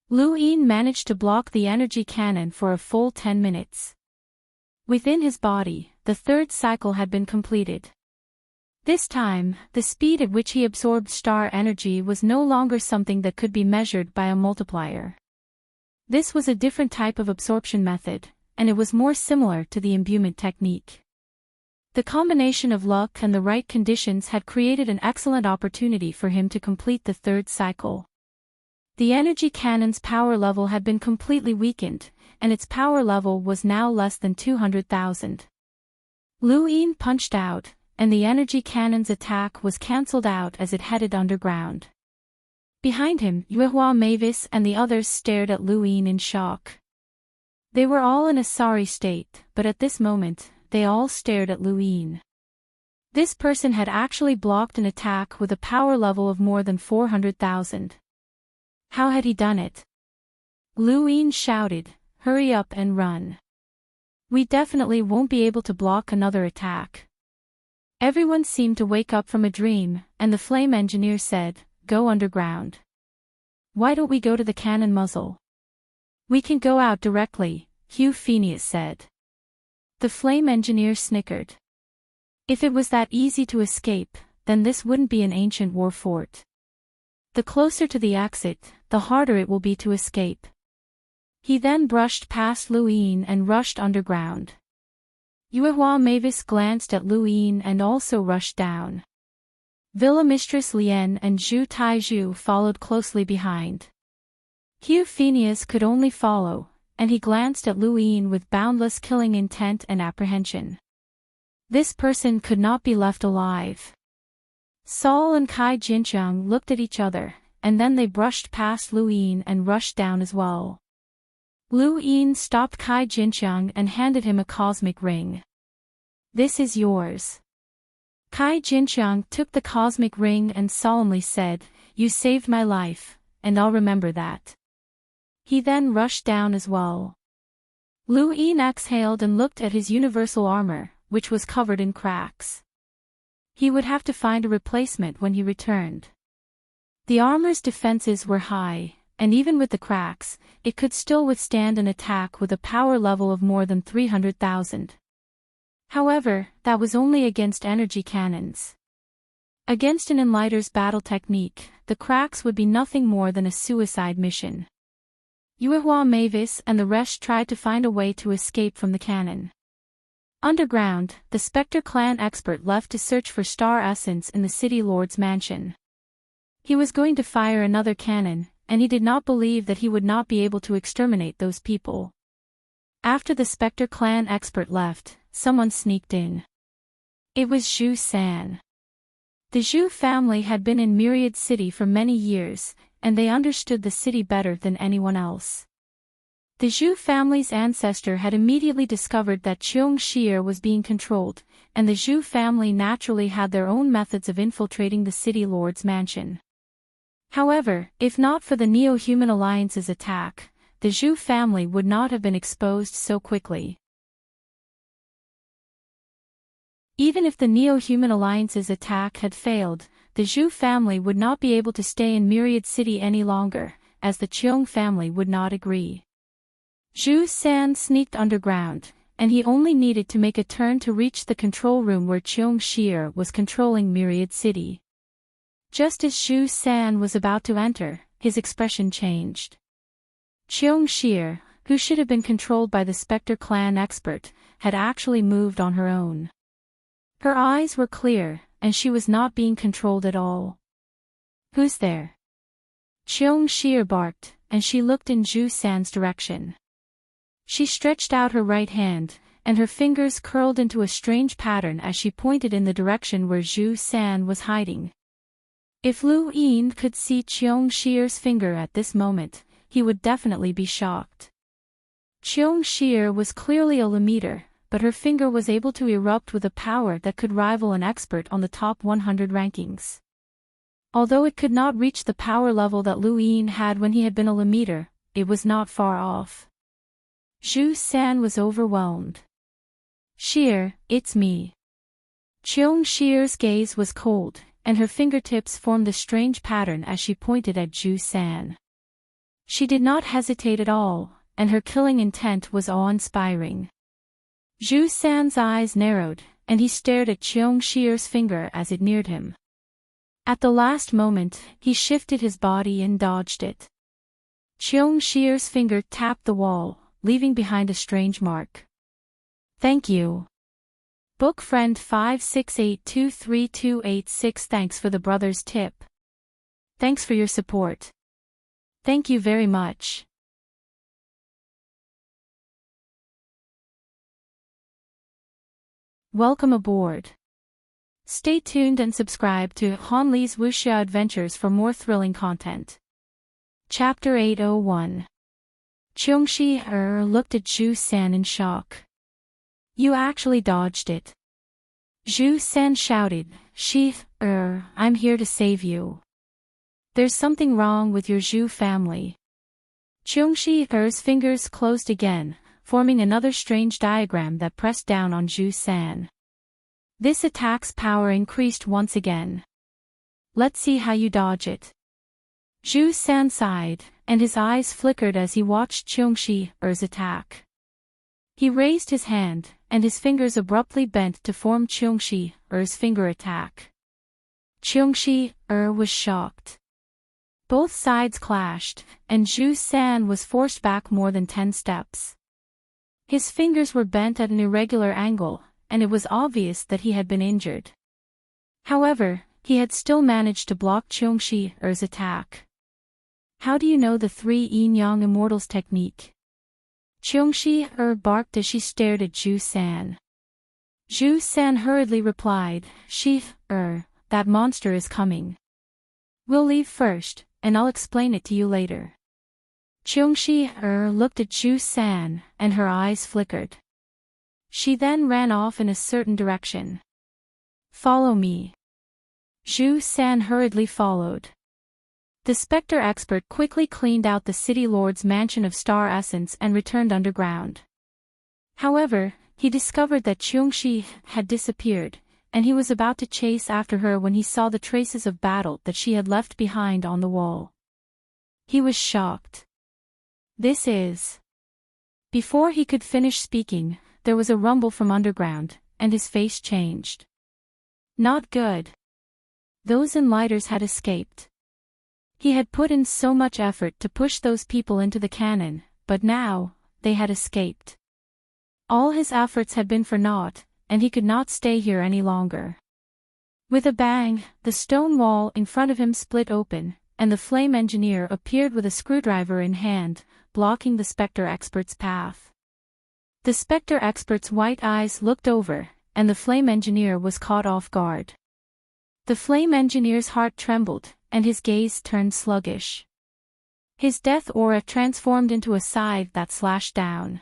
Lu Yin managed to block the energy cannon for a full 10 minutes. Within his body, the third cycle had been completed. This time, the speed at which he absorbed star energy was no longer something that could be measured by a multiplier. This was a different type of absorption method, and it was more similar to the imbuement technique. The combination of luck and the right conditions had created an excellent opportunity for him to complete the third cycle. The energy cannon's power level had been completely weakened, and its power level was now less than 200,000. Lu Yin punched out, and the energy cannon's attack was cancelled out as it headed underground. Behind him, Yuehua Mavis and the others stared at Lu Yin in shock. They were all in a sorry state, but at this moment, they all stared at Lu Yin. This person had actually blocked an attack with a power level of more than 400,000. How had he done it? Lu Yin shouted, "Hurry up and run. We definitely won't be able to block another attack." Everyone seemed to wake up from a dream, and the flame engineer said, "Go underground." "Why don't we go to the cannon muzzle?" "We can go out directly," Hugh Phineas said. The flame engineer snickered. If it was that easy to escape, then this wouldn't be an ancient war fort. The closer to the exit, the harder it will be to escape. He then brushed past Lu Yin and rushed underground. Yuehua Mavis glanced at Lu Yin and also rushed down. Villa Mistress Lien and Zhu Taizhu followed closely behind. Hugh Phineas could only follow, and he glanced at Lu Yin with boundless killing intent and apprehension. This person could not be left alive. Saul and Kai Jincheng looked at each other, and then they brushed past Lu Yin and rushed down as well. Lu Yin stopped Kai Jincheng and handed him a cosmic ring. "This is yours." Kai Jincheng took the cosmic ring and solemnly said, "You saved my life, and I'll remember that." He then rushed down as well. Lu Yin exhaled and looked at his universal armor, which was covered in cracks. He would have to find a replacement when he returned. The armor's defenses were high, and even with the cracks, it could still withstand an attack with a power level of more than 300,000. However, that was only against energy cannons. Against an Enlighter's battle technique, the cracks would be nothing more than a suicide mission. Yuehua Mavis and the rest tried to find a way to escape from the cannon. Underground, the Spectre clan expert left to search for star essence in the City Lord's mansion. He was going to fire another cannon, and he did not believe that he would not be able to exterminate those people. After the Spectre clan expert left, someone sneaked in. It was Zhu San. The Zhu family had been in Myriad City for many years, and they understood the city better than anyone else. The Zhu family's ancestor had immediately discovered that Cheong Shir was being controlled, and the Zhu family naturally had their own methods of infiltrating the City Lord's mansion. However, if not for the Neo-Human Alliance's attack, the Zhu family would not have been exposed so quickly. Even if the Neo-Human Alliance's attack had failed, the Zhu family would not be able to stay in Myriad City any longer, as the Cheong family would not agree. Zhu San sneaked underground, and he only needed to make a turn to reach the control room where Cheong Shir was controlling Myriad City. Just as Zhu San was about to enter, his expression changed. Cheong Shir, who should have been controlled by the Spectre clan expert, had actually moved on her own. Her eyes were clear, and she was not being controlled at all. "Who's there?" Cheong Shir barked, and she looked in Zhu San's direction. She stretched out her right hand, and her fingers curled into a strange pattern as she pointed in the direction where Zhu San was hiding. If Lu Yin could see Cheong Shir's finger at this moment, he would definitely be shocked. Cheong Shir was clearly a Lammeter, but her finger was able to erupt with a power that could rival an expert on the top 100 rankings. Although it could not reach the power level that Lu Yin had when he had been a Lammeter, it was not far off. Zhu San was overwhelmed. "Shir, it's me." Cheong Shir's gaze was cold, and her fingertips formed a strange pattern as she pointed at Zhu San. She did not hesitate at all, and her killing intent was awe-inspiring. Zhu San's eyes narrowed, and he stared at Cheong Shir's finger as it neared him. At the last moment, he shifted his body and dodged it. Cheong Shir's finger tapped the wall, leaving behind a strange mark. "Thank you." Book friend 568232286. Thanks for the brother's tip. Thanks for your support. Thank you very much. Welcome aboard. Stay tuned and subscribe to Han Li's Wuxia Adventures for more thrilling content. Chapter 801. Cheong Shir looked at Zhu San in shock. "You actually dodged it." Zhu San shouted, I'm here to save you. There's something wrong with your Zhu family." Cheong Shir's fingers closed again, forming another strange diagram that pressed down on Zhu San. This attack's power increased once again. "Let's see how you dodge it." Zhu San sighed, and his eyes flickered as he watched Cheong Shir's attack. He raised his hand, and his fingers abruptly bent to form Cheong Shir's finger attack. Cheong Shir was shocked. Both sides clashed, and Zhu San was forced back more than 10 steps. His fingers were bent at an irregular angle, and it was obvious that he had been injured. However, he had still managed to block Cheong Shir's attack. How do you know the three Yin-Yang Immortals technique? Cheongshi barked as she stared at Zhu San. Zhu San hurriedly replied, that monster is coming. We'll leave first, and I'll explain it to you later. Cheongshi looked at Zhu San, and her eyes flickered. She then ran off in a certain direction. Follow me. Zhu San hurriedly followed. The Spectre expert quickly cleaned out the city lord's mansion of star essence and returned underground. However, he discovered that Cheongshi had disappeared, and he was about to chase after her when he saw the traces of battle that she had left behind on the wall. He was shocked. This is... Before he could finish speaking, there was a rumble from underground, and his face changed. Not good. Those enlighters had escaped. He had put in so much effort to push those people into the cannon, but now, they had escaped. All his efforts had been for naught, and he could not stay here any longer. With a bang, the stone wall in front of him split open, and the flame engineer appeared with a screwdriver in hand, blocking the Spectre expert's path. The Spectre expert's white eyes looked over, and the flame engineer was caught off guard. The flame engineer's heart trembled, and his gaze turned sluggish. His death aura transformed into a scythe that slashed down.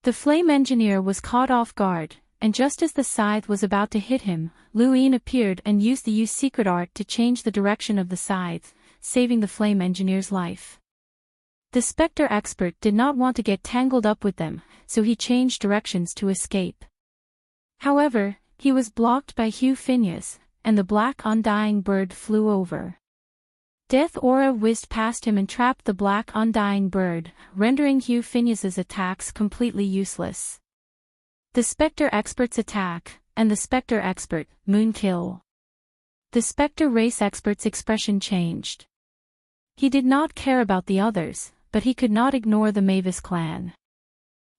The flame engineer was caught off guard, and just as the scythe was about to hit him, Lu Yin appeared and used the Yu's secret art to change the direction of the scythe, saving the flame engineer's life. The Spectre expert did not want to get tangled up with them, so he changed directions to escape. However, he was blocked by Hugh Phineas, and the black undying bird flew over. Death aura whizzed past him and trapped the black undying bird, rendering Hugh Phineas's attacks completely useless. The Spectre expert's attack, and the Spectre expert, moon kill. The Spectre race expert's expression changed. He did not care about the others, but he could not ignore the Mavis clan.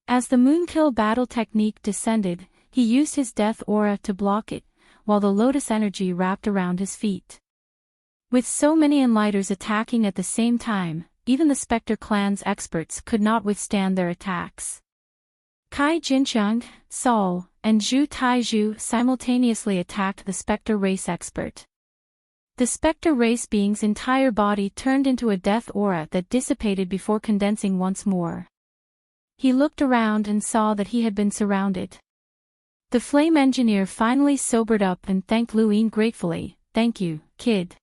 As the moon kill battle technique descended, he used his death aura to block it, while the lotus energy wrapped around his feet. With so many enlighters attacking at the same time, even the Spectre clan's experts could not withstand their attacks. Kai Jincheng, Sol, and Zhu Taizhu simultaneously attacked the Spectre race expert. The Spectre race being's entire body turned into a death aura that dissipated before condensing once more. He looked around and saw that he had been surrounded. The flame engineer finally sobered up and thanked Lu Yin gratefully. "Thank you, kid."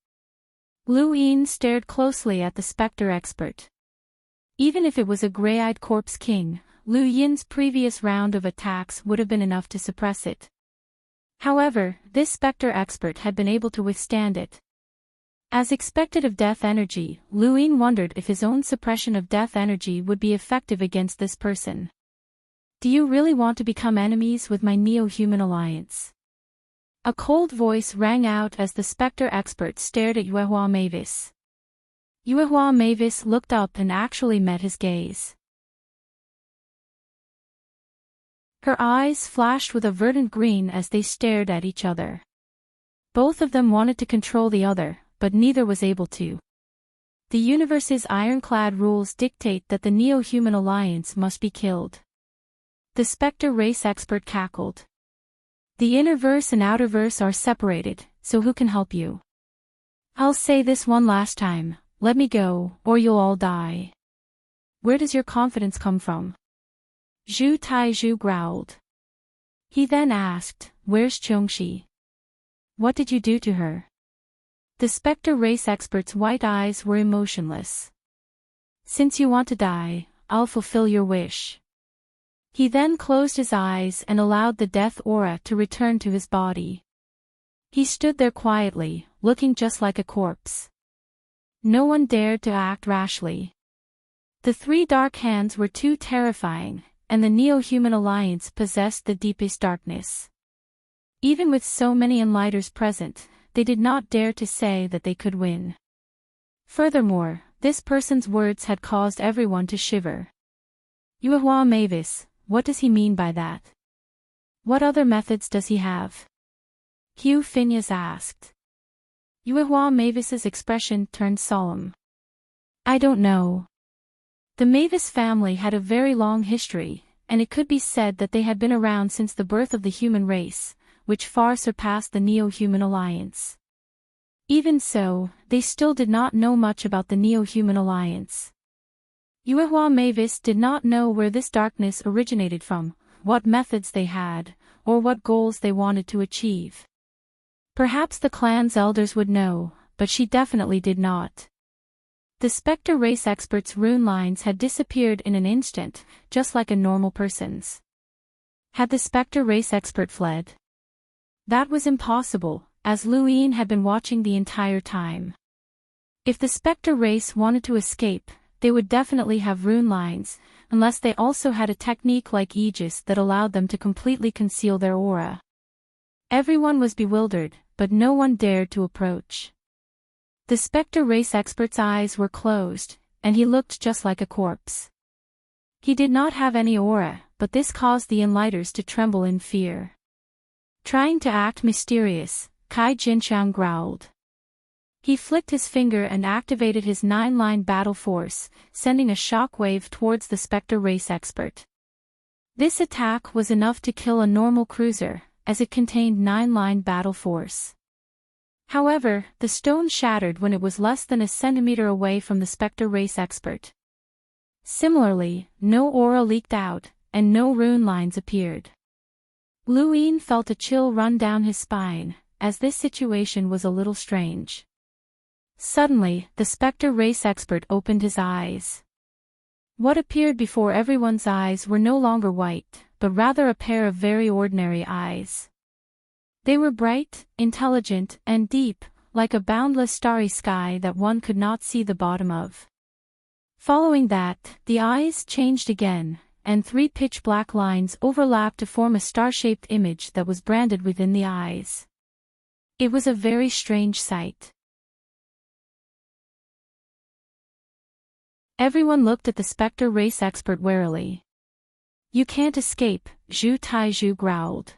Lu Yin stared closely at the Spectre expert. Even if it was a gray-eyed corpse king, Lu Yin's previous round of attacks would have been enough to suppress it. However, this Spectre expert had been able to withstand it. As expected of death energy, Lu Yin wondered if his own suppression of death energy would be effective against this person. "Do you really want to become enemies with my Neo-Human Alliance?" A cold voice rang out as the Spectre expert stared at Yuehua Mavis. Yuehua Mavis looked up and actually met his gaze. Her eyes flashed with a verdant green as they stared at each other. Both of them wanted to control the other, but neither was able to. The universe's ironclad rules dictate that the Neo-Human Alliance must be killed. The Spectre race expert cackled. "The innerverse and outerverse are separated, so who can help you? I'll say this one last time, let me go, or you'll all die." "Where does your confidence come from?" Zhu Taizhu growled. He then asked, "Where's Cheongshi? What did you do to her?" The Spectre race expert's white eyes were emotionless. "Since you want to die, I'll fulfill your wish." He then closed his eyes and allowed the death aura to return to his body. He stood there quietly, looking just like a corpse. No one dared to act rashly. The three dark hands were too terrifying, and the Neo-Human Alliance possessed the deepest darkness. Even with so many enlighters present, they did not dare to say that they could win. Furthermore, this person's words had caused everyone to shiver. "Yuehua Mavis, what does he mean by that? What other methods does he have?" Hugh Phineas asked. Yuehua Mavis's expression turned solemn. I don't know. The Mavis family had a very long history, and it could be said that they had been around since the birth of the human race, which far surpassed the Neo-Human Alliance. Even so, they still did not know much about the Neo-Human Alliance. Yuehua Mavis did not know where this darkness originated from, what methods they had, or what goals they wanted to achieve. Perhaps the clan's elders would know, but she definitely did not. The Spectre race expert's rune lines had disappeared in an instant, just like a normal person's. Had the Spectre race expert fled? That was impossible, as Luin had been watching the entire time. If the Spectre race wanted to escape, they would definitely have rune lines, unless they also had a technique like Aegis that allowed them to completely conceal their aura. Everyone was bewildered, but no one dared to approach. The Spectre race expert's eyes were closed, and he looked just like a corpse. He did not have any aura, but this caused the Enlighters to tremble in fear. Trying to act mysterious, Kai Jinxiang growled. He flicked his finger and activated his 9-line battle force, sending a shock wave towards the Spectre race expert. This attack was enough to kill a normal cruiser, as it contained 9-line battle force. However, the stone shattered when it was less than a centimeter away from the Spectre race expert. Similarly, no aura leaked out, and no rune lines appeared. Luin felt a chill run down his spine, as this situation was a little strange. Suddenly, the Spectre race expert opened his eyes. What appeared before everyone's eyes were no longer white, but rather a pair of very ordinary eyes. They were bright, intelligent, and deep, like a boundless starry sky that one could not see the bottom of. Following that, the eyes changed again, and 3 pitch-black lines overlapped to form a star-shaped image that was branded within the eyes. It was a very strange sight. Everyone looked at the Spectre race expert warily. "You can't escape," Zhu Taizhu growled.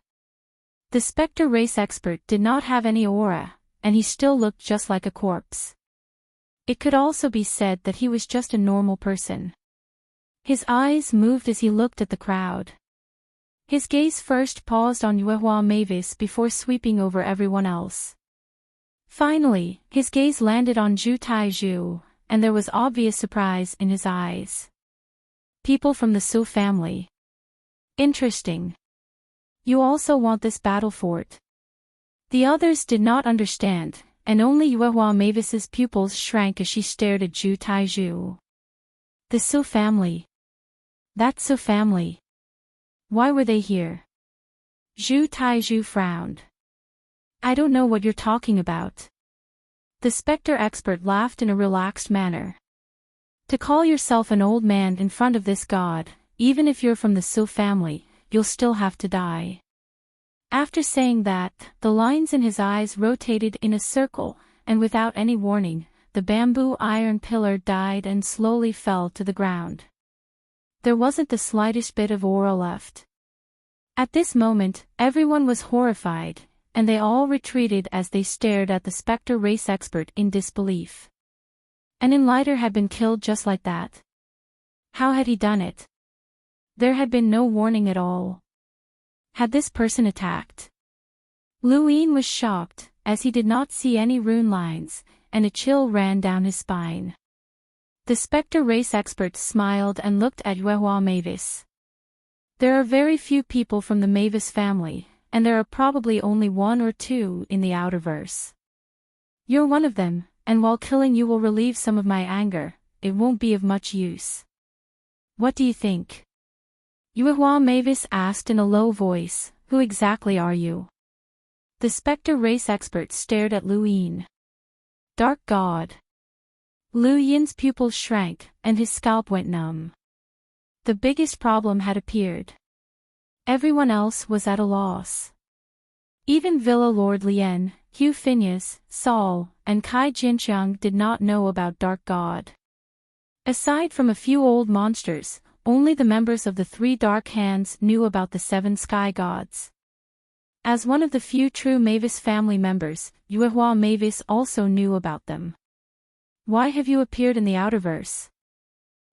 The Spectre race expert did not have any aura, and he still looked just like a corpse. It could also be said that he was just a normal person. His eyes moved as he looked at the crowd. His gaze first paused on Yuehua Mavis before sweeping over everyone else. Finally, his gaze landed on Zhu Taizhu, and there was obvious surprise in his eyes. "People from the Su family. Interesting. You also want this battle fort?" The others did not understand, and only Yuehua Mavis's pupils shrank as she stared at Zhu Taizhu. The Su family. That Su family. Why were they here? Zhu Taizhu frowned. "I don't know what you're talking about." The Spectre expert laughed in a relaxed manner. "To call yourself an old man in front of this god, even if you're from the Su family, you'll still have to die." After saying that, the lines in his eyes rotated in a circle, and without any warning, the bamboo iron pillar died and slowly fell to the ground. There wasn't the slightest bit of aura left. At this moment, everyone was horrified, and they all retreated as they stared at the Spectre race expert in disbelief. An Enlighter had been killed just like that. How had he done it? There had been no warning at all. Had this person attacked? Luin was shocked, as he did not see any rune lines, and a chill ran down his spine. The Spectre race expert smiled and looked at Yuehua Mavis. "There are very few people from the Mavis family, and there are probably only 1 or 2 in the Outerverse. You're one of them, and while killing you will relieve some of my anger, it won't be of much use. What do you think?" Yuehua Mavis asked in a low voice, "Who exactly are you?" The Spectre race expert stared at Luin. "Dark God." Lu Yin's pupils shrank, and his scalp went numb. The biggest problem had appeared. Everyone else was at a loss. Even Villa Lord Lien, Hugh Phineas, Saul, and Kai Jinxiang did not know about Dark God. Aside from a few old monsters, only the members of the 3 Dark Hands knew about the 7 Sky Gods. As one of the few true Mavis family members, Yuehua Mavis also knew about them. Why have you appeared in the outerverse?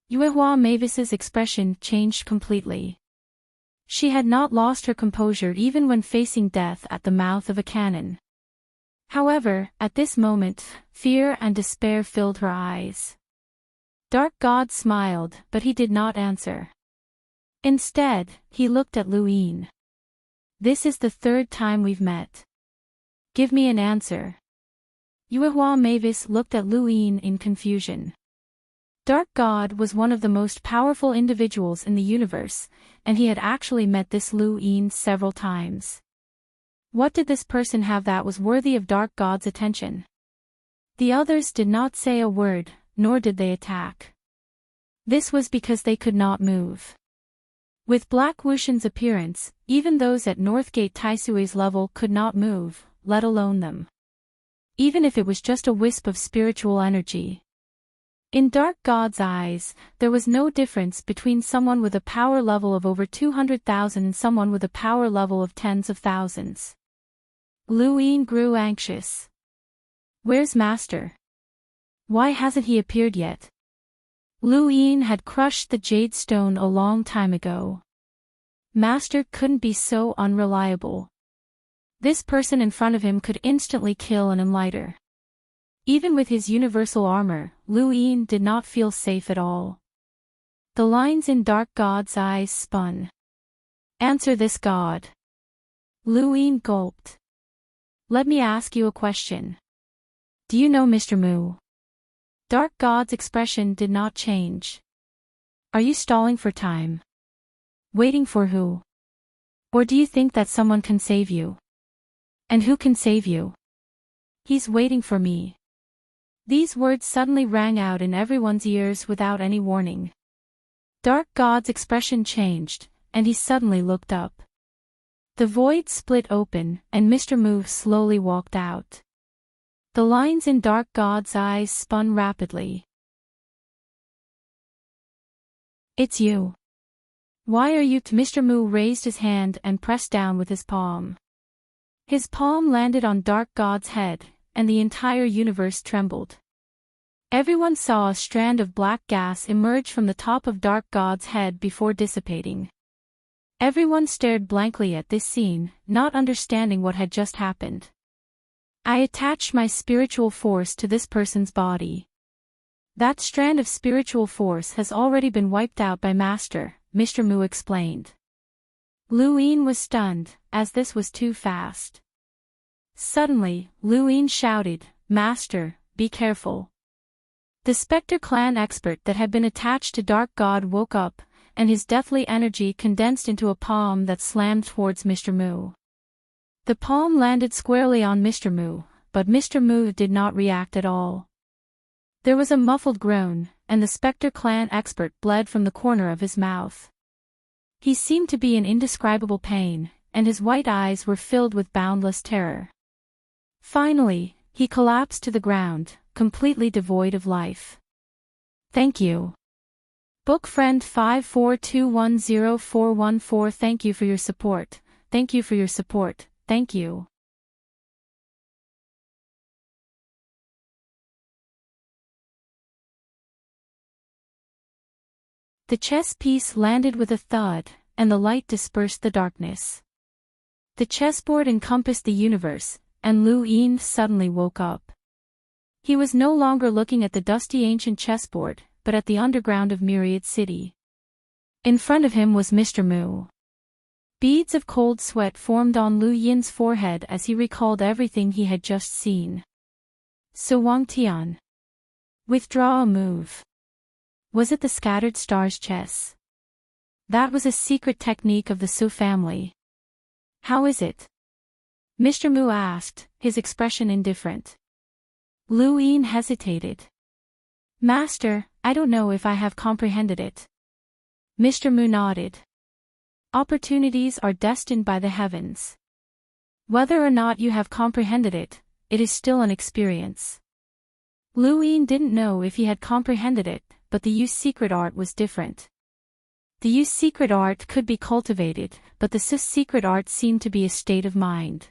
Yuehua Mavis's expression changed completely. She had not lost her composure even when facing death at the mouth of a cannon. However, at this moment, fear and despair filled her eyes. Dark God smiled, but he did not answer. Instead, he looked at Lu Yin. This is the third time we've met. Give me an answer. Yuehua Mavis looked at Lu Yin in confusion. Dark God was one of the most powerful individuals in the universe, and he had actually met this Lu Yin several times. What did this person have that was worthy of Dark God's attention? The others did not say a word, nor did they attack. This was because they could not move. With Black Wushan's appearance, even those at Northgate Taisui's level could not move, let alone them. Even if it was just a wisp of spiritual energy. In Dark God's eyes, there was no difference between someone with a power level of over 200,000 and someone with a power level of tens of thousands. Lu Yin grew anxious. Where's Master? Why hasn't he appeared yet? Lu Yin had crushed the jade stone a long time ago. Master couldn't be so unreliable. This person in front of him could instantly kill an enlighter. Even with his universal armor, Lu Yin did not feel safe at all. The lines in Dark God's eyes spun. Answer this, God. Lu Yin gulped. Let me ask you a question. Do you know Mr. Mu? Dark God's expression did not change. Are you stalling for time? Waiting for who? Or do you think that someone can save you? And who can save you? He's waiting for me. These words suddenly rang out in everyone's ears without any warning. Dark God's expression changed, and he suddenly looked up. The void split open, and Mr. Mu slowly walked out. The lines in Dark God's eyes spun rapidly. It's you. Why are you? Mr. Mu raised his hand and pressed down with his palm. His palm landed on Dark God's head, and the entire universe trembled. Everyone saw a strand of black gas emerge from the top of Dark God's head before dissipating. Everyone stared blankly at this scene, not understanding what had just happened. I attached my spiritual force to this person's body. That strand of spiritual force has already been wiped out by Master, Mr. Mu explained. Lu Yin was stunned, as this was too fast. Suddenly, Lu Yin shouted, Master, be careful. The Spectre clan expert that had been attached to Dark God woke up, and his deathly energy condensed into a palm that slammed towards Mr. Mu. The palm landed squarely on Mr. Mu, but Mr. Mu did not react at all. There was a muffled groan, and the Spectre clan expert bled from the corner of his mouth. He seemed to be in indescribable pain, and his white eyes were filled with boundless terror. Finally, he collapsed to the ground, completely devoid of life. Thank you. Book friend 5421014. Thank you for your support. Thank you for your support. Thank you. The chess piece landed with a thud, and the light dispersed the darkness. The chessboard encompassed the universe, and Lu Yin suddenly woke up. He was no longer looking at the dusty ancient chessboard, but at the underground of Myriad City. In front of him was Mr. Mu. Beads of cold sweat formed on Lu Yin's forehead as he recalled everything he had just seen. So Wang Tian. Withdraw a move. Was it the Scattered Stars chess? That was a secret technique of the Su family. How is it? Mr. Mu asked, his expression indifferent. Lu Yin hesitated. Master, I don't know if I have comprehended it. Mr. Mu nodded. Opportunities are destined by the heavens. Whether or not you have comprehended it, it is still an experience. Lu Yin didn't know if he had comprehended it, but the Yu's secret art was different. The Yu's secret art could be cultivated, but the Su's secret art seemed to be a state of mind.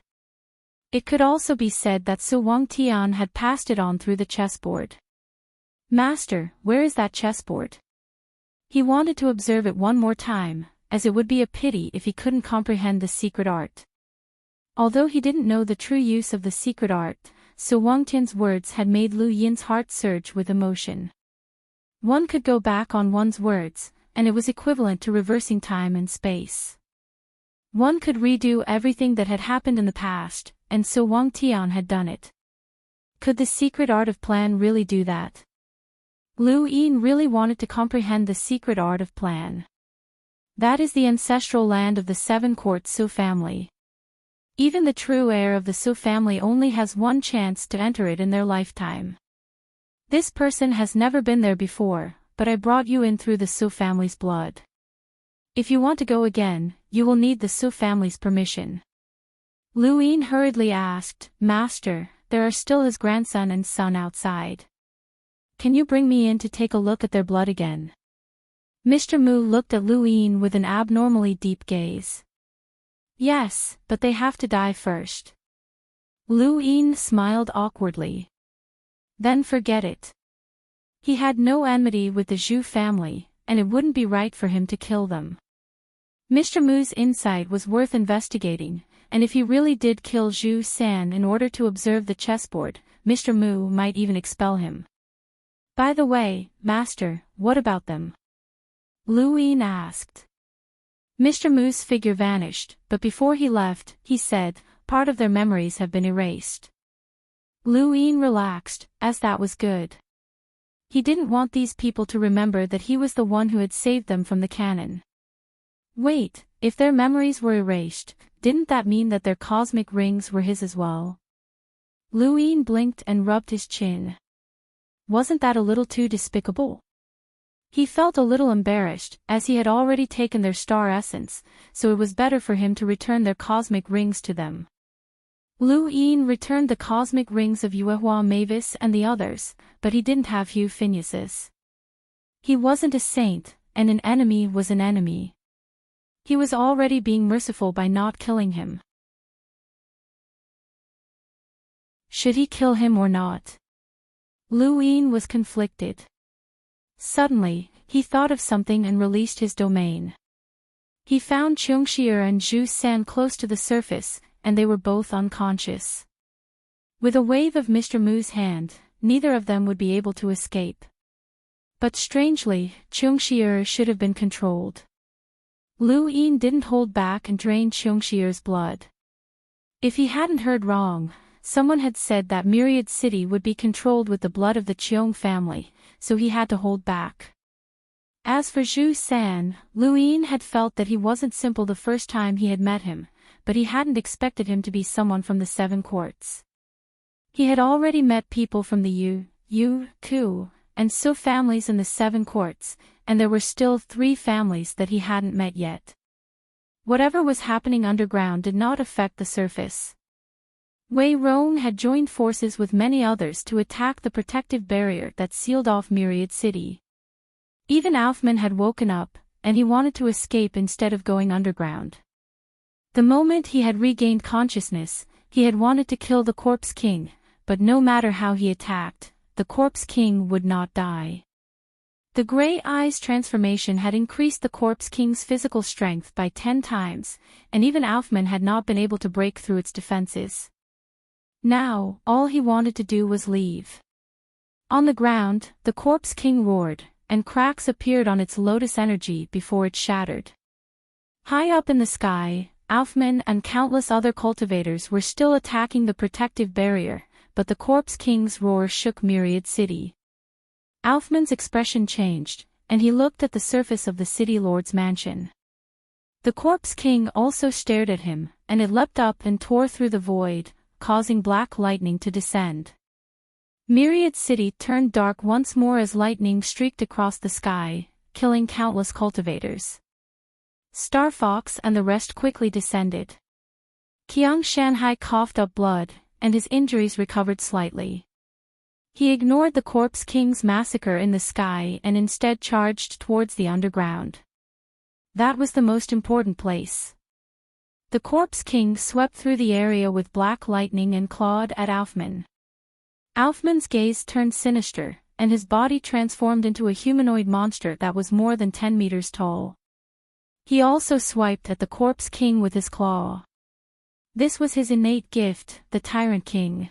It could also be said that Su Wang Tian had passed it on through the chessboard. Master, where is that chessboard? He wanted to observe it one more time, as it would be a pity if he couldn't comprehend the secret art. Although he didn't know the true use of the secret art, Su Wangtian's words had made Lu Yin's heart surge with emotion. One could go back on one's words, and it was equivalent to reversing time and space. One could redo everything that had happened in the past, and Su Wangtian had done it. Could the secret art of plan really do that? Lu Yin really wanted to comprehend the secret art of plan. That is the ancestral land of the seven court Su family. Even the true heir of the Su family only has one chance to enter it in their lifetime. This person has never been there before, but I brought you in through the Su family's blood. If you want to go again, you will need the Su family's permission. Lu Yin hurriedly asked, Master, there are still his grandson and son outside. Can you bring me in to take a look at their blood again? Mr. Mu looked at Lu Yin with an abnormally deep gaze. Yes, but they have to die first. Lu Yin smiled awkwardly. Then forget it. He had no enmity with the Zhu family, and it wouldn't be right for him to kill them. Mr. Mu's insight was worth investigating, and if he really did kill Zhu San in order to observe the chessboard, Mr. Mu might even expel him. By the way, Master, what about them? Lu Yin asked. Mr. Mu's figure vanished, but before he left, he said, part of their memories have been erased. Lu Yin relaxed, as that was good. He didn't want these people to remember that he was the one who had saved them from the cannon. Wait, if their memories were erased, didn't that mean that their cosmic rings were his as well? Lu Yin blinked and rubbed his chin. Wasn't that a little too despicable? He felt a little embarrassed, as he had already taken their star essence, so it was better for him to return their cosmic rings to them. Lu Yin returned the cosmic rings of Yuehua Mavis and the others, but he didn't have Hugh Phineas's. He wasn't a saint, and an enemy was an enemy. He was already being merciful by not killing him. Should he kill him or not? Lu Yin was conflicted. Suddenly, he thought of something and released his domain. He found Chungxier and Zhu San close to the surface, and they were both unconscious. With a wave of Mr. Mu's hand, neither of them would be able to escape. But strangely, Chungxier should have been controlled. Lu Yin didn't hold back and drained Chungxier's blood. If he hadn't heard wrong, someone had said that Myriad City would be controlled with the blood of the Cheong family, so he had to hold back. As for Zhu San, Lu Yin had felt that he wasn't simple the first time he had met him, but he hadn't expected him to be someone from the seven courts. He had already met people from the Yu, Ku, and Su families in the seven courts, and there were still 3 families that he hadn't met yet. Whatever was happening underground did not affect the surface. Wei Rong had joined forces with many others to attack the protective barrier that sealed off Myriad City. Even Alfman had woken up, and he wanted to escape instead of going underground. The moment he had regained consciousness, he had wanted to kill the Corpse King, but no matter how he attacked, the Corpse King would not die. The Grey Eyes transformation had increased the Corpse King's physical strength by 10 times, and even Alfman had not been able to break through its defenses. Now, all he wanted to do was leave. On the ground, the Corpse King roared, and cracks appeared on its lotus energy before it shattered. High up in the sky, Alfman and countless other cultivators were still attacking the protective barrier, but the Corpse King's roar shook Myriad City. Alfman's expression changed, and he looked at the surface of the City Lord's mansion. The Corpse King also stared at him, and it leapt up and tore through the void, causing black lightning to descend. Myriad City turned dark once more as lightning streaked across the sky, killing countless cultivators. Star Fox and the rest quickly descended. Qiang Shanhai coughed up blood, and his injuries recovered slightly. He ignored the Corpse King's massacre in the sky and instead charged towards the underground. That was the most important place. The Corpse King swept through the area with black lightning and clawed at Alfman. Alfman's gaze turned sinister, and his body transformed into a humanoid monster that was more than 10 meters tall. He also swiped at the corpse king with his claw. This was his innate gift, the Tyrant King.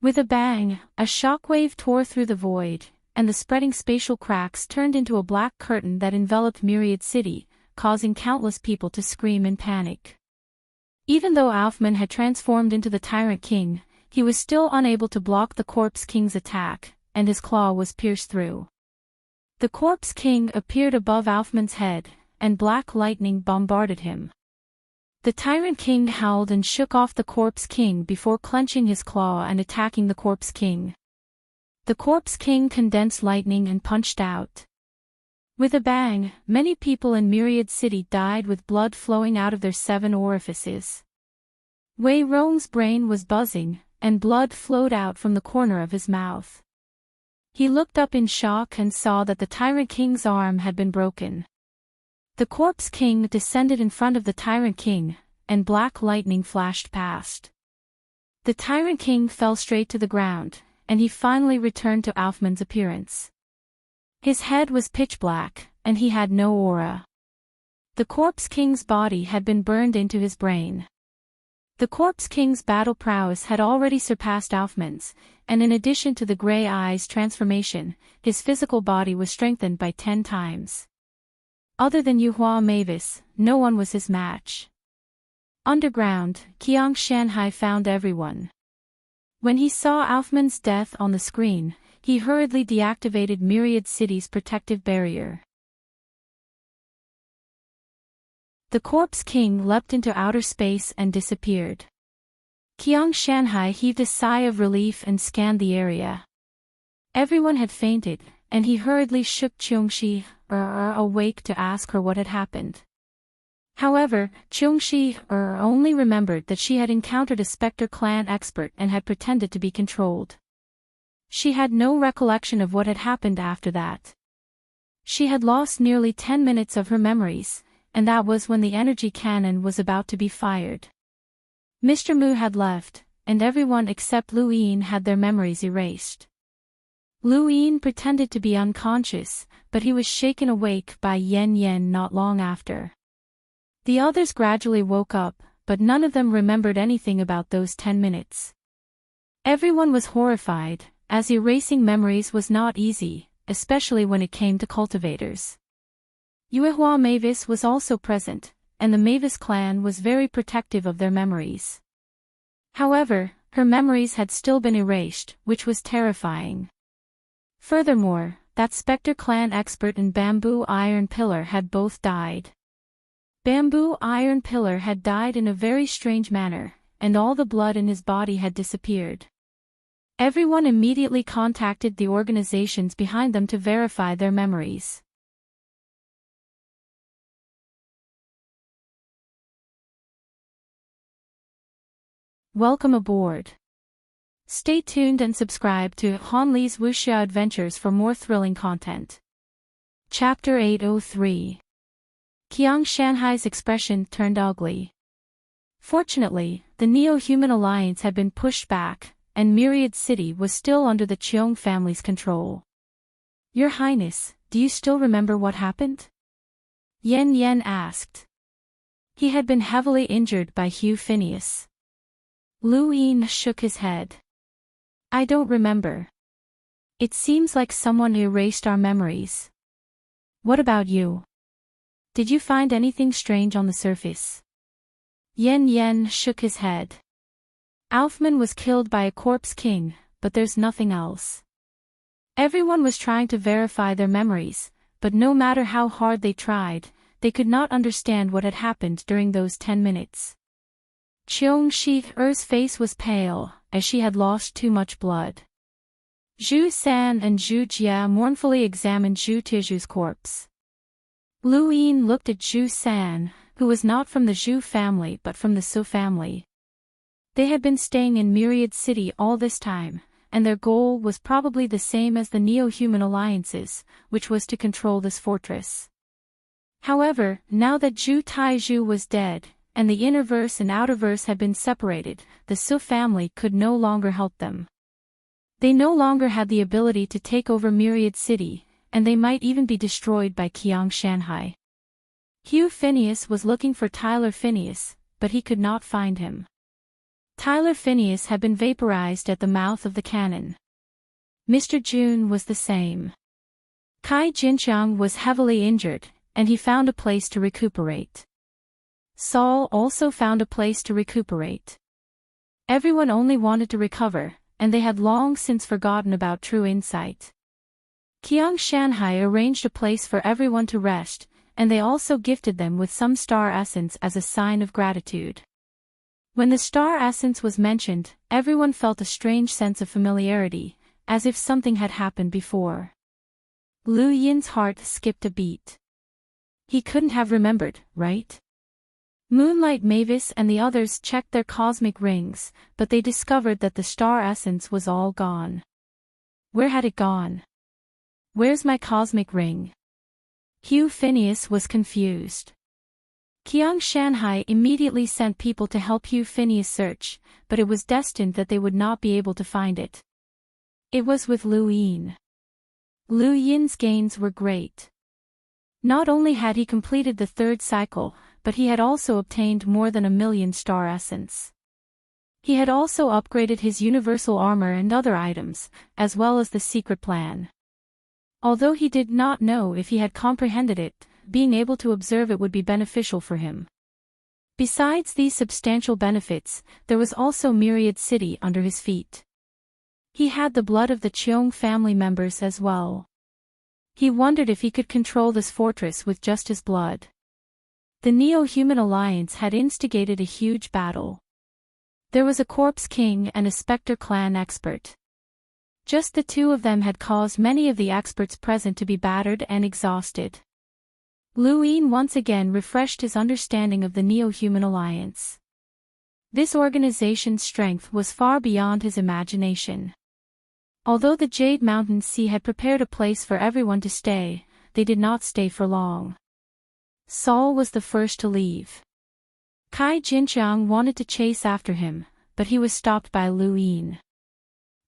With a bang, a shockwave tore through the void, and the spreading spatial cracks turned into a black curtain that enveloped Myriad City, causing countless people to scream in panic. Even though Alfman had transformed into the Tyrant King, he was still unable to block the Corpse King's attack, and his claw was pierced through. The Corpse King appeared above Alfman's head, and black lightning bombarded him. The Tyrant King howled and shook off the Corpse King before clenching his claw and attacking the Corpse King. The Corpse King condensed lightning and punched out. With a bang, many people in Myriad City died with blood flowing out of their 7 orifices. Wei Rong's brain was buzzing, and blood flowed out from the corner of his mouth. He looked up in shock and saw that the Tyrant King's arm had been broken. The Corpse King descended in front of the Tyrant King, and black lightning flashed past. The Tyrant King fell straight to the ground, and he finally returned to Alfman's appearance. His head was pitch black, and he had no aura. The Corpse King's body had been burned into his brain. The Corpse King's battle prowess had already surpassed Alfman's, and in addition to the gray eyes transformation, his physical body was strengthened by 10 times. Other than Yuhua Mavis, no one was his match. Underground, Qiang Shanhai found everyone. When he saw Alfman's death on the screen, he hurriedly deactivated Myriad City's protective barrier. The Corpse King leapt into outer space and disappeared. Qiang Shanhai heaved a sigh of relief and scanned the area. Everyone had fainted, and he hurriedly shook Cheongshi awake to ask her what had happened. However, Cheongshi only remembered that she had encountered a Spectre clan expert and had pretended to be controlled. She had no recollection of what had happened after that. She had lost nearly 10 minutes of her memories, and that was when the energy cannon was about to be fired. Mr. Mu had left, and everyone except Lu Yin had their memories erased. Lu Yin pretended to be unconscious, but he was shaken awake by Yen Yen not long after. The others gradually woke up, but none of them remembered anything about those 10 minutes. Everyone was horrified, as erasing memories was not easy, especially when it came to cultivators. Yuehua Mavis was also present, and the Mavis clan was very protective of their memories. However, her memories had still been erased, which was terrifying. Furthermore, that Spectre clan expert and Bamboo Iron Pillar had both died. Bamboo Iron Pillar had died in a very strange manner, and all the blood in his body had disappeared. Everyone immediately contacted the organizations behind them to verify their memories. Welcome aboard. Stay tuned and subscribe to Han Li's Wuxia Adventures for more thrilling content. Chapter 803. Qiang Shanhai's expression turned ugly. Fortunately, the Neo-Human Alliance had been pushed back, and Myriad City was still under the Cheong family's control. Your Highness, do you still remember what happened? Yen Yen asked. He had been heavily injured by Hugh Phineas. Lu Yin shook his head. I don't remember. It seems like someone erased our memories. What about you? Did you find anything strange on the surface? Yen Yen shook his head. Alfman was killed by a Corpse King, but there's nothing else. Everyone was trying to verify their memories, but no matter how hard they tried, they could not understand what had happened during those 10 minutes. Cheong Shi-er's face was pale, as she had lost too much blood. Zhu San and Zhu Jia mournfully examined Zhu Tizhu's corpse. Lu Yin looked at Zhu San, who was not from the Zhu family but from the Su family. They had been staying in Myriad City all this time, and their goal was probably the same as the Neo-Human Alliance's, which was to control this fortress. However, now that Zhu Taizhu was dead, and the innerverse and outerverse had been separated, the Su family could no longer help them. They no longer had the ability to take over Myriad City, and they might even be destroyed by Qiang Shanhai. Hugh Phineas was looking for Tyler Phineas, but he could not find him. Tyler Phineas had been vaporized at the mouth of the cannon. Mr. June was the same. Kai Jinqiang was heavily injured, and he found a place to recuperate. Saul also found a place to recuperate. Everyone only wanted to recover, and they had long since forgotten about true insight. Qiang Shanhai arranged a place for everyone to rest, and they also gifted them with some star essence as a sign of gratitude. When the star essence was mentioned, everyone felt a strange sense of familiarity, as if something had happened before. Lu Yin's heart skipped a beat. He couldn't have remembered, right? Moonlight Mavis and the others checked their cosmic rings, but they discovered that the star essence was all gone. Where had it gone? Where's my cosmic ring? Hugh Phineas was confused. Qiang Shanhai immediately sent people to help Hugh Phineas search, but it was destined that they would not be able to find it. It was with Lu Yin. Lu Yin's gains were great. Not only had he completed the third cycle, but he had also obtained more than 1,000,000 star essence. He had also upgraded his universal armor and other items, as well as the secret plan. Although he did not know if he had comprehended it, being able to observe it would be beneficial for him. Besides these substantial benefits, there was also Myriad City under his feet. He had the blood of the Cheong family members as well. He wondered if he could control this fortress with just his blood. The Neo-Human Alliance had instigated a huge battle. There was a Corpse King and a Spectre Clan expert. Just the two of them had caused many of the experts present to be battered and exhausted. Lu Yin once again refreshed his understanding of the Neo-Human Alliance. This organization's strength was far beyond his imagination. Although the Jade Mountain Sea had prepared a place for everyone to stay, they did not stay for long. Saul was the first to leave. Kai Jinqiang wanted to chase after him, but he was stopped by Lu Yin.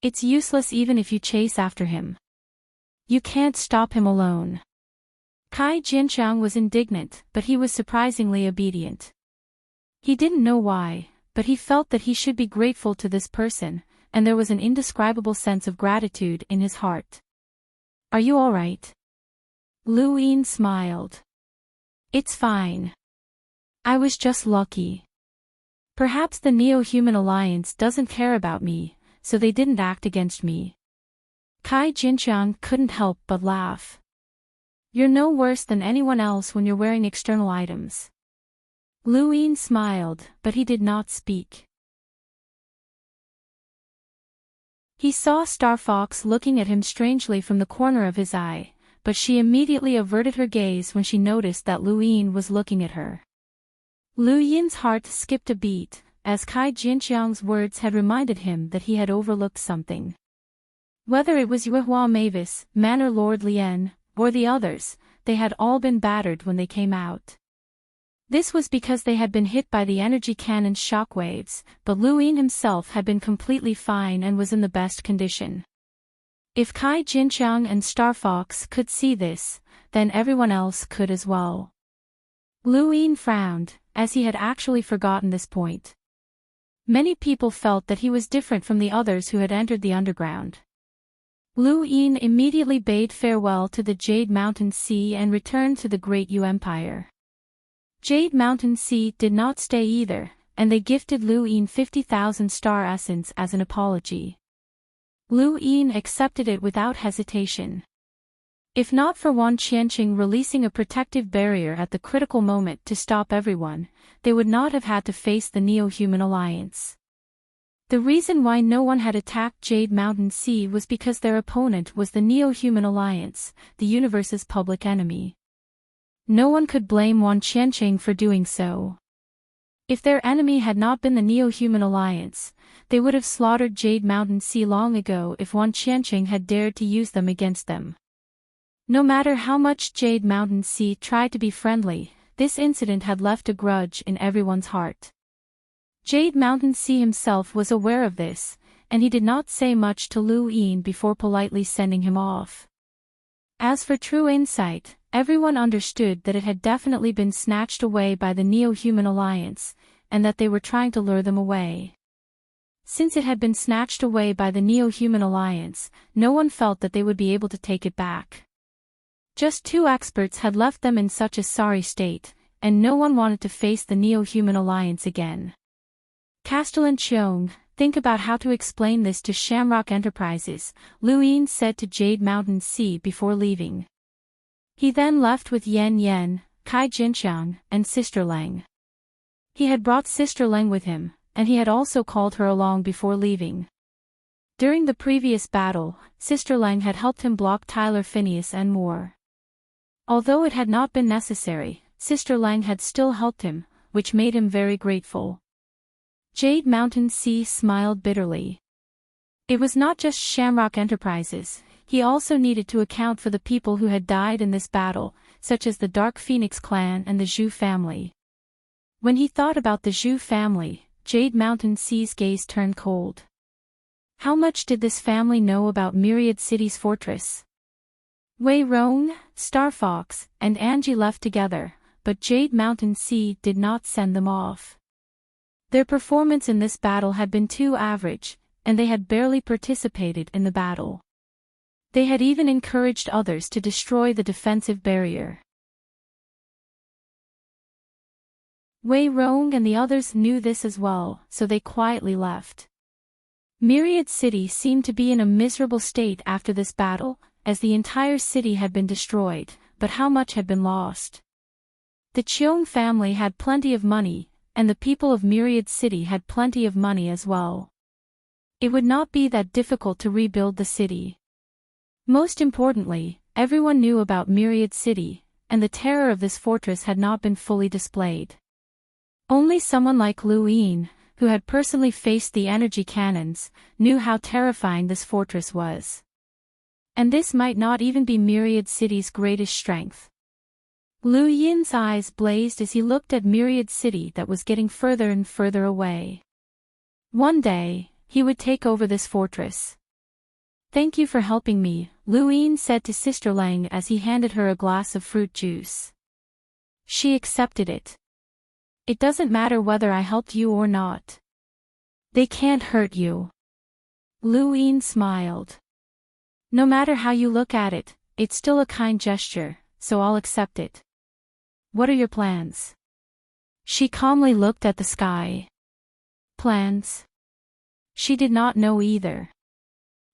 It's useless even if you chase after him. You can't stop him alone. Kai Jinqiang was indignant, but he was surprisingly obedient. He didn't know why, but he felt that he should be grateful to this person, and there was an indescribable sense of gratitude in his heart. Are you all right? Lu Yin smiled. It's fine. I was just lucky. Perhaps the Neo-Human Alliance doesn't care about me, so they didn't act against me. Kai Jinqiang couldn't help but laugh. You're no worse than anyone else when you're wearing external items. Lu Yin smiled, but he did not speak. He saw Star Fox looking at him strangely from the corner of his eye, but she immediately averted her gaze when she noticed that Lu Yin was looking at her. Lu Yin's heart skipped a beat, as Kai Jinqiang's words had reminded him that he had overlooked something. Whether it was Yuehua Mavis, Manor Lord Lien, or the others, they had all been battered when they came out. This was because they had been hit by the energy cannon's shockwaves, but Lu Yin himself had been completely fine and was in the best condition. If Kai Jinqiang and Star Fox could see this, then everyone else could as well. Lu Yin frowned, as he had actually forgotten this point. Many people felt that he was different from the others who had entered the underground. Lu Yin immediately bade farewell to the Jade Mountain Sea and returned to the Great Yu Empire. Jade Mountain Sea did not stay either, and they gifted Lu Yin 50,000 star essence as an apology. Lu Yin accepted it without hesitation. If not for Wan Qianqing releasing a protective barrier at the critical moment to stop everyone, they would not have had to face the Neo-Human Alliance. The reason why no one had attacked Jade Mountain Sea was because their opponent was the Neo-Human Alliance, the universe's public enemy. No one could blame Wan Qianqing for doing so. If their enemy had not been the Neo-Human Alliance, they would have slaughtered Jade Mountain Sea long ago if Wan Qianqing had dared to use them against them. No matter how much Jade Mountain Sea tried to be friendly, this incident had left a grudge in everyone's heart. Jade Mountain Sea himself was aware of this, and he did not say much to Lu Yin before politely sending him off. As for true insight, everyone understood that it had definitely been snatched away by the Neo-Human Alliance, and that they were trying to lure them away. Since it had been snatched away by the Neo-Human Alliance, no one felt that they would be able to take it back. Just 2 experts had left them in such a sorry state, and no one wanted to face the Neo-Human Alliance again. Castellan Cheong, think about how to explain this to Shamrock Enterprises, Lu Yin said to Jade Mountain Sea before leaving. He then left with Yen Yen, Kai Jinxiang, and Sister Lang. He had brought Sister Lang with him, and he had also called her along before leaving. During the previous battle, Sister Lang had helped him block Tyler Phineas and more. Although it had not been necessary, Sister Lang had still helped him, which made him very grateful. Jade Mountain Sea smiled bitterly. It was not just Shamrock Enterprises, he also needed to account for the people who had died in this battle, such as the Dark Phoenix clan and the Zhu family. When he thought about the Zhu family, Jade Mountain Sea's gaze turned cold. How much did this family know about Myriad City's fortress? Wei Rong, Star Fox, and Angie left together, but Jade Mountain Sea did not send them off. Their performance in this battle had been too average, and they had barely participated in the battle. They had even encouraged others to destroy the defensive barrier. Wei Rong and the others knew this as well, so they quietly left. Myriad City seemed to be in a miserable state after this battle, as the entire city had been destroyed, but how much had been lost? The Cheong family had plenty of money, and the people of Myriad City had plenty of money as well. It would not be that difficult to rebuild the city. Most importantly, everyone knew about Myriad City, and the terror of this fortress had not been fully displayed. Only someone like Lu Yin, who had personally faced the energy cannons, knew how terrifying this fortress was. And this might not even be Myriad City's greatest strength. Lu Yin's eyes blazed as he looked at Myriad City that was getting further and further away. One day, he would take over this fortress. Thank you for helping me, Lu Yin said to Sister Lang as he handed her a glass of fruit juice. She accepted it. It doesn't matter whether I helped you or not. They can't hurt you. Lu Yin smiled. No matter how you look at it, it's still a kind gesture, so I'll accept it. What are your plans? She calmly looked at the sky. Plans? She did not know either.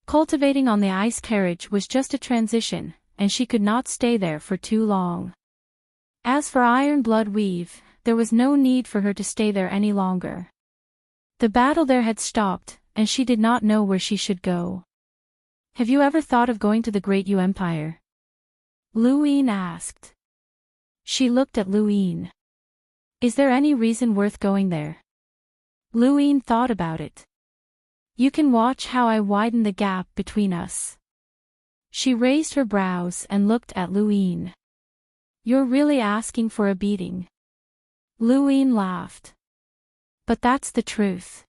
Cultivating on the ice carriage was just a transition, and she could not stay there for too long. As for Iron Blood Weave, there was no need for her to stay there any longer. The battle there had stopped, and she did not know where she should go. Have you ever thought of going to the Great Yu Empire? Lu Yin asked. She looked at Lu Yin. Is there any reason worth going there? Lu Yin thought about it. You can watch how I widen the gap between us. She raised her brows and looked at Lu Yin. You're really asking for a beating. Lu Yin laughed. But that's the truth.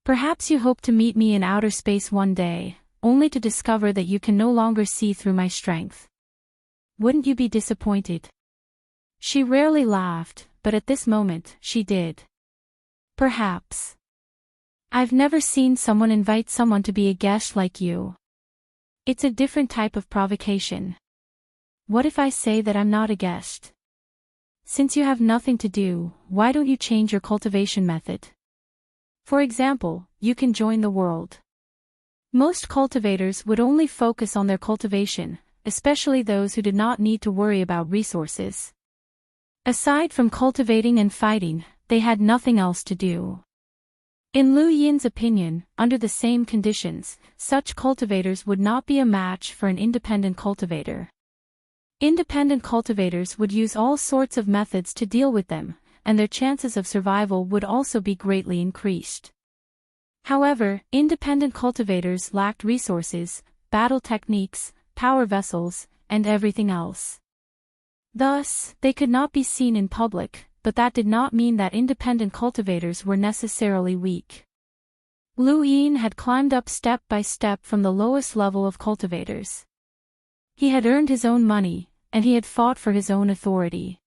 Perhaps you hope to meet me in outer space one day, only to discover that you can no longer see through my strength. Wouldn't you be disappointed? She rarely laughed, but at this moment, she did. Perhaps. I've never seen someone invite someone to be a guest like you. It's a different type of provocation. What if I say that I'm not a guest? Since you have nothing to do, why don't you change your cultivation method? For example, you can join the world. Most cultivators would only focus on their cultivation, especially those who did not need to worry about resources. Aside from cultivating and fighting, they had nothing else to do. In Lu Yin's opinion, under the same conditions, such cultivators would not be a match for an independent cultivator. Independent cultivators would use all sorts of methods to deal with them, and their chances of survival would also be greatly increased. However, independent cultivators lacked resources, battle techniques, power vessels, and everything else. Thus, they could not be seen in public, but that did not mean that independent cultivators were necessarily weak. Lu Yin had climbed up step by step from the lowest level of cultivators. He had earned his own money, and he had fought for his own authority.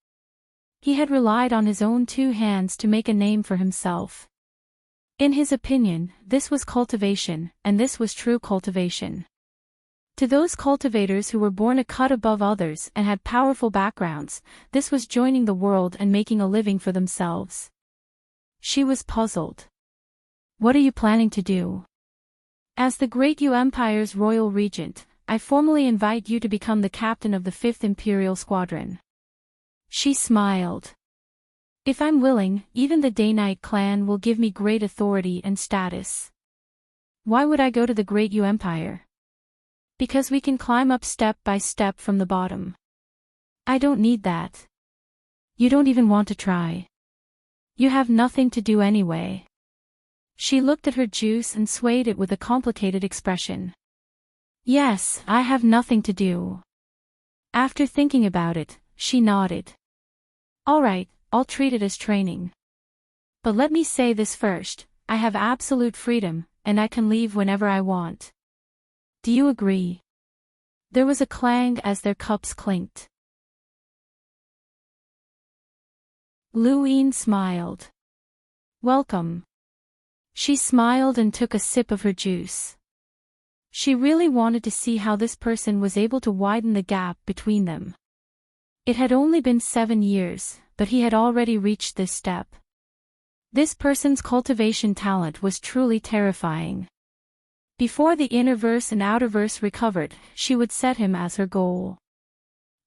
He had relied on his own two hands to make a name for himself. In his opinion, this was cultivation, and this was true cultivation. To those cultivators who were born a cut above others and had powerful backgrounds, this was joining the world and making a living for themselves. She was puzzled. What are you planning to do? As the Great Yu Empire's royal regent, I formally invite you to become the captain of the 5th Imperial Squadron. She smiled. If I'm willing, even the Day-Night clan will give me great authority and status. Why would I go to the Great Yu Empire? Because we can climb up step by step from the bottom. I don't need that. You don't even want to try. You have nothing to do anyway. She looked at her juice and swayed it with a complicated expression. Yes, I have nothing to do. After thinking about it, she nodded. All right, I'll treat it as training. But let me say this first, I have absolute freedom, and I can leave whenever I want. Do you agree? There was a clang as their cups clinked. Lu Yin smiled. Welcome. She smiled and took a sip of her juice. She really wanted to see how this person was able to widen the gap between them. It had only been 7 years, but he had already reached this step. This person's cultivation talent was truly terrifying. Before the innerverse and outerverse recovered, she would set him as her goal.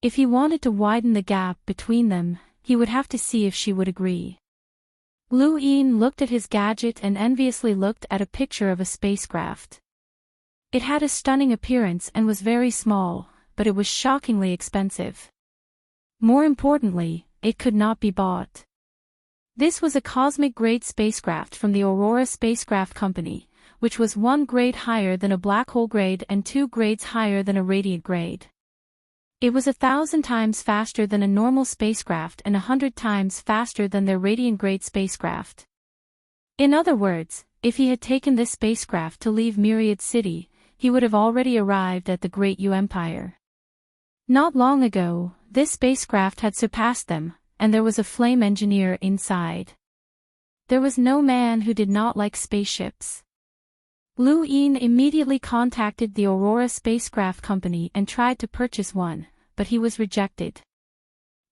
If he wanted to widen the gap between them, he would have to see if she would agree. Lu Yin looked at his gadget and enviously looked at a picture of a spacecraft. It had a stunning appearance and was very small, but it was shockingly expensive. More importantly, it could not be bought. This was a cosmic-grade spacecraft from the Aurora Spacecraft Company, which was 1 grade higher than a black hole grade and 2 grades higher than a radiant grade. It was 1,000 times faster than a normal spacecraft and 100 times faster than their radiant grade spacecraft. In other words, if he had taken this spacecraft to leave Myriad City, he would have already arrived at the Great Yu Empire. Not long ago, this spacecraft had surpassed them, and there was a flame engineer inside. There was no man who did not like spaceships. Lu Yin immediately contacted the Aurora Spacecraft Company and tried to purchase one, but he was rejected.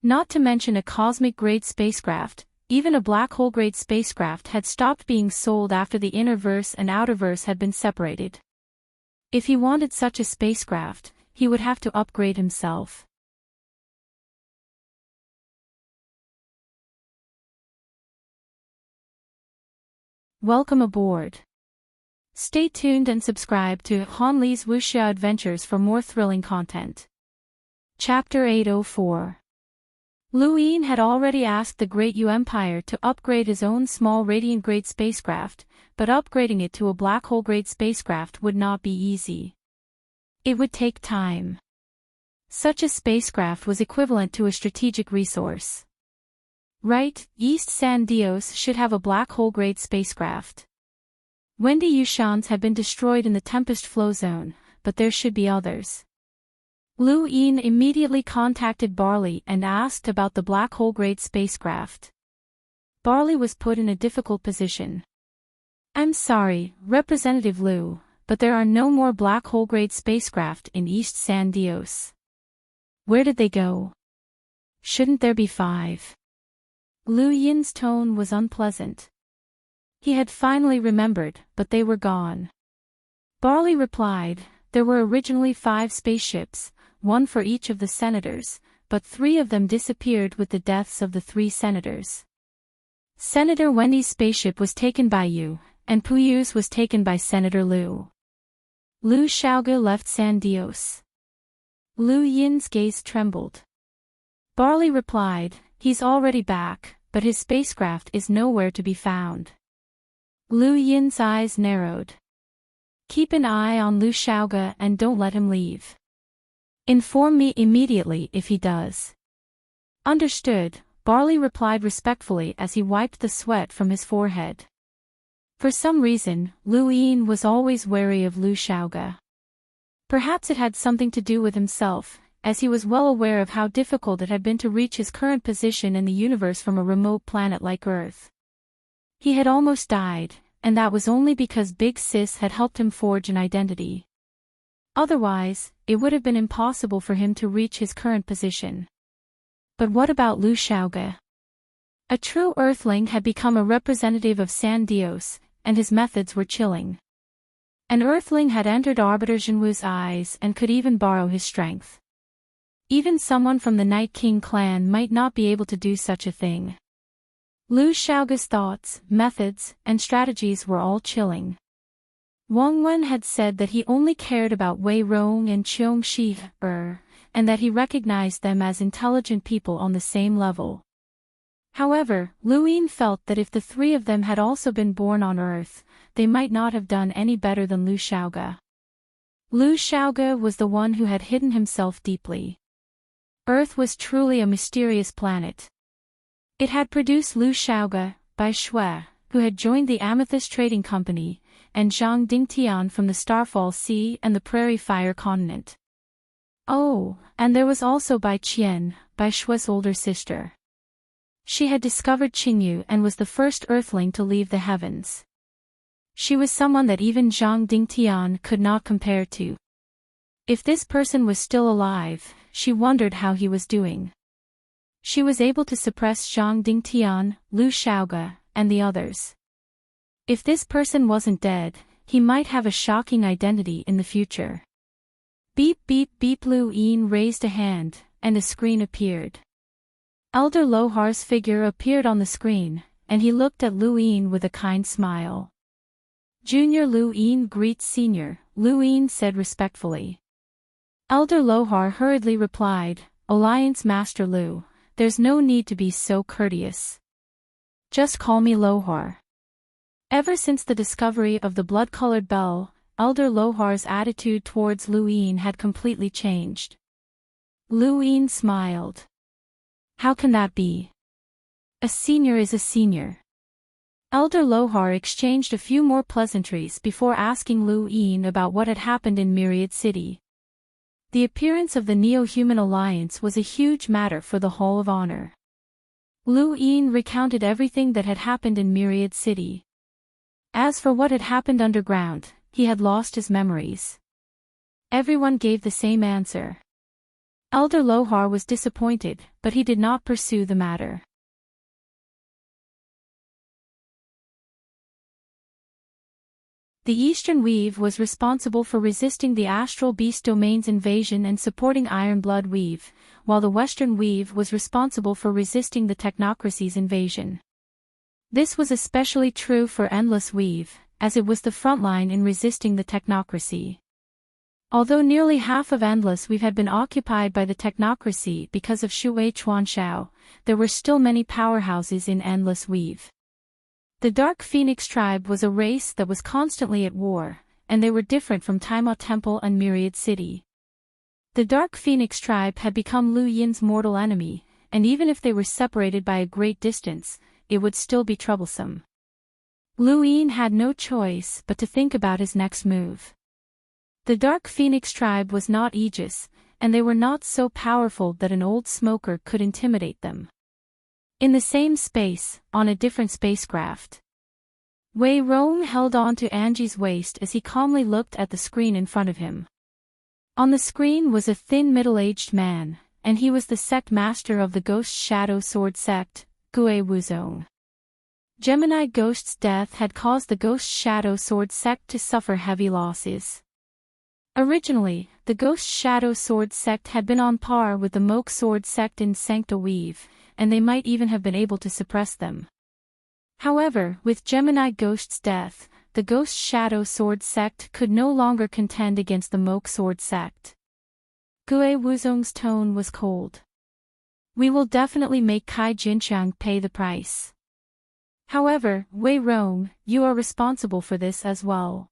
Not to mention a cosmic-grade spacecraft, even a black hole-grade spacecraft had stopped being sold after the innerverse and outerverse had been separated. If he wanted such a spacecraft, he would have to upgrade himself. Welcome aboard. Stay tuned and subscribe to Han Li's Wuxia Adventures for more thrilling content. Chapter 804. Lu Yin had already asked the Great Yu Empire to upgrade his own small radiant-grade spacecraft, but upgrading it to a black hole-grade spacecraft would not be easy. It would take time. Such a spacecraft was equivalent to a strategic resource. Right, East San Dios should have a black hole-grade spacecraft. Wendy Yushans had been destroyed in the Tempest Flow Zone, but there should be others. Lu Yin immediately contacted Barley and asked about the black hole-grade spacecraft. Barley was put in a difficult position. I'm sorry, Representative Lu, but there are no more black hole-grade spacecraft in East San Dios. Where did they go? Shouldn't there be 5? Lu Yin's tone was unpleasant. He had finally remembered, but they were gone. Barley replied, there were originally 5 spaceships, 1 for each of the senators, but 3 of them disappeared with the deaths of the 3 senators. Senator Wendy's spaceship was taken by you, and Puyu's was taken by Senator Lu. Lu Xiaoge left San Dios. Lu Yin's gaze trembled. Barley replied, he's already back, but his spacecraft is nowhere to be found. Lu Yin's eyes narrowed. Keep an eye on Lu Xiaoge and don't let him leave. Inform me immediately if he does. Understood, Barley replied respectfully as he wiped the sweat from his forehead. For some reason, Lu Yin was always wary of Lu Xiaoge. Perhaps it had something to do with himself, as he was well aware of how difficult it had been to reach his current position in the universe from a remote planet like Earth. He had almost died, and that was only because Big Sis had helped him forge an identity. Otherwise, it would have been impossible for him to reach his current position. But what about Lu Xiaoge? A true Earthling had become a representative of San Dios, and his methods were chilling. An Earthling had entered Arbiter Zhenwu's eyes and could even borrow his strength. Even someone from the Night King clan might not be able to do such a thing. Lu Xiaoge's thoughts, methods, and strategies were all chilling. Wang Wen had said that he only cared about Wei Rong and Qiong Shi, and that he recognized them as intelligent people on the same level. However, Lu Yin felt that if the three of them had also been born on Earth, they might not have done any better than Lu Xiaoge. Lu Xiaoge was the one who had hidden himself deeply. Earth was truly a mysterious planet. It had produced Lu Xiaoge, Bai Shui, who had joined the Amethyst Trading Company, and Zhang Dingtian from the Starfall Sea and the Prairie Fire Continent. Oh, and there was also Bai Qian, Bai Shui's older sister. She had discovered Qingyu and was the first Earthling to leave the heavens. She was someone that even Zhang Dingtian could not compare to. If this person was still alive, she wondered how he was doing. She was able to suppress Zhang Dingtian, Lu Xiaoge, and the others. If this person wasn't dead, he might have a shocking identity in the future. Beep beep beep. Lu Yin raised a hand, and a screen appeared. Elder Lohar's figure appeared on the screen, and he looked at Lu Yin with a kind smile. Junior Lu Yin greets Senior, Lu Yin said respectfully. Elder Lohar hurriedly replied, Alliance Master Lu, there's no need to be so courteous. Just call me Lohar. Ever since the discovery of the blood-colored bell, Elder Lohar's attitude towards Lu Yin had completely changed. Lu Yin smiled. How can that be? A senior is a senior. Elder Lohar exchanged a few more pleasantries before asking Lu Yin about what had happened in Myriad City. The appearance of the Neo-Human Alliance was a huge matter for the Hall of Honor. Lu Yin recounted everything that had happened in Myriad City. As for what had happened underground, he had lost his memories. Everyone gave the same answer. Elder Lohar was disappointed, but he did not pursue the matter. The Eastern Weave was responsible for resisting the Astral Beast Domain's invasion and supporting Ironblood Weave, while the Western Weave was responsible for resisting the Technocracy's invasion. This was especially true for Endless Weave, as it was the front line in resisting the Technocracy. Although nearly half of Endless Weave had been occupied by the Technocracy because of Shui Chuanshao, there were still many powerhouses in Endless Weave. The Dark Phoenix tribe was a race that was constantly at war, and they were different from Taima Temple and Myriad City. The Dark Phoenix tribe had become Lu Yin's mortal enemy, and even if they were separated by a great distance, it would still be troublesome. Lu Yin had no choice but to think about his next move. The Dark Phoenix tribe was not Aegis, and they were not so powerful that an old smoker could intimidate them. In the same space, on a different spacecraft. Wei Rong held on to Angie's waist as he calmly looked at the screen in front of him. On the screen was a thin middle-aged man, and he was the sect master of the Ghost Shadow Sword sect, Gue Wuzong. Gemini Ghost's death had caused the Ghost Shadow Sword sect to suffer heavy losses. Originally, the Ghost Shadow Sword sect had been on par with the Moke Sword sect in Sancta Weave, and they might even have been able to suppress them. However, with Gemini Ghost's death, the Ghost Shadow Sword sect could no longer contend against the Moke Sword sect. Gue Wuzong's tone was cold. We will definitely make Kai Jinqiang pay the price. However, Wei Rong, you are responsible for this as well.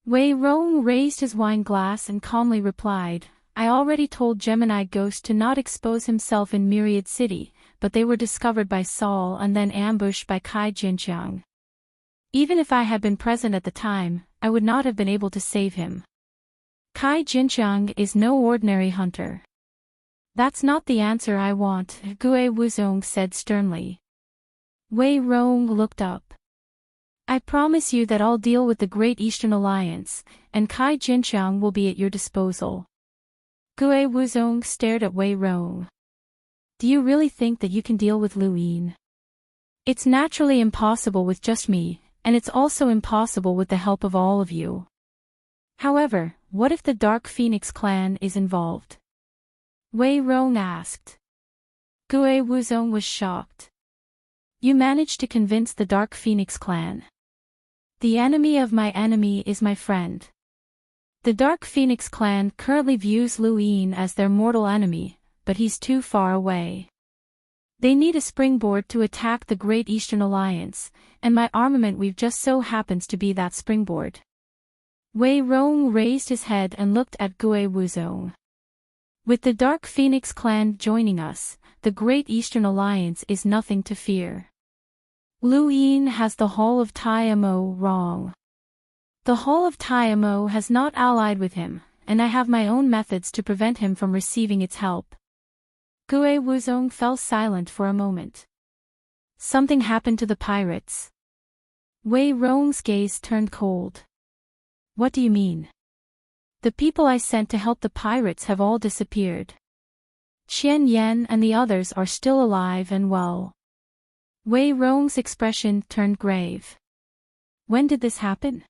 Wei Rong raised his wine glass and calmly replied, I already told Gemini Ghost to not expose himself in Myriad City, but they were discovered by Saul and then ambushed by Kai Jinqiang. Even if I had been present at the time, I would not have been able to save him. Kai Jinqiang is no ordinary hunter. That's not the answer I want, Gue Wuzong said sternly. Wei Rong looked up. I promise you that I'll deal with the Great Eastern Alliance, and Kai Jinqiang will be at your disposal. Gue Wuzong stared at Wei Rong. Do you really think that you can deal with Lu Yin? It's naturally impossible with just me, and it's also impossible with the help of all of you. However, what if the Dark Phoenix clan is involved? Wei Rong asked. Gue Wuzong was shocked. You managed to convince the Dark Phoenix clan. The enemy of my enemy is my friend. The Dark Phoenix clan currently views Lu Yin as their mortal enemy, but he's too far away. They need a springboard to attack the Great Eastern Alliance, and my armament weave just so happens to be that springboard. Wei Rong raised his head and looked at Gue Wuzong. With the Dark Phoenix clan joining us, the Great Eastern Alliance is nothing to fear. Lu Yin has the Hall of Taimo wrong. The Hall of Taimo has not allied with him, and I have my own methods to prevent him from receiving its help. Gue Wuzong fell silent for a moment. Something happened to the pirates. Wei Rong's gaze turned cold. What do you mean? The people I sent to help the pirates have all disappeared. Qian Yan and the others are still alive and well. Wei Rong's expression turned grave. When did this happen?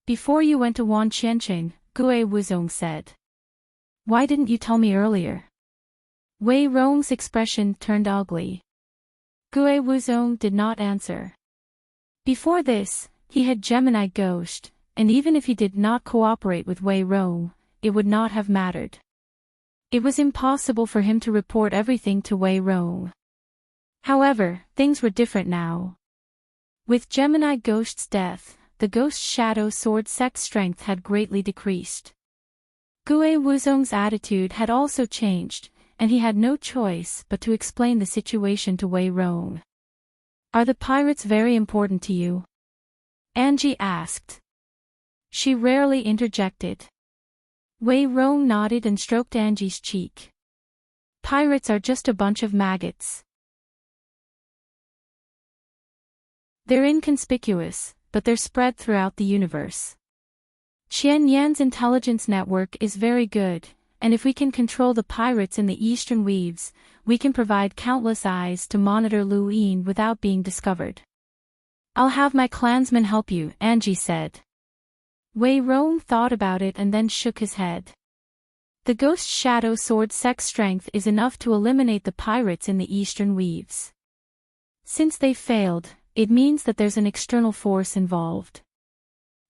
Before you went to Wan Qiancheng, Gue Wuzong said. Why didn't you tell me earlier? Wei Rong's expression turned ugly. Gue Wuzong did not answer. Before this, he had Gemini Ghost, and even if he did not cooperate with Wei Rong, it would not have mattered. It was impossible for him to report everything to Wei Rong. However, things were different now. With Gemini Ghost's death, the Ghost Shadow Sword Sect's strength had greatly decreased. Gue Wuzong's attitude had also changed, and he had no choice but to explain the situation to Wei Rong. Are the pirates very important to you? Angie asked. She rarely interjected. Wei Rong nodded and stroked Angie's cheek. Pirates are just a bunch of maggots. They're inconspicuous, but they're spread throughout the universe. Qian Yan's intelligence network is very good, and if we can control the pirates in the Eastern Weaves, we can provide countless eyes to monitor Lu Yin without being discovered. I'll have my clansmen help you, Angie said. Wei Rong thought about it and then shook his head. The Ghost Shadow Sword Sect's strength is enough to eliminate the pirates in the Eastern Weaves. Since they failed, it means that there's an external force involved.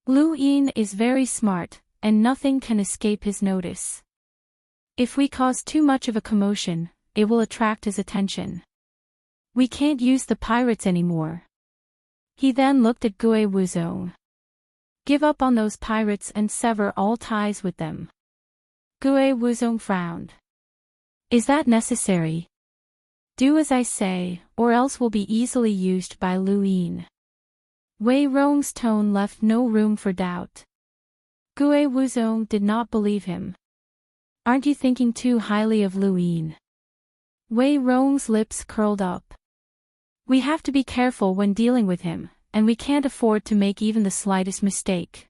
Lu Yin is very smart, and nothing can escape his notice. If we cause too much of a commotion, it will attract his attention. We can't use the pirates anymore. He then looked at Gue Wuzong. Give up on those pirates and sever all ties with them. Gue Wuzong frowned. Is that necessary? Do as I say, or else will be easily used by Lu Yin. Wei Rong's tone left no room for doubt. Gue Wuzong did not believe him. Aren't you thinking too highly of Lu Yin? Wei Rong's lips curled up. We have to be careful when dealing with him, and we can't afford to make even the slightest mistake.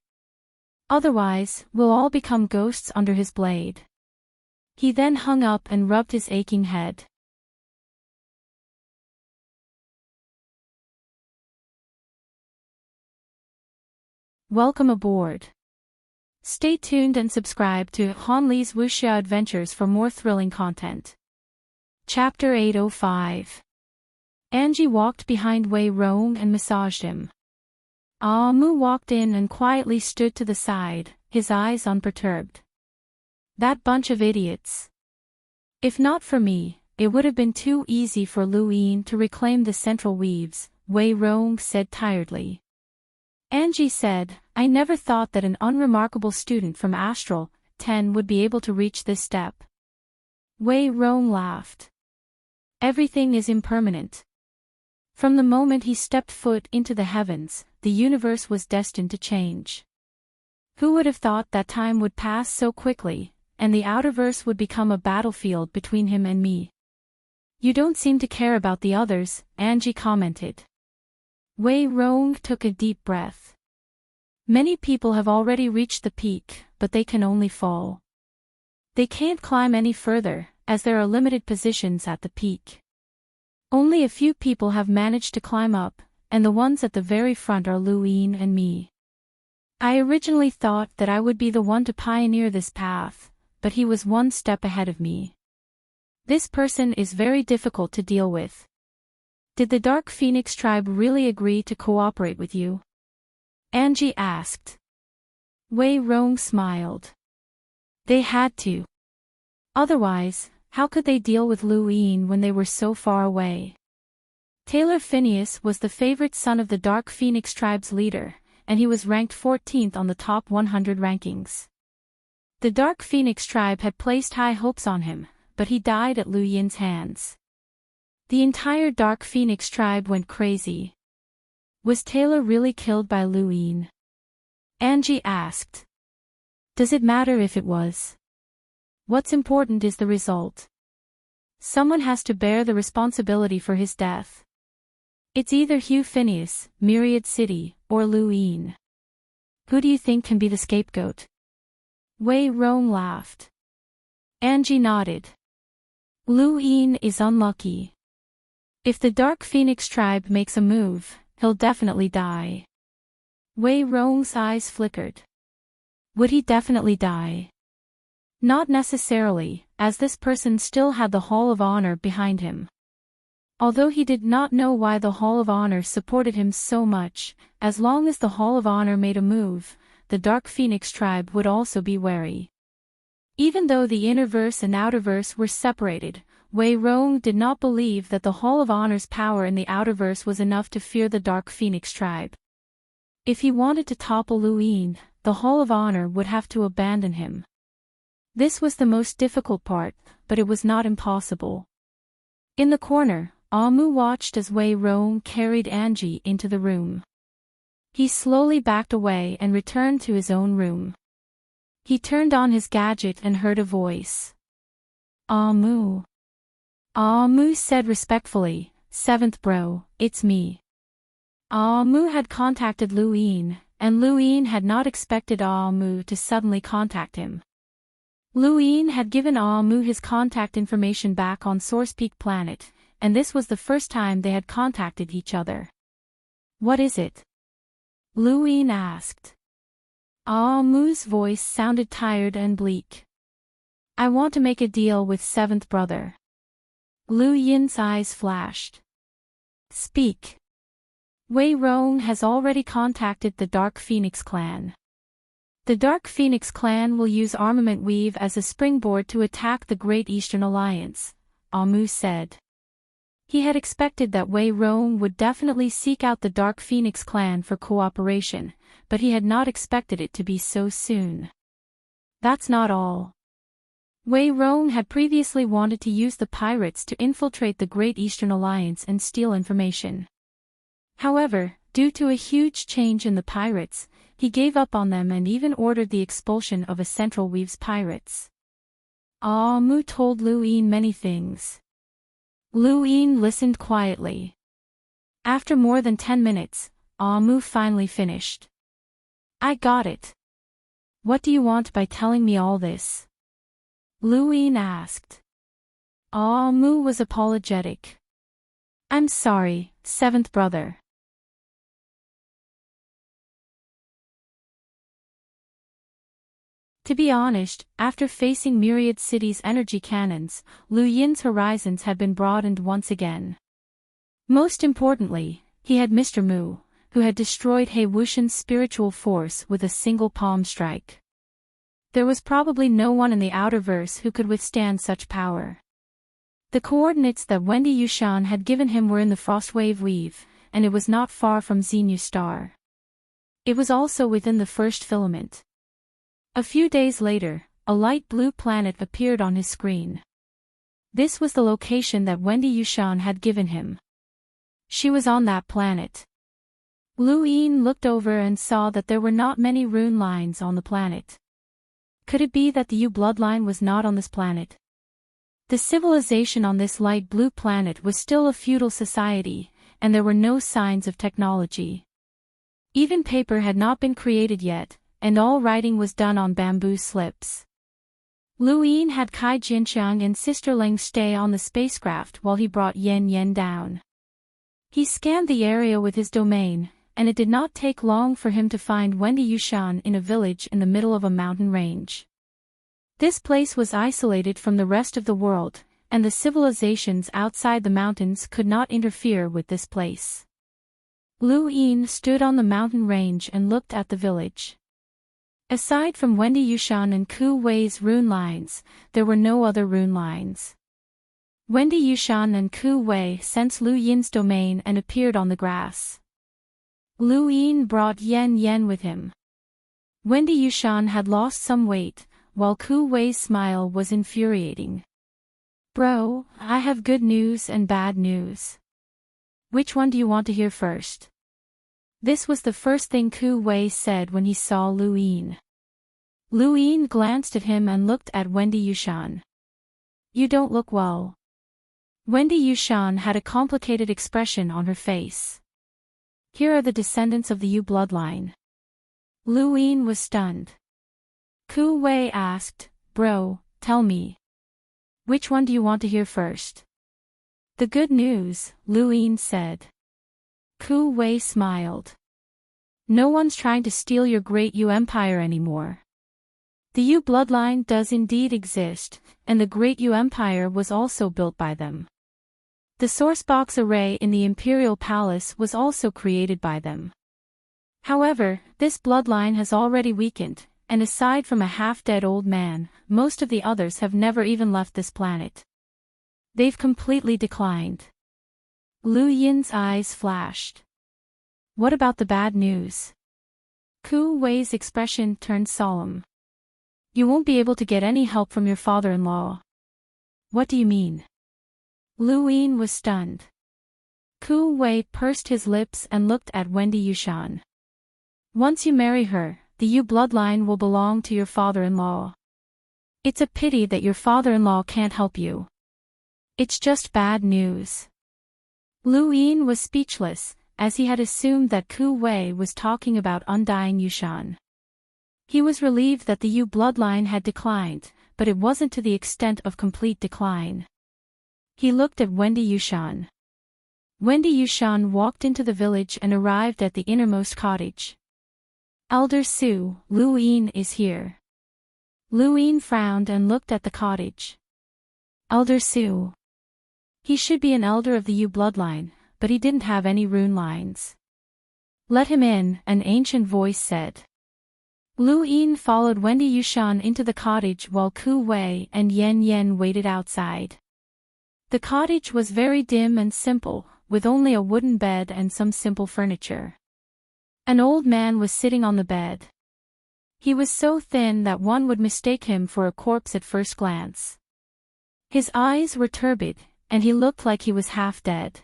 Otherwise, we'll all become ghosts under his blade. He then hung up and rubbed his aching head. Welcome aboard. Stay tuned and subscribe to Han Li's Wuxia Adventures for more thrilling content. Chapter 805. Angie walked behind Wei Rong and massaged him. Mu walked in and quietly stood to the side, his eyes unperturbed. That bunch of idiots. If not for me, it would have been too easy for Lu Yin to reclaim the Central Weaves, Wei Rong said tiredly. Angie said, I never thought that an unremarkable student from Astral 10 would be able to reach this step. Wei Rong laughed. Everything is impermanent. From the moment he stepped foot into the heavens, the universe was destined to change. Who would have thought that time would pass so quickly, and the outerverse would become a battlefield between him and me? You don't seem to care about the others, Angie commented. Wei Rong took a deep breath. Many people have already reached the peak, but they can only fall. They can't climb any further, as there are limited positions at the peak. Only a few people have managed to climb up, and the ones at the very front are Lu Yin and me. I originally thought that I would be the one to pioneer this path, but he was one step ahead of me. This person is very difficult to deal with. Did the Dark Phoenix tribe really agree to cooperate with you? Angie asked. Wei Rong smiled. They had to. Otherwise, how could they deal with Lu Yin when they were so far away? Taylor Phineas was the favorite son of the Dark Phoenix tribe's leader, and he was ranked 14th on the top 100 rankings. The Dark Phoenix tribe had placed high hopes on him, but he died at Lu Yin's hands. The entire Dark Phoenix tribe went crazy. Was Taylor really killed by Lu Yin? Angie asked. Does it matter if it was? What's important is the result. Someone has to bear the responsibility for his death. It's either Hugh Phineas, Myriad City, or Lu Yin. Who do you think can be the scapegoat? Wei Rong laughed. Angie nodded. Lu Yin is unlucky. If the Dark Phoenix tribe makes a move, he'll definitely die. Wei Rong's eyes flickered. Would he definitely die? Not necessarily, as this person still had the Hall of Honor behind him. Although he did not know why the Hall of Honor supported him so much, as long as the Hall of Honor made a move, the Dark Phoenix tribe would also be wary. Even though the innerverse and outerverse were separated, Wei Rong did not believe that the Hall of Honor's power in the outerverse was enough to fear the Dark Phoenix tribe. If he wanted to topple Lu Yin, the Hall of Honor would have to abandon him. This was the most difficult part, but it was not impossible. In the corner, Amu watched as Wei Rong carried Angie into the room. He slowly backed away and returned to his own room. He turned on his gadget and heard a voice. Amu. Amu said respectfully, "Seventh bro, it's me." Amu had contacted Lu Yin, and Lu Yin had not expected Amu to suddenly contact him. Lu Yin had given Amu his contact information back on Source Peak Planet, and this was the first time they had contacted each other. What is it? Lu Yin asked. Amu's voice sounded tired and bleak. I want to make a deal with Seventh Brother. Lu Yin's eyes flashed. Speak. Wei Rong has already contacted the Dark Phoenix clan. The Dark Phoenix clan will use Armament Weave as a springboard to attack the Great Eastern Alliance, Amu said. He had expected that Wei Rong would definitely seek out the Dark Phoenix clan for cooperation, but he had not expected it to be so soon. That's not all. Wei Rong had previously wanted to use the pirates to infiltrate the Great Eastern Alliance and steal information. However, due to a huge change in the pirates, he gave up on them and even ordered the expulsion of a Central Weave's pirates. Amu told Lu Yin many things. Lu Yin listened quietly. After more than 10 minutes, Amu finally finished. I got it. What do you want by telling me all this? Lu Yin asked. Amu was apologetic. I'm sorry, Seventh Brother. To be honest, after facing Myriad City's energy cannons, Lu Yin's horizons had been broadened once again. Most importantly, he had Mr. Mu, who had destroyed He Wuxian's spiritual force with a single palm strike. There was probably no one in the outerverse who could withstand such power. The coordinates that Wendy Yushan had given him were in the Frostwave Weave, and it was not far from Xenu Star. It was also within the first filament. A few days later, a light blue planet appeared on his screen. This was the location that Wendy Yushan had given him. She was on that planet. Lu Yin looked over and saw that there were not many rune lines on the planet. Could it be that the Yu bloodline was not on this planet? The civilization on this light blue planet was still a feudal society, and there were no signs of technology. Even paper had not been created yet, and all writing was done on bamboo slips. Lu Yin had Kai Jinxiang and Sister Ling stay on the spacecraft while he brought Yen Yen down. He scanned the area with his domain, and it did not take long for him to find Wendy Yushan in a village in the middle of a mountain range. This place was isolated from the rest of the world, and the civilizations outside the mountains could not interfere with this place. Lu Yin stood on the mountain range and looked at the village. Aside from Wendy Yushan and Ku Wei's rune lines, there were no other rune lines. Wendy Yushan and Ku Wei sensed Lu Yin's domain and appeared on the grass. Lu Yin brought Yen Yen with him. Wendy Yushan had lost some weight, while Ku Wei's smile was infuriating. Bro, I have good news and bad news. Which one do you want to hear first? This was the first thing Ku Wei said when he saw Lu Yin. Lu Yin glanced at him and looked at Wendy Yushan. You don't look well. Wendy Yushan had a complicated expression on her face. Here are the descendants of the Yu bloodline. Lu Yin was stunned. Ku Wei asked, Bro, tell me. Which one do you want to hear first? The good news, Lu Yin said. Ku Wei smiled. No one's trying to steal your great Yu empire anymore. The Yu bloodline does indeed exist, and the great Yu empire was also built by them. The sourcebox array in the Imperial Palace was also created by them. However, this bloodline has already weakened, and aside from a half-dead old man, most of the others have never even left this planet. They've completely declined. Lu Yin's eyes flashed. What about the bad news? Ku Wei's expression turned solemn. You won't be able to get any help from your father-in-law. What do you mean? Lu Yin was stunned. Ku Wei pursed his lips and looked at Wendy Yushan. Once you marry her, the Yu bloodline will belong to your father-in-law. It's a pity that your father-in-law can't help you. It's just bad news. Lu Yin was speechless, as he had assumed that Ku Wei was talking about undying Yushan. He was relieved that the Yu bloodline had declined, but it wasn't to the extent of complete decline. He looked at Wendy Yushan. Wendy Yushan walked into the village and arrived at the innermost cottage. Elder Su, Lu Yin is here. Lu Yin frowned and looked at the cottage. Elder Su. He should be an elder of the Yu bloodline, but he didn't have any rune lines. Let him in, an ancient voice said. Lu Yin followed Wendy Yushan into the cottage while Ku Wei and Yen Yen waited outside. The cottage was very dim and simple, with only a wooden bed and some simple furniture. An old man was sitting on the bed. He was so thin that one would mistake him for a corpse at first glance. His eyes were turbid, and he looked like he was half dead.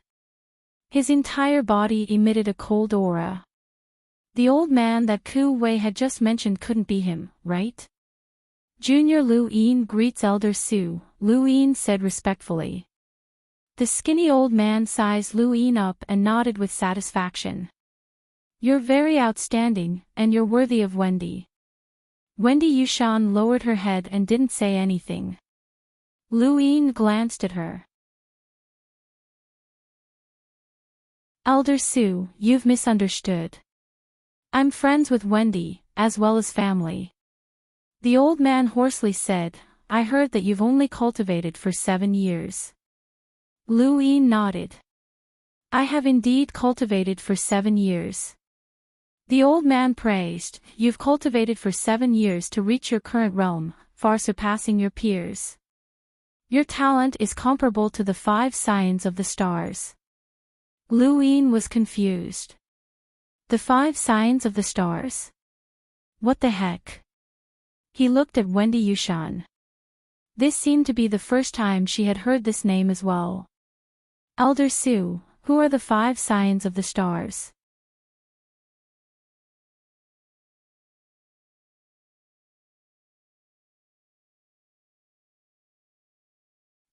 His entire body emitted a cold aura. The old man that Ku Wei had just mentioned couldn't be him, right? Junior Lu Yin greets Elder Su, Lu Yin said respectfully. The skinny old man sized Lu Yin up and nodded with satisfaction. You're very outstanding, and you're worthy of Wendy. Wendy Yushan lowered her head and didn't say anything. Lu Yin glanced at her. Elder Su, you've misunderstood. I'm friends with Wendy, as well as family. The old man hoarsely said, I heard that you've only cultivated for 7 years. Lu Yin nodded. I have indeed cultivated for 7 years. The old man praised, you've cultivated for 7 years to reach your current realm, far surpassing your peers. Your talent is comparable to the 5 signs of the stars. Lu Yin was confused. The 5 signs of the stars? What the heck? He looked at Wendy Yushan. This seemed to be the first time she had heard this name as well. Elder Su, who are the 5 signs of the stars?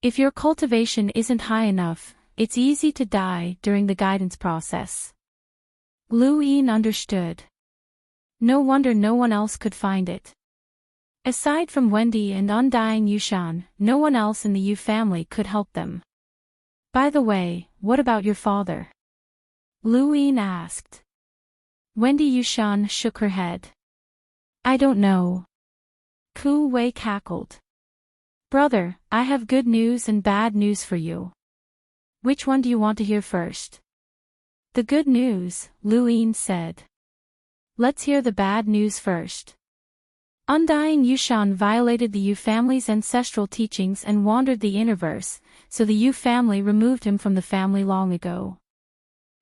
If your cultivation isn't high enough, it's easy to die during the guidance process. Lu Yin understood. No wonder no one else could find it. Aside from Wendy and Undying Yushan, no one else in the Yu family could help them. By the way, what about your father? Lu Yin asked. Wendy Yushan shook her head. I don't know. Ku Wei cackled. Brother, I have good news and bad news for you. Which one do you want to hear first? The good news, Lu Yin said. Let's hear the bad news first. Undying Yushan violated the Yu family's ancestral teachings and wandered the Interverse, so the Yu family removed him from the family long ago.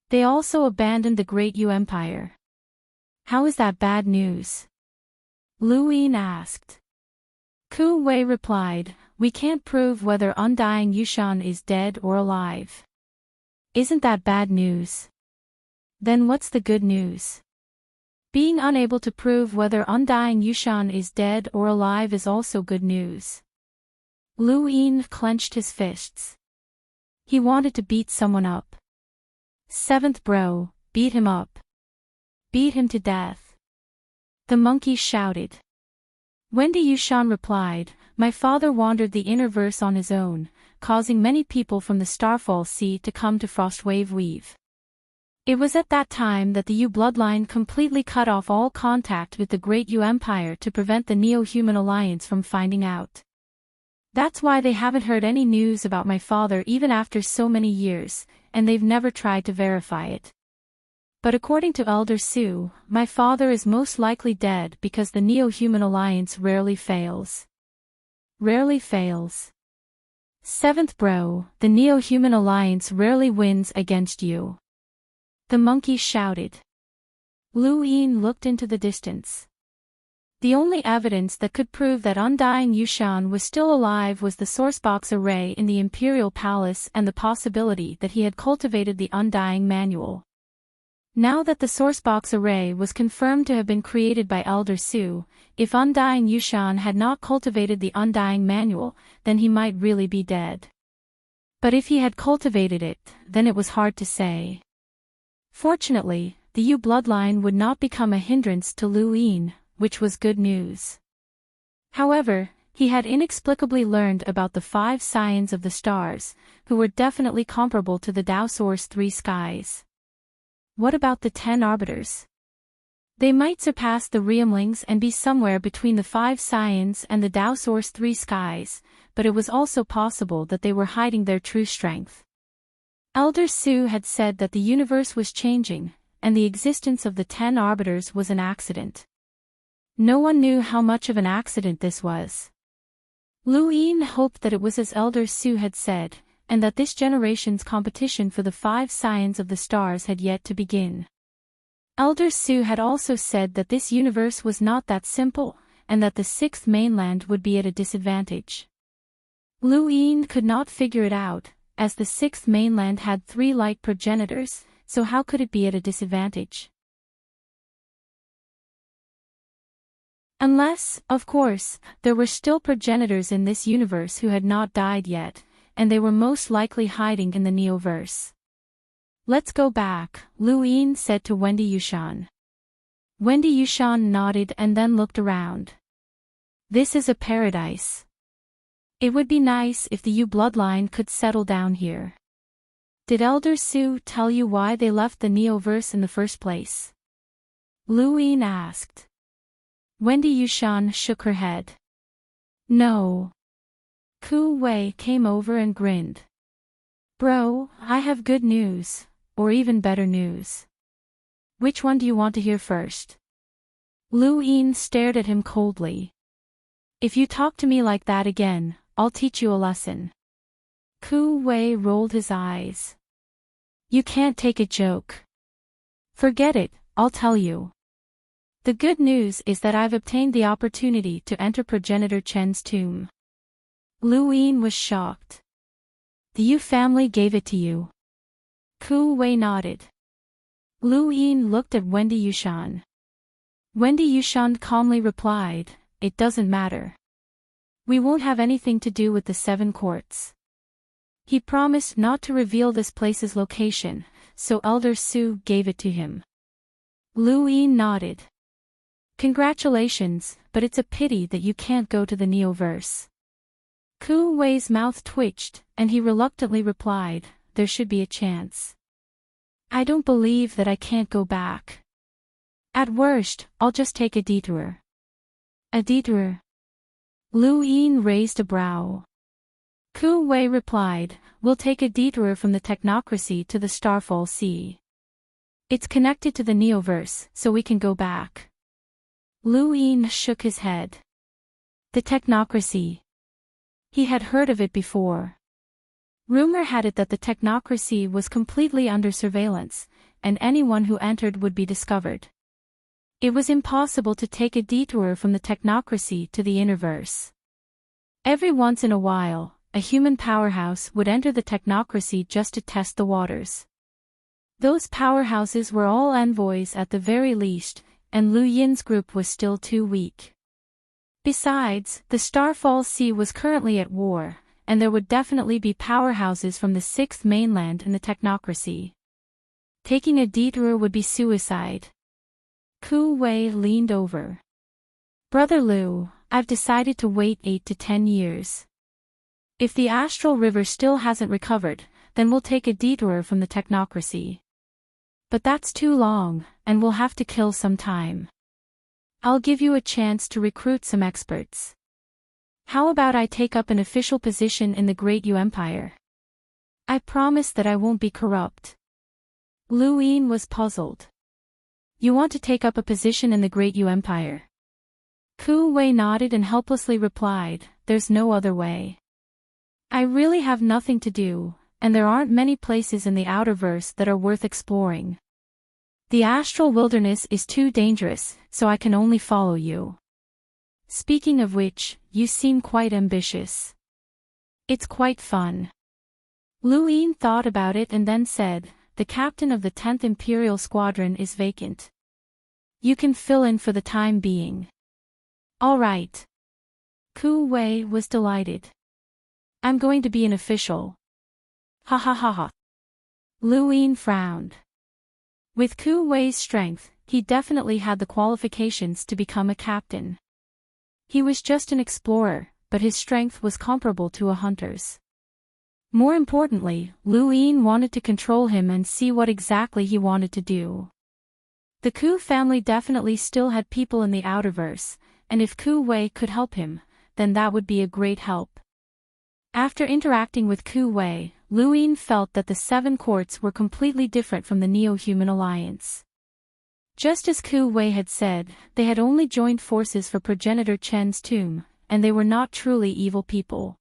They also abandoned the Great Yu Empire. How is that bad news? Lu Yin asked. Ku Wei replied, we can't prove whether Undying Yushan is dead or alive. Isn't that bad news? Then what's the good news? Being unable to prove whether Undying Yushan is dead or alive is also good news. Lu Yin clenched his fists. He wanted to beat someone up. Seventh bro, beat him up. Beat him to death. The monkey shouted. Wendy Yushan replied, my father wandered the Interverse on his own, causing many people from the Starfall Sea to come to Frostwave Weave. It was at that time that the Yu bloodline completely cut off all contact with the Great Yu Empire to prevent the Neo-Human Alliance from finding out. That's why they haven't heard any news about my father even after so many years, and they've never tried to verify it. But according to Elder Su, my father is most likely dead because the Neo-Human Alliance rarely fails. Rarely fails. Seventh bro, the Neo-Human Alliance rarely wins against you. The monkey shouted. Lu Yin looked into the distance. The only evidence that could prove that Undying Yushan was still alive was the sourcebox array in the Imperial Palace and the possibility that he had cultivated the Undying Manual. Now that the sourcebox array was confirmed to have been created by Elder Su, if Undying Yushan had not cultivated the Undying Manual, then he might really be dead. But if he had cultivated it, then it was hard to say. Fortunately, the Yu bloodline would not become a hindrance to Lu Yin, which was good news. However, he had inexplicably learned about the 5 scions of the stars, who were definitely comparable to the Dao Source 3 skies. What about the 10 arbiters? They might surpass the Realmlings and be somewhere between the 5 scions and the Dao Source 3 skies, but it was also possible that they were hiding their true strength. Elder Su had said that the universe was changing, and the existence of the 10 arbiters was an accident. No one knew how much of an accident this was. Lu Yin hoped that it was as Elder Su had said, and that this generation's competition for the 5 scions of the stars had yet to begin. Elder Su had also said that this universe was not that simple, and that the 6th mainland would be at a disadvantage. Lu Yin could not figure it out, as the 6th mainland had 3 light progenitors, so how could it be at a disadvantage? Unless, of course, there were still progenitors in this universe who had not died yet, and they were most likely hiding in the Neoverse. Let's go back, Lu Yin said to Wendy Yushan. Wendy Yushan nodded and then looked around. This is a paradise. It would be nice if the Yu bloodline could settle down here. Did Elder Su tell you why they left the Neoverse in the first place? Lu Yin asked. Wendy Yushan shook her head. No. Ku Wei came over and grinned. Bro, I have good news, or even better news. Which one do you want to hear first? Lu Yin stared at him coldly. If you talk to me like that again, I'll teach you a lesson. Ku Wei rolled his eyes. You can't take a joke. Forget it, I'll tell you. The good news is that I've obtained the opportunity to enter Progenitor Chen's tomb. Lu Yin was shocked. The Yu family gave it to you. Ku Wei nodded. Lu Yin looked at Wendy Yushan. Wendy Yushan calmly replied, it doesn't matter. We won't have anything to do with the 7 courts. He promised not to reveal this place's location, so Elder Su gave it to him. Lu Yin nodded. Congratulations, but it's a pity that you can't go to the Neoverse. Ku Wei's mouth twitched, and he reluctantly replied, there should be a chance. I don't believe that I can't go back. At worst, I'll just take a detour. A detour? Lu Yin raised a brow. Ku Wei replied, we'll take a detour from the technocracy to the Starfall Sea. It's connected to the Neoverse, so we can go back. Lu Yin shook his head. The technocracy. He had heard of it before. Rumor had it that the technocracy was completely under surveillance, and anyone who entered would be discovered. It was impossible to take a detour from the technocracy to the Innerverse. Every once in a while, a human powerhouse would enter the technocracy just to test the waters. Those powerhouses were all envoys at the very least, and Lu Yin's group was still too weak. Besides, the Starfall Sea was currently at war, and there would definitely be powerhouses from the sixth mainland in the technocracy. Taking a detour would be suicide. Ku Wei leaned over. Brother Lu, I've decided to wait 8 to 10 years. If the astral river still hasn't recovered, then we'll take a detour from the technocracy. But that's too long, and we'll have to kill some time. I'll give you a chance to recruit some experts. How about I take up an official position in the Great Yu Empire? I promise that I won't be corrupt. Lu Yin was puzzled. You want to take up a position in the Great Yu Empire? Ku Wei nodded and helplessly replied, there's no other way. I really have nothing to do, and there aren't many places in the Outerverse that are worth exploring. The astral wilderness is too dangerous, so I can only follow you. Speaking of which, you seem quite ambitious. It's quite fun. Lu Yin thought about it and then said, the captain of the 10th Imperial Squadron is vacant. You can fill in for the time being. All right. Ku Wei was delighted. I'm going to be an official. Ha ha ha ha. Lu Yin frowned. With Ku Wei's strength, he definitely had the qualifications to become a captain. He was just an explorer, but his strength was comparable to a hunter's. More importantly, Lu Yin wanted to control him and see what exactly he wanted to do. The Ku family definitely still had people in the Outerverse, and if Ku Wei could help him, then that would be a great help. After interacting with Ku Wei, Lu Yin felt that the Seven Courts were completely different from the Neo-Human Alliance. Just as Ku Wei had said, they had only joined forces for progenitor Chen's tomb, and they were not truly evil people.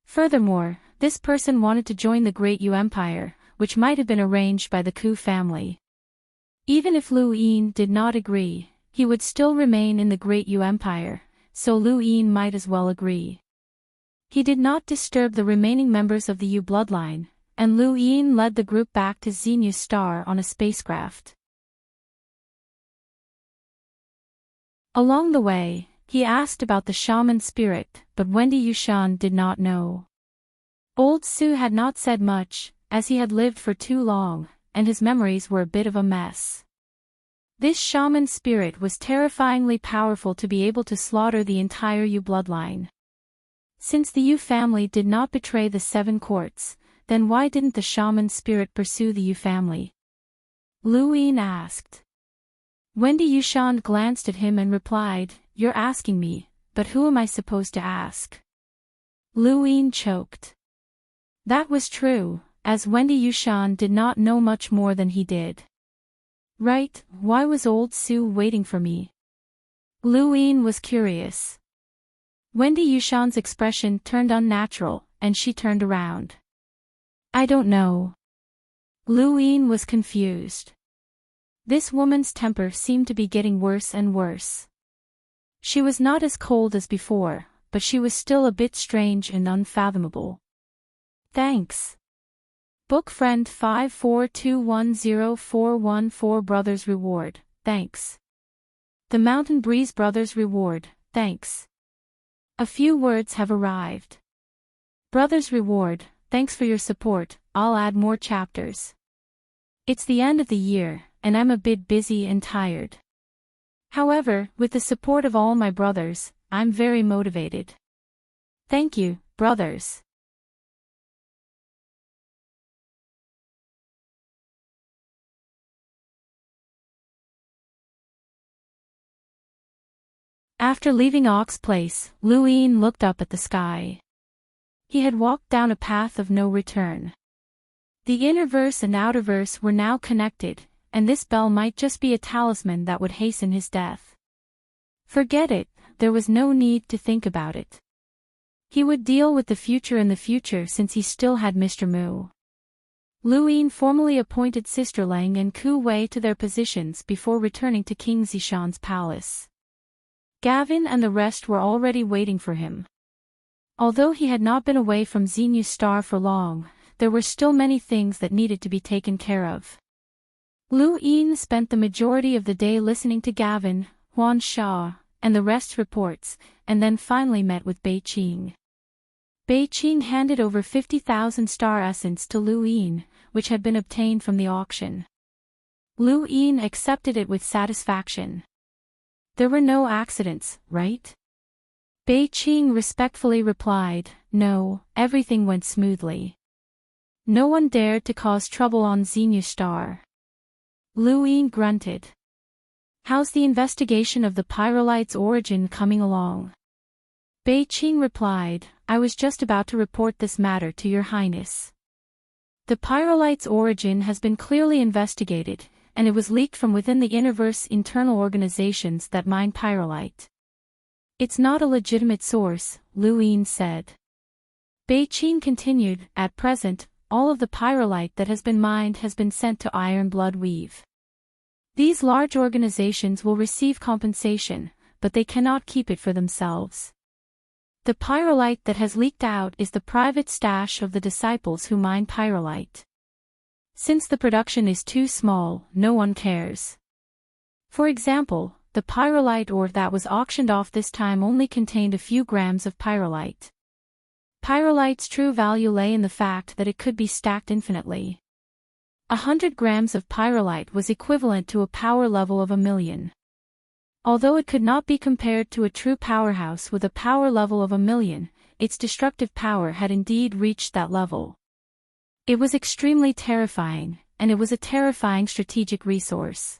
Furthermore, this person wanted to join the Great Yu Empire, which might have been arranged by the Ku family. Even if Lu Yin did not agree, he would still remain in the Great Yu Empire, so Lu Yin might as well agree. He did not disturb the remaining members of the Yu bloodline, and Lu Yin led the group back to Xenia's star on a spacecraft. Along the way, he asked about the shaman spirit, but Wendy Yushan did not know. Old Su had not said much, as he had lived for too long, and his memories were a bit of a mess. This shaman spirit was terrifyingly powerful to be able to slaughter the entire Yu bloodline. Since the Yu family did not betray the Seven Courts, then why didn't the shaman spirit pursue the Yu family? Lu Yin asked. Wendy Yushan glanced at him and replied, You're asking me, but who am I supposed to ask? Lu Yin choked. That was true, as Wendy Yushan did not know much more than he did. Right, why was old Su waiting for me? Lu Yin was curious. Wendy Yushan's expression turned unnatural, and she turned around. I don't know. Lu Yin was confused. This woman's temper seemed to be getting worse and worse. She was not as cold as before, but she was still a bit strange and unfathomable. Thanks. Book friend 542104114 Brothers Reward, thanks. The Mountain Breeze Brothers Reward, thanks. A few words have arrived. Brothers Reward, thanks for your support, I'll add more chapters. It's the end of the year, and I'm a bit busy and tired. However, with the support of all my brothers, I'm very motivated. Thank you, brothers. After leaving Ox Place, Louine looked up at the sky. He had walked down a path of no return. The innerverse and outerverse were now connected, and this bell might just be a talisman that would hasten his death. Forget it, there was no need to think about it. He would deal with the future in the future since he still had Mr. Mu. Louine formally appointed Sister Lang and Ku Wei to their positions before returning to King Zishan's palace. Gavin and the rest were already waiting for him. Although he had not been away from Xenu Star for long, there were still many things that needed to be taken care of. Louine spent the majority of the day listening to Gavin, Huan Sha, and the rest's reports, and then finally met with Bei Qing. Bei Qing handed over 50,000 star essence to Louine, which had been obtained from the auction. Louine accepted it with satisfaction. There were no accidents, right? Bei Qing respectfully replied, no, everything went smoothly. No one dared to cause trouble on Xenu Star. Louine grunted. How's the investigation of the pyrolite's origin coming along? Bei Qing replied, I was just about to report this matter to Your Highness. The pyrolite's origin has been clearly investigated, and it was leaked from within the Innerverse internal organizations that mine pyrolite. It's not a legitimate source, Louine said. Bei Qing continued, at present, all of the pyrolite that has been mined has been sent to Iron Blood Weave. These large organizations will receive compensation, but they cannot keep it for themselves. The pyrolite that has leaked out is the private stash of the disciples who mine pyrolite. Since the production is too small, no one cares. For example, the pyrolite ore that was auctioned off this time only contained a few grams of pyrolite. Pyrolite's true value lay in the fact that it could be stacked infinitely. 100 grams of pyrolite was equivalent to a power level of 1,000,000. Although it could not be compared to a true powerhouse with a power level of 1,000,000, its destructive power had indeed reached that level. It was extremely terrifying, and it was a terrifying strategic resource.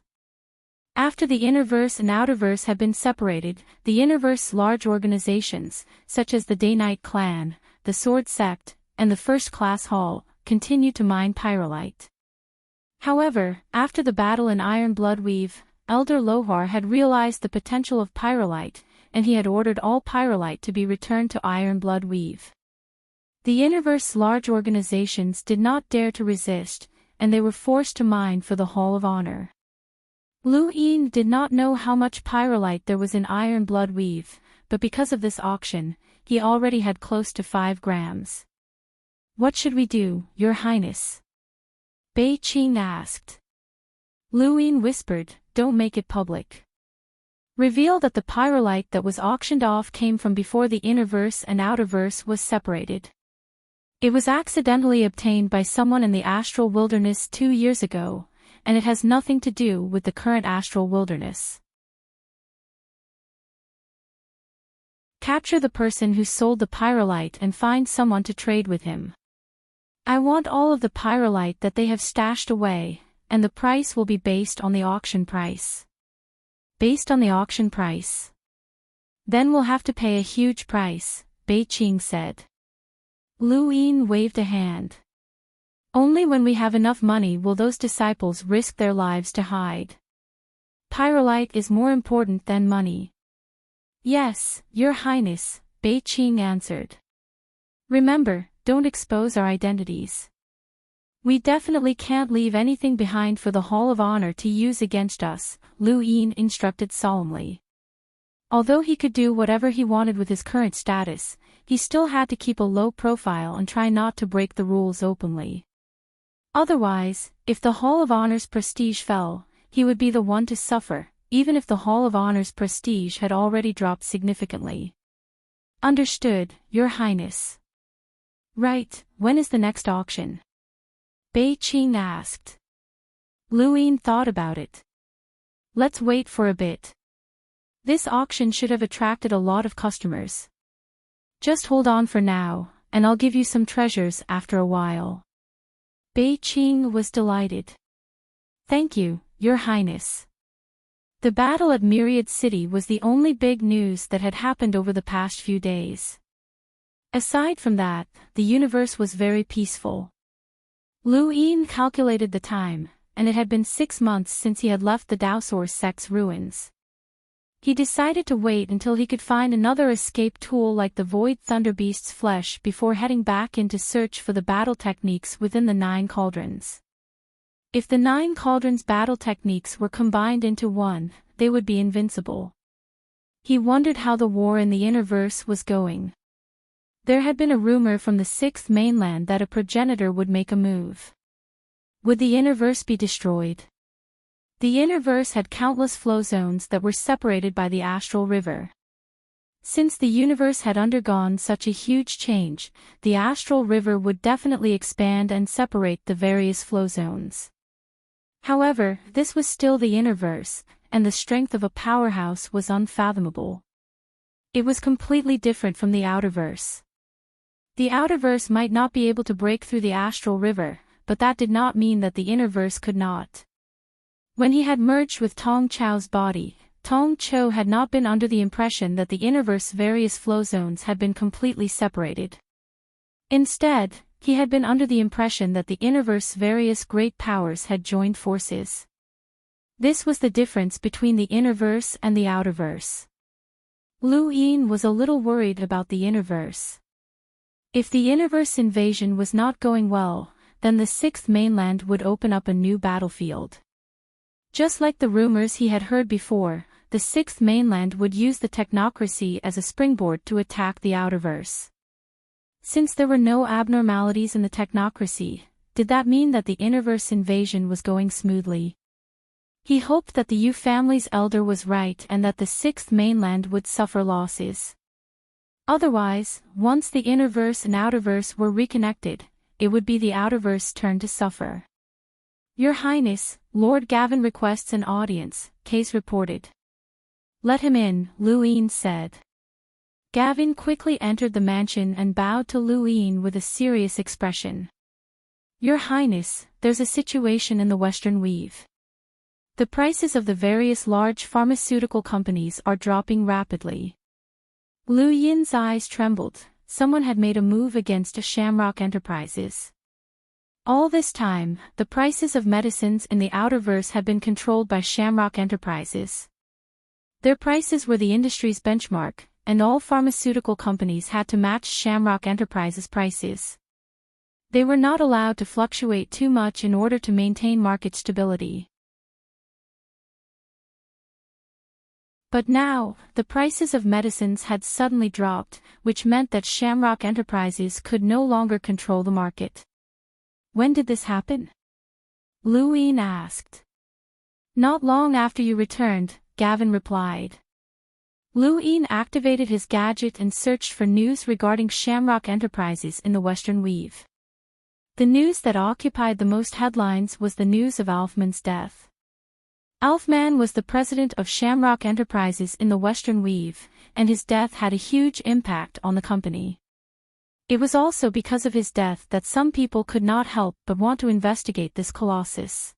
After the Innerverse and Outerverse had been separated, the Innerverse's large organizations, such as the Day-Night Clan, the Sword Sect, and the First Class Hall, continued to mine pyrolite. However, after the battle in Iron Blood Weave, Elder Lohar had realized the potential of pyrolite, and he had ordered all pyrolite to be returned to Iron Blood Weave. The Innerverse's large organizations did not dare to resist, and they were forced to mine for the Hall of Honor. Louine did not know how much pyrolite there was in Iron Blood Weave, but because of this auction, he already had close to 5 grams. What should we do, Your Highness? Bei Qing asked. Louine whispered, don't make it public. Reveal that the pyrolite that was auctioned off came from before the Innerverse and Outerverse was separated. It was accidentally obtained by someone in the astral wilderness 2 years ago, and it has nothing to do with the current astral wilderness. Capture the person who sold the pyrolite and find someone to trade with him. I want all of the pyrolite that they have stashed away, and the price will be based on the auction price. Based on the auction price. Then we'll have to pay a huge price, Bei Qing said. Louine waved a hand. Only when we have enough money will those disciples risk their lives to hide. Pyrolite is more important than money. Yes, Your Highness, Bei Qing answered. Remember, don't expose our identities. We definitely can't leave anything behind for the Hall of Honor to use against us, Louine instructed solemnly. Although he could do whatever he wanted with his current status, he still had to keep a low profile and try not to break the rules openly. Otherwise, if the Hall of Honor's prestige fell, he would be the one to suffer, even if the Hall of Honor's prestige had already dropped significantly. Understood, Your Highness. Right, when is the next auction? Bei Qing asked. Lu Yin thought about it. Let's wait for a bit. This auction should have attracted a lot of customers. Just hold on for now, and I'll give you some treasures after a while. Bei Qing was delighted. Thank you, Your Highness. The battle at Myriad City was the only big news that had happened over the past few days. Aside from that, the universe was very peaceful. Lu Yin calculated the time, and it had been 6 months since he had left the Daosaur sect's ruins. He decided to wait until he could find another escape tool like the Void Thunderbeast's flesh before heading back in to search for the battle techniques within the 9 cauldrons. If the 9 cauldrons' battle techniques were combined into one, they would be invincible. He wondered how the war in the Interverse was going. There had been a rumor from the 6th mainland that a progenitor would make a move. Would the Interverse be destroyed? The Interverse had countless flow zones that were separated by the astral river. Since the universe had undergone such a huge change, the astral river would definitely expand and separate the various flow zones. However, this was still the Interverse, and the strength of a powerhouse was unfathomable. It was completely different from the Outerverse. The Outerverse might not be able to break through the astral river, but that did not mean that the Interverse could not. When he had merged with Tong Chao's body, Tong Chou had not been under the impression that the Interverse's various flow zones had been completely separated. Instead, he had been under the impression that the Interverse's various great powers had joined forces. This was the difference between the Interverse and the Outerverse. Lu Yin was a little worried about the Interverse. If the Interverse invasion was not going well, then the 6th mainland would open up a new battlefield. Just like the rumors he had heard before, the 6th mainland would use the technocracy as a springboard to attack the Outerverse. Since there were no abnormalities in the technocracy, did that mean that the Interverse invasion was going smoothly? He hoped that the Yu family's elder was right and that the 6th mainland would suffer losses. Otherwise, once the Interverse and Outerverse were reconnected, it would be the Outerverse's turn to suffer. Your Highness, Lord Gavin requests an audience, Case reported. Let him in, Lu Yin said. Gavin quickly entered the mansion and bowed to Lu Yin with a serious expression. Your Highness, there's a situation in the Western Weave. The prices of the various large pharmaceutical companies are dropping rapidly. Lu Yin's eyes trembled. Someone had made a move against Shamrock Enterprises. All this time, the prices of medicines in the Outerverse had been controlled by Shamrock Enterprises. Their prices were the industry's benchmark, and all pharmaceutical companies had to match Shamrock Enterprises' prices. They were not allowed to fluctuate too much in order to maintain market stability. But now, the prices of medicines had suddenly dropped, which meant that Shamrock Enterprises could no longer control the market. When did this happen? Lu Yin asked. Not long after you returned, Gavin replied. Lu Yin activated his gadget and searched for news regarding Shamrock Enterprises in the Western Weave. The news that occupied the most headlines was the news of Alfman's death. Alfman was the president of Shamrock Enterprises in the Western Weave, and his death had a huge impact on the company. It was also because of his death that some people could not help but want to investigate this colossus.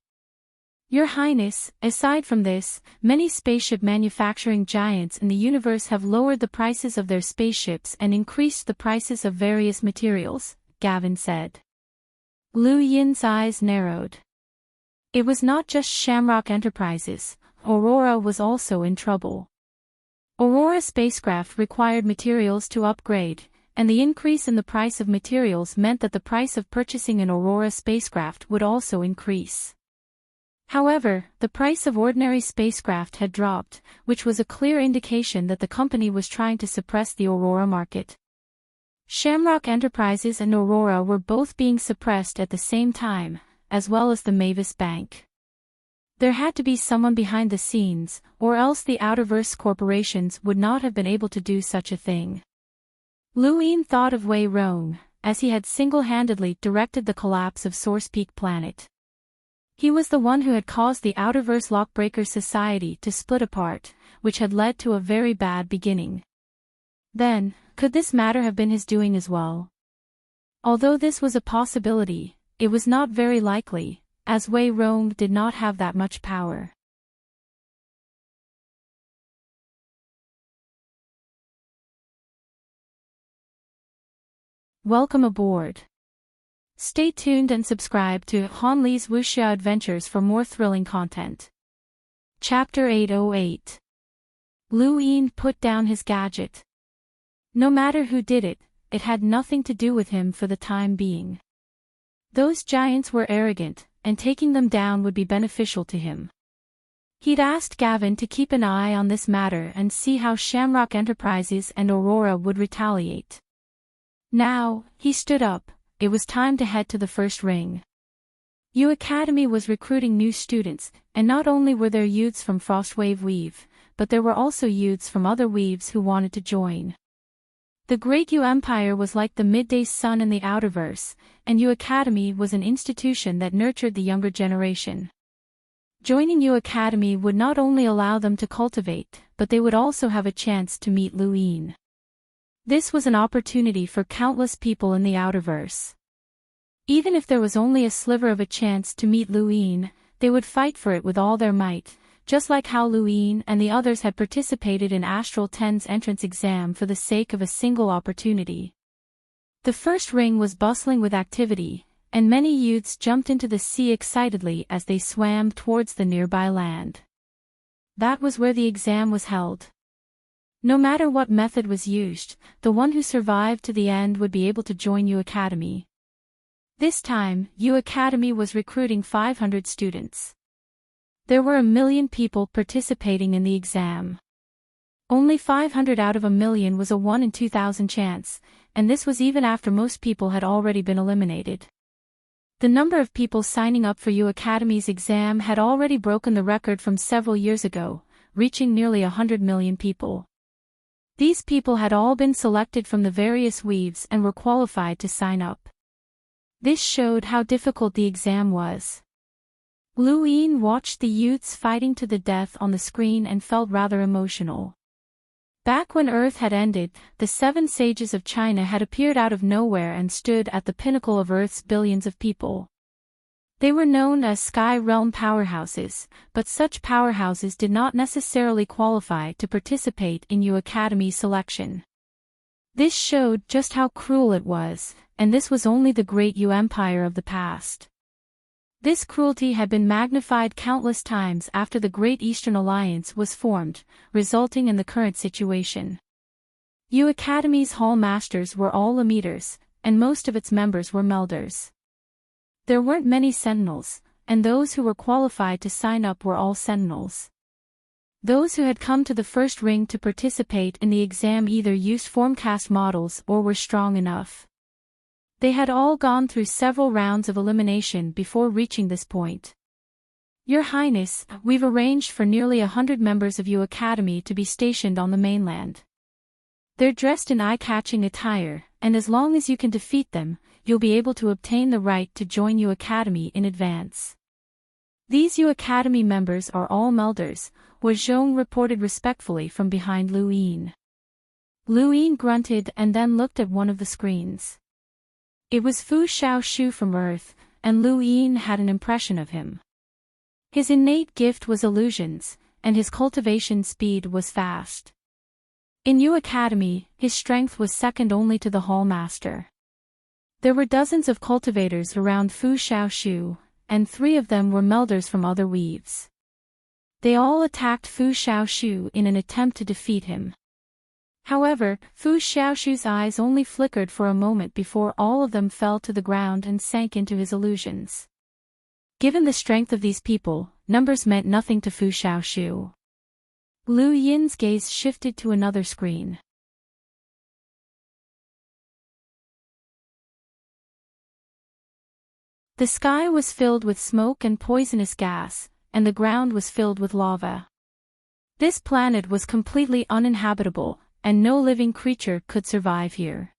Your Highness, aside from this, many spaceship manufacturing giants in the universe have lowered the prices of their spaceships and increased the prices of various materials, Gavin said. Lu Yin's eyes narrowed. It was not just Shamrock Enterprises, Aurora was also in trouble. Aurora spacecraft required materials to upgrade, and the increase in the price of materials meant that the price of purchasing an Aurora spacecraft would also increase. However, the price of ordinary spacecraft had dropped, which was a clear indication that the company was trying to suppress the Aurora market. Shamrock Enterprises and Aurora were both being suppressed at the same time, as well as the Mavis Bank. There had to be someone behind the scenes, or else the Outerverse corporations would not have been able to do such a thing. Lu Yin thought of Wei Rong, as he had single-handedly directed the collapse of Source Peak Planet. He was the one who had caused the Outerverse Lockbreakers Society to split apart, which had led to a very bad beginning. Then, could this matter have been his doing as well? Although this was a possibility, it was not very likely, as Wei Rong did not have that much power. Welcome aboard. Stay tuned and subscribe to Han Li's Wuxia Adventures for more thrilling content. Chapter 808. Lu Yin put down his gadget. No matter who did it, it had nothing to do with him for the time being. Those giants were arrogant, and taking them down would be beneficial to him. He'd asked Gavin to keep an eye on this matter and see how Shamrock Enterprises and Aurora would retaliate. Now, he stood up. It was time to head to the first ring. U Academy was recruiting new students, and not only were there youths from Frostwave Weave, but there were also youths from other weaves who wanted to join. The Great U Empire was like the midday sun in the Outerverse, and U Academy was an institution that nurtured the younger generation. Joining U Academy would not only allow them to cultivate, but they would also have a chance to meet Lu Yin. This was an opportunity for countless people in the Outerverse. Even if there was only a sliver of a chance to meet Lu Yin, they would fight for it with all their might, just like how Lu Yin and the others had participated in Astral 10's entrance exam for the sake of a single opportunity. The first ring was bustling with activity, and many youths jumped into the sea excitedly as they swam towards the nearby land. That was where the exam was held. No matter what method was used, the one who survived to the end would be able to join U Academy. This time, U Academy was recruiting 500 students. There were 1 million people participating in the exam. Only 500 out of 1 million was a 1 in 2,000 chance, and this was even after most people had already been eliminated. The number of people signing up for U Academy's exam had already broken the record from several years ago, reaching nearly 100 million people. These people had all been selected from the various weaves and were qualified to sign up. This showed how difficult the exam was. Lu Yin watched the youths fighting to the death on the screen and felt rather emotional. Back when Earth had ended, the 7 sages of China had appeared out of nowhere and stood at the pinnacle of Earth's billions of people. They were known as Sky Realm powerhouses, but such powerhouses did not necessarily qualify to participate in U Academy selection. This showed just how cruel it was, and this was only the Great U Empire of the past. This cruelty had been magnified countless times after the Great Eastern Alliance was formed, resulting in the current situation. U Academy's Hall Masters were all Emitters, and most of its members were Melders. There weren't many Sentinels, and those who were qualified to sign up were all Sentinels. Those who had come to the first ring to participate in the exam either used Formcast models or were strong enough. They had all gone through several rounds of elimination before reaching this point. Your Highness, we've arranged for nearly 100 members of U Academy to be stationed on the mainland. They're dressed in eye-catching attire, and as long as you can defeat them, you'll be able to obtain the right to join U Academy in advance. These U Academy members are all Melders, Wei Zhong reported respectfully from behind Lu Yin. Lu Yin grunted and then looked at one of the screens. It was Fu Xiaoshu from Earth, and Lu Yin had an impression of him. His innate gift was illusions, and his cultivation speed was fast. In U Academy, his strength was second only to the Hall Master. There were dozens of cultivators around Fu Xiaoshu, and 3 of them were Melders from other weaves. They all attacked Fu Xiaoshu in an attempt to defeat him. However, Fu Xiaoshu's eyes only flickered for a moment before all of them fell to the ground and sank into his illusions. Given the strength of these people, numbers meant nothing to Fu Xiaoshu. Lu Yin's gaze shifted to another screen. The sky was filled with smoke and poisonous gas, and the ground was filled with lava. This planet was completely uninhabitable, and no living creature could survive here.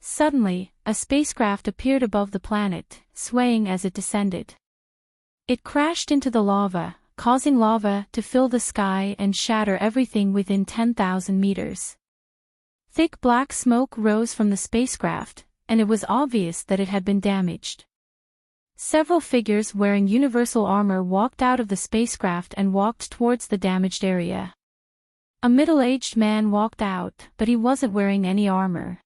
Suddenly, a spacecraft appeared above the planet, swaying as it descended. It crashed into the lava, causing lava to fill the sky and shatter everything within 10,000 meters. Thick black smoke rose from the spacecraft, and it was obvious that it had been damaged. Several figures wearing universal armor walked out of the spacecraft and walked towards the damaged area. A middle-aged man walked out, but he wasn't wearing any armor.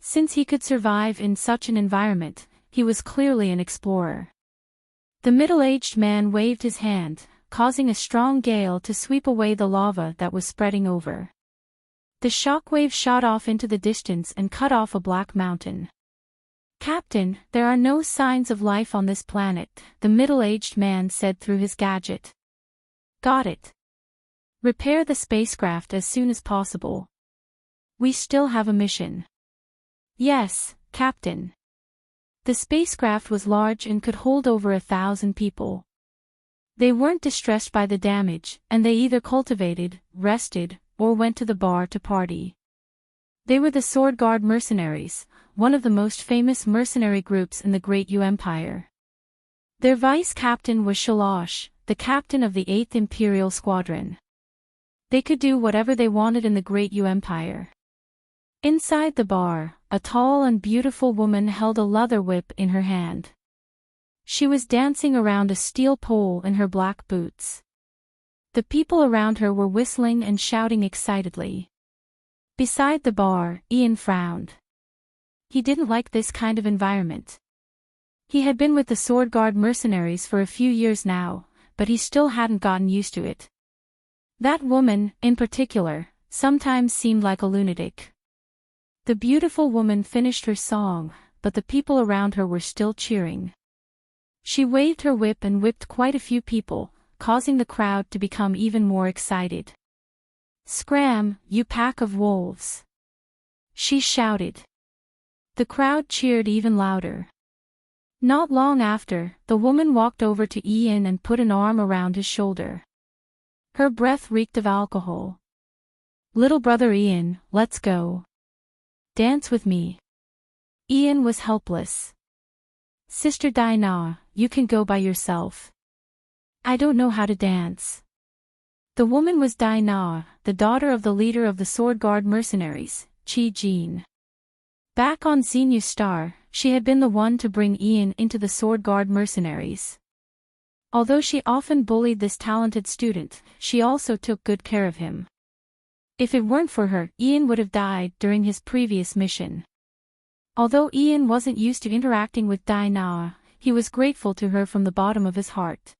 Since he could survive in such an environment, he was clearly an explorer. The middle-aged man waved his hand, causing a strong gale to sweep away the lava that was spreading over. The shockwave shot off into the distance and cut off a black mountain. "Captain, there are no signs of life on this planet," the middle-aged man said through his gadget. "Got it. Repair the spacecraft as soon as possible. We still have a mission." "Yes, Captain." The spacecraft was large and could hold over 1,000 people. They weren't distressed by the damage, and they either cultivated, rested, or went to the bar to party. They were the Sword Guard mercenaries, one of the most famous mercenary groups in the Great U Empire. Their vice-captain was Shalosh, the captain of the 8th Imperial Squadron. They could do whatever they wanted in the Great U Empire. Inside the bar, a tall and beautiful woman held a leather whip in her hand. She was dancing around a steel pole in her black boots. The people around her were whistling and shouting excitedly. Beside the bar, Ian frowned. He didn't like this kind of environment. He had been with the Sword Guard mercenaries for a few years now, but he still hadn't gotten used to it. That woman, in particular, sometimes seemed like a lunatic. The beautiful woman finished her song, but the people around her were still cheering. She waved her whip and whipped quite a few people, causing the crowd to become even more excited. "Scram, you pack of wolves!" she shouted. The crowd cheered even louder. Not long after, the woman walked over to Ian and put an arm around his shoulder. Her breath reeked of alcohol. "Little brother Ian, let's go. Dance with me." Ian was helpless. "Sister Dinah, you can go by yourself. I don't know how to dance." The woman was Dinah, the daughter of the leader of the Sword Guard mercenaries, Chi Jean. Back on Xenu Star, she had been the one to bring Ian into the Sword Guard mercenaries. Although she often bullied this talented student, she also took good care of him. If it weren't for her, Ian would have died during his previous mission. Although Ian wasn't used to interacting with Dinah, he was grateful to her from the bottom of his heart.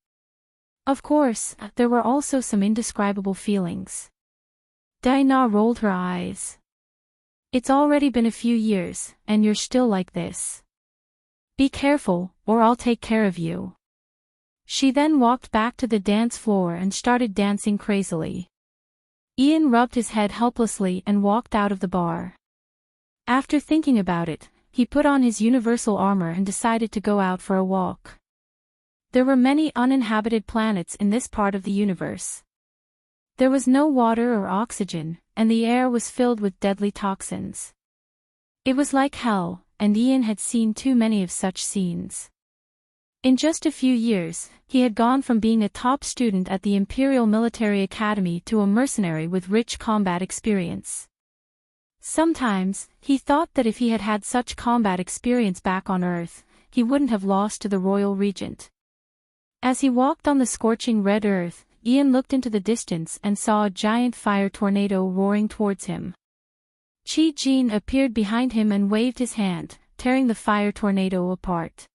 Of course, there were also some indescribable feelings. Dinah rolled her eyes. "It's already been a few years, and you're still like this. Be careful, or I'll take care of you." She then walked back to the dance floor and started dancing crazily. Ian rubbed his head helplessly and walked out of the bar. After thinking about it, he put on his universal armor and decided to go out for a walk. There were many uninhabited planets in this part of the universe. There was no water or oxygen, and the air was filled with deadly toxins. It was like hell, and Ian had seen too many of such scenes. In just a few years, he had gone from being a top student at the Imperial Military Academy to a mercenary with rich combat experience. Sometimes, he thought that if he had had such combat experience back on Earth, he wouldn't have lost to the Royal Regent. As he walked on the scorching red earth, Ian looked into the distance and saw a giant fire tornado roaring towards him. Chi Jean appeared behind him and waved his hand, tearing the fire tornado apart.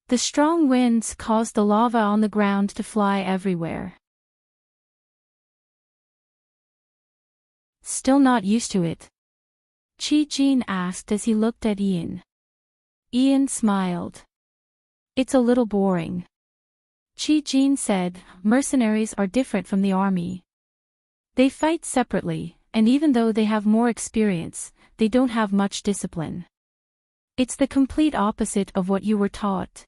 The strong winds caused the lava on the ground to fly everywhere. "Still not used to it?" Chi Jean asked as he looked at Ian. Ian smiled. "It's a little boring." Chi Jean said, "Mercenaries are different from the army. They fight separately, and even though they have more experience, they don't have much discipline. It's the complete opposite of what you were taught."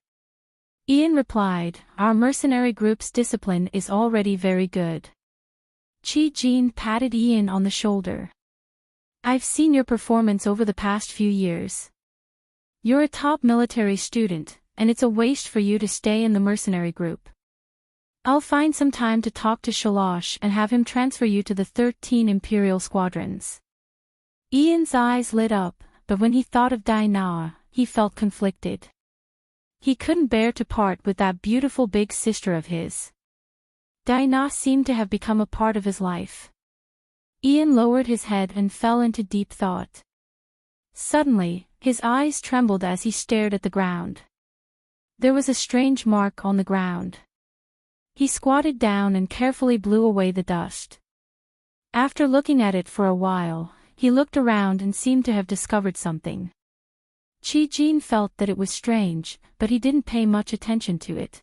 Ian replied, "Our mercenary group's discipline is already very good." Chi Jean patted Ian on the shoulder. "I've seen your performance over the past few years. You're a top military student, and it's a waste for you to stay in the mercenary group. I'll find some time to talk to Shalosh and have him transfer you to the 13 Imperial squadrons. Ian's eyes lit up, but when he thought of Dinah, he felt conflicted. He couldn't bear to part with that beautiful big sister of his. Dinah seemed to have become a part of his life. Ian lowered his head and fell into deep thought. Suddenly, his eyes trembled as he stared at the ground. There was a strange mark on the ground. He squatted down and carefully blew away the dust. After looking at it for a while, he looked around and seemed to have discovered something. Chi-Jin felt that it was strange, but he didn't pay much attention to it.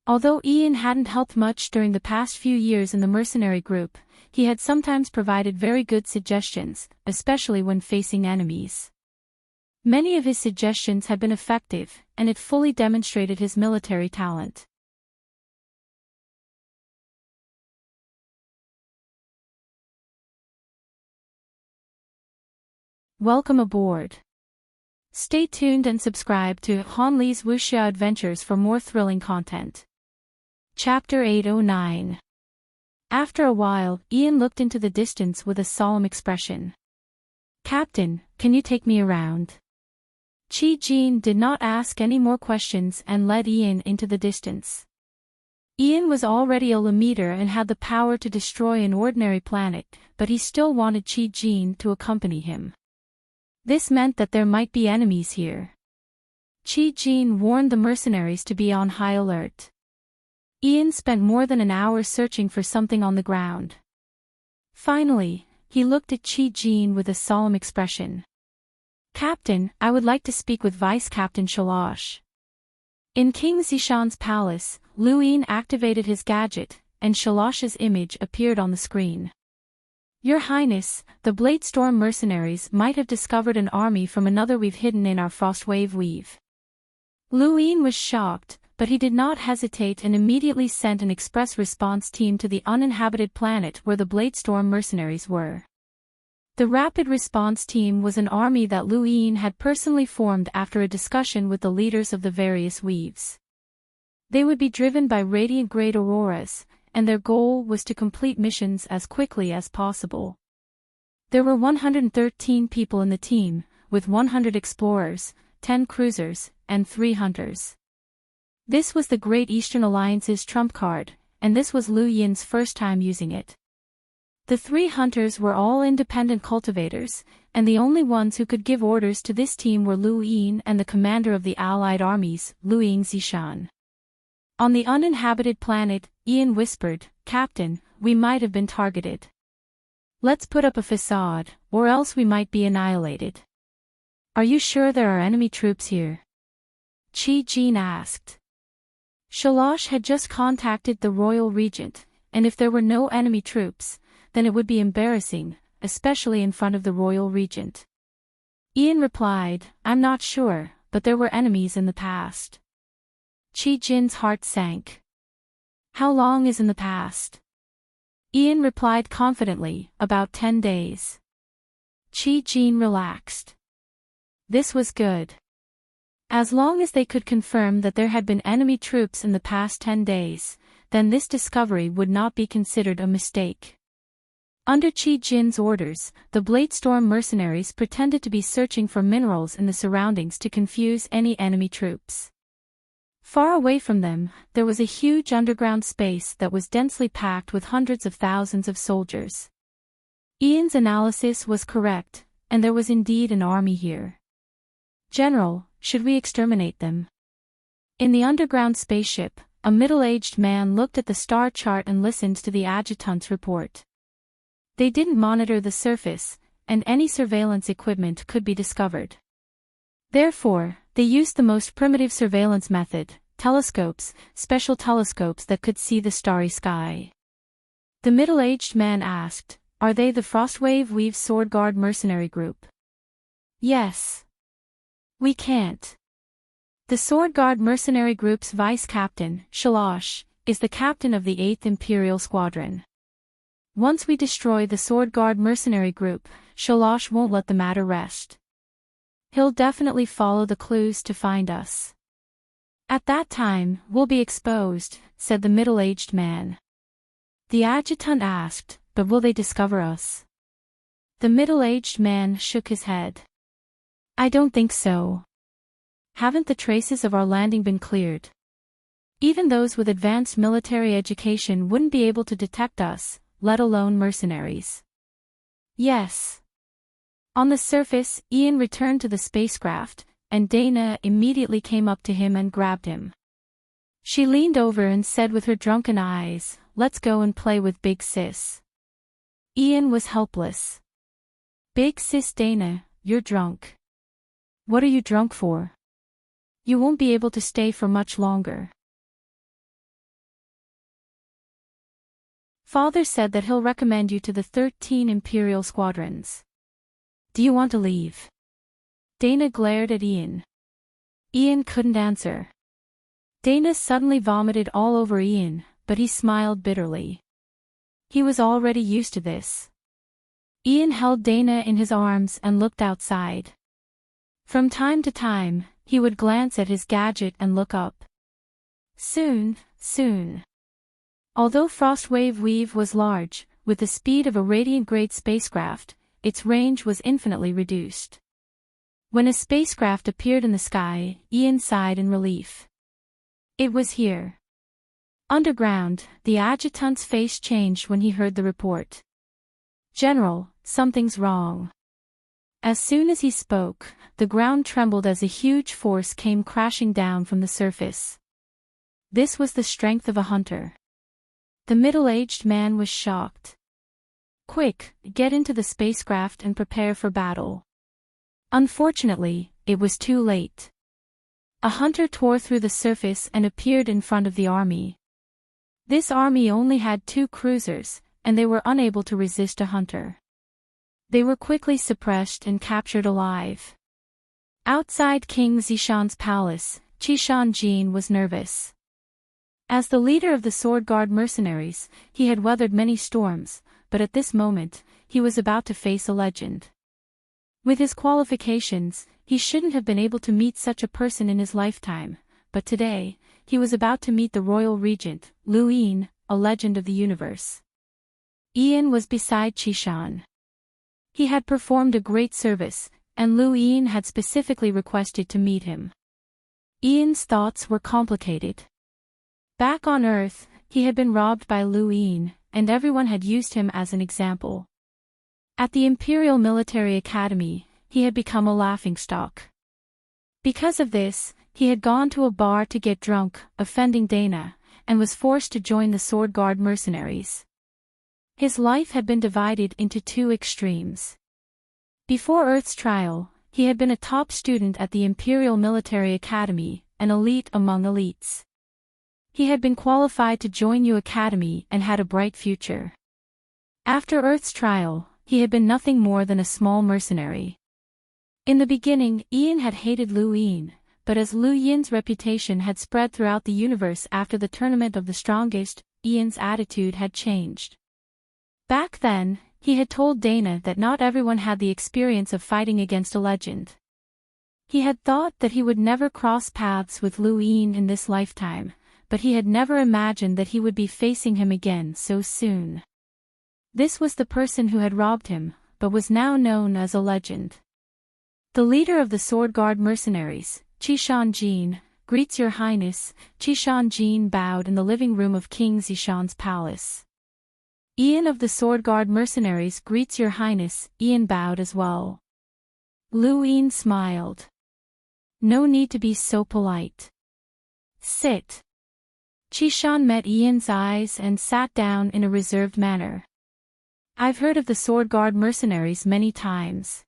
Although Ian hadn't helped much during the past few years in the mercenary group, he had sometimes provided very good suggestions, especially when facing enemies. Many of his suggestions had been effective, and it fully demonstrated his military talent. Welcome aboard. Stay tuned and subscribe to Han Li's Wuxia Adventures for more thrilling content. Chapter 809. After a while, Ian looked into the distance with a solemn expression. Captain, can you take me around? Chi-Jin did not ask any more questions and led Ian into the distance. Ian was already a leader and had the power to destroy an ordinary planet, but he still wanted Chi-Jin to accompany him. This meant that there might be enemies here. Chi-Jin warned the mercenaries to be on high alert. Ian spent more than an hour searching for something on the ground. Finally, he looked at Chi-Jin with a solemn expression. Captain, I would like to speak with Vice Captain Shalosh. In King Zishan's palace, Lu Yin activated his gadget, and Shalosh's image appeared on the screen. Your Highness, the Bladestorm mercenaries might have discovered an army from another we've hidden in our Frostwave weave. Lu Yin was shocked, but he did not hesitate and immediately sent an express response team to the uninhabited planet where the Bladestorm mercenaries were. The rapid response team was an army that Lu Yin had personally formed after a discussion with the leaders of the various weaves. They would be driven by radiant great auroras, and their goal was to complete missions as quickly as possible. There were 113 people in the team, with 100 explorers, 10 cruisers, and 3 hunters. This was the Great Eastern Alliance's trump card, and this was Lu Yin's first time using it. The 3 hunters were all independent cultivators, and the only ones who could give orders to this team were Lu Yin and the commander of the allied armies, Luing Zishan. On the uninhabited planet, Ian whispered, Captain, we might have been targeted. Let's put up a facade, or else we might be annihilated. Are you sure there are enemy troops here? Chi-Jin asked. Shalosh had just contacted the royal regent, and if there were no enemy troops, then it would be embarrassing, especially in front of the royal regent. Ian replied, I'm not sure, but there were enemies in the past. Chi-Jin's heart sank. How long is in the past? Ian replied confidently, about 10 days. Chi-Jin relaxed. This was good. As long as they could confirm that there had been enemy troops in the past 10 days, then this discovery would not be considered a mistake. Under Chi-Jin's orders, the Bladestorm mercenaries pretended to be searching for minerals in the surroundings to confuse any enemy troops. Far away from them, there was a huge underground space that was densely packed with hundreds of thousands of soldiers. Ian's analysis was correct, and there was indeed an army here. General, should we exterminate them? In the underground spaceship, a middle-aged man looked at the star chart and listened to the adjutant's report. They didn't monitor the surface, and any surveillance equipment could be discovered. Therefore, they used the most primitive surveillance method, telescopes, special telescopes that could see the starry sky. The middle-aged man asked, Are they the Frostwave Weave Sword Guard mercenary group? Yes. We can't. The Sword Guard mercenary group's vice captain, Shalosh, is the captain of the 8th Imperial Squadron. Once we destroy the Sword Guard mercenary group, Shalosh won't let the matter rest. He'll definitely follow the clues to find us. At that time, we'll be exposed, said the middle-aged man. The adjutant asked, but will they discover us? The middle-aged man shook his head. I don't think so. Haven't the traces of our landing been cleared? Even those with advanced military education wouldn't be able to detect us, let alone mercenaries. Yes. On the surface, Ian returned to the spacecraft, and Dana immediately came up to him and grabbed him. She leaned over and said with her drunken eyes, "Let's go and play with Big Sis." Ian was helpless. "Big Sis Dana, you're drunk." "What are you drunk for?" "You won't be able to stay for much longer. Father said that he'll recommend you to the 13 Imperial squadrons. Do you want to leave?" Dana glared at Ian. Ian couldn't answer. Dana suddenly vomited all over Ian, but he smiled bitterly. He was already used to this. Ian held Dana in his arms and looked outside. From time to time, he would glance at his gadget and look up. Soon. Although Frostwave Weave was large, with the speed of a Radiant-grade spacecraft, its range was infinitely reduced. When a spacecraft appeared in the sky, Ian sighed in relief. It was here. Underground, the adjutant's face changed when he heard the report. "General, something's wrong." As soon as he spoke, the ground trembled as a huge force came crashing down from the surface. This was the strength of a hunter. The middle-aged man was shocked. "Quick, get into the spacecraft and prepare for battle." Unfortunately, it was too late. A hunter tore through the surface and appeared in front of the army. This army only had 2 cruisers, and they were unable to resist a hunter. They were quickly suppressed and captured alive. Outside King Zishan's palace, Qishan Jin was nervous. As the leader of the Sword Guard mercenaries, he had weathered many storms, but at this moment, he was about to face a legend. With his qualifications, he shouldn't have been able to meet such a person in his lifetime, but today, he was about to meet the royal regent, Lu Yin, a legend of the universe. Ian was beside Qishan. He had performed a great service, and Lu Yin had specifically requested to meet him. Ian's thoughts were complicated. Back on Earth, he had been robbed by Lu Yin, and everyone had used him as an example. At the Imperial Military Academy, he had become a laughingstock. Because of this, he had gone to a bar to get drunk, offending Dana, and was forced to join the Sword Guard mercenaries. His life had been divided into 2 extremes. Before Earth's trial, he had been a top student at the Imperial Military Academy, an elite among elites. He had been qualified to join U Academy and had a bright future. After Earth's trial, he had been nothing more than a small mercenary. In the beginning, Ian had hated Lu Yin, but as Lu Yin's reputation had spread throughout the universe after the Tournament of the Strongest, Ian's attitude had changed. Back then, he had told Dana that not everyone had the experience of fighting against a legend. He had thought that he would never cross paths with Lu Yin in this lifetime, but he had never imagined that he would be facing him again so soon. This was the person who had robbed him, but was now known as a legend. The leader of the Sword Guard mercenaries, Qishan Jin, "Greets your highness." Qishan Jin bowed in the living room of King Zishan's palace. Ian of the Sword Guard mercenaries, "Greets your highness." Ian bowed as well. Lu Yin smiled. "No need to be so polite. Sit." Qishan met Ian's eyes and sat down in a reserved manner. "I've heard of the Sword Guard mercenaries many times.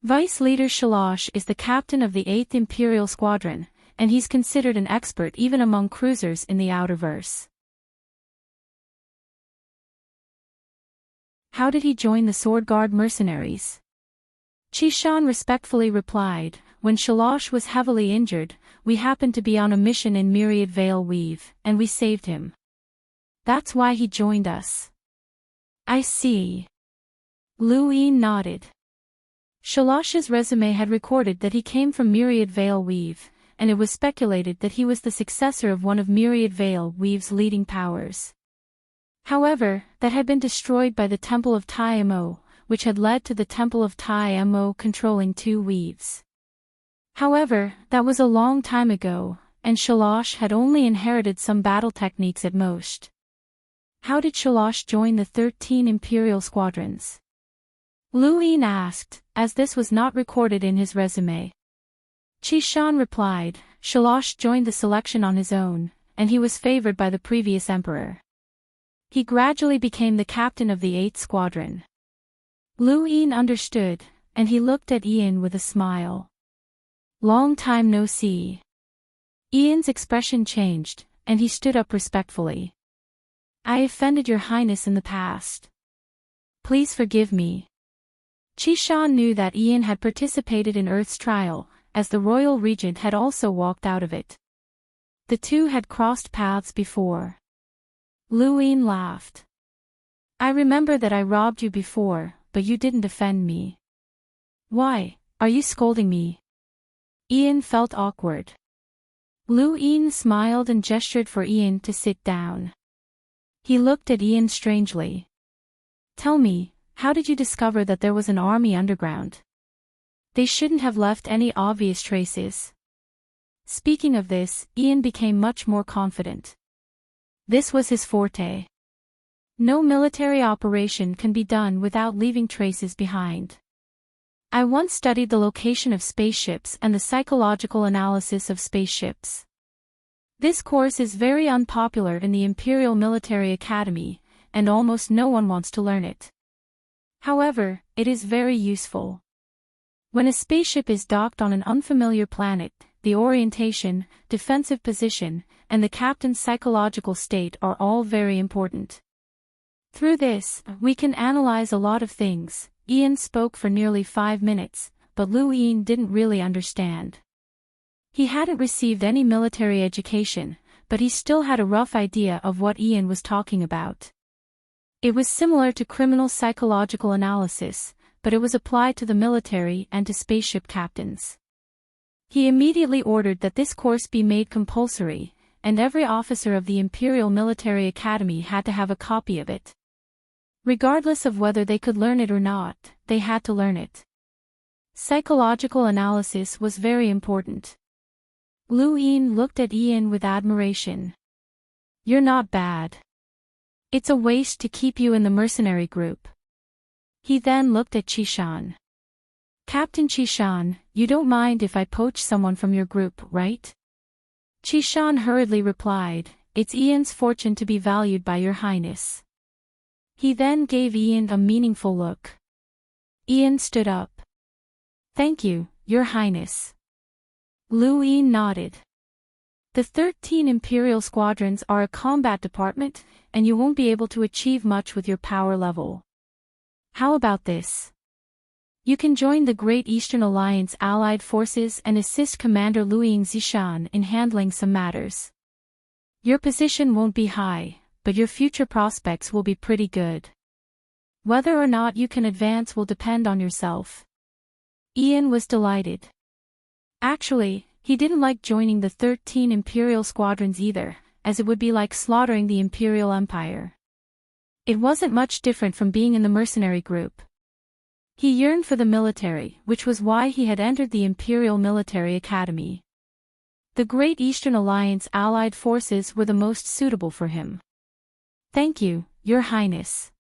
Vice Leader Shalosh is the captain of the 8th Imperial Squadron, and he's considered an expert even among cruisers in the Outerverse." "How did he join the Sword Guard mercenaries?" Qishan respectfully replied, "When Shalosh was heavily injured, we happened to be on a mission in Myriad Veil Weave, and we saved him. That's why he joined us." "I see." Lu Yin nodded. Shalash's resume had recorded that he came from Myriad Veil Weave, and it was speculated that he was the successor of one of Myriad Veil Weave's leading powers. However, that had been destroyed by the Temple of Tai-Mo, which had led to the Temple of Tai-Mo controlling two weaves. However, that was a long time ago, and Shalash had only inherited some battle techniques at most. How did Shalash join the 13 Imperial squadrons? Lu Yin asked, as this was not recorded in his resume. Qi Shan replied, Shalash joined the selection on his own, and he was favored by the previous emperor. He gradually became the captain of the 8th squadron. Lu Yin understood, and he looked at Ian with a smile. Long time no see. Ian's expression changed, and he stood up respectfully. I offended your highness in the past. Please forgive me. Qi Shan knew that Ian had participated in Earth's trial, as the royal regent had also walked out of it. The two had crossed paths before. Lu Yin laughed. I remember that I robbed you before, but you didn't offend me. Why, are you scolding me? Ian felt awkward. Lu Yin smiled and gestured for Ian to sit down. He looked at Ian strangely. Tell me, how did you discover that there was an army underground? They shouldn't have left any obvious traces. Speaking of this, Ian became much more confident. This was his forte. No military operation can be done without leaving traces behind. I once studied the location of spaceships and the psychological analysis of spaceships. This course is very unpopular in the Imperial Military Academy, and almost no one wants to learn it. However, it is very useful. When a spaceship is docked on an unfamiliar planet, the orientation, defensive position, and the captain's psychological state are all very important. Through this, we can analyze a lot of things. Ian spoke for nearly 5 minutes, but Lu Yin didn't really understand. He hadn't received any military education, but he still had a rough idea of what Ian was talking about. It was similar to criminal psychological analysis, but it was applied to the military and to spaceship captains. He immediately ordered that this course be made compulsory, and every officer of the Imperial Military Academy had to have a copy of it. Regardless of whether they could learn it or not, they had to learn it. Psychological analysis was very important. Lu Yin looked at Ian with admiration. You're not bad. It's a waste to keep you in the mercenary group. He then looked at Qi Shan. Captain Qi Shan, you don't mind if I poach someone from your group, right? Qi Shan hurriedly replied, It's Ian's fortune to be valued by your highness. He then gave Ian a meaningful look. Ian stood up. Thank you, your highness. Lu Yin nodded. The 13 Imperial squadrons are a combat department, and you won't be able to achieve much with your power level. How about this? You can join the Great Eastern Alliance allied forces and assist Commander Lu Yingzishan in handling some matters. Your position won't be high, but your future prospects will be pretty good. Whether or not you can advance will depend on yourself. Ian was delighted. Actually, he didn't like joining the 13 Imperial squadrons either, as it would be like slaughtering the Imperial Empire. It wasn't much different from being in the mercenary group. He yearned for the military, which was why he had entered the Imperial Military Academy. The Great Eastern Alliance allied forces were the most suitable for him. Thank you, your highness.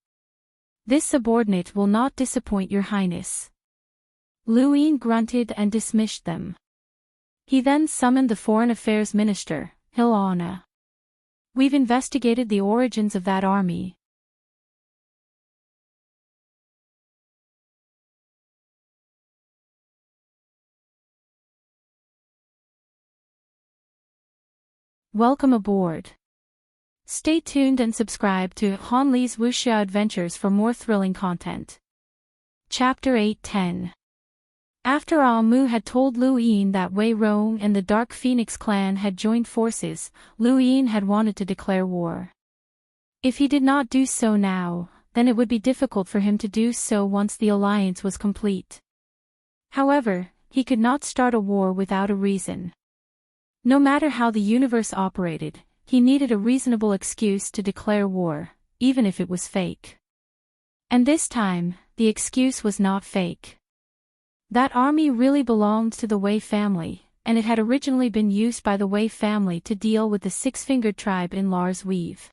This subordinate will not disappoint your highness. Lu Yin grunted and dismissed them. He then summoned the Foreign Affairs Minister, Hilana. We've investigated the origins of that army. Welcome aboard. Stay tuned and subscribe to Han Li's Wuxia Adventures for more thrilling content. Chapter 8-10. After Mu had told Lu Yin that Wei Rong and the Dark Phoenix clan had joined forces, Lu Yin had wanted to declare war. If he did not do so now, then it would be difficult for him to do so once the alliance was complete. However, he could not start a war without a reason. No matter how the universe operated, he needed a reasonable excuse to declare war, even if it was fake. And this time, the excuse was not fake. That army really belonged to the Wei family, and it had originally been used by the Wei family to deal with the six-fingered tribe in Lars Weave.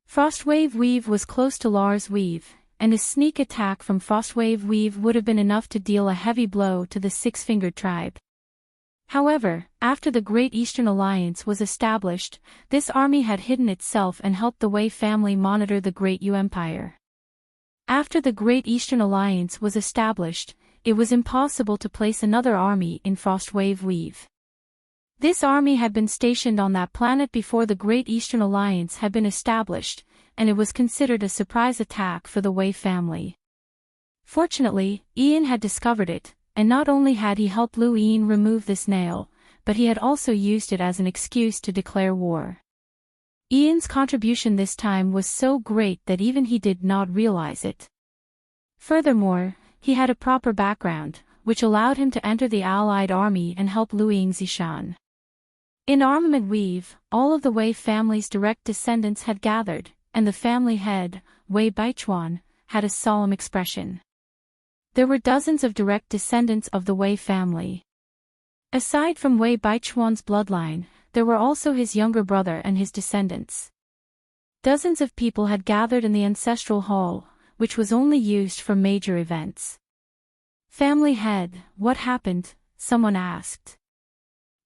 Frostwave Weave was close to Lars Weave, and a sneak attack from Frostwave Weave would have been enough to deal a heavy blow to the six-fingered tribe. However, after the Great Eastern Alliance was established, this army had hidden itself and helped the Wei family monitor the Great Yu Empire. After the Great Eastern Alliance was established, it was impossible to place another army in Frostwave Weave. This army had been stationed on that planet before the Great Eastern Alliance had been established, and it was considered a surprise attack for the Wei family. Fortunately, Ian had discovered it, and not only had he helped Lu Yin remove this nail, but he had also used it as an excuse to declare war. Ian's contribution this time was so great that even he did not realize it. Furthermore, he had a proper background, which allowed him to enter the Allied army and help Lu Yingzishan. In Armament Weave, all of the Wei family's direct descendants had gathered, and the family head, Wei Baichuan, had a solemn expression. There were dozens of direct descendants of the Wei family. Aside from Wei Baichuan's bloodline, there were also his younger brother and his descendants. Dozens of people had gathered in the ancestral hall, which was only used for major events. Family head, what happened? Someone asked.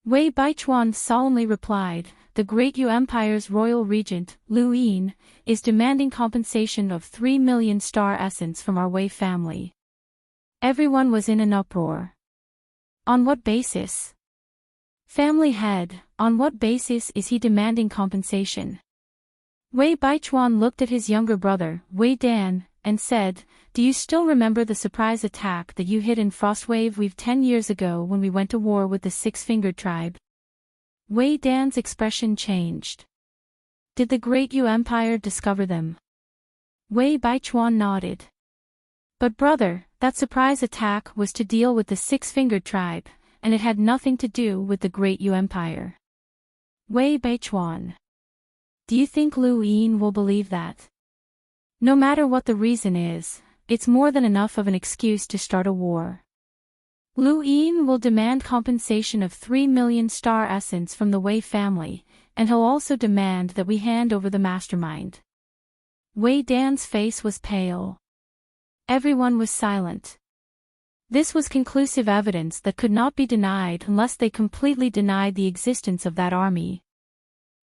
Wei Baichuan solemnly replied, the Great Yu Empire's royal regent, Lu Yin, is demanding compensation of 3 million star essence from our Wei family. Everyone was in an uproar. On what basis? Family head, on what basis is he demanding compensation? Wei Baichuan looked at his younger brother, Wei Dan, and said, do you still remember the surprise attack that you hid in Frostwave Weave 10 years ago when we went to war with the six-fingered tribe? Wei Dan's expression changed. Did the Great Yu Empire discover them? Wei Baichuan nodded. But brother, that surprise attack was to deal with the six-fingered tribe, and it had nothing to do with the Great Yu Empire. Wei Baichuan. Do you think Lu Yin will believe that? No matter what the reason is, it's more than enough of an excuse to start a war. Lu Yin will demand compensation of 3 million star essence from the Wei family, and he'll also demand that we hand over the mastermind. Wei Dan's face was pale. Everyone was silent. This was conclusive evidence that could not be denied unless they completely denied the existence of that army.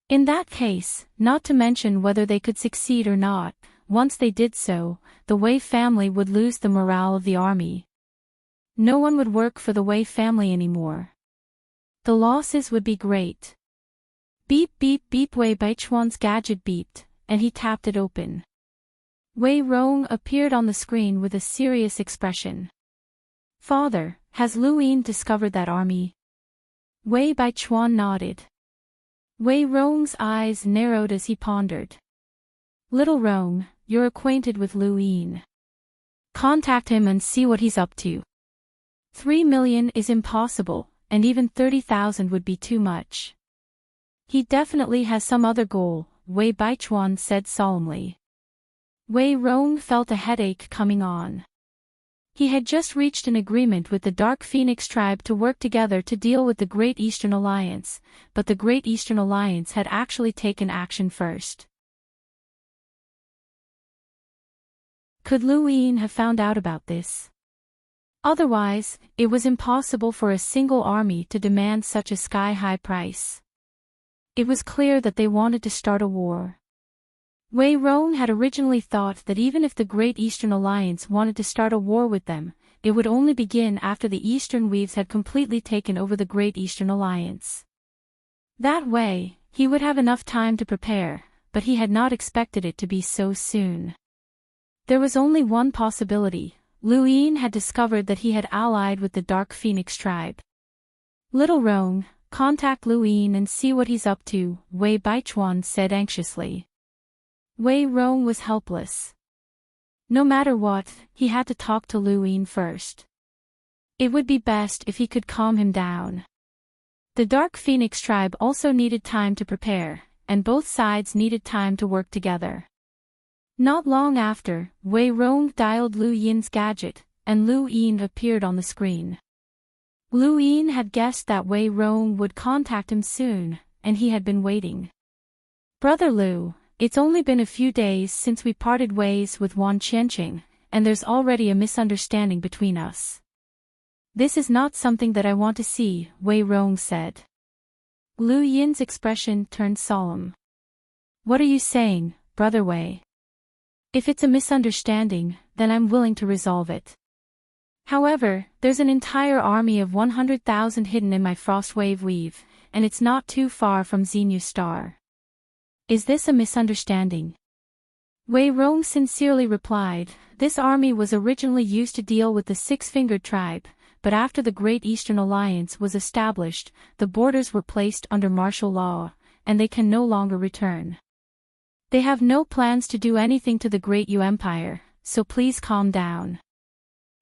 In that case, not to mention whether they could succeed or not, once they did so, the Wei family would lose the morale of the army. No one would work for the Wei family anymore. The losses would be great. Beep beep beep. Wei Baichuan's gadget beeped, and he tapped it open. Wei Rong appeared on the screen with a serious expression. Father, has Lu Yin discovered that army? Wei Baichuan nodded. Wei Rong's eyes narrowed as he pondered. Little Rong, you're acquainted with Lu Yin. Contact him and see what he's up to. 3 million is impossible, and even 30,000 would be too much. He definitely has some other goal, Wei Baichuan said solemnly. Wei Rong felt a headache coming on. He had just reached an agreement with the Dark Phoenix tribe to work together to deal with the Great Eastern Alliance, but the Great Eastern Alliance had actually taken action first. Could Lu Yin have found out about this? Otherwise, it was impossible for a single army to demand such a sky-high price. It was clear that they wanted to start a war. Wei Rong had originally thought that even if the Great Eastern Alliance wanted to start a war with them, it would only begin after the Eastern Weaves had completely taken over the Great Eastern Alliance. That way, he would have enough time to prepare, but he had not expected it to be so soon. There was only one possibility. Lu Yin had discovered that he had allied with the Dark Phoenix tribe. Little Rong, contact Lu Yin and see what he's up to, Wei Baichuan said anxiously. Wei Rong was helpless. No matter what, he had to talk to Lu Yin first. It would be best if he could calm him down. The Dark Phoenix tribe also needed time to prepare, and both sides needed time to work together. Not long after, Wei Rong dialed Lu Yin's gadget, and Lu Yin appeared on the screen. Lu Yin had guessed that Wei Rong would contact him soon, and he had been waiting. "Brother Lu, it's only been a few days since we parted ways with Wan Qianqing, and there's already a misunderstanding between us. This is not something that I want to see," Wei Rong said. Lu Yin's expression turned solemn. "What are you saying, Brother Wei? If it's a misunderstanding, then I'm willing to resolve it. However, there's an entire army of 100,000 hidden in my Frostwave weave, and it's not too far from Xenu Star. Is this a misunderstanding?" Wei Rong sincerely replied, "This army was originally used to deal with the Six-Fingered Tribe, but after the Great Eastern Alliance was established, the borders were placed under martial law, and they can no longer return. They have no plans to do anything to the Great Yu Empire, so please calm down.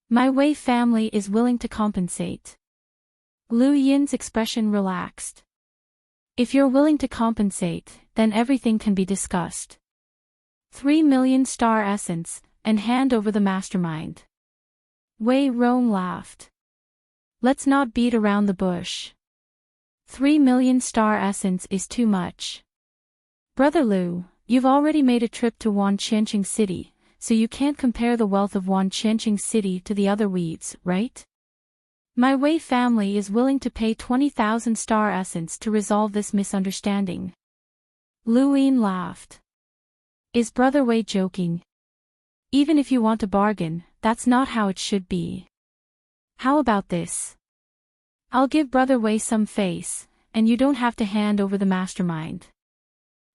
My Wei family is willing to compensate." Lu Yin's expression relaxed. "If you're willing to compensate, then everything can be discussed. 3 million star essence, and hand over the mastermind." Wei Rong laughed. "Let's not beat around the bush. 3 million star essence is too much. Brother Lu, you've already made a trip to Wan Qianqing City, so you can't compare the wealth of Wan Qianqing City to the other weaves, right? My Wei family is willing to pay 20,000 star essence to resolve this misunderstanding." Lu Yin laughed. "Is Brother Wei joking? Even if you want to bargain, that's not how it should be. How about this? I'll give Brother Wei some face, and you don't have to hand over the mastermind.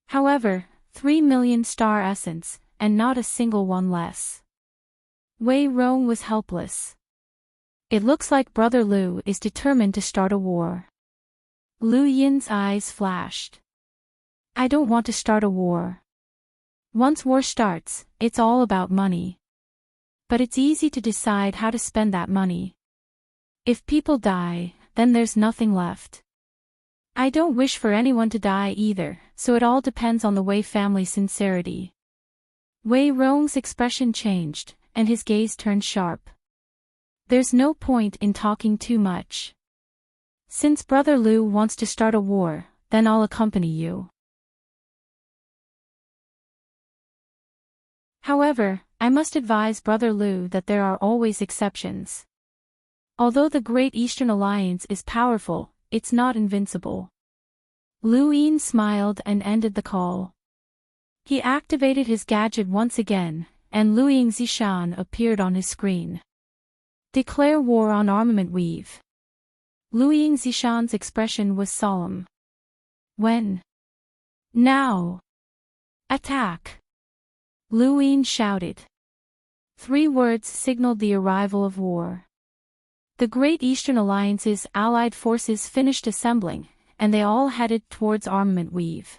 However, 3 million star essence, and not a single one less." Wei Rong was helpless. "It looks like Brother Lu is determined to start a war." Lu Yin's eyes flashed. "I don't want to start a war. Once war starts, it's all about money. But it's easy to decide how to spend that money. If people die, then there's nothing left. I don't wish for anyone to die either, so it all depends on the Wei family's sincerity." Wei Rong's expression changed, and his gaze turned sharp. "There's no point in talking too much. Since Brother Lu wants to start a war, then I'll accompany you. However, I must advise Brother Lu that there are always exceptions. Although the Great Eastern Alliance is powerful, it's not invincible." Lu Yin smiled and ended the call. He activated his gadget once again, and Luiying Zishan appeared on his screen. "Declare war on Armament Weave." Luiying Zishan's expression was solemn. "When?" "Now. Attack!" Lu Yin shouted. 3 words signaled the arrival of war. The Great Eastern Alliance's allied forces finished assembling, and they all headed towards Armament Weave.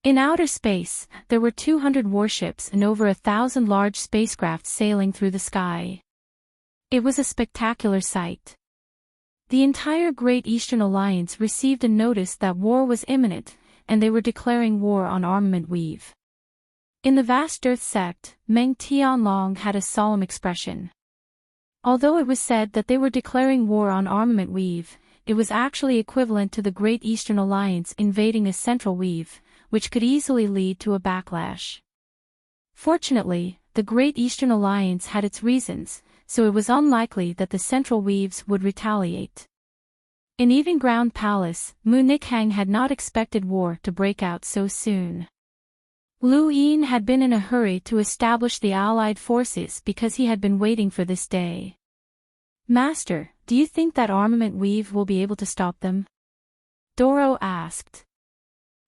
In outer space, there were 200 warships and over 1,000 large spacecraft sailing through the sky. It was a spectacular sight. The entire Great Eastern Alliance received a notice that war was imminent, and they were declaring war on Armament Weave. In the vast Earth sect, Meng Tianlong had a solemn expression. Although it was said that they were declaring war on Armament Weave, it was actually equivalent to the Great Eastern Alliance invading a central weave, which could easily lead to a backlash. Fortunately, the Great Eastern Alliance had its reasons, so it was unlikely that the central weaves would retaliate. In Even Ground Palace, Mu Nikhang had not expected war to break out so soon. Lu Yin had been in a hurry to establish the allied forces because he had been waiting for this day. "Master, do you think that Armament Weave will be able to stop them?" Doro asked.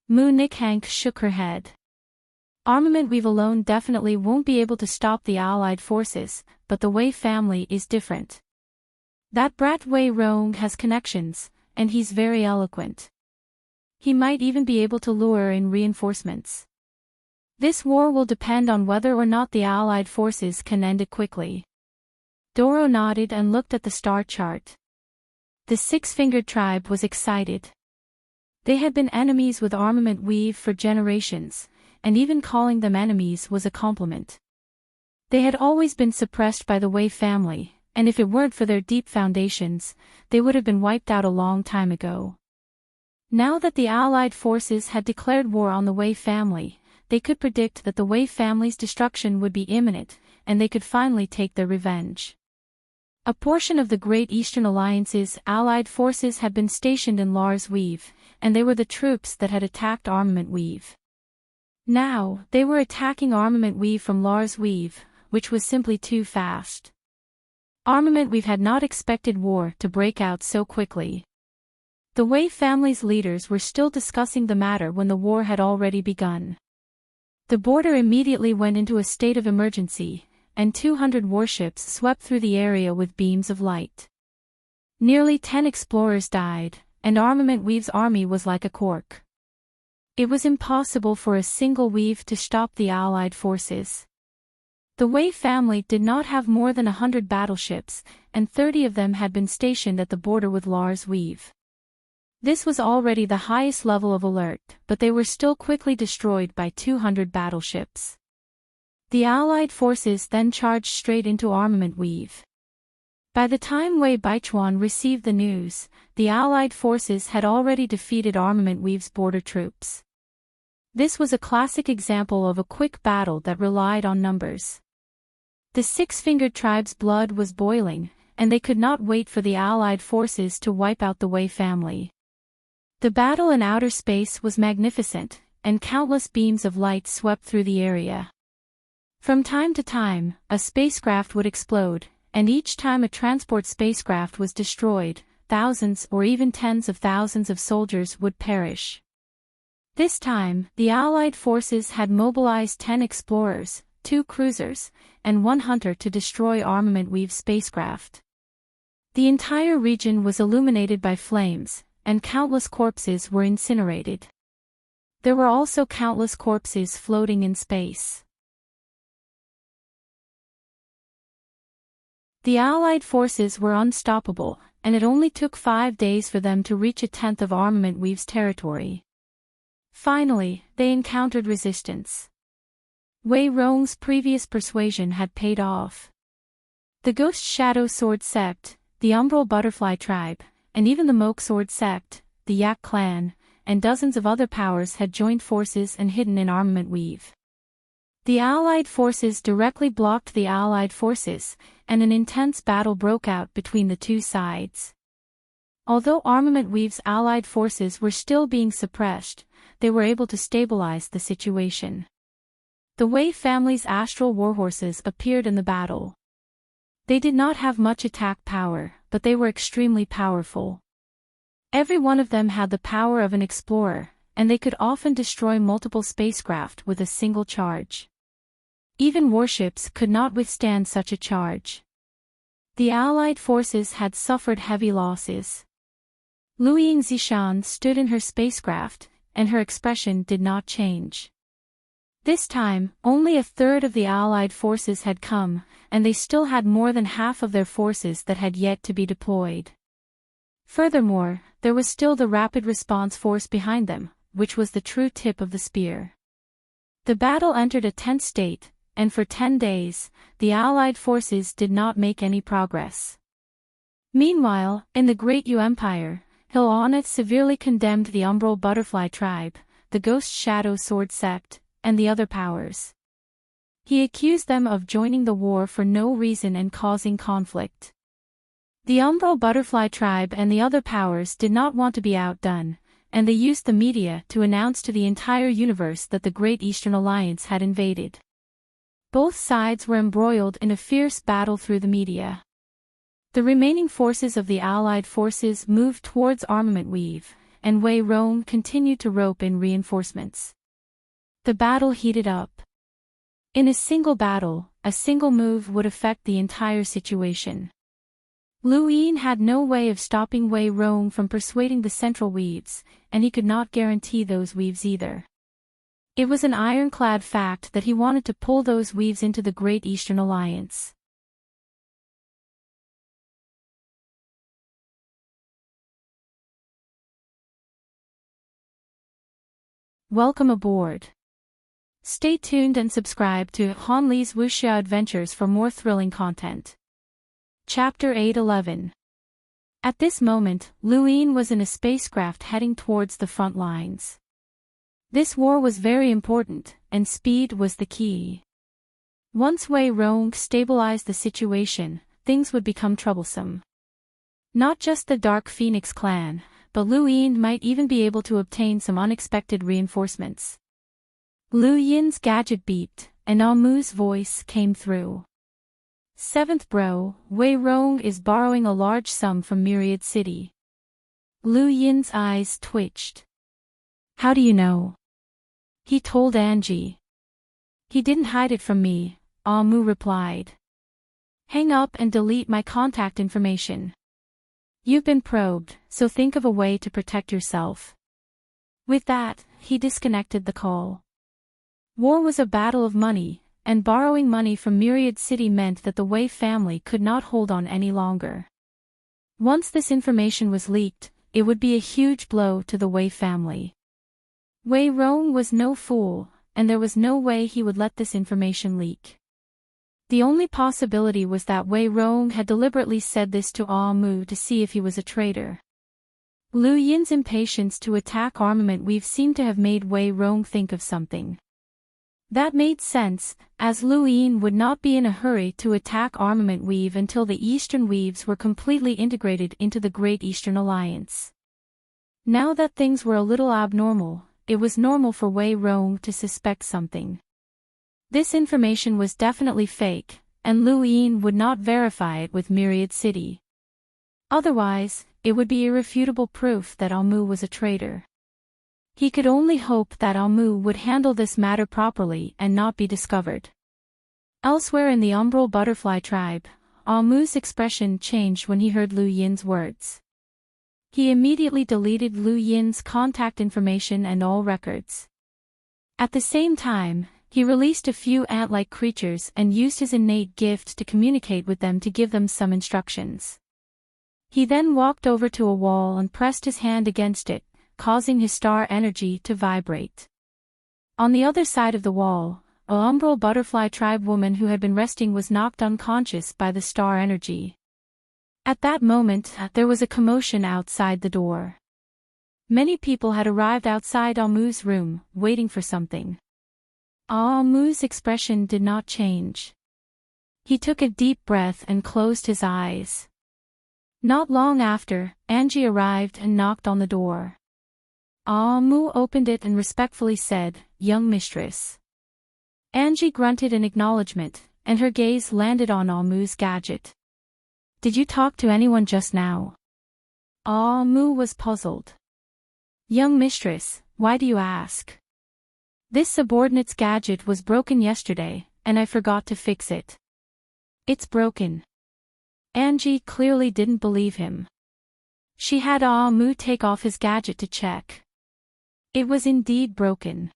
Mu Nikhang shook her head. "Armament Weave alone definitely won't be able to stop the allied forces, but the Wei family is different. That brat Wei Rong has connections, and he's very eloquent. He might even be able to lure in reinforcements. This war will depend on whether or not the allied forces can end it quickly." Doro nodded and looked at the star chart. The six-fingered tribe was excited. They had been enemies with Armament Weave for generations, and even calling them enemies was a compliment. They had always been suppressed by the Wei family, and if it weren't for their deep foundations, they would have been wiped out a long time ago. Now that the Allied forces had declared war on the Wei family, they could predict that the Wei family's destruction would be imminent, and they could finally take their revenge. A portion of the Great Eastern Alliance's Allied forces had been stationed in Lars Weave, and they were the troops that had attacked Armament Weave. Now, they were attacking Armament Weave from Lars Weave, which was simply too fast. Armament Weave had not expected war to break out so quickly. The Wei family's leaders were still discussing the matter when the war had already begun. The border immediately went into a state of emergency, and 200 warships swept through the area with beams of light. Nearly 10 explorers died, and Armament Weave's army was like a cork. It was impossible for a single weave to stop the Allied forces. The Wei family did not have more than 100 battleships, and 30 of them had been stationed at the border with Lars Weave. This was already the highest level of alert, but they were still quickly destroyed by 200 battleships. The Allied forces then charged straight into Armament Weave. By the time Wei Baichuan received the news, the Allied forces had already defeated Armament Weave's border troops. This was a classic example of a quick battle that relied on numbers. The six-fingered tribe's blood was boiling, and they could not wait for the Allied forces to wipe out the Wei family. The battle in outer space was magnificent, and countless beams of light swept through the area. From time to time, a spacecraft would explode, and each time a transport spacecraft was destroyed, thousands or even tens of thousands of soldiers would perish. This time, the Allied forces had mobilized 10 explorers, 2 cruisers, and 1 hunter to destroy Armament Weave spacecraft. The entire region was illuminated by flames, and countless corpses were incinerated. There were also countless corpses floating in space. The Allied forces were unstoppable, and it only took 5 days for them to reach a tenth of Armament Weave's territory. Finally, they encountered resistance. Wei Rong's previous persuasion had paid off. The Ghost Shadow Sword Sept, the Umbral Butterfly Tribe, and even the Moke Sword Sept, the Yak clan, and dozens of other powers had joined forces and hidden in Armament Weave. The Allied forces directly blocked the Allied forces, and an intense battle broke out between the two sides. Although Armament Weave's Allied forces were still being suppressed, they were able to stabilize the situation. The Wei family's astral warhorses appeared in the battle. They did not have much attack power, but they were extremely powerful. Every one of them had the power of an explorer, and they could often destroy multiple spacecraft with a single charge. Even warships could not withstand such a charge. The Allied forces had suffered heavy losses. Luiying Zishan stood in her spacecraft, and her expression did not change. This time, only a third of the Allied forces had come, and they still had more than half of their forces that had yet to be deployed. Furthermore, there was still the Rapid Response Force behind them, which was the true tip of the spear. The battle entered a tense state, and for 10 days, the Allied forces did not make any progress. Meanwhile, in the Great Yu Empire, Hilaneth severely condemned the Umbral Butterfly Tribe, the Ghost Shadow Sword Sept, and the other powers. He accused them of joining the war for no reason and causing conflict. The Umbral Butterfly Tribe and the other powers did not want to be outdone, and they used the media to announce to the entire universe that the Great Eastern Alliance had invaded. Both sides were embroiled in a fierce battle through the media. The remaining forces of the Allied forces moved towards Armament Weave, and Wei Rong continued to rope in reinforcements. The battle heated up. In a single battle, a single move would affect the entire situation. Lu Yin had no way of stopping Wei Rong from persuading the Central Weaves, and he could not guarantee those weaves either. It was an ironclad fact that he wanted to pull those weaves into the Great Eastern Alliance. Welcome aboard. Stay tuned and subscribe to Hanli's Wuxia Adventures for more thrilling content. Chapter 811. At this moment, Luyin was in a spacecraft heading towards the front lines. This war was very important, and speed was the key. Once Wei Rong stabilized the situation, things would become troublesome. Not just the Dark Phoenix clan, but Lu Yin might even be able to obtain some unexpected reinforcements. Lu Yin's gadget beeped, and Amu's voice came through. "Seventh bro, Wei Rong is borrowing a large sum from Myriad City." Lu Yin's eyes twitched. "How do you know?" He told Angie. "He didn't hide it from me," Amu replied. "Hang up and delete my contact information. You've been probed, so think of a way to protect yourself." With that, he disconnected the call. War was a battle of money, and borrowing money from Myriad City meant that the Wei family could not hold on any longer. Once this information was leaked, it would be a huge blow to the Wei family. Wei Rong was no fool, and there was no way he would let this information leak. The only possibility was that Wei Rong had deliberately said this to Amu to see if he was a traitor. Lu Yin's impatience to attack Armament Weave seemed to have made Wei Rong think of something. That made sense, as Lu Yin would not be in a hurry to attack Armament Weave until the Eastern Weaves were completely integrated into the Great Eastern Alliance. Now that things were a little abnormal, it was normal for Wei Rong to suspect something. This information was definitely fake, and Lu Yin would not verify it with Myriad City. Otherwise, it would be irrefutable proof that Amu was a traitor. He could only hope that Amu would handle this matter properly and not be discovered. Elsewhere in the Umbral Butterfly tribe, Amu's expression changed when he heard Lu Yin's words. He immediately deleted Lu Yin's contact information and all records. At the same time, he released a few ant-like creatures and used his innate gift to communicate with them to give them some instructions. He then walked over to a wall and pressed his hand against it, causing his star energy to vibrate. On the other side of the wall, a Umbral Butterfly tribe woman who had been resting was knocked unconscious by the star energy. At that moment, there was a commotion outside the door. Many people had arrived outside Amu's room, waiting for something. Amu's expression did not change. He took a deep breath and closed his eyes. Not long after, Angie arrived and knocked on the door. Amu opened it and respectfully said, "Young mistress." Angie grunted in acknowledgement, and her gaze landed on Amu's gadget. "Did you talk to anyone just now?" Amu was puzzled. "Young mistress, why do you ask?" "This subordinate's gadget was broken yesterday, and I forgot to fix it." "It's broken." Angie clearly didn't believe him. She had Amu take off his gadget to check. It was indeed broken.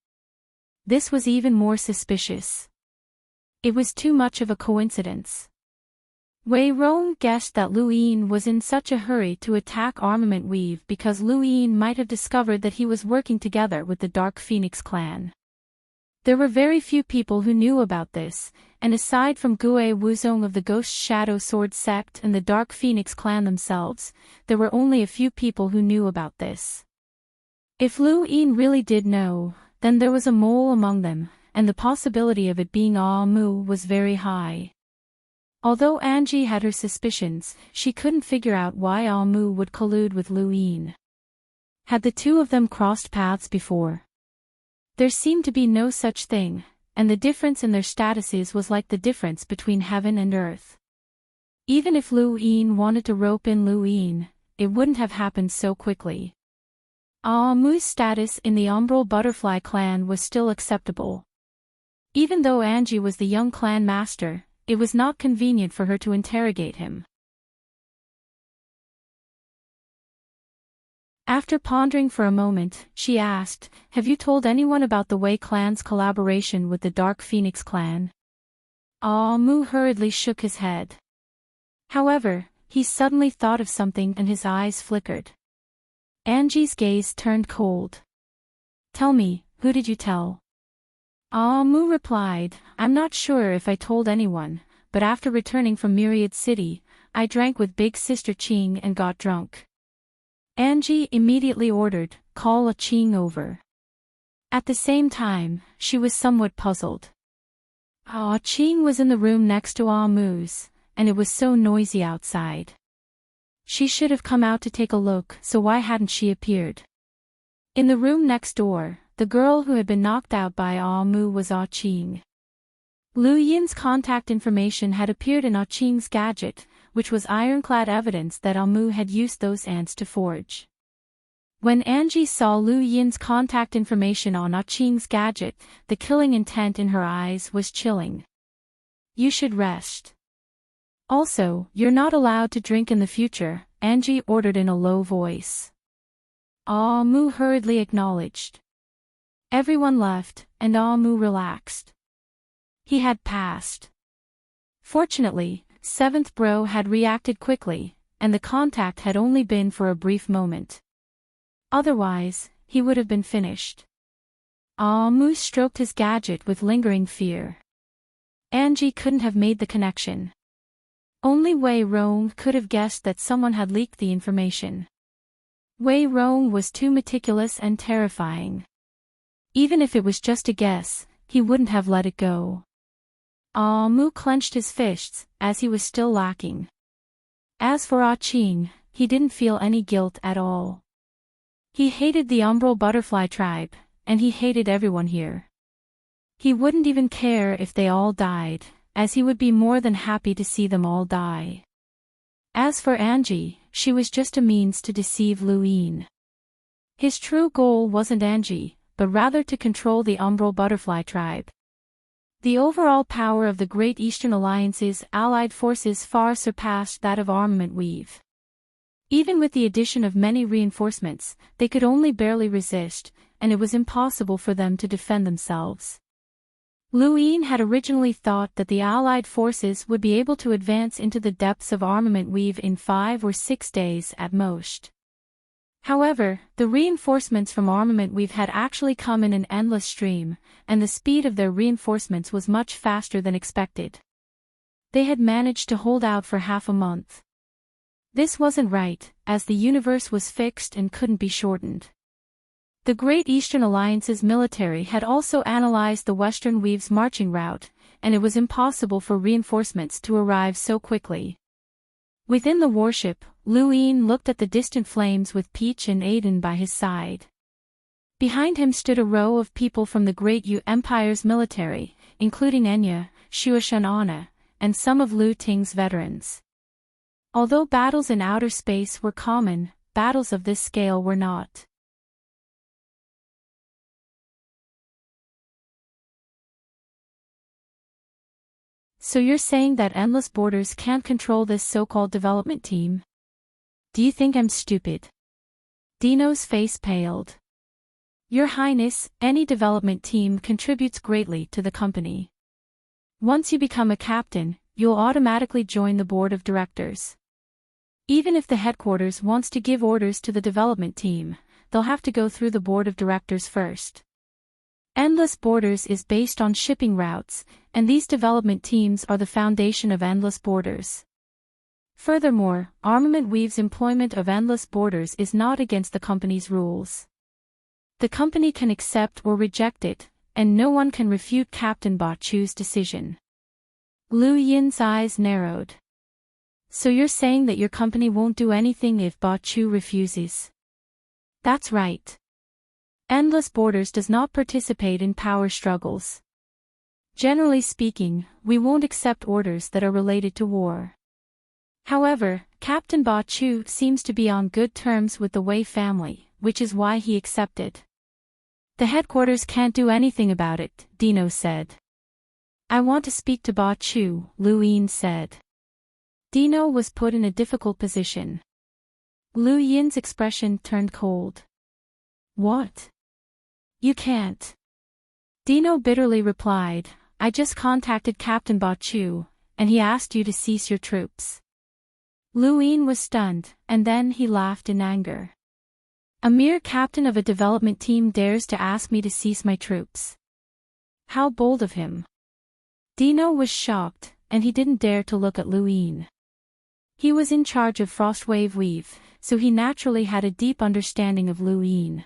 This was even more suspicious. It was too much of a coincidence. Wei Rong guessed that Lu Yin was in such a hurry to attack Armament Weave because Lu Yin might have discovered that he was working together with the Dark Phoenix clan. There were very few people who knew about this, and aside from Gue Wuzong of the Ghost Shadow Sword sect and the Dark Phoenix clan themselves, there were only a few people who knew about this. If Lu Yin really did know, then there was a mole among them, and the possibility of it being Amu was very high. Although Angie had her suspicions, she couldn't figure out why Amu would collude with Lu Yin. Had the two of them crossed paths before? There seemed to be no such thing, and the difference in their statuses was like the difference between heaven and earth. Even if Lu Yin wanted to rope in Lu Yin, it wouldn't have happened so quickly. Amu's status in the Umbral Butterfly clan was still acceptable. Even though Angie was the young clan master, it was not convenient for her to interrogate him. After pondering for a moment, she asked, "Have you told anyone about the Wei clan's collaboration with the Dark Phoenix clan?" Amu hurriedly shook his head. However, he suddenly thought of something and his eyes flickered. Angie's gaze turned cold. "Tell me, Who did you tell? Ah Mu replied, I'm not sure if I told anyone, but after returning from Myriad City, I drank with Big Sister Qing and got drunk. Angie immediately ordered, call a Qing over. At the same time, she was somewhat puzzled. Ah Qing was in the room next to Ah Mu's, and it was so noisy outside. She should have come out to take a look, so why hadn't she appeared? In the room next door, the girl who had been knocked out by Ah Mu was Ah Qing. Lu Yin's contact information had appeared in Ah Qing's gadget, which was ironclad evidence that Ah Mu had used those ants to forge. When Angie saw Lu Yin's contact information on Ah Qing's gadget, the killing intent in her eyes was chilling. You should rest. Also, you're not allowed to drink in the future, Angie ordered in a low voice. Ah Mu hurriedly acknowledged. Everyone left, and Ah Mu relaxed. He had passed. Fortunately, Seventh Bro had reacted quickly, and the contact had only been for a brief moment. Otherwise, he would have been finished. Ah Mu stroked his gadget with lingering fear. Angie couldn't have made the connection. Only Wei Rong could have guessed that someone had leaked the information. Wei Rong was too meticulous and terrifying. Even if it was just a guess, he wouldn't have let it go. Ah Mu clenched his fists, as he was still lacking. As for Ah Qing, he didn't feel any guilt at all. He hated the umbral butterfly tribe, and he hated everyone here. He wouldn't even care if they all died, as he would be more than happy to see them all die. As for Angie, she was just a means to deceive Lu Yin. His true goal wasn't Angie, but rather to control the umbral butterfly tribe. The overall power of the Great Eastern Alliance's allied forces far surpassed that of Armament Weave. Even with the addition of many reinforcements, they could only barely resist, and it was impossible for them to defend themselves. Lu Yin had originally thought that the allied forces would be able to advance into the depths of Armament Weave in 5 or 6 days at most. However, the reinforcements from Armament Weave had actually come in an endless stream, and the speed of their reinforcements was much faster than expected. They had managed to hold out for half a month. This wasn't right, as the universe was fixed and couldn't be shortened. The Great Eastern Alliance's military had also analyzed the Western Weave's marching route, and it was impossible for reinforcements to arrive so quickly. Within the warship, Lu Yin looked at the distant flames with Peach and Aiden by his side. Behind him stood a row of people from the Great Yu Empire's military, including Enya, Shuosh and Anna, and some of Lu Ting's veterans. Although battles in outer space were common, battles of this scale were not. So you're saying that Endless Borders can't control this so-called development team? Do you think I'm stupid? Dino's face paled. Your Highness, any development team contributes greatly to the company. Once you become a captain, you'll automatically join the board of directors. Even if the headquarters wants to give orders to the development team, they'll have to go through the board of directors first. Endless Borders is based on shipping routes, and these development teams are the foundation of Endless Borders. Furthermore, Armament Weave's employment of Endless Borders is not against the company's rules. The company can accept or reject it, and no one can refute Captain Ba Chu's decision. Lu Yin's eyes narrowed. So you're saying that your company won't do anything if Ba Chu refuses? That's right. Endless Borders does not participate in power struggles. Generally speaking, we won't accept orders that are related to war. However, Captain Ba Chu seems to be on good terms with the Wei family, which is why he accepted. The headquarters can't do anything about it, Dino said. I want to speak to Ba Chu, Lu Yin said. Dino was put in a difficult position. Lu Yin's expression turned cold. What? You can't. Dino bitterly replied, I just contacted Captain Ba Chu, and he asked you to cease your troops. Lu Yin was stunned, and then he laughed in anger. A mere captain of a development team dares to ask me to cease my troops. How bold of him. Dino was shocked, and he didn't dare to look at Luin. He was in charge of Frostwave Weave, so he naturally had a deep understanding of Luin.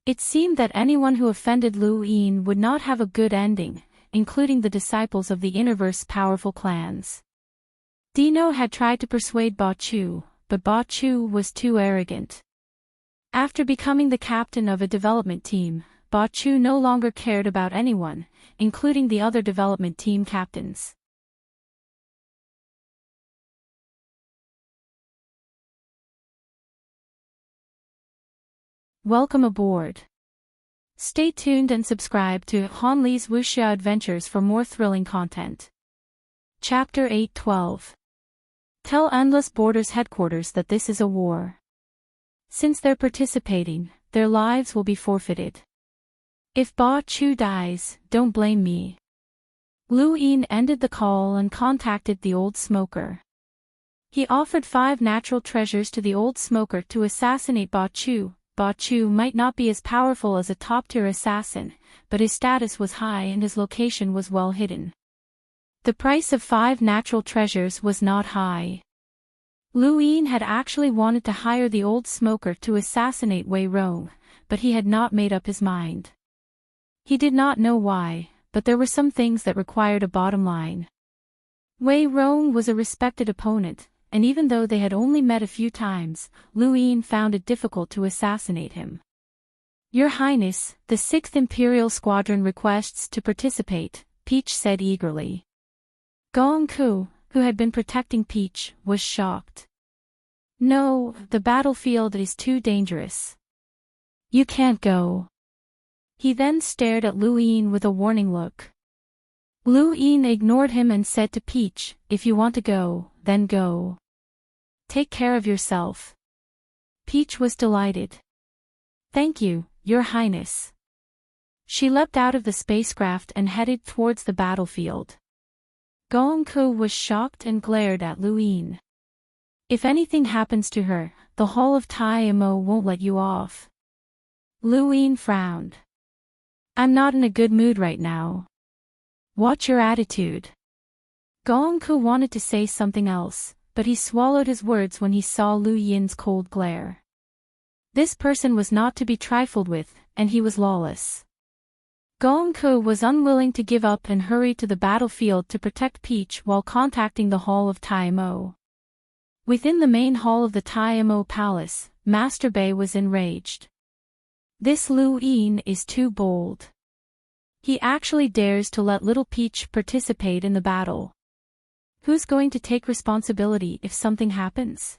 It seemed that anyone who offended Luin would not have a good ending, including the disciples of the Innerverse powerful clans. Dino had tried to persuade Ba Chu, but Ba Chu was too arrogant. After becoming the captain of a development team, Ba Chu no longer cared about anyone, including the other development team captains. Welcome aboard. Stay tuned and subscribe to Hanli's Wuxia Adventures for more thrilling content. Chapter 8-12. Tell Endless Borders headquarters that this is a war. Since they're participating, their lives will be forfeited. If Ba Chu dies, don't blame me. Luin ended the call and contacted the old smoker. He offered 5 natural treasures to the old smoker to assassinate Ba Chu. Ba Chu might not be as powerful as a top-tier assassin, but his status was high and his location was well hidden. The price of 5 natural treasures was not high. Luin had actually wanted to hire the old smoker to assassinate Wei Rong, but he had not made up his mind. He did not know why, but there were some things that required a bottom line. Wei Rong was a respected opponent, and even though they had only met a few times, Luin found it difficult to assassinate him. Your Highness, the 6th Imperial Squadron requests to participate, Peach said eagerly. Gong Ku, who had been protecting Peach, was shocked. No, the battlefield is too dangerous. You can't go. He then stared at Luin with a warning look. Luin ignored him and said to Peach, if you want to go, then go. Take care of yourself. Peach was delighted. Thank you, Your Highness. She leapt out of the spacecraft and headed towards the battlefield. Gong Ku was shocked and glared at Luin. If anything happens to her, the Hall of Tai Mo won't let you off. Luin frowned. I'm not in a good mood right now. Watch your attitude. Gong Ku wanted to say something else, but he swallowed his words when he saw Lu Yin's cold glare. This person was not to be trifled with, and he was lawless. Gong Ku was unwilling to give up and hurried to the battlefield to protect Peach while contacting the Hall of Tai Mo. Within the main hall of the Tai Mo Palace, Master Bei was enraged. This Luin is too bold. He actually dares to let little Peach participate in the battle. Who's going to take responsibility if something happens?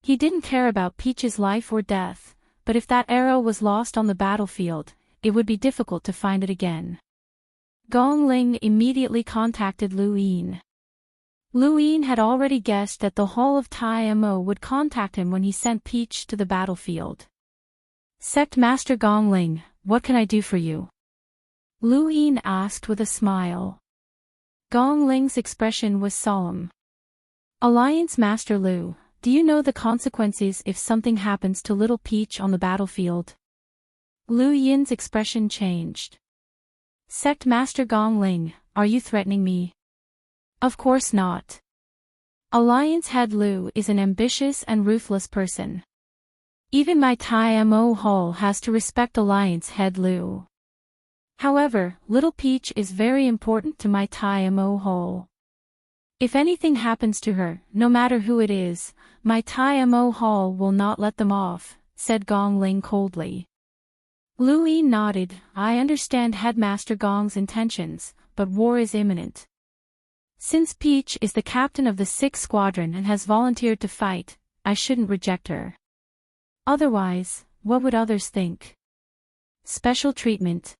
He didn't care about Peach's life or death, but if that arrow was lost on the battlefield, it would be difficult to find it again. Gong Ling immediately contacted Luin. Luin had already guessed that the Hall of Tai Mo would contact him when he sent Peach to the battlefield. Sect Master Gong Ling, what can I do for you? Luin asked with a smile. Gong Ling's expression was solemn. Alliance Master Lu, do you know the consequences if something happens to little Peach on the battlefield? Lu Yin's expression changed. Sect Master Gong Ling, are you threatening me? Of course not. Alliance Head Lu is an ambitious and ruthless person. Even my Tai Mo Hall has to respect Alliance Head Lu. However, little Peach is very important to my Tai Mo Hall. If anything happens to her, no matter who it is, my Tai Mo Hall will not let them off, said Gong Ling coldly. Luin nodded. I understand Headmaster Gong's intentions, but war is imminent. Since Peach is the captain of the 6th Squadron and has volunteered to fight, I shouldn't reject her. Otherwise, what would others think? Special treatment.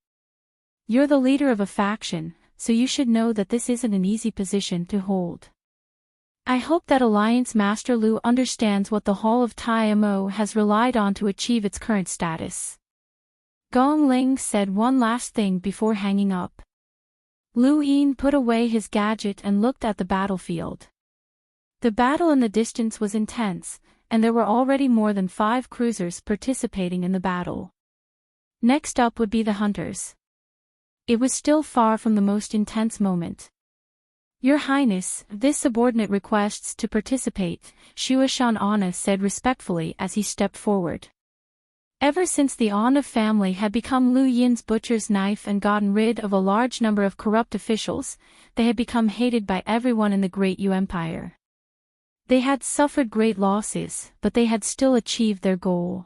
You're the leader of a faction, so you should know that this isn't an easy position to hold. I hope that Alliance Master Lu understands what the Hall of Tai Mo has relied on to achieve its current status. Gong Ling said one last thing before hanging up. Luin put away his gadget and looked at the battlefield. The battle in the distance was intense, and there were already more than 5 cruisers participating in the battle. Next up would be the hunters. It was still far from the most intense moment. "Your Highness, this subordinate requests to participate," Shuashan Anna said respectfully as he stepped forward. Ever since the Anna family had become Lu Yin's butcher's knife and gotten rid of a large number of corrupt officials, they had become hated by everyone in the Great Yu Empire. They had suffered great losses, but they had still achieved their goal.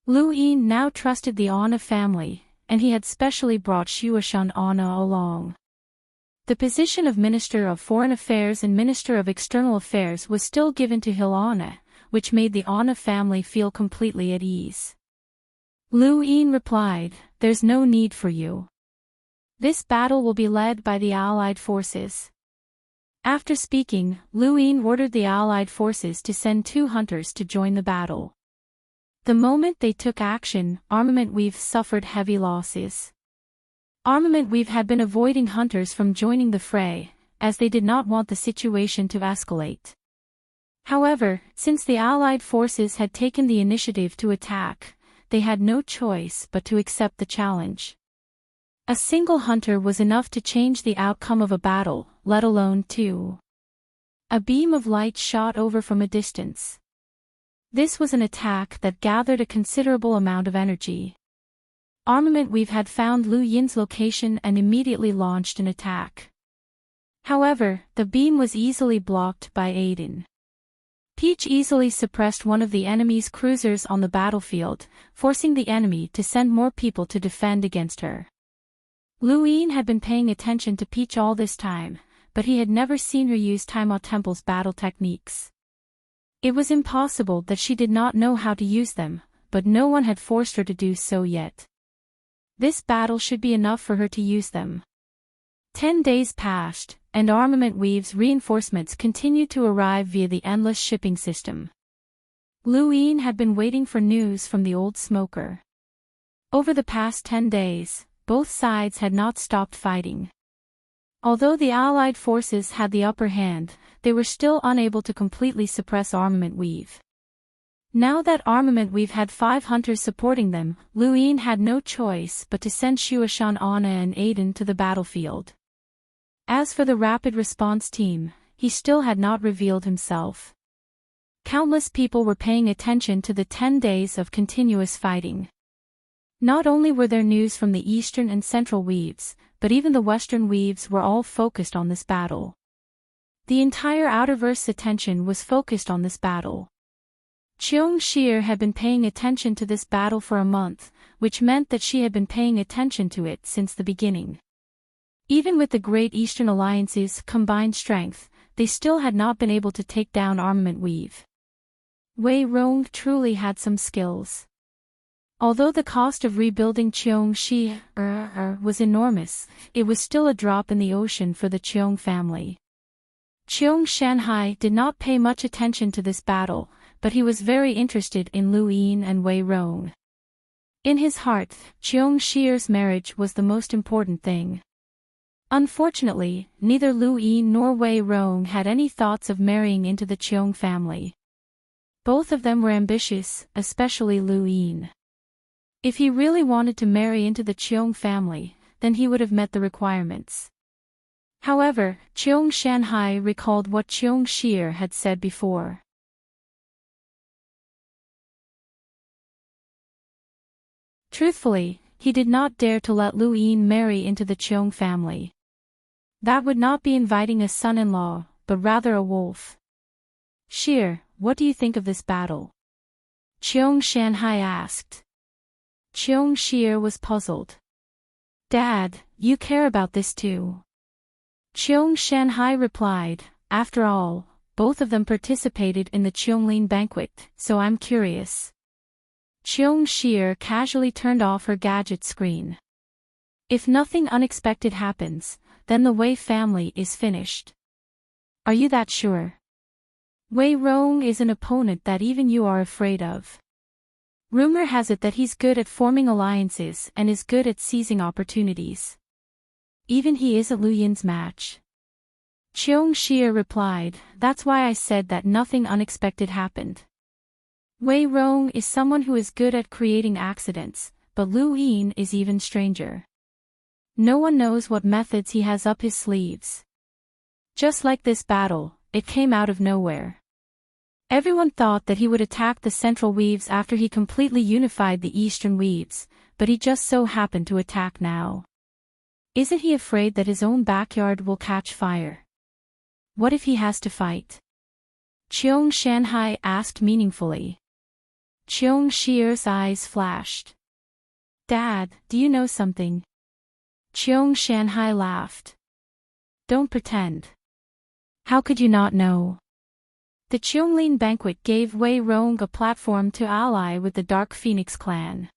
Lu Yin now trusted the Anna family, and he had specially brought Shuashan Anna along. The position of Minister of Foreign Affairs and Minister of External Affairs was still given to Hil Anna, which made the Anna family feel completely at ease. Lu Yin replied, "There's no need for you. This battle will be led by the Allied forces." After speaking, Lu Yin ordered the Allied forces to send 2 hunters to join the battle. The moment they took action, Armament Weave suffered heavy losses. Armament Weave had been avoiding hunters from joining the fray, as they did not want the situation to escalate. However, since the Allied forces had taken the initiative to attack, they had no choice but to accept the challenge. A single hunter was enough to change the outcome of a battle, let alone 2. A beam of light shot over from a distance. This was an attack that gathered a considerable amount of energy. Armament Weave had found Lu Yin's location and immediately launched an attack. However, the beam was easily blocked by Aiden. Peach easily suppressed one of the enemy's cruisers on the battlefield, forcing the enemy to send more people to defend against her. Lu Yin had been paying attention to Peach all this time, but he had never seen her use Taima Temple's battle techniques. It was impossible that she did not know how to use them, but no one had forced her to do so yet. This battle should be enough for her to use them. 10 days passed, and Armament Weave's reinforcements continued to arrive via the endless shipping system. Lu Yin had been waiting for news from the old smoker. Over the past 10 days, both sides had not stopped fighting. Although the Allied forces had the upper hand, they were still unable to completely suppress Armament Weave. Now that Armament Weave had 5 hunters supporting them, Lu Yin had no choice but to send Shuashan Anna and Aiden to the battlefield. As for the rapid response team, he still had not revealed himself. Countless people were paying attention to the 10 days of continuous fighting. Not only were there news from the Eastern and Central Weaves, but even the Western Weaves were all focused on this battle. The entire Outerverse's attention was focused on this battle. Cheong Shir had been paying attention to this battle for a month, which meant that she had been paying attention to it since the beginning. Even with the Great Eastern Alliance's combined strength, they still had not been able to take down Armament Weave. Wei Rong truly had some skills. Although the cost of rebuilding Cheong Shir was enormous, it was still a drop in the ocean for the Cheong family. Cheong Shanhai did not pay much attention to this battle, but he was very interested in Lu Yin and Wei Rong. In his heart, Cheong Shir's marriage was the most important thing. Unfortunately, neither Lu Yin nor Wei Rong had any thoughts of marrying into the Cheong family. Both of them were ambitious, especially Lu Yin. If he really wanted to marry into the Cheong family, then he would have met the requirements. However, Cheong Shanhai recalled what Cheong Shir had said before. Truthfully, he did not dare to let Lu Yin marry into the Cheong family. That would not be inviting a son-in-law, but rather a wolf. Shir, what do you think of this battle? Cheong Shanhai asked. Cheong Shir was puzzled. Dad, you care about this too. Cheong Shanhai replied, after all, both of them participated in the Cheonglin banquet, so I'm curious. Cheong Shir casually turned off her gadget screen. If nothing unexpected happens, then the Wei family is finished. Are you that sure? Wei Rong is an opponent that even you are afraid of. Rumor has it that he's good at forming alliances and is good at seizing opportunities. Even he isn't Lu Yin's match. Cheong Shir replied, "That's why I said that nothing unexpected happened. Wei Rong is someone who is good at creating accidents, but Lu Yin is even stranger. No one knows what methods he has up his sleeves. Just like this battle, it came out of nowhere. Everyone thought that he would attack the central weaves after he completely unified the eastern weaves, but he just so happened to attack now. Isn't he afraid that his own backyard will catch fire? What if he has to fight?" Cheong Shanhai asked meaningfully. Cheong Shir's eyes flashed. "Dad, do you know something?" Cheong Shanhai laughed. "Don't pretend. How could you not know?" The Cheonglin banquet gave Wei Rong a platform to ally with the Dark Phoenix clan.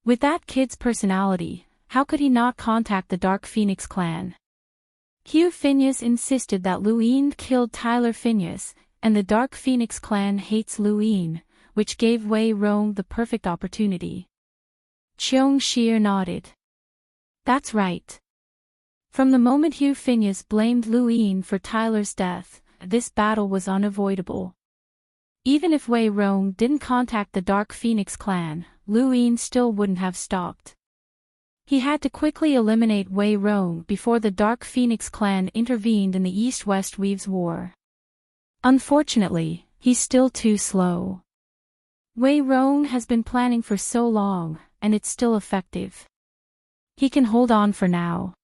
With that kid's personality, how could he not contact the Dark Phoenix clan? Hugh Phineas insisted that Lu Yin killed Tyler Phineas, and the Dark Phoenix clan hates Lu Yin, which gave Wei Rong the perfect opportunity. Cheong Shir nodded. "That's right. From the moment Hugh Phineas blamed Lu Yin for Tyler's death, this battle was unavoidable. Even if Wei Rong didn't contact the Dark Phoenix clan, Lu Yin still wouldn't have stopped. He had to quickly eliminate Wei Rong before the Dark Phoenix clan intervened in the East-West Weaves War. Unfortunately, he's still too slow. Wei Rong has been planning for so long, and it's still effective. He can hold on for now.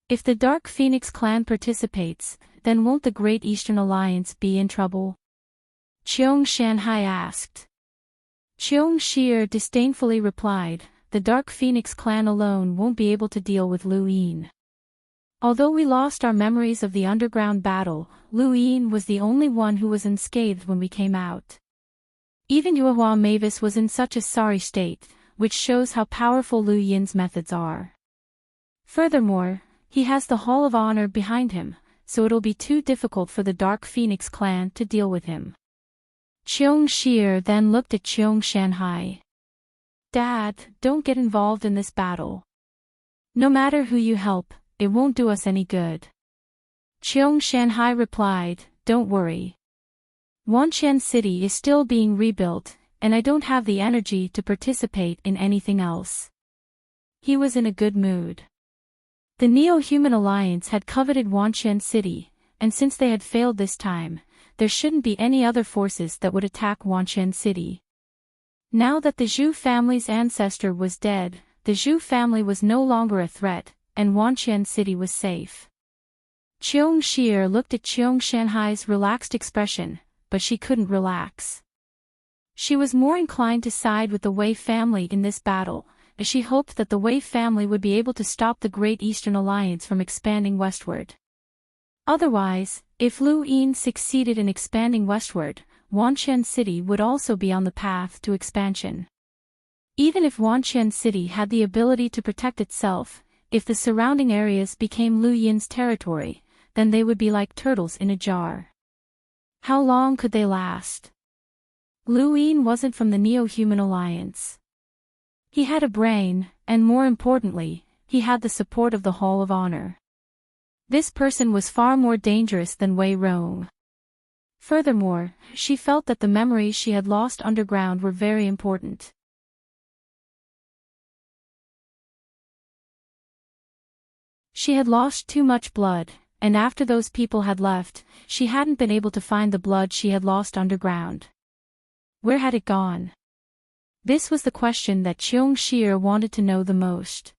If the Dark Phoenix clan participates, then won't the Great Eastern Alliance be in trouble?" Cheong Shanhai asked. Cheong Shir disdainfully replied, "The Dark Phoenix clan alone won't be able to deal with Lu Yin. Although we lost our memories of the underground battle, Lu Yin was the only one who was unscathed when we came out. Even Yuehua Mavis was in such a sorry state, which shows how powerful Lu Yin's methods are. Furthermore, he has the Hall of Honor behind him, so it'll be too difficult for the Dark Phoenix clan to deal with him." Cheong Shir then looked at Cheong Shanhai. "Dad, don't get involved in this battle. No matter who you help, it won't do us any good." Cheong Shanhai replied, "Don't worry. Wanqian City is still being rebuilt, and I don't have the energy to participate in anything else." He was in a good mood. The Neo-Human Alliance had coveted Wanqian City, and since they had failed this time, there shouldn't be any other forces that would attack Wanqian City. Now that the Zhu family's ancestor was dead, the Zhu family was no longer a threat, and Wanqian City was safe. Cheong Shir looked at Cheong Shanhai's relaxed expression, but she couldn't relax. She was more inclined to side with the Wei family in this battle, as she hoped that the Wei family would be able to stop the Great Eastern Alliance from expanding westward. Otherwise, if Lu Yin succeeded in expanding westward, Wanqian City would also be on the path to expansion. Even if Wanqian City had the ability to protect itself, if the surrounding areas became Lu Yin's territory, then they would be like turtles in a jar. How long could they last? Lu Yin wasn't from the Neo-Human Alliance. He had a brain, and more importantly, he had the support of the Hall of Honor. This person was far more dangerous than Wei Rong. Furthermore, she felt that the memories she had lost underground were very important. She had lost too much blood, and after those people had left, she hadn't been able to find the blood she had lost underground. Where had it gone? This was the question that Cheong Shir wanted to know the most.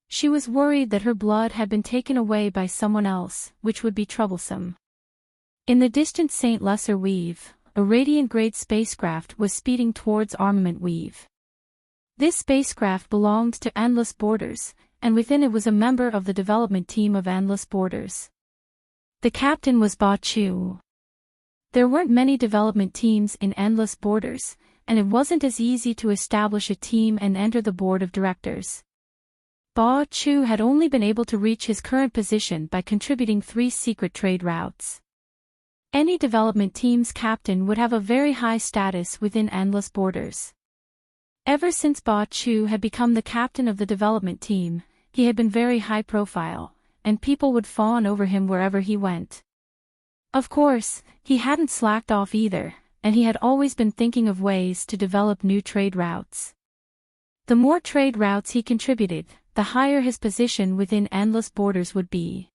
She was worried that her blood had been taken away by someone else, which would be troublesome. In the distant St. Lesser Weave, a Radiant-grade spacecraft was speeding towards Armament Weave. This spacecraft belonged to Endless Borders, and within it was a member of the development team of Endless Borders. The captain was Ba Chu. There weren't many development teams in Endless Borders, and it wasn't as easy to establish a team and enter the board of directors. Ba Chu had only been able to reach his current position by contributing 3 secret trade routes. Any development team's captain would have a very high status within Endless Borders. Ever since Ba Chu had become the captain of the development team, he had been very high profile, and people would fawn over him wherever he went. Of course, he hadn't slacked off either, and he had always been thinking of ways to develop new trade routes. The more trade routes he contributed, the higher his position within endless borders would be.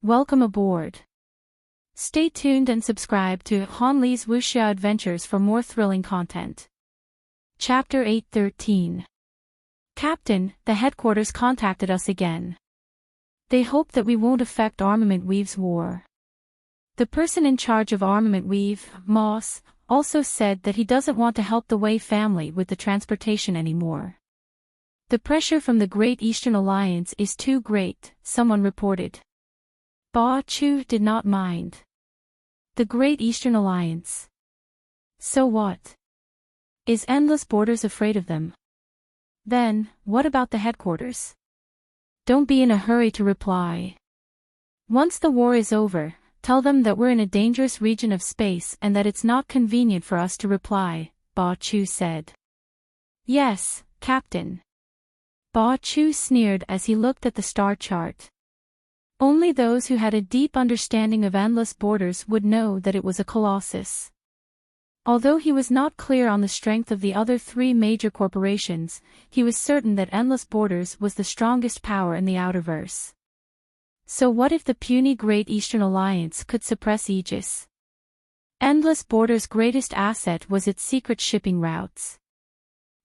Welcome aboard. Stay tuned and subscribe to Han Li's Wuxia Adventures for more thrilling content. Chapter 813. Captain, the headquarters contacted us again. They hope that we won't affect Armament Weave's war. The person in charge of Armament Weave, Moss, also said that he doesn't want to help the Wei family with the transportation anymore. The pressure from the Great Eastern Alliance is too great, someone reported. Ba Chu did not mind. The Great Eastern Alliance. So what? Is Endless Borders afraid of them? Then, what about the headquarters? Don't be in a hurry to reply. Once the war is over, tell them that we're in a dangerous region of space and that it's not convenient for us to reply, Ba Chu said. Yes, Captain. Ba Chu sneered as he looked at the star chart. Only those who had a deep understanding of Endless Borders would know that it was a colossus. Although he was not clear on the strength of the other three major corporations, he was certain that Endless Borders was the strongest power in the Outerverse. So what if the puny Great Eastern Alliance could suppress Aegis? Endless Borders' greatest asset was its secret shipping routes.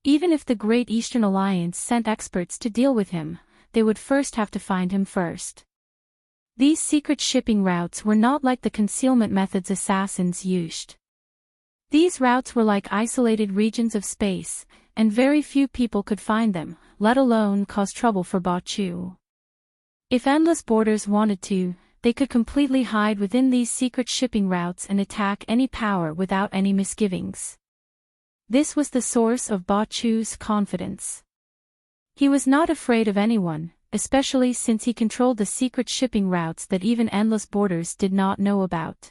Even if the Great Eastern Alliance sent experts to deal with him, they would first have to find him first. These secret shipping routes were not like the concealment methods assassins used. These routes were like isolated regions of space, and very few people could find them, let alone cause trouble for Ba Chu. If Endless Borders wanted to, they could completely hide within these secret shipping routes and attack any power without any misgivings. This was the source of Ba Chu's confidence. He was not afraid of anyone, especially since he controlled the secret shipping routes that even Endless Borders did not know about.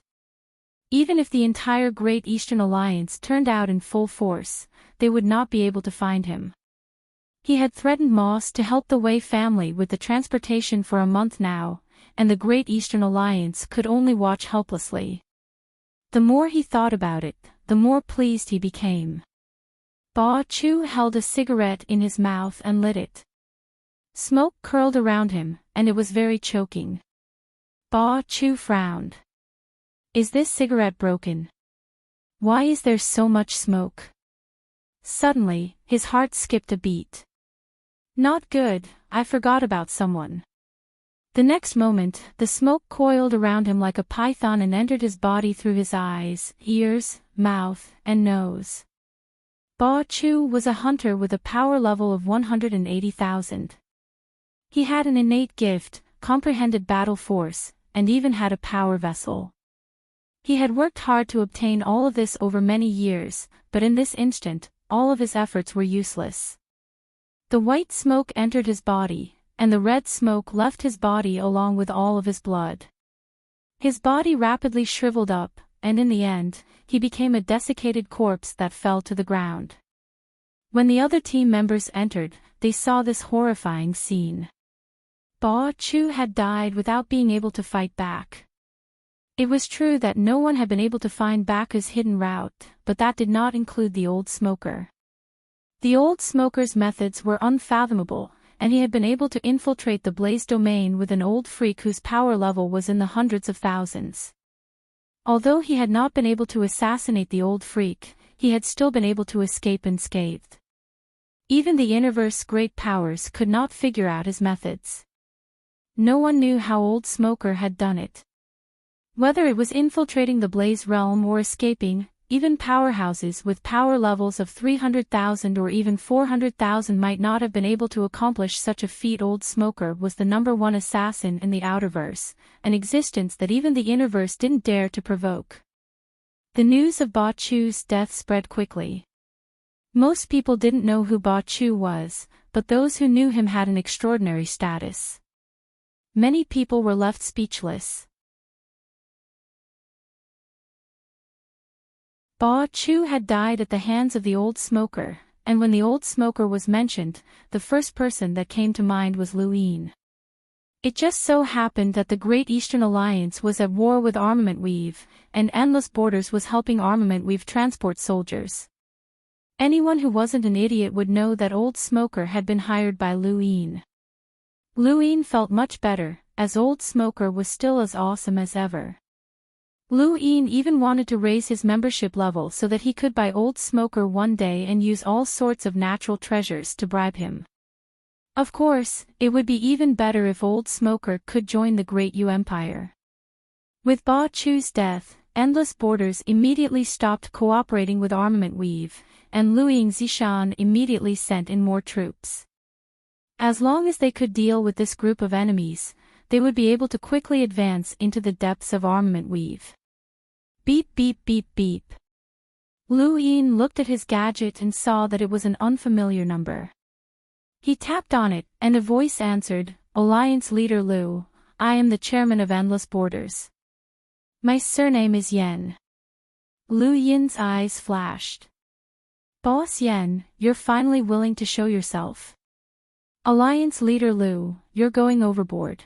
Even if the entire Great Eastern Alliance turned out in full force, they would not be able to find him. He had threatened Moss to help the Wei family with the transportation for a month now, and the Great Eastern Alliance could only watch helplessly. The more he thought about it, the more pleased he became. Ba Chu held a cigarette in his mouth and lit it. Smoke curled around him, and it was very choking. Ba Chu frowned. Is this cigarette broken? Why is there so much smoke? Suddenly, his heart skipped a beat. Not good, I forgot about someone. The next moment, the smoke coiled around him like a python and entered his body through his eyes, ears, mouth, and nose. Ba Chu was a hunter with a power level of 180,000. He had an innate gift, comprehended battle force, and even had a power vessel. He had worked hard to obtain all of this over many years, but in this instant, all of his efforts were useless. The white smoke entered his body, and the red smoke left his body along with all of his blood. His body rapidly shriveled up, and in the end, he became a desiccated corpse that fell to the ground. When the other team members entered, they saw this horrifying scene. Ba Chu had died without being able to fight back. It was true that no one had been able to find Baka's hidden route, but that did not include the old smoker. The old smoker's methods were unfathomable, and he had been able to infiltrate the Blaze domain with an old freak whose power level was in the hundreds of thousands. Although he had not been able to assassinate the old freak, he had still been able to escape unscathed. Even the Interverse's great powers could not figure out his methods. No one knew how Old Smoker had done it. Whether it was infiltrating the Blaze realm or escaping, even powerhouses with power levels of 300,000 or even 400,000 might not have been able to accomplish such a feat. Old Smoker was the #1 assassin in the Outerverse, an existence that even the Innerverse didn't dare to provoke. The news of Ba Chu's death spread quickly. Most people didn't know who Ba Chu was, but those who knew him had an extraordinary status. Many people were left speechless. Ba Chu had died at the hands of the old smoker, and when the old smoker was mentioned, the first person that came to mind was Lu Yin. It just so happened that the Great Eastern Alliance was at war with Armament Weave, and Endless Borders was helping Armament Weave transport soldiers. Anyone who wasn't an idiot would know that old smoker had been hired by Lu Yin. Lu Yin felt much better, as old smoker was still as awesome as ever. Lu Yin even wanted to raise his membership level so that he could buy old smoker one day and use all sorts of natural treasures to bribe him. Of course, it would be even better if old smoker could join the Great Yu Empire. With Ba Chu's death, Endless Borders immediately stopped cooperating with Armament Weave, and Luiying Zishan immediately sent in more troops. As long as they could deal with this group of enemies, they would be able to quickly advance into the depths of Armament Weave. Beep beep beep beep. Lu Yin looked at his gadget and saw that it was an unfamiliar number. He tapped on it, and a voice answered, "Alliance Leader Lu, I am the chairman of Endless Borders. My surname is Yen." Lu Yin's eyes flashed. "Boss Yen, you're finally willing to show yourself. Alliance Leader Lu, you're going overboard."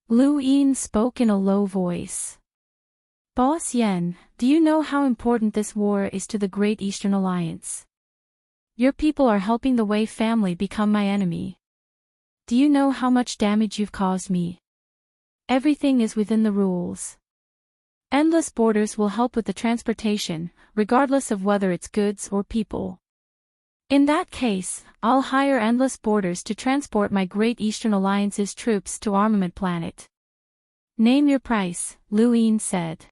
Lu Yin spoke in a low voice. "Boss Yen, do you know how important this war is to the Great Eastern Alliance? Your people are helping the Wei family become my enemy. Do you know how much damage you've caused me? Everything is within the rules. Endless Borders will help with the transportation, regardless of whether it's goods or people. In that case, I'll hire Endless Borders to transport my Great Eastern Alliance's troops to Armament Planet." "Name your price," Lu Yin said.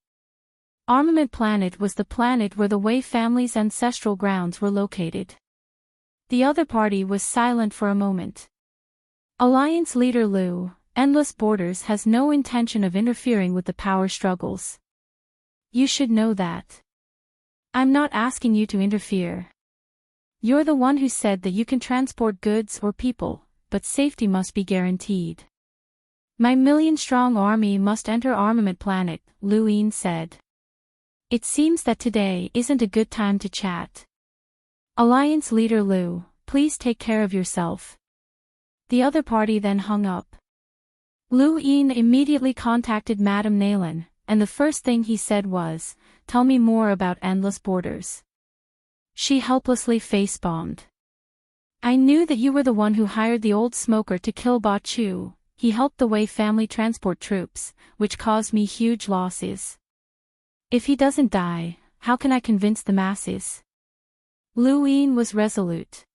Armament Planet was the planet where the Wei family's ancestral grounds were located. The other party was silent for a moment. "Alliance Leader Lu, Endless Borders has no intention of interfering with the power struggles. You should know that. I'm not asking you to interfere. You're the one who said that you can transport goods or people, but safety must be guaranteed. My million-strong army must enter Armament Planet," Lu Yin said. "It seems that today isn't a good time to chat. Alliance Leader Lu, please take care of yourself." The other party then hung up. Lu Yin immediately contacted Madame Nalan, and the first thing he said was, "Tell me more about Endless Borders." She helplessly face-bombed. "I knew that you were the one who hired the old smoker to kill Ba Chu. He helped the Wei family transport troops, which caused me huge losses. If he doesn't die, how can I convince the masses?" Lu Yin was resolute.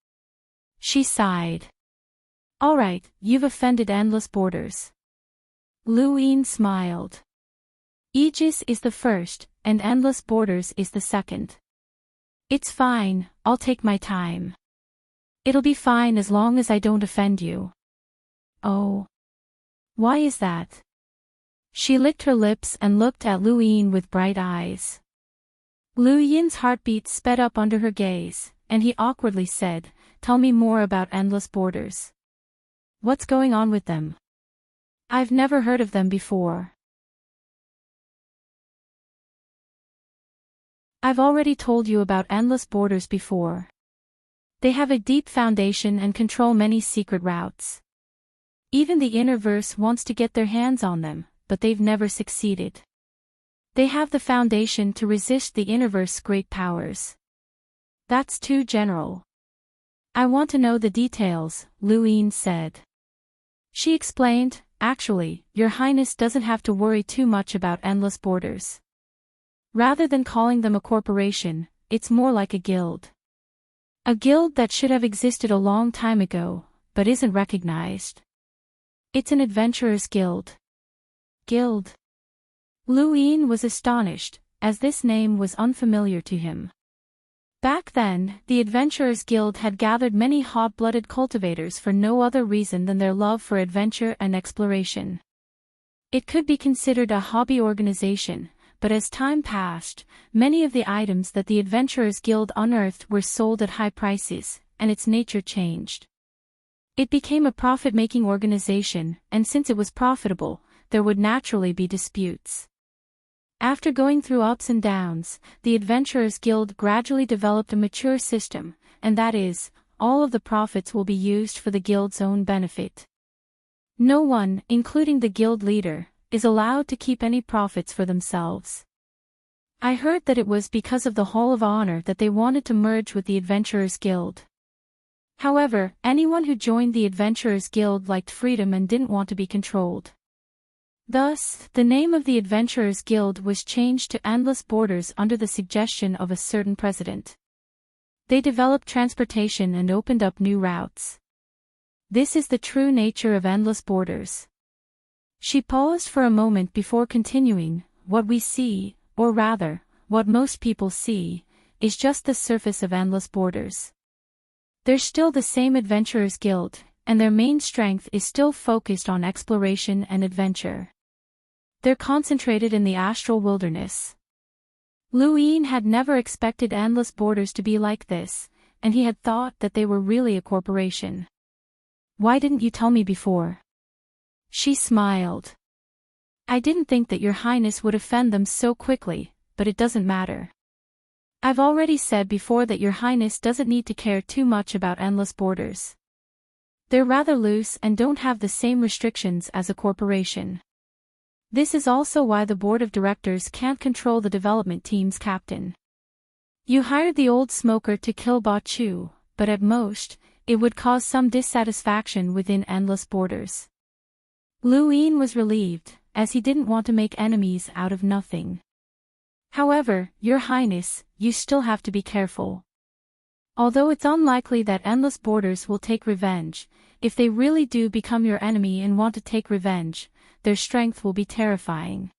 She sighed. "All right, you've offended Endless Borders." Lu Yin smiled. "Aegis is the first, and Endless Borders is the second. It's fine, I'll take my time. It'll be fine as long as I don't offend you." "Oh. Why is that?" She licked her lips and looked at Lu Yin with bright eyes. Lu Yin's heartbeat sped up under her gaze, and he awkwardly said, "Tell me more about Endless Borders. What's going on with them? I've never heard of them before." "I've already told you about Endless Borders before. They have a deep foundation and control many secret routes. Even the Innerverse wants to get their hands on them, but they've never succeeded. They have the foundation to resist the Innerverse's great powers." "That's too general. I want to know the details," Lu Yin said. She explained, "Actually, Your Highness doesn't have to worry too much about Endless Borders. Rather than calling them a corporation, it's more like a guild. A guild that should have existed a long time ago, but isn't recognized. It's an adventurers' guild." "Guild?" Lu Yin was astonished, as this name was unfamiliar to him. Back then, the Adventurers Guild had gathered many hot-blooded cultivators for no other reason than their love for adventure and exploration. It could be considered a hobby organization, but as time passed, many of the items that the Adventurers Guild unearthed were sold at high prices, and its nature changed. It became a profit-making organization, and since it was profitable, there would naturally be disputes. After going through ups and downs, the Adventurers Guild gradually developed a mature system, and that is, all of the profits will be used for the guild's own benefit. No one, including the guild leader, is allowed to keep any profits for themselves. I heard that it was because of the Hall of Honor that they wanted to merge with the Adventurers Guild. However, anyone who joined the Adventurers Guild liked freedom and didn't want to be controlled. Thus, the name of the Adventurers Guild was changed to Endless Borders under the suggestion of a certain president. They developed transportation and opened up new routes. This is the true nature of Endless Borders. She paused for a moment before continuing. What we see, or rather, what most people see, is just the surface of Endless Borders. They're still the same Adventurers Guild, and their main strength is still focused on exploration and adventure. They're concentrated in the astral wilderness. Luin had never expected Endless Borders to be like this, and he had thought that they were really a corporation. Why didn't you tell me before? She smiled. I didn't think that your highness would offend them so quickly, but it doesn't matter. I've already said before that your highness doesn't need to care too much about Endless Borders. They're rather loose and don't have the same restrictions as a corporation. This is also why the board of directors can't control the development team's captain. You hired the old smoker to kill Ba Chu, but at most, it would cause some dissatisfaction within Endless Borders. Luin was relieved, as he didn't want to make enemies out of nothing. However, your highness, you still have to be careful. Although it's unlikely that Endless Borders will take revenge, if they really do become your enemy and want to take revenge, their strength will be terrifying.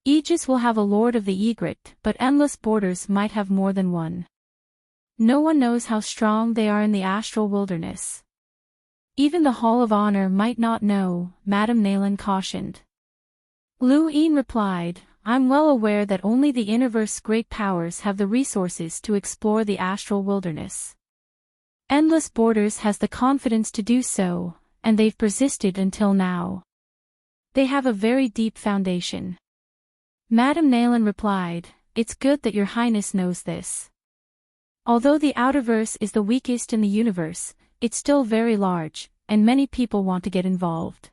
Aegis will have a Lord of the Egret, but Endless Borders might have more than one. No one knows how strong they are in the astral wilderness. Even the Hall of Honor might not know, Madame Nayland cautioned. Luin replied, I'm well aware that only the Innerverse's great powers have the resources to explore the astral wilderness. Endless Borders has the confidence to do so, and they've persisted until now. They have a very deep foundation. Madame Nayland replied, It's good that your highness knows this. Although the Outerverse is the weakest in the universe, it's still very large, and many people want to get involved.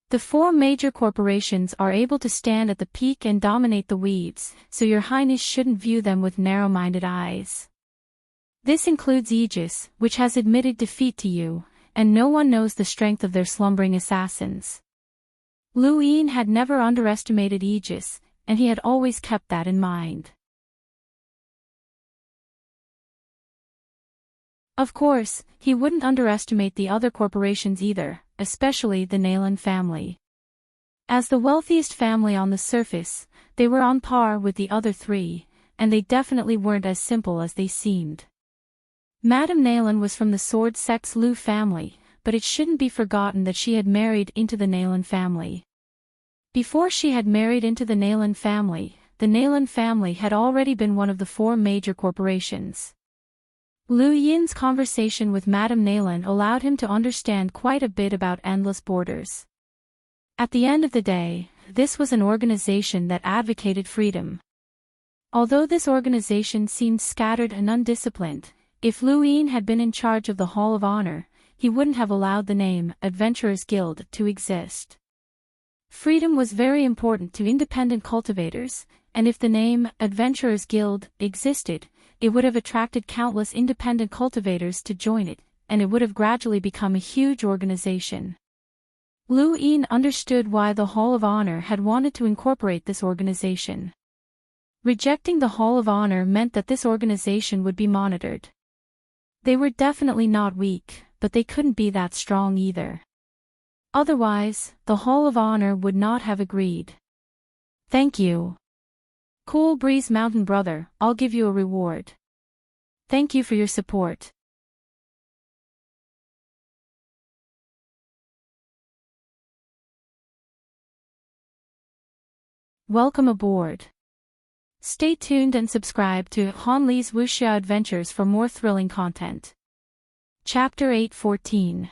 The four major corporations are able to stand at the peak and dominate the weaves, so your highness shouldn't view them with narrow-minded eyes. This includes Aegis, which has admitted defeat to you, and no one knows the strength of their slumbering assassins. Luin had never underestimated Aegis, and he had always kept that in mind. Of course, he wouldn't underestimate the other corporations either, especially the Nayland family. As the wealthiest family on the surface, they were on par with the other three, and they definitely weren't as simple as they seemed. Madame Nayland was from the Sword Sex Lu family, but it shouldn't be forgotten that she had married into the Nayland family. Before she had married into the Nayland family had already been one of the four major corporations. Lu Yin's conversation with Madame Nayland allowed him to understand quite a bit about Endless Borders. At the end of the day, this was an organization that advocated freedom. Although this organization seemed scattered and undisciplined, if Lu Yin had been in charge of the Hall of Honor, he wouldn't have allowed the name Adventurers Guild to exist. Freedom was very important to independent cultivators, and if the name Adventurers Guild existed, it would have attracted countless independent cultivators to join it, and it would have gradually become a huge organization. Lu Yin understood why the Hall of Honor had wanted to incorporate this organization. Rejecting the Hall of Honor meant that this organization would be monitored. They were definitely not weak, but they couldn't be that strong either. Otherwise, the Hall of Honor would not have agreed. Thank you. Cool Breeze Mountain Brother, I'll give you a reward. Thank you for your support. Welcome aboard. Stay tuned and subscribe to Han Li's Wuxia Adventures for more thrilling content. Chapter 8:14.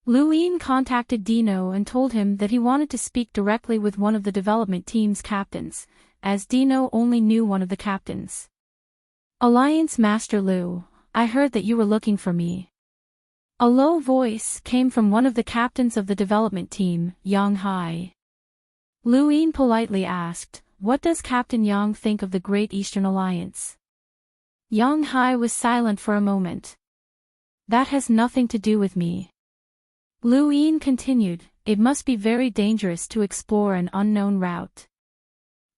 Lu Yin contacted Dino and told him that he wanted to speak directly with one of the development team's captains, as Dino only knew one of the captains. Alliance Master Lu, I heard that you were looking for me. A low voice came from one of the captains of the development team, Yang Hai. Lu Yin politely asked, what does Captain Yang think of the Great Eastern Alliance? Yang Hai was silent for a moment. That has nothing to do with me. Lu Yin continued, it must be very dangerous to explore an unknown route.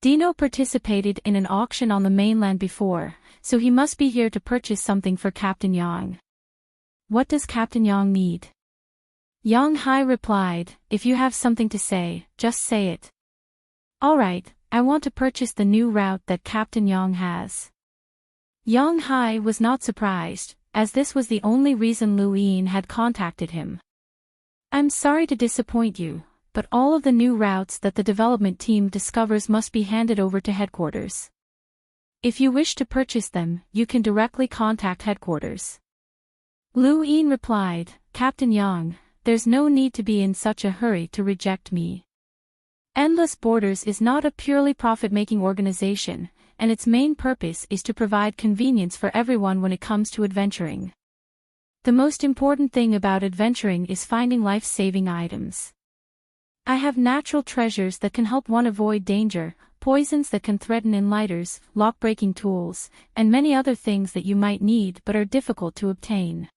Dino participated in an auction on the mainland before, so he must be here to purchase something for Captain Yang. What does Captain Yang need? Yang Hai replied, if you have something to say, just say it. Alright, I want to purchase the new route that Captain Yang has. Yang Hai was not surprised, as this was the only reason Lu Yin had contacted him. I'm sorry to disappoint you, but all of the new routes that the development team discovers must be handed over to headquarters. If you wish to purchase them, you can directly contact headquarters. Lu Yin replied, Captain Yang, there's no need to be in such a hurry to reject me. Endless Borders is not a purely profit-making organization, and its main purpose is to provide convenience for everyone when it comes to adventuring. The most important thing about adventuring is finding life-saving items. I have natural treasures that can help one avoid danger, poisons that can threaten enlighters, lock-breaking tools, and many other things that you might need but are difficult to obtain.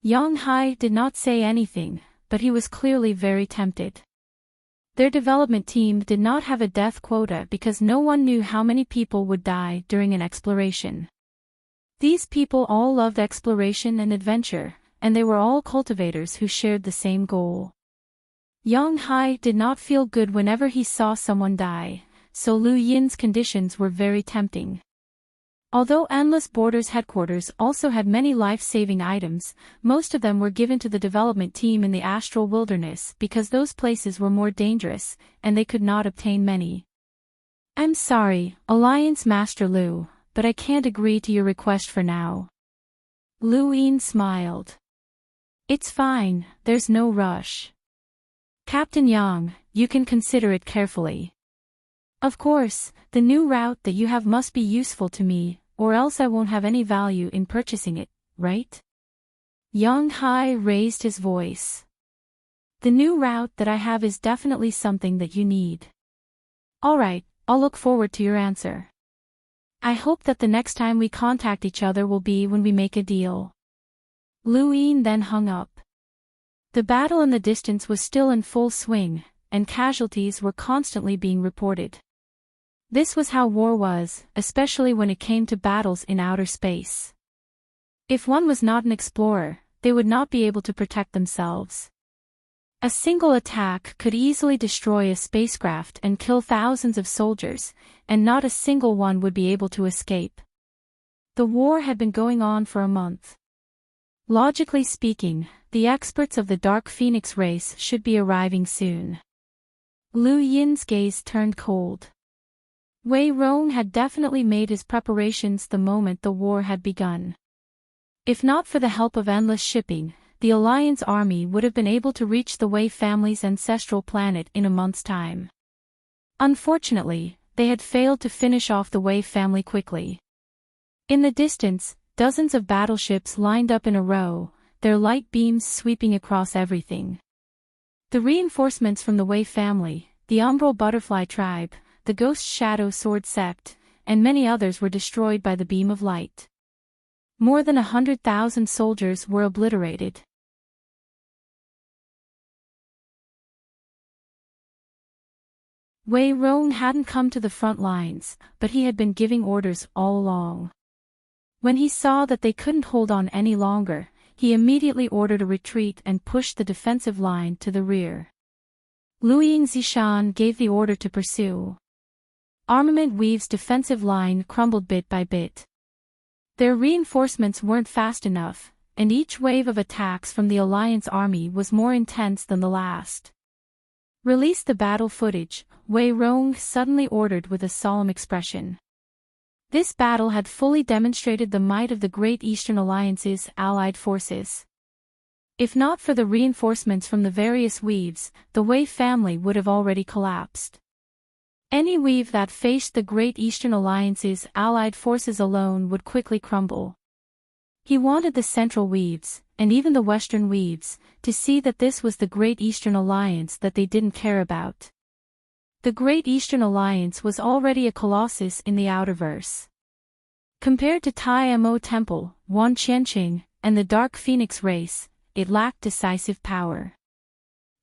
Yang Hai did not say anything, but he was clearly very tempted. Their development team did not have a death quota because no one knew how many people would die during an exploration. These people all loved exploration and adventure, and they were all cultivators who shared the same goal. Yang Hai did not feel good whenever he saw someone die, so Lu Yin's conditions were very tempting. Although Endless Borders headquarters also had many life-saving items, most of them were given to the development team in the astral wilderness because those places were more dangerous, and they could not obtain many. I'm sorry, Alliance Master Lu, but I can't agree to your request for now. Lu Yin smiled. It's fine, there's no rush. Captain Yang, you can consider it carefully. Of course, the new route that you have must be useful to me, or else I won't have any value in purchasing it, right? Yang Hai raised his voice. The new route that I have is definitely something that you need. Alright, I'll look forward to your answer. I hope that the next time we contact each other will be when we make a deal. Lu Yin then hung up. The battle in the distance was still in full swing, and casualties were constantly being reported. This was how war was, especially when it came to battles in outer space. If one was not an explorer, they would not be able to protect themselves. A single attack could easily destroy a spacecraft and kill thousands of soldiers, and not a single one would be able to escape. The war had been going on for a month. Logically speaking, the experts of the Dark Phoenix race should be arriving soon. Lu Yin's gaze turned cold. Wei Rong had definitely made his preparations the moment the war had begun. If not for the help of endless shipping, the Alliance army would have been able to reach the Wei family's ancestral planet in a month's time. Unfortunately, they had failed to finish off the Wei family quickly. In the distance, dozens of battleships lined up in a row, their light beams sweeping across everything. The reinforcements from the Wei family, the Umbral Butterfly tribe, the Ghost Shadow Sword Sept, and many others were destroyed by the beam of light. More than 100,000 soldiers were obliterated. Wei Rong hadn't come to the front lines, but he had been giving orders all along. When he saw that they couldn't hold on any longer, he immediately ordered a retreat and pushed the defensive line to the rear. Luiying Zishan gave the order to pursue. Armament Weave's defensive line crumbled bit by bit. Their reinforcements weren't fast enough, and each wave of attacks from the Alliance army was more intense than the last. Release the battle footage, Wei Rong suddenly ordered with a solemn expression. This battle had fully demonstrated the might of the Great Eastern Alliance's allied forces. If not for the reinforcements from the various weaves, the Wei family would have already collapsed. Any weave that faced the Great Eastern Alliance's allied forces alone would quickly crumble. He wanted the Central Weaves, and even the Western Weaves, to see that this was the Great Eastern Alliance that they didn't care about. The Great Eastern Alliance was already a colossus in the Outerverse. Compared to Tai Mo Temple, Wan Qianqing, and the Dark Phoenix race, it lacked decisive power.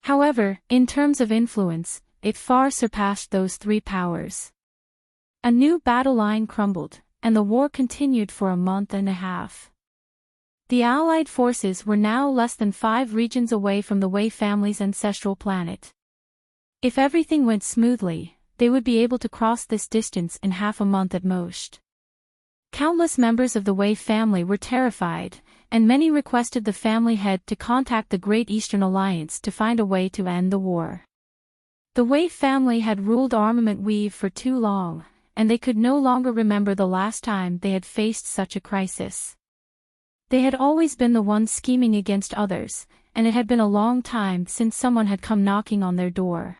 However, in terms of influence, it far surpassed those three powers. A new battle line crumbled, and the war continued for a month and a half. The Allied forces were now less than 5 regions away from the Wei family's ancestral planet. If everything went smoothly, they would be able to cross this distance in half a month at most. Countless members of the Wei family were terrified, and many requested the family head to contact the Great Eastern Alliance to find a way to end the war. The Wei family had ruled Armament Weave for too long, and they could no longer remember the last time they had faced such a crisis. They had always been the ones scheming against others, and it had been a long time since someone had come knocking on their door.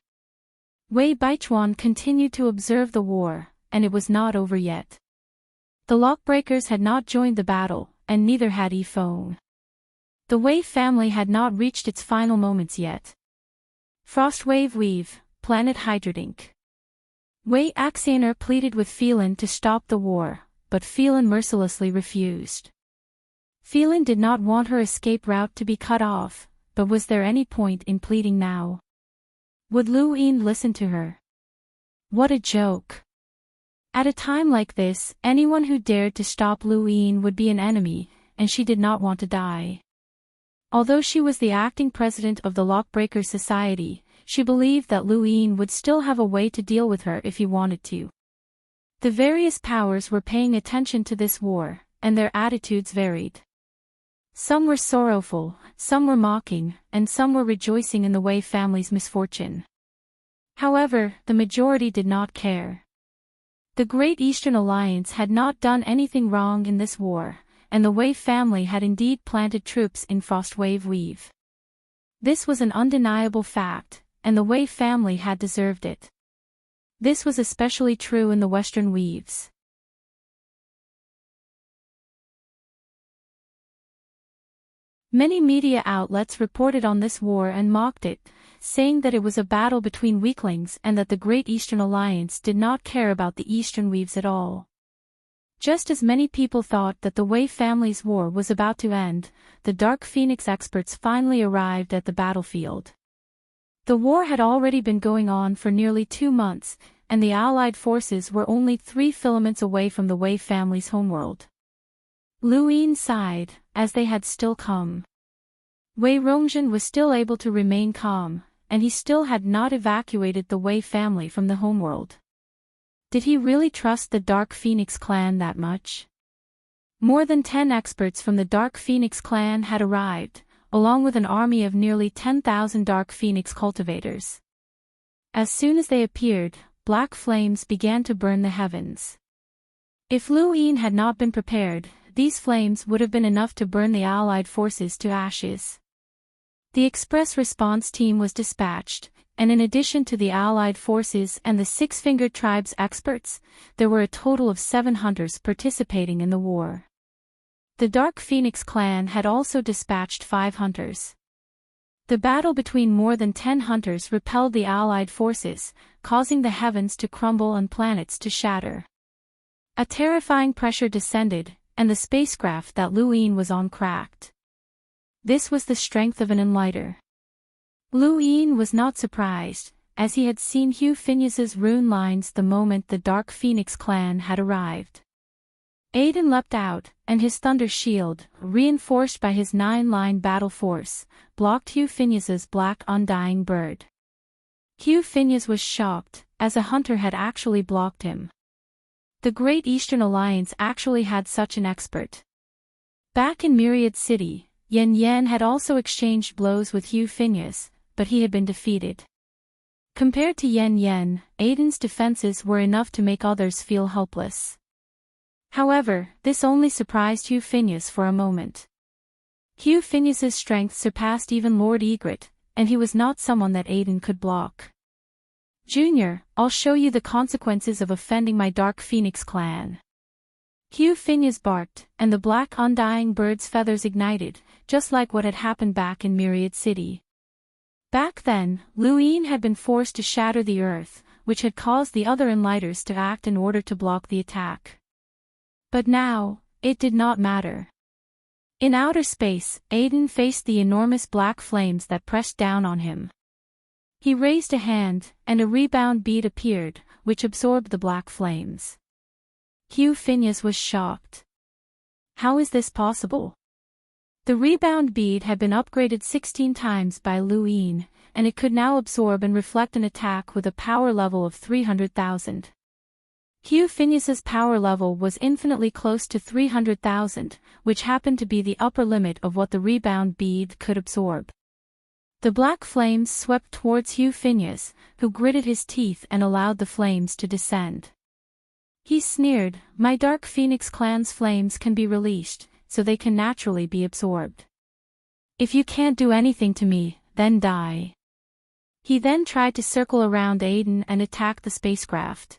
Wei Baichuan continued to observe the war, and it was not over yet. The Lockbreakers had not joined the battle, and neither had Yifeng. The Wei family had not reached its final moments yet. Frostwave Weave, Planet Hydrodink. Wei Axaner pleaded with Phelan to stop the war, but Phelan mercilessly refused. Phelan did not want her escape route to be cut off, but was there any point in pleading now? Would Lu Yin listen to her? What a joke! At a time like this, anyone who dared to stop Lu Yin would be an enemy, and she did not want to die. Although she was the acting president of the Lockbreaker Society, she believed that Lu Yin would still have a way to deal with her if he wanted to. The various powers were paying attention to this war, and their attitudes varied. Some were sorrowful, some were mocking, and some were rejoicing in the Wei family's misfortune. However, the majority did not care. The Great Eastern Alliance had not done anything wrong in this war, and the Wei family had indeed planted troops in Frostwave Weave. This was an undeniable fact, and the Wei family had deserved it. This was especially true in the Western Weaves. Many media outlets reported on this war and mocked it, saying that it was a battle between weaklings and that the Great Eastern Alliance did not care about the Eastern Weaves at all. Just as many people thought that the Wei family's war was about to end, the Dark Phoenix experts finally arrived at the battlefield. The war had already been going on for nearly 2 months, and the Allied forces were only 3 filaments away from the Wei family's homeworld. Lu Yin sighed, as they had still come. Wei Rongzhen was still able to remain calm, and he still had not evacuated the Wei family from the homeworld. Did he really trust the Dark Phoenix clan that much? More than 10 experts from the Dark Phoenix clan had arrived, along with an army of nearly 10,000 Dark Phoenix cultivators. As soon as they appeared, black flames began to burn the heavens. If Lu Yin had not been prepared, these flames would have been enough to burn the Allied forces to ashes. The express response team was dispatched, and in addition to the Allied forces and the Six-Fingered Tribe's experts, there were a total of 7 hunters participating in the war. The Dark Phoenix clan had also dispatched 5 hunters. The battle between more than 10 hunters repelled the Allied forces, causing the heavens to crumble and planets to shatter. A terrifying pressure descended, and the spacecraft that Lu Yin was on cracked. This was the strength of an enlighter. Lu Yin was not surprised, as he had seen Hugh Phineas's rune lines the moment the Dark Phoenix clan had arrived. Aiden leapt out, and his thunder shield, reinforced by his 9-line battle force, blocked Hugh Phineas's black undying bird. Hugh Phineas was shocked, as a hunter had actually blocked him. The Great Eastern Alliance actually had such an expert. Back in Myriad City, Yen Yen had also exchanged blows with Hugh Phineas, but he had been defeated. Compared to Yen Yen, Aiden's defenses were enough to make others feel helpless. However, this only surprised Hugh Phineas for a moment. Hugh Phineas's strength surpassed even Lord Egret, and he was not someone that Aiden could block. "Junior, I'll show you the consequences of offending my Dark Phoenix clan." Hugh Phineas barked, and the black undying bird's feathers ignited, just like what had happened back in Myriad City. Back then, Luine had been forced to shatter the earth, which had caused the other Enlighters to act in order to block the attack. But now, it did not matter. In outer space, Aiden faced the enormous black flames that pressed down on him. He raised a hand, and a rebound bead appeared, which absorbed the black flames. Hugh Phineas was shocked. How is this possible? The rebound bead had been upgraded 16 times by Luine, and it could now absorb and reflect an attack with a power level of 300,000. Hugh Phineas's power level was infinitely close to 300,000, which happened to be the upper limit of what the rebound bead could absorb. The black flames swept towards Hugh Phineas, who gritted his teeth and allowed the flames to descend. He sneered, "My Dark Phoenix clan's flames can be released, so they can naturally be absorbed. If you can't do anything to me, then die." He then tried to circle around Aiden and attack the spacecraft.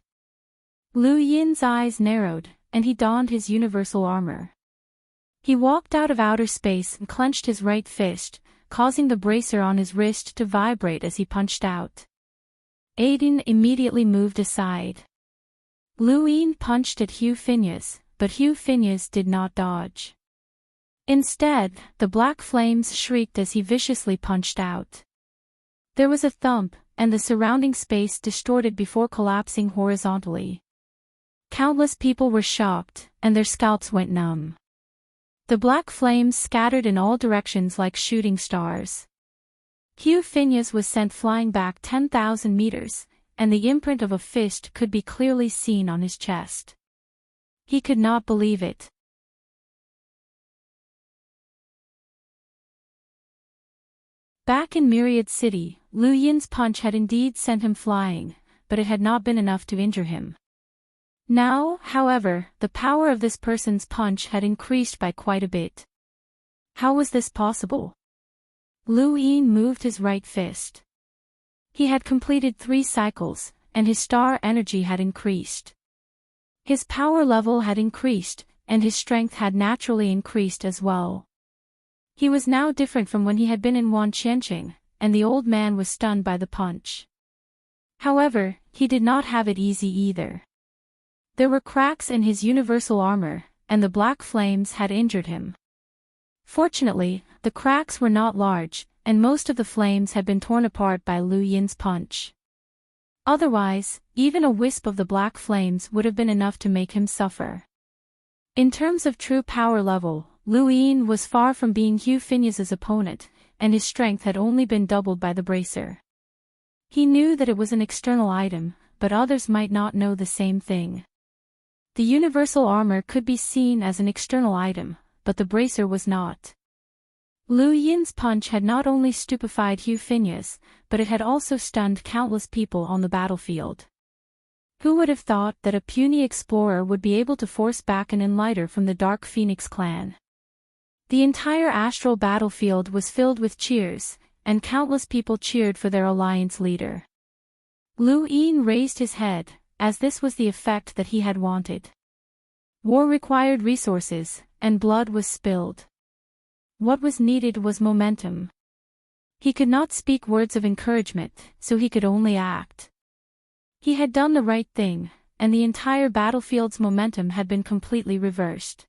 Lu Yin's eyes narrowed, and he donned his universal armor. He walked out of outer space and clenched his right fist, causing the bracer on his wrist to vibrate as he punched out. Aiden immediately moved aside. Lu Yin punched at Hugh Phineas, but Hugh Phineas did not dodge. Instead, the black flames shrieked as he viciously punched out. There was a thump, and the surrounding space distorted before collapsing horizontally. Countless people were shocked, and their scalps went numb. The black flames scattered in all directions like shooting stars. Hugh Phineas was sent flying back 10,000 meters, and the imprint of a fist could be clearly seen on his chest. He could not believe it. Back in Myriad City, Lu Yin's punch had indeed sent him flying, but it had not been enough to injure him. Now, however, the power of this person's punch had increased by quite a bit. How was this possible? Lu Yin moved his right fist. He had completed 3 cycles, and his star energy had increased. His power level had increased, and his strength had naturally increased as well. He was now different from when he had been in Wanqianqing, and the old man was stunned by the punch. However, he did not have it easy either. There were cracks in his universal armor, and the black flames had injured him. Fortunately, the cracks were not large, and most of the flames had been torn apart by Lu Yin's punch. Otherwise, even a wisp of the black flames would have been enough to make him suffer. In terms of true power level, Lu Yin was far from being Hugh Phineas's opponent, and his strength had only been doubled by the bracer. He knew that it was an external item, but others might not know the same thing. The universal armor could be seen as an external item, but the bracer was not. Lu Yin's punch had not only stupefied Hugh Phineas, but it had also stunned countless people on the battlefield. Who would have thought that a puny explorer would be able to force back an Enlighter from the Dark Phoenix clan? The entire astral battlefield was filled with cheers, and countless people cheered for their alliance leader. Lu Yin raised his head, as this was the effect that he had wanted. War required resources, and blood was spilled. What was needed was momentum. He could not speak words of encouragement, so he could only act. He had done the right thing, and the entire battlefield's momentum had been completely reversed.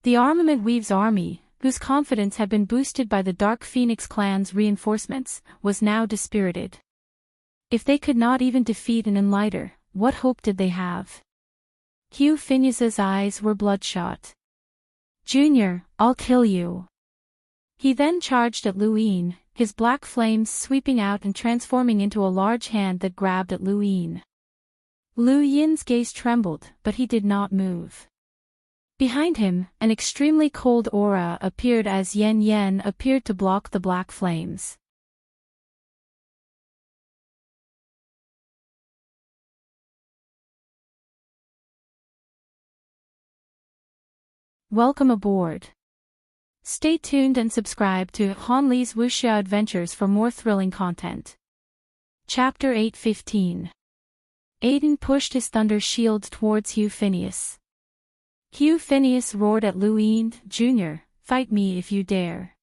The Armament Weave's army, whose confidence had been boosted by the Dark Phoenix clan's reinforcements, was now dispirited. If they could not even defeat an Enlighter, what hope did they have? Hugh Phineas's eyes were bloodshot. "Junior, I'll kill you." He then charged at Lu Yin, his black flames sweeping out and transforming into a large hand that grabbed at Lu Yin. Lu Yin's gaze trembled, but he did not move. Behind him, an extremely cold aura appeared as Yen Yen appeared to block the black flames. "Welcome aboard. Stay tuned and subscribe to Han Li's Wuxia Adventures for more thrilling content. Chapter 8:15. Aiden pushed his thunder shield towards Hugh Phineas. Hugh Phineas roared at Lu Yin, Jr., "Fight me if you dare."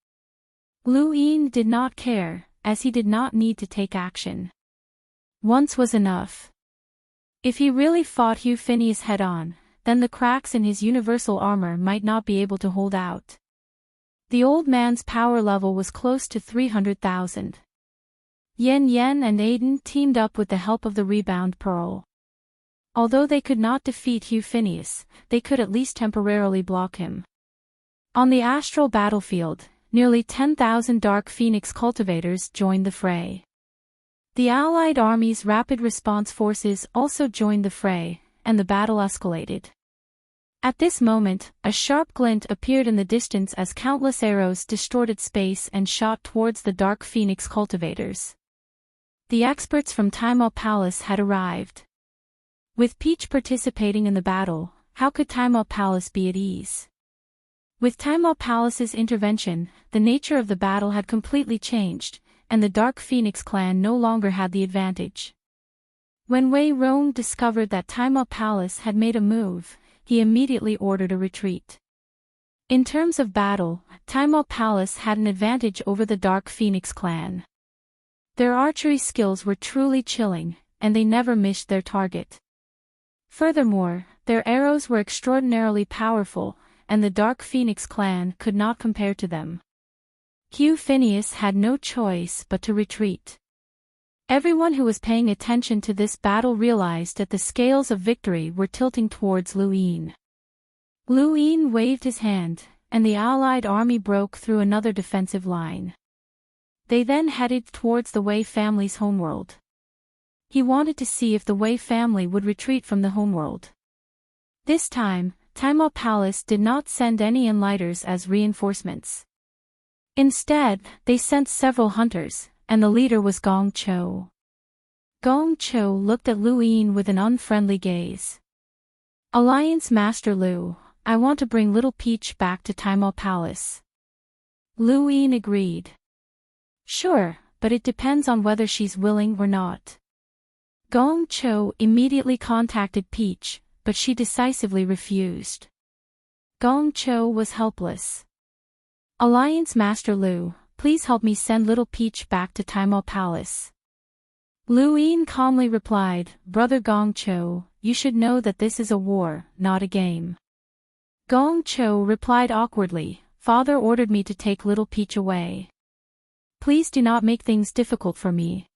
Lu Yin did not care, as he did not need to take action. Once was enough. If he really fought Hugh Phineas head-on, then the cracks in his universal armor might not be able to hold out. The old man's power level was close to 300,000. Yen Yen and Aiden teamed up with the help of the Rebound Pearl. Although they could not defeat Hugh Phineas, they could at least temporarily block him. On the astral battlefield, nearly 10,000 Dark Phoenix cultivators joined the fray. The Allied Army's Rapid Response Forces also joined the fray, and the battle escalated. At this moment, a sharp glint appeared in the distance as countless arrows distorted space and shot towards the Dark Phoenix cultivators. The experts from Taimao Palace had arrived. With Peach participating in the battle, how could Taimao Palace be at ease? With Taimao Palace's intervention, the nature of the battle had completely changed, and the Dark Phoenix clan no longer had the advantage. When Wei Rong discovered that Taimao Palace had made a move, he immediately ordered a retreat. In terms of battle, Taimao Palace had an advantage over the Dark Phoenix clan. Their archery skills were truly chilling, and they never missed their target. Furthermore, their arrows were extraordinarily powerful, and the Dark Phoenix clan could not compare to them. Hugh Phineas had no choice but to retreat. Everyone who was paying attention to this battle realized that the scales of victory were tilting towards Lu Yin. Lu Yin waved his hand, and the Allied army broke through another defensive line. They then headed towards the Wei family's homeworld. He wanted to see if the Wei family would retreat from the homeworld. This time, Taimao Palace did not send any enlighters as reinforcements. Instead, they sent several hunters, and the leader was Gong Cho. Gong Cho looked at Lu Yin with an unfriendly gaze. "Alliance Master Lu, I want to bring little Peach back to Taimao Palace." Lu Yin agreed. "Sure, but it depends on whether she's willing or not." Gong Cho immediately contacted Peach, but she decisively refused. Gong Cho was helpless. "Alliance Master Lu, please help me send little Peach back to Taimao Palace." Lu Yin calmly replied, "Brother Gong Cho, you should know that this is a war, not a game." Gong Cho replied awkwardly, "Father ordered me to take little Peach away. Please do not make things difficult for me."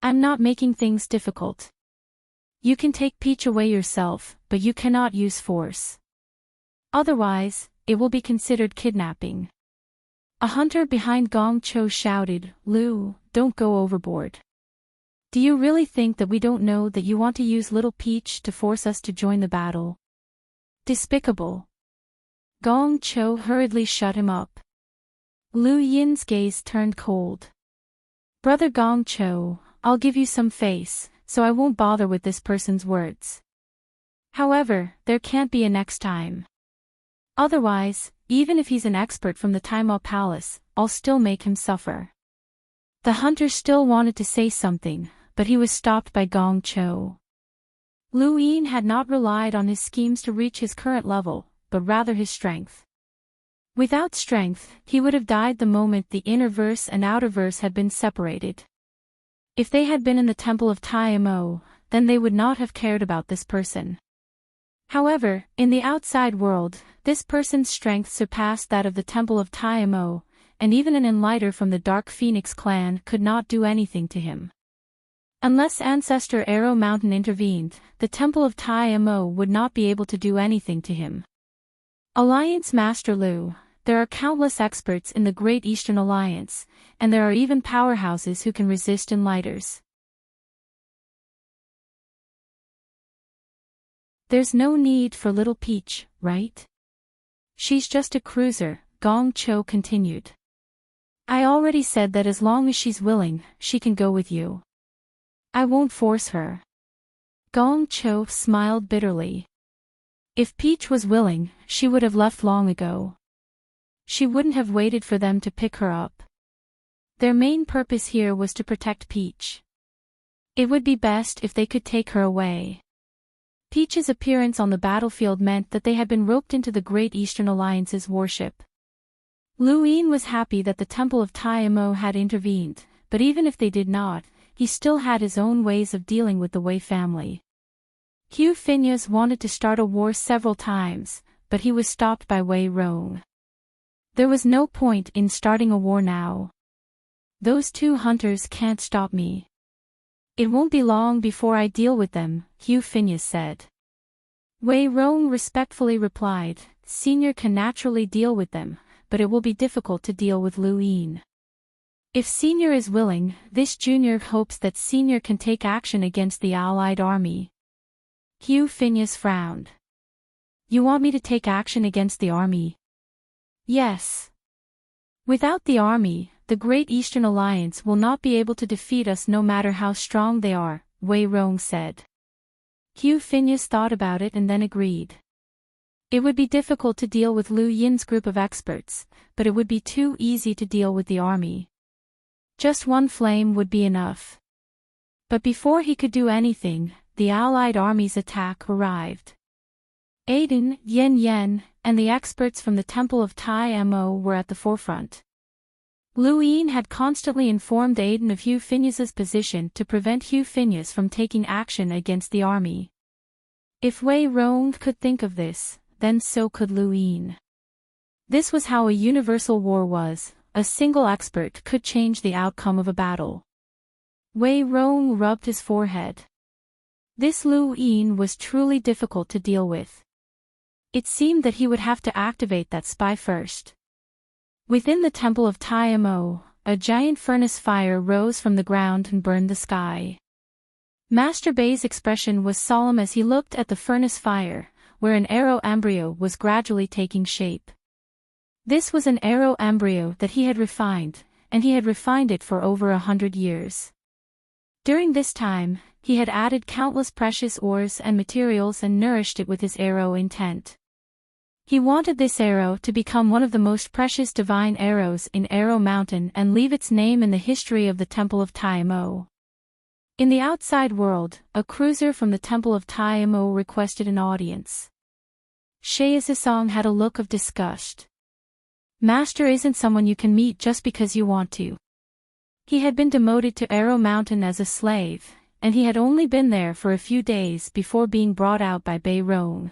"I'm not making things difficult. You can take Peach away yourself, but you cannot use force. Otherwise, it will be considered kidnapping." A hunter behind Gong Cho shouted, "Lu, don't go overboard. Do you really think that we don't know that you want to use little Peach to force us to join the battle? Despicable." Gong Cho hurriedly shut him up. Lu Yin's gaze turned cold. "Brother Gong Cho, I'll give you some face, so I won't bother with this person's words. However, there can't be a next time. Otherwise, even if he's an expert from the Taimao Palace, I'll still make him suffer." The hunter still wanted to say something, but he was stopped by Gong Cho. Lu Yin had not relied on his schemes to reach his current level, but rather his strength. Without strength, he would have died the moment the inner verse and outer verse had been separated. If they had been in the Temple of Taimao, then they would not have cared about this person. However, in the outside world, this person's strength surpassed that of the Temple of Taimao, and even an enlighter from the Dark Phoenix clan could not do anything to him. Unless Ancestor Arrow Mountain intervened, the Temple of Taimao would not be able to do anything to him. "Alliance Master Lu, there are countless experts in the Great Eastern Alliance, and there are even powerhouses who can resist enlighters. There's no need for little Peach, right? She's just a cruiser," Gong Cho continued. "I already said that as long as she's willing, she can go with you. I won't force her." Gong Cho smiled bitterly. If Peach was willing, she would have left long ago. She wouldn't have waited for them to pick her up. Their main purpose here was to protect Peach. It would be best if they could take her away. Peach's appearance on the battlefield meant that they had been roped into the Great Eastern Alliance's warship. Luin was happy that the Temple of Tiamo had intervened, but even if they did not, he still had his own ways of dealing with the Wei family. Hugh Phineas wanted to start a war several times, but he was stopped by Wei Rong. There was no point in starting a war now. Those two hunters can't stop me. It won't be long before I deal with them, Hugh Phineas said. Wei Rong respectfully replied, Senior can naturally deal with them, but it will be difficult to deal with Luin. If Senior is willing, this junior hopes that Senior can take action against the Allied army. Hugh Phineas frowned. You want me to take action against the army? Yes. Without the army, the Great Eastern Alliance will not be able to defeat us no matter how strong they are, Wei Rong said. Hugh Phineas thought about it and then agreed. It would be difficult to deal with Lu Yin's group of experts, but it would be too easy to deal with the army. Just one flame would be enough. But before he could do anything, the Allied army's attack arrived. Aiden, Yen Yen, and the experts from the Temple of Tai Mo were at the forefront. Luin had constantly informed Aiden of Hugh Phineas's position to prevent Hugh Phineas from taking action against the army. If Wei Rong could think of this, then so could Luin. This was how a universal war was, a single expert could change the outcome of a battle. Wei Rong rubbed his forehead. This Luin was truly difficult to deal with. It seemed that he would have to activate that spy first. Within the Temple of Tiamo, a giant furnace fire rose from the ground and burned the sky. Master Bei's expression was solemn as he looked at the furnace fire, where an arrow embryo was gradually taking shape. This was an arrow embryo that he had refined, and he had refined it for over 100 years. During this time, he had added countless precious ores and materials and nourished it with his arrow intent. He wanted this arrow to become one of the most precious divine arrows in Arrow Mountain and leave its name in the history of the Temple of Tiamo. In the outside world, a cruiser from the Temple of Tiamo requested an audience. Shaezisong had a look of disgust. Master isn't someone you can meet just because you want to. He had been demoted to Arrow Mountain as a slave, and he had only been there for a few days before being brought out by Bei Rong.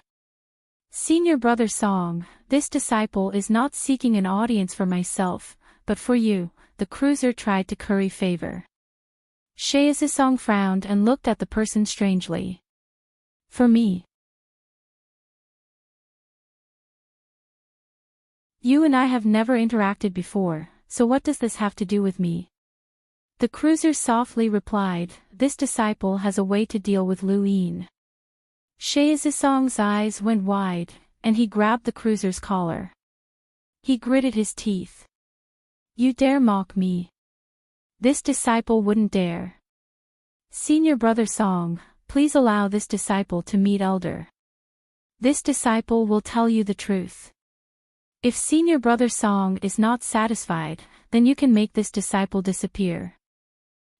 Senior Brother Song, this disciple is not seeking an audience for myself, but for you, the cruiser tried to curry favor. Shaezisong frowned and looked at the person strangely. For me. You and I have never interacted before, so what does this have to do with me? The cruiser softly replied, this disciple has a way to deal with Luin. Shaezisong's eyes went wide, and he grabbed the cruiser's collar. He gritted his teeth. You dare mock me? This disciple wouldn't dare. Senior Brother Song, please allow this disciple to meet Elder. This disciple will tell you the truth. If Senior Brother Song is not satisfied, then you can make this disciple disappear.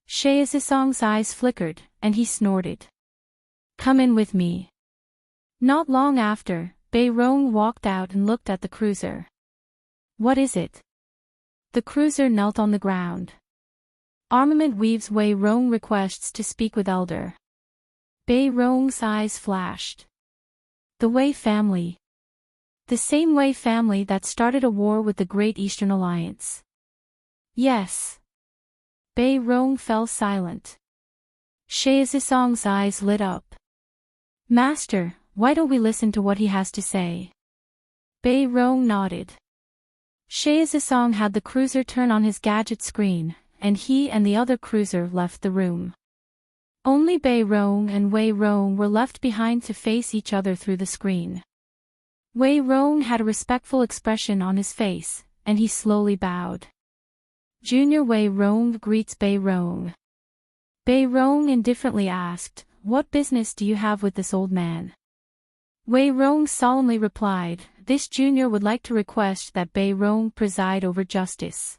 Shaezisong's eyes flickered, and he snorted. Come in with me. Not long after, Bei Rong walked out and looked at the cruiser. What is it? The cruiser knelt on the ground. Armament Weaves Wei Rong requests to speak with Elder. Bei Rong's eyes flashed. The Wei family. The same Wei family that started a war with the Great Eastern Alliance. Yes. Bei Rong fell silent. Shaezisong's eyes lit up. Master, why don't we listen to what he has to say? Bei Rong nodded. Shaezisong had the cruiser turn on his gadget screen, and he and the other cruiser left the room. Only Bei Rong and Wei Rong were left behind to face each other through the screen. Wei Rong had a respectful expression on his face, and he slowly bowed. Junior Wei Rong greets Bei Rong. Bei Rong indifferently asked, what business do you have with this old man? Wei Rong solemnly replied, "This junior would like to request that Bei Rong preside over justice."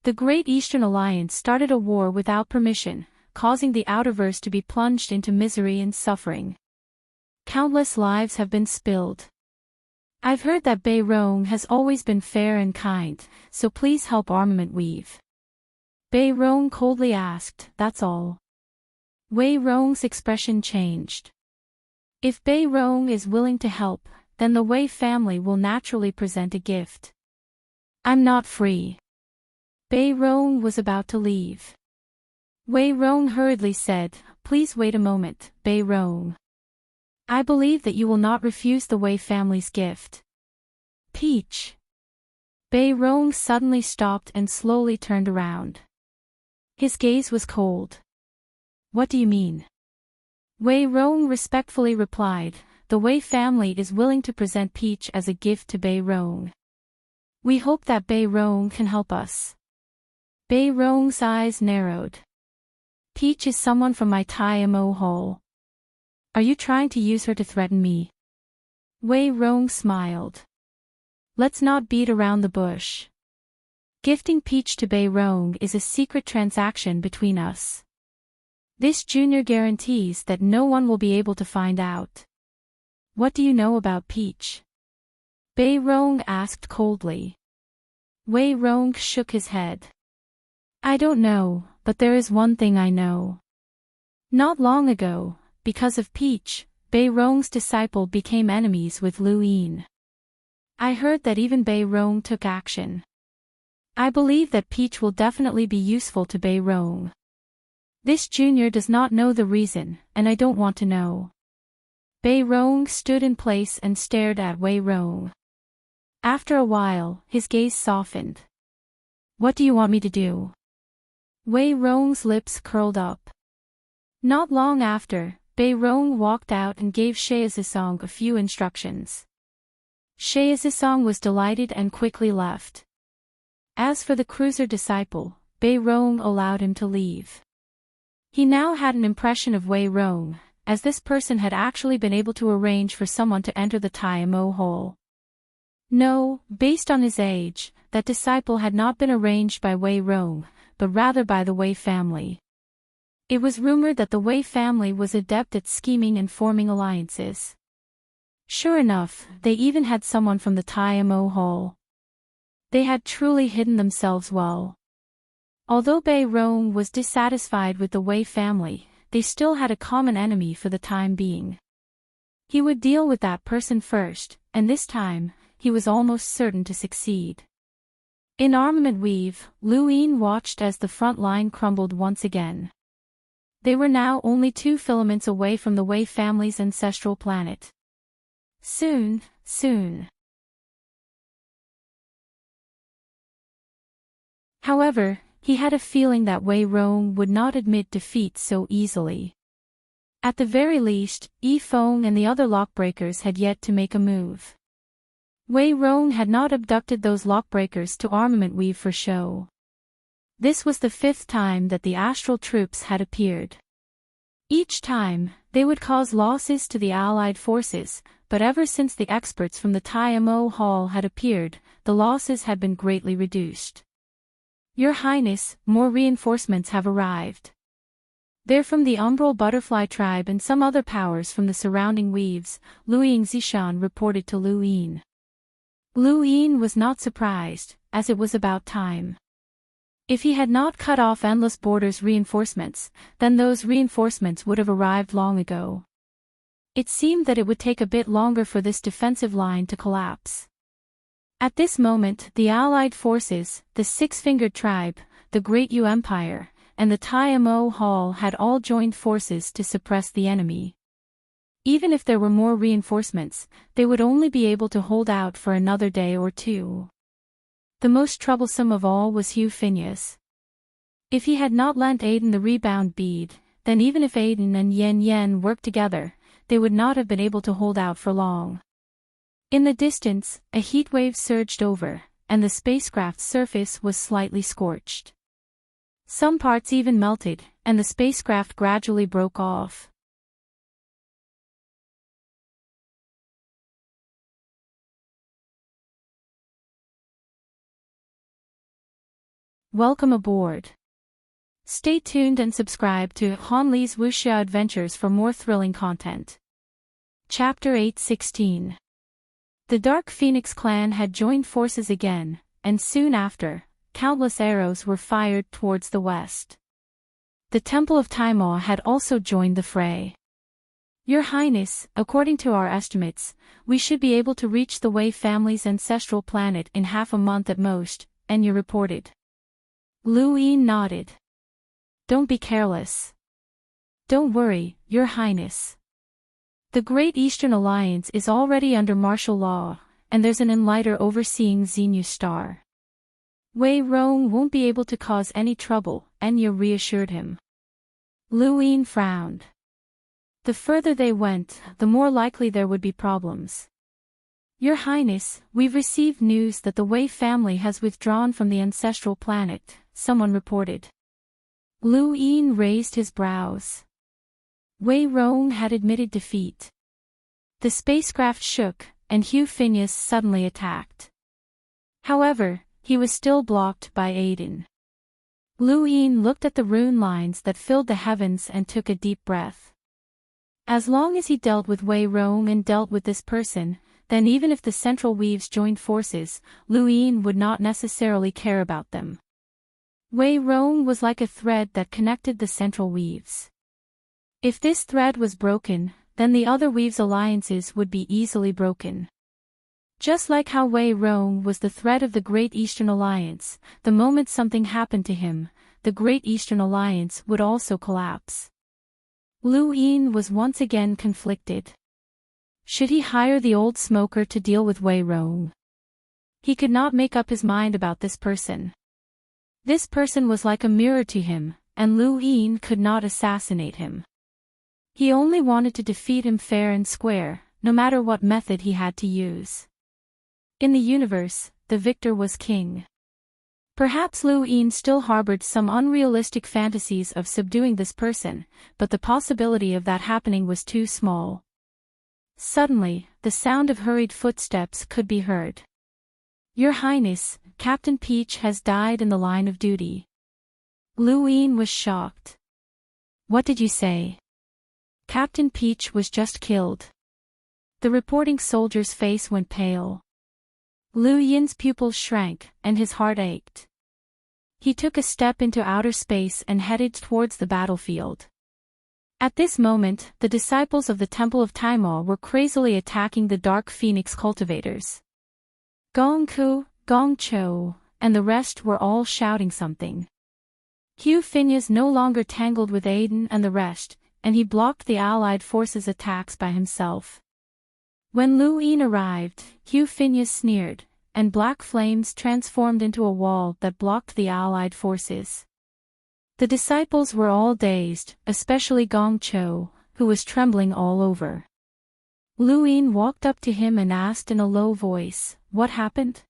The Great Eastern Alliance started a war without permission, causing the Outerverse to be plunged into misery and suffering. Countless lives have been spilled. I've heard that Bei Rong has always been fair and kind, so please help Armament Weave. Bei Rong coldly asked, "That's all?" Wei Rong's expression changed. If Bei Rong is willing to help, then the Wei family will naturally present a gift. I'm not free. Bei Rong was about to leave. Wei Rong hurriedly said, "Please wait a moment, Bei Rong. I believe that you will not refuse the Wei family's gift." Peach. Bei Rong suddenly stopped and slowly turned around. His gaze was cold. "What do you mean?" Wei Rong respectfully replied, "The Wei family is willing to present Peach as a gift to Bei Rong. We hope that Bei Rong can help us." Bei Rong's eyes narrowed. "Peach is someone from my TMO hall. Are you trying to use her to threaten me?" Wei Rong smiled. "Let's not beat around the bush. Gifting Peach to Bei Rong is a secret transaction between us. This junior guarantees that no one will be able to find out." "What do you know about Peach?" Bei Rong asked coldly. Wei Rong shook his head. "I don't know, but there is one thing I know. Not long ago, because of Peach, Bei Rong's disciple became enemies with Lu Yin. I heard that even Bei Rong took action. I believe that Peach will definitely be useful to Bei Rong. This junior does not know the reason, and I don't want to know." Bei Rong stood in place and stared at Wei Rong. After a while, his gaze softened. "What do you want me to do?" Wei Rong's lips curled up. Not long after, Bei Rong walked out and gave Shea-Zisong a few instructions. Shea-Zisong was delighted and quickly left. As for the cruiser disciple, Bei Rong allowed him to leave. He now had an impression of Wei Rong, as this person had actually been able to arrange for someone to enter the TMO hole. No, based on his age, that disciple had not been arranged by Wei Rong, but rather by the Wei family. It was rumored that the Wei family was adept at scheming and forming alliances. Sure enough, they even had someone from the TMO hole. They had truly hidden themselves well. Although Bei Rong was dissatisfied with the Wei family, they still had a common enemy for the time being. He would deal with that person first, and this time, he was almost certain to succeed. In Armament Weave, Lu Yin watched as the front line crumbled once again. They were now only 2 filaments away from the Wei family's ancestral planet. Soon. However, he had a feeling that Wei Rong would not admit defeat so easily. At the very least, Yi Feng and the other lockbreakers had yet to make a move. Wei Rong had not abducted those lockbreakers to Armament Weave for show. This was the 5th time that the astral troops had appeared. Each time, they would cause losses to the Allied forces, but ever since the experts from the TMO hall had appeared, the losses had been greatly reduced. "Your Highness, more reinforcements have arrived. They're from the Umbral Butterfly tribe and some other powers from the surrounding weaves," Luiying Zishan reported to Lu Yin. Lu Yin was not surprised, as it was about time. If he had not cut off Endless Borders reinforcements, then those reinforcements would have arrived long ago. It seemed that it would take a bit longer for this defensive line to collapse. At this moment, the Allied forces, the Six-Fingered Tribe, the Great Yu Empire, and the TMO Hall had all joined forces to suppress the enemy. Even if there were more reinforcements, they would only be able to hold out for another day or two. The most troublesome of all was Hugh Phineas. If he had not lent Aiden the rebound bead, then even if Aiden and Yen Yen worked together, they would not have been able to hold out for long. In the distance, a heat wave surged over, and the spacecraft's surface was slightly scorched. Some parts even melted, and the spacecraft gradually broke off. welcome aboard. Stay tuned and subscribe to Han Li's Wuxia Adventures for more thrilling content. Chapter 8:16. The Dark Phoenix clan had joined forces again, and soon after, countless arrows were fired towards the west. The Temple of Taimao had also joined the fray. Your Highness, according to our estimates, we should be able to reach the Wei family's ancestral planet in half a month at most, Enya reported. Lu Yin nodded. Don't be careless. Don't worry, Your Highness. The Great Eastern Alliance is already under martial law, and there's an enlighter overseeing Xenu Star. Wei Rong won't be able to cause any trouble, Enya reassured him. Lu Yin frowned. The further they went, the more likely there would be problems. Your Highness, we've received news that the Wei family has withdrawn from the ancestral planet, someone reported. Lu Yin raised his brows. Wei Rong had admitted defeat. The spacecraft shook, and Hugh Phineas suddenly attacked. However, he was still blocked by Aiden. Lu Yin looked at the rune lines that filled the heavens and took a deep breath. As long as he dealt with Wei Rong and dealt with this person, then even if the Central Weaves joined forces, Lu Yin would not necessarily care about them. Wei Rong was like a thread that connected the Central Weaves. If this thread was broken, then the other Weaves' alliances would be easily broken. Just like how Wei Rong was the thread of the Great Eastern Alliance, the moment something happened to him, the Great Eastern Alliance would also collapse. Lu Yin was once again conflicted. Should he hire the old smoker to deal with Wei Rong? He could not make up his mind about this person. This person was like a mirror to him, and Lu Yin could not assassinate him. He only wanted to defeat him fair and square, no matter what method he had to use. In the universe, the victor was king. Perhaps Lu Yin still harbored some unrealistic fantasies of subduing this person, but the possibility of that happening was too small. Suddenly, the sound of hurried footsteps could be heard. Your Highness, Captain Peach has died in the line of duty. Lu Yin was shocked. What did you say? Captain Peach was just killed. The reporting soldier's face went pale. Lu Yin's pupils shrank, and his heart ached. He took a step into outer space and headed towards the battlefield. At this moment, the disciples of the Temple of Taimao were crazily attacking the Dark Phoenix cultivators. Gong Ku, Gong Cho, and the rest were all shouting something. Hugh Phineas no longer tangled with Aiden and the rest, and he blocked the Allied forces' attacks by himself. When Lu Yin arrived, Hugh Phineas sneered, and black flames transformed into a wall that blocked the Allied forces. The disciples were all dazed, especially Gong Cho, who was trembling all over. Lu Yin walked up to him and asked in a low voice, "What happened?"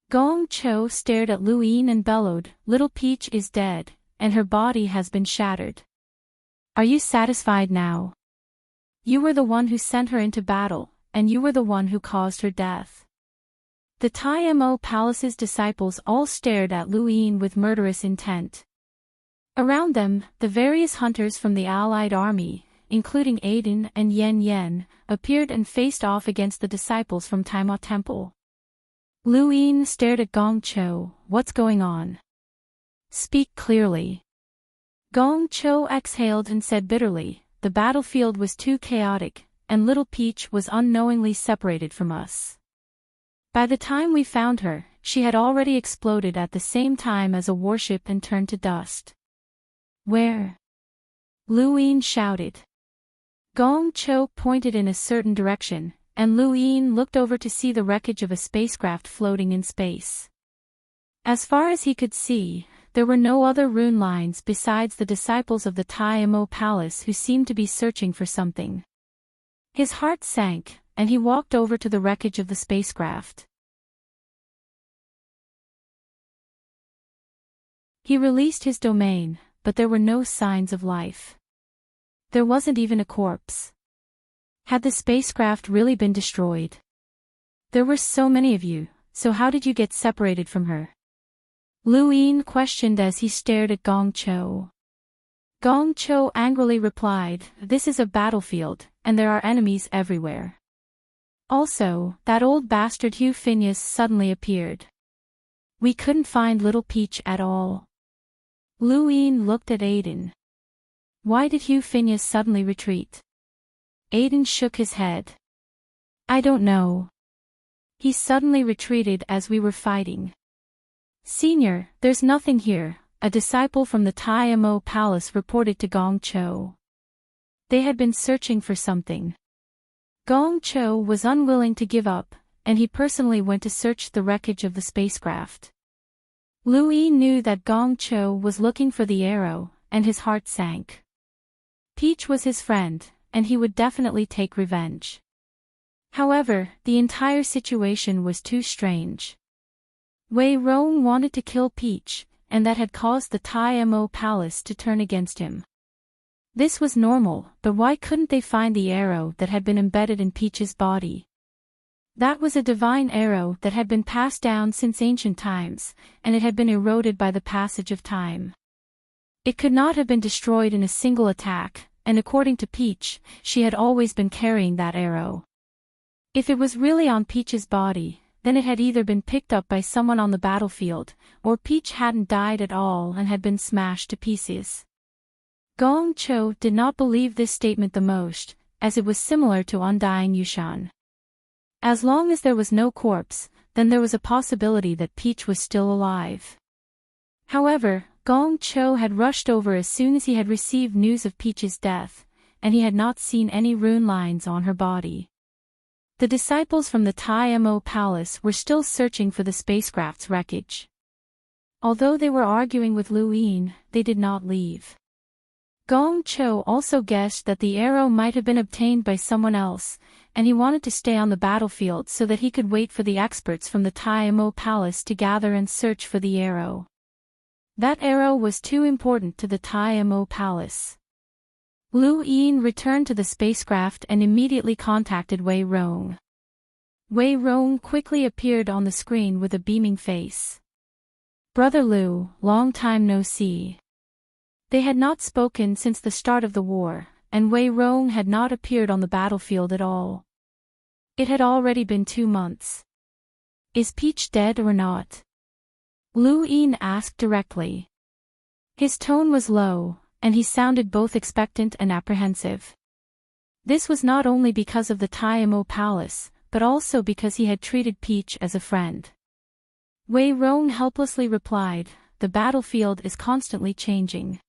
Gong Cho stared at Lu Yin and bellowed, "Little Peach is dead, and her body has been shattered. Are you satisfied now? You were the one who sent her into battle, and you were the one who caused her death." The Taimao Palace's disciples all stared at Lu Yin with murderous intent. Around them, the various hunters from the Allied army, including Aiden and Yen Yen, appeared and faced off against the disciples from Taimao Temple. Lu Yin stared at Gong Cho, "What's going on? Speak clearly." Gong Cho exhaled and said bitterly, "The battlefield was too chaotic, and Little Peach was unknowingly separated from us. By the time we found her, she had already exploded at the same time as a warship and turned to dust." "Where?" Lu Yin shouted. Gong Cho pointed in a certain direction, and Lu Yin looked over to see the wreckage of a spacecraft floating in space. As far as he could see, there were no other rune lines besides the disciples of the Taimao Palace who seemed to be searching for something. His heart sank, and he walked over to the wreckage of the spacecraft. He released his domain, but there were no signs of life. There wasn't even a corpse. Had the spacecraft really been destroyed? There were so many of you, so how did you get separated from her? Lu Yin questioned as he stared at Gong Cho. Gong Cho angrily replied, "This is a battlefield, and there are enemies everywhere. Also, that old bastard Hugh Phineas suddenly appeared. We couldn't find little Peach at all." Lu Yin looked at Aiden. "Why did Hugh Phineas suddenly retreat?" Aiden shook his head. "I don't know. He suddenly retreated as we were fighting." "Senior, there's nothing here," a disciple from the Tai Mo Palace reported to Gong Cho. They had been searching for something. Gong Cho was unwilling to give up, and he personally went to search the wreckage of the spacecraft. Lu Yi knew that Gong Cho was looking for the arrow, and his heart sank. Peach was his friend, and he would definitely take revenge. However, the entire situation was too strange. Wei Rong wanted to kill Peach, and that had caused the Tai Mo Palace to turn against him. This was normal, but why couldn't they find the arrow that had been embedded in Peach's body? That was a divine arrow that had been passed down since ancient times, and it had been eroded by the passage of time. It could not have been destroyed in a single attack, and according to Peach, she had always been carrying that arrow. If it was really on Peach's body, then it had either been picked up by someone on the battlefield, or Peach hadn't died at all and had been smashed to pieces. Gong Cho did not believe this statement the most, as it was similar to undying Yushan. As long as there was no corpse, then there was a possibility that Peach was still alive. However, Gong Cho had rushed over as soon as he had received news of Peach's death, and he had not seen any rune lines on her body. The disciples from the Tai Mo Palace were still searching for the spacecraft's wreckage. Although they were arguing with Lu Yin, they did not leave. Gong Cho also guessed that the arrow might have been obtained by someone else, and he wanted to stay on the battlefield so that he could wait for the experts from the Tai Mo Palace to gather and search for the arrow. That arrow was too important to the Tai Mo Palace. Lu Yin returned to the spacecraft and immediately contacted Wei Rong. Wei Rong quickly appeared on the screen with a beaming face. "Brother Lu, long time no see." They had not spoken since the start of the war, and Wei Rong had not appeared on the battlefield at all. It had already been 2 months. "Is Peach dead or not?" Lu Yin asked directly. His tone was low, and he sounded both expectant and apprehensive. This was not only because of the Tai Mo Palace, but also because he had treated Peach as a friend. Wei Rong helplessly replied, "The battlefield is constantly changing.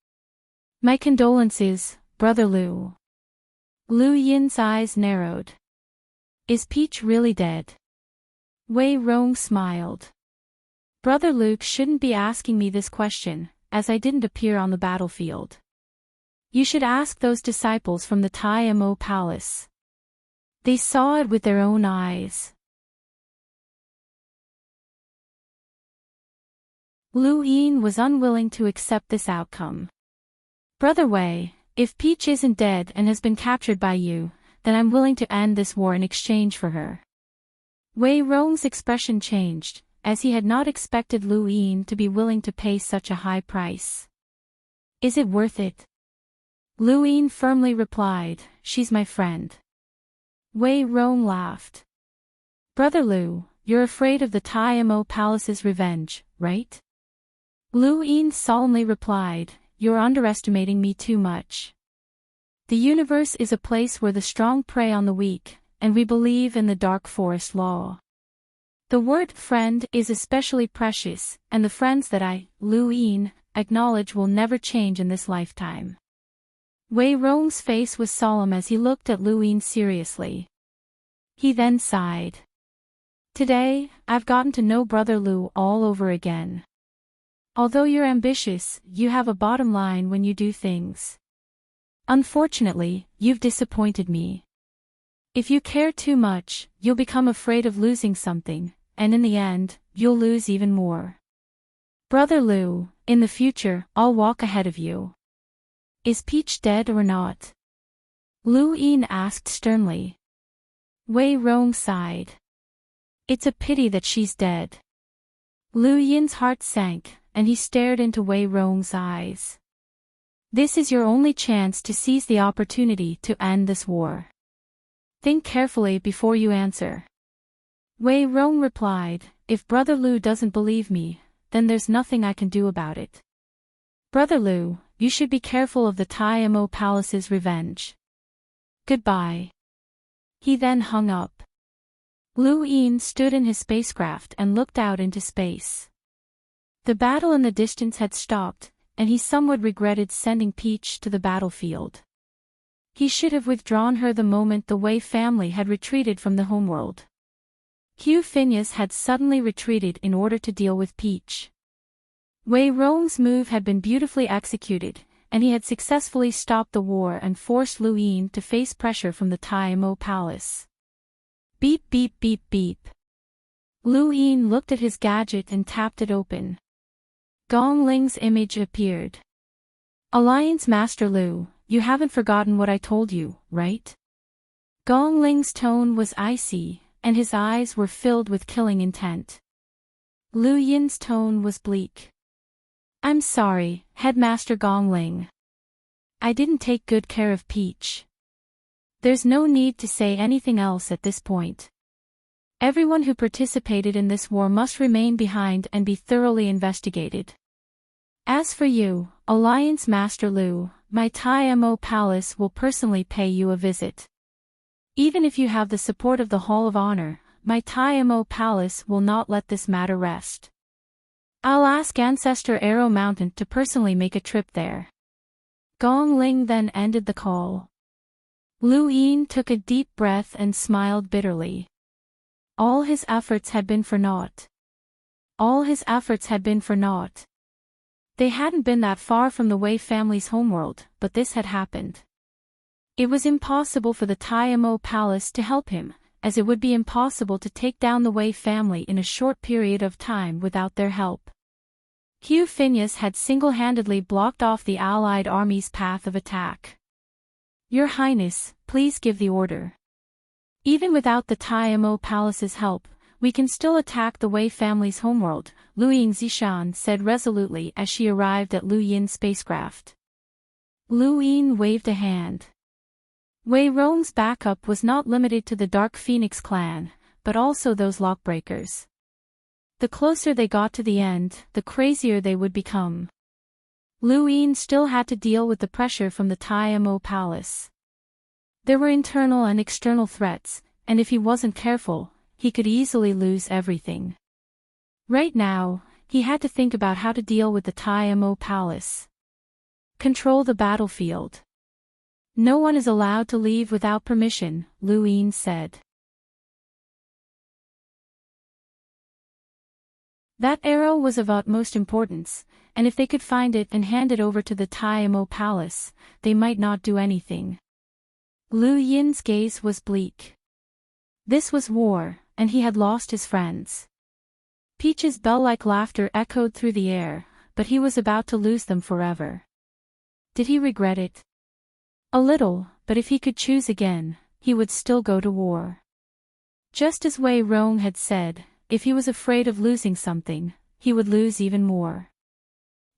My condolences, Brother Lu." Lu Yin's eyes narrowed. "Is Peach really dead?" Wei Rong smiled. "Brother Luke shouldn't be asking me this question, as I didn't appear on the battlefield. You should ask those disciples from the Tai Mo Palace. They saw it with their own eyes." Lu Yin was unwilling to accept this outcome. "Brother Wei, if Peach isn't dead and has been captured by you, then I'm willing to end this war in exchange for her." Wei Rong's expression changed, as he had not expected Lu Yin to be willing to pay such a high price. "Is it worth it?" Lu Yin firmly replied, "She's my friend." Wei Rong laughed. "Brother Lu, you're afraid of the Tai Mo Palace's revenge, right?" Lu Yin solemnly replied, "You're underestimating me too much. The universe is a place where the strong prey on the weak, and we believe in the dark forest law. The word friend is especially precious, and the friends that I, Lu Yin, acknowledge will never change in this lifetime." Wei Rong's face was solemn as he looked at Lu Yin seriously. He then sighed. "Today, I've gotten to know Brother Lu all over again. Although you're ambitious, you have a bottom line when you do things. Unfortunately, you've disappointed me. If you care too much, you'll become afraid of losing something, and in the end, you'll lose even more. Brother Lu, in the future, I'll walk ahead of you." "Is Peach dead or not?" Lu Yin asked sternly. Wei Rong sighed. "It's a pity that she's dead." Lu Yin's heart sank, and he stared into Wei Rong's eyes. This is your only chance to seize the opportunity to end this war. Think carefully before you answer. Wei Rong replied, if Brother Lu doesn't believe me, then there's nothing I can do about it. Brother Lu, you should be careful of the Tai Mo Palace's revenge. Goodbye. He then hung up. Lu Yin stood in his spacecraft and looked out into space. The battle in the distance had stopped, and he somewhat regretted sending Peach to the battlefield. He should have withdrawn her the moment the Wei family had retreated from the homeworld. Hugh Phineas had suddenly retreated in order to deal with Peach. Wei Rong's move had been beautifully executed, and he had successfully stopped the war and forced Lu Yin to face pressure from the Tai Mo Palace. Beep beep beep beep. Lu Yin looked at his gadget and tapped it open. Gong Ling's image appeared. Alliance Master Lu, you haven't forgotten what I told you, right? Gong Ling's tone was icy, and his eyes were filled with killing intent. Lu Yin's tone was bleak. I'm sorry, Headmaster Gong Ling. I didn't take good care of Peach. There's no need to say anything else at this point. Everyone who participated in this war must remain behind and be thoroughly investigated. As for you, Alliance Master Lu, my Tai Mo Palace will personally pay you a visit. Even if you have the support of the Hall of Honor, my Tai Mo Palace will not let this matter rest. I'll ask Ancestor Arrow Mountain to personally make a trip there. Gong Ling then ended the call. Lu Yin took a deep breath and smiled bitterly. All his efforts had been for naught. All his efforts had been for naught. They hadn't been that far from the Wei family's homeworld, but this had happened. It was impossible for the Tai Mo Palace to help him, as it would be impossible to take down the Wei family in a short period of time without their help. Hugh Phineas had single-handedly blocked off the Allied army's path of attack. Your Highness, please give the order. Even without the Tai Mo Palace's help, we can still attack the Wei family's homeworld, Lu Yingzishan said resolutely as she arrived at Lu Yin's spacecraft. Lu Yin waved a hand. Wei Rong's backup was not limited to the Dark Phoenix clan, but also those lockbreakers. The closer they got to the end, the crazier they would become. Lu Yin still had to deal with the pressure from the Tai Mo Palace. There were internal and external threats, and if he wasn't careful, he could easily lose everything. Right now, he had to think about how to deal with the Tai Mo Palace. Control the battlefield. No one is allowed to leave without permission, Lu Yin said. That arrow was of utmost importance, and if they could find it and hand it over to the Tai Mo Palace, they might not do anything. Lu Yin's gaze was bleak. This was war, and he had lost his friends. Peach's bell-like laughter echoed through the air, but he was about to lose them forever. Did he regret it? A little, but if he could choose again, he would still go to war. Just as Wei Rong had said, if he was afraid of losing something, he would lose even more.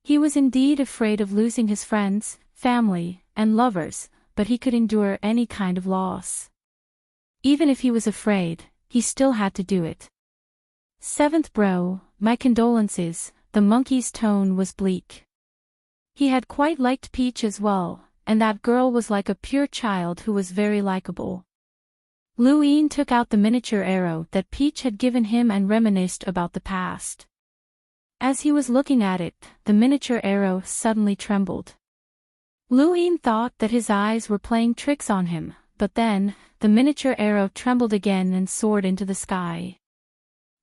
He was indeed afraid of losing his friends, family, and lovers, but he could endure any kind of loss. Even if he was afraid, he still had to do it. Seventh bro, my condolences, the monkey's tone was bleak. He had quite liked Peach as well, and that girl was like a pure child who was very likable. Lu Yin took out the miniature arrow that Peach had given him and reminisced about the past. As he was looking at it, the miniature arrow suddenly trembled. Lu Yin thought that his eyes were playing tricks on him, but then, the miniature arrow trembled again and soared into the sky.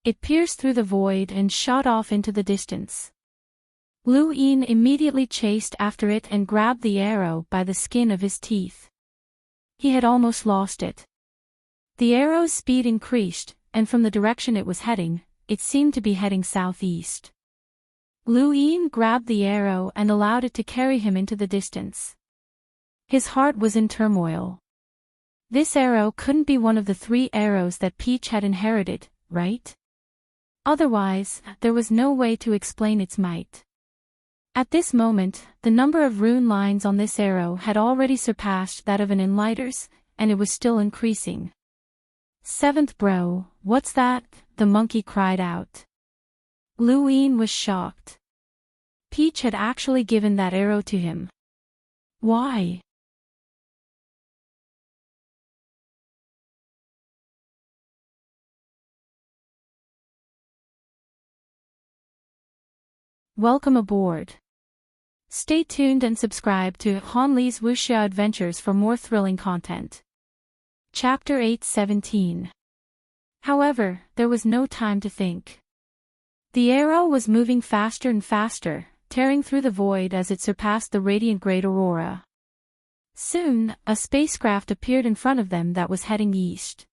It pierced through the void and shot off into the distance. Lu Yin immediately chased after it and grabbed the arrow by the skin of his teeth. He had almost lost it. The arrow's speed increased, and from the direction it was heading, it seemed to be heading southeast. Lu Yin grabbed the arrow and allowed it to carry him into the distance. His heart was in turmoil. This arrow couldn't be one of the 3 arrows that Peach had inherited, right? Otherwise, there was no way to explain its might. At this moment, the number of rune lines on this arrow had already surpassed that of an enlighter's, and it was still increasing. "Seventh bro, what's that?" the monkey cried out. Luin was shocked. Peach had actually given that arrow to him. Why? Welcome aboard. Stay tuned and subscribe to Hanli's Wuxia Adventures for more thrilling content. Chapter 8:17. However, there was no time to think. The arrow was moving faster and faster, tearing through the void as it surpassed the radiant great aurora. Soon, a spacecraft appeared in front of them that was heading east.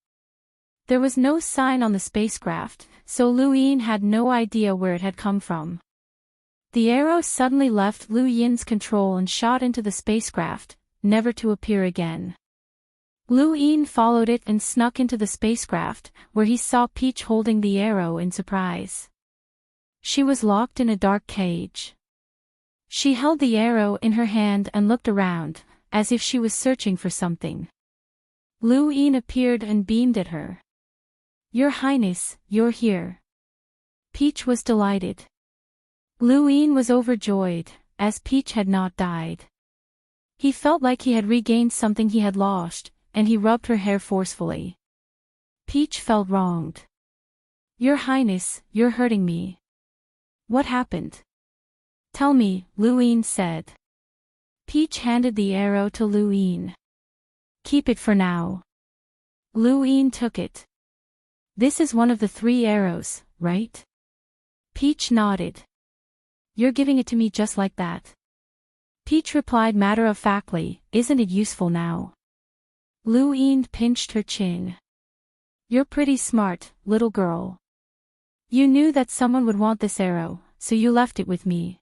There was no sign on the spacecraft, so Luin had no idea where it had come from. The arrow suddenly left Lu Yin's control and shot into the spacecraft, never to appear again. Lu Yin followed it and snuck into the spacecraft, where he saw Peach holding the arrow in surprise. She was locked in a dark cage. She held the arrow in her hand and looked around, as if she was searching for something. Lu Yin appeared and beamed at her. "Your Highness, you're here." Peach was delighted. Luin was overjoyed, as Peach had not died. He felt like he had regained something he had lost, and he rubbed her hair forcefully. Peach felt wronged. "Your Highness, you're hurting me." "What happened?" "Tell me," Luin said. Peach handed the arrow to Luin. "Keep it for now." Luin took it. "This is one of the 3 arrows, right?" Peach nodded. "You're giving it to me just like that?" Peach replied matter-of-factly, "Isn't it useful now?" Luin pinched her chin. "You're pretty smart, little girl. You knew that someone would want this arrow, so you left it with me.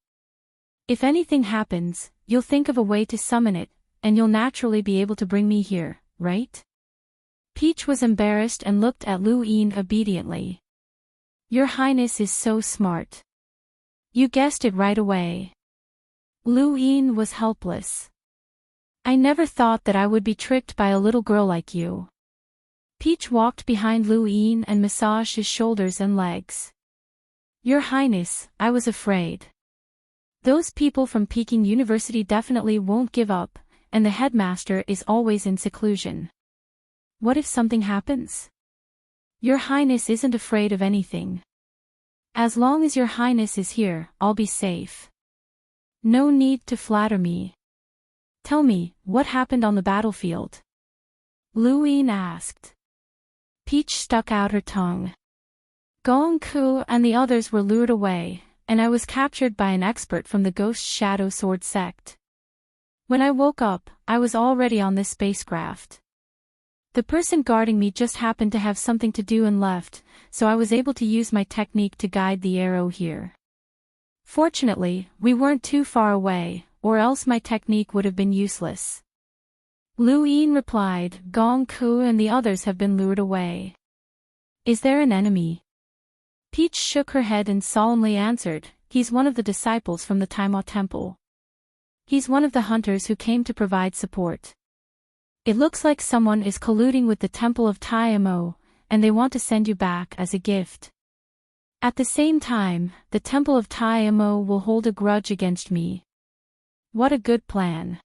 If anything happens, you'll think of a way to summon it, and you'll naturally be able to bring me here, right?" Peach was embarrassed and looked at Luin obediently. "Your Highness is so smart. You guessed it right away." Luin was helpless. "I never thought that I would be tricked by a little girl like you." Peach walked behind Luin and massaged his shoulders and legs. "Your Highness, I was afraid. Those people from Peking University definitely won't give up, and the headmaster is always in seclusion. What if something happens?" "Your Highness isn't afraid of anything. As long as your Highness is here, I'll be safe. No need to flatter me. Tell me, what happened on the battlefield?" Luin asked. Peach stuck out her tongue. "Gong Ku and the others were lured away, and I was captured by an expert from the Ghost Shadow Sword sect. When I woke up, I was already on this spacecraft. The person guarding me just happened to have something to do and left, so I was able to use my technique to guide the arrow here. Fortunately, we weren't too far away, or else my technique would have been useless." Luin replied, "Gong Ku and the others have been lured away. Is there an enemy?" Peach shook her head and solemnly answered, "He's one of the disciples from the Taima Temple. He's one of the hunters who came to provide support. It looks like someone is colluding with the Temple of Taimo, and they want to send you back as a gift. At the same time, the Temple of Taimo will hold a grudge against me." What a good plan.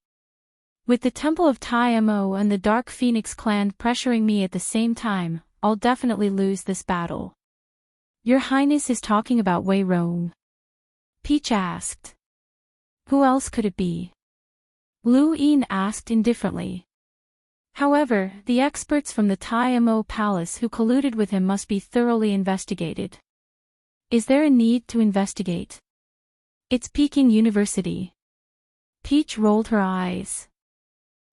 With the Temple of Taimo and the Dark Phoenix clan pressuring me at the same time, I'll definitely lose this battle. "Your Highness is talking about Wei Rong?" Peach asked. "Who else could it be?" Luin asked indifferently. "However, the experts from the Taimo Palace who colluded with him must be thoroughly investigated." "Is there a need to investigate? It's Peking University." Peach rolled her eyes.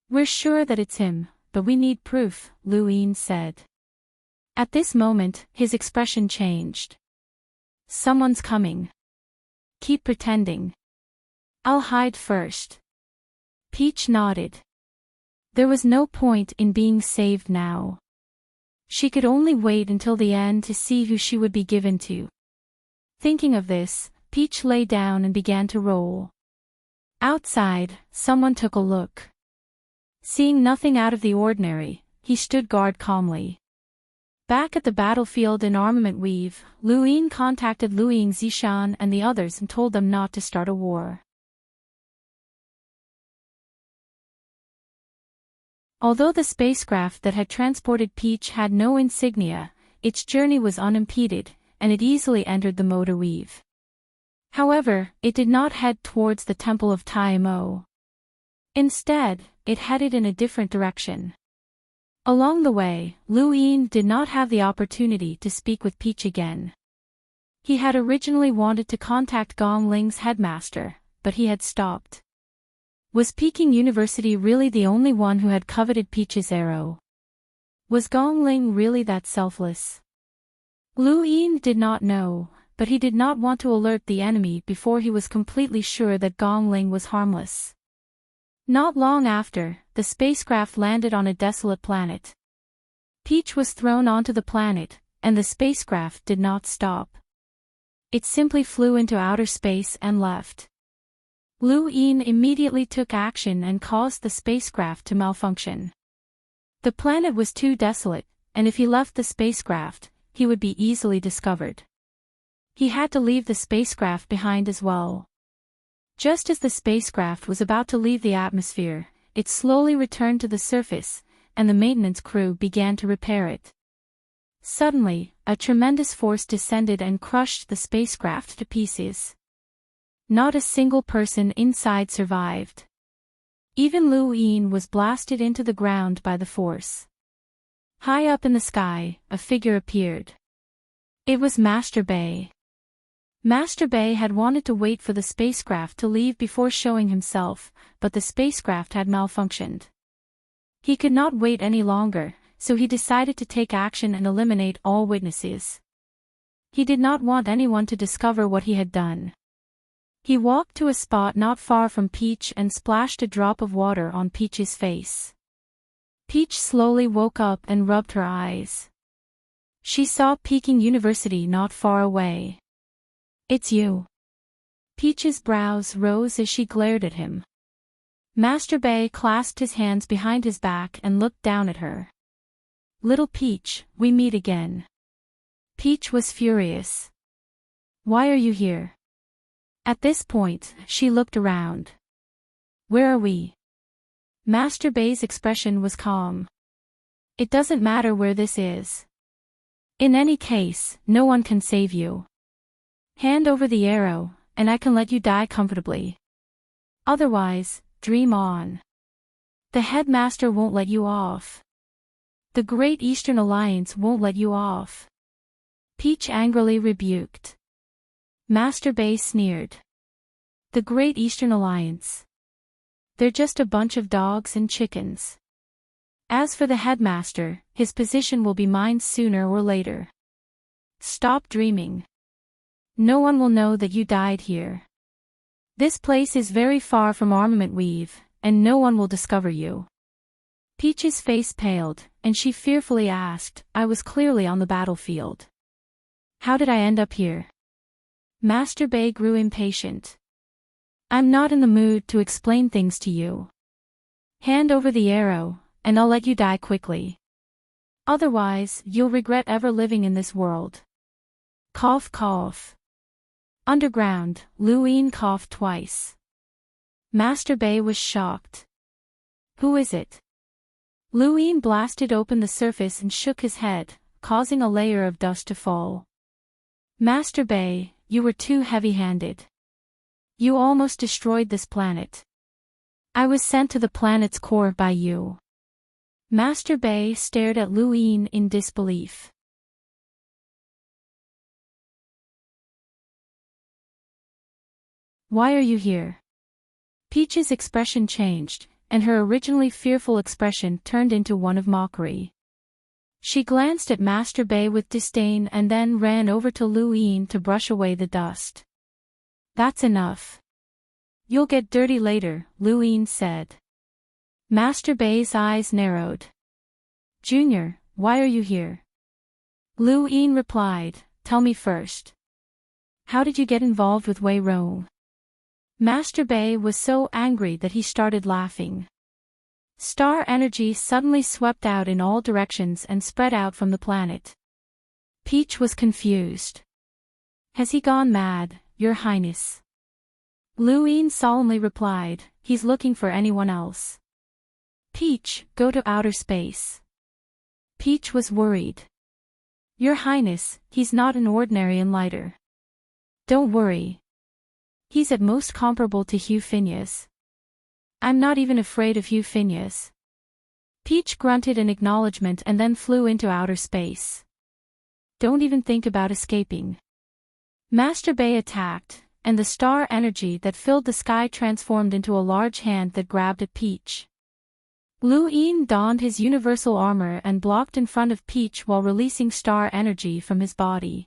"We're sure that it's him, but we need proof," Luin said. At this moment, his expression changed. "Someone's coming. Keep pretending. I'll hide first." Peach nodded. There was no point in being saved now. She could only wait until the end to see who she would be given to. Thinking of this, Peach lay down and began to roll. Outside, someone took a look. Seeing nothing out of the ordinary, he stood guard calmly. Back at the battlefield in Armament Weave, Lu Ying contacted Lu Ying Zishan and the others and told them not to start a war. Although the spacecraft that had transported Peach had no insignia, its journey was unimpeded, and it easily entered the motor weave. However, it did not head towards the Temple of Taimo. Instead, it headed in a different direction. Along the way, Lu Ying did not have the opportunity to speak with Peach again. He had originally wanted to contact Gong Ling's headmaster, but he had stopped. Was Peking University really the only one who had coveted Peach's arrow? Was Gong Ling really that selfless? Lu Ying did not know, but he did not want to alert the enemy before he was completely sure that Gong Ling was harmless. Not long after, the spacecraft landed on a desolate planet. Peach was thrown onto the planet, and the spacecraft did not stop. It simply flew into outer space and left. Lu Ying immediately took action and caused the spacecraft to malfunction. The planet was too desolate, and if he left the spacecraft, he would be easily discovered. He had to leave the spacecraft behind as well. Just as the spacecraft was about to leave the atmosphere, it slowly returned to the surface, and the maintenance crew began to repair it. Suddenly, a tremendous force descended and crushed the spacecraft to pieces. Not a single person inside survived. Even Lu Ying was blasted into the ground by the force. High up in the sky, a figure appeared. It was Master Bai. Master Bai had wanted to wait for the spacecraft to leave before showing himself, but the spacecraft had malfunctioned. He could not wait any longer, so he decided to take action and eliminate all witnesses. He did not want anyone to discover what he had done. He walked to a spot not far from Peach and splashed a drop of water on Peach's face. Peach slowly woke up and rubbed her eyes. She saw Peking University not far away. "It's you." Peach's brows rose as she glared at him. Master Bai clasped his hands behind his back and looked down at her. "Little Peach, we meet again." Peach was furious. "Why are you here?" At this point, she looked around. "Where are we?" Master Bai's expression was calm. "It doesn't matter where this is. In any case, no one can save you. Hand over the arrow, and I can let you die comfortably. Otherwise, dream on. The headmaster won't let you off. The Great Eastern Alliance won't let you off." Peach angrily rebuked. Master Bai sneered. "The Great Eastern Alliance. They're just a bunch of dogs and chickens. As for the headmaster, his position will be mine sooner or later. Stop dreaming. No one will know that you died here. This place is very far from Armament Weave, and no one will discover you." Peach's face paled, and she fearfully asked, "I was clearly on the battlefield. How did I end up here?" Master Bai grew impatient. "I'm not in the mood to explain things to you. Hand over the arrow, and I'll let you die quickly. Otherwise, you'll regret ever living in this world." Cough cough. Underground, Lu Ying coughed twice. Master Bai was shocked. "Who is it?" Lu Ying blasted open the surface and shook his head, causing a layer of dust to fall. "Master Bai, you were too heavy-handed. You almost destroyed this planet. I was sent to the planet's core by you." Master Bai stared at Lu Ying in disbelief. "Why are you here?" Peach's expression changed, and her originally fearful expression turned into one of mockery. She glanced at Master Bai with disdain and then ran over to Lu Ying to brush away the dust. "That's enough. You'll get dirty later," Lu Ying said. Master Bai's eyes narrowed. "Junior, why are you here?" Lu Ying replied, "Tell me first. How did you get involved with Wei Rong? Master Bei was so angry that he started laughing. Star energy suddenly swept out in all directions and spread out from the planet. Peach was confused. Has he gone mad, Your Highness? Lu Yin solemnly replied, he's looking for anyone else. Peach, go to outer space. Peach was worried. Your Highness, he's not an ordinary enlighter. Don't worry. He's at most comparable to Hugh Phineas. I'm not even afraid of Hugh Phineas. Peach grunted in acknowledgement and then flew into outer space. Don't even think about escaping. Master Bei attacked, and the star energy that filled the sky transformed into a large hand that grabbed at Peach. Lu Yin donned his universal armor and blocked in front of Peach while releasing star energy from his body.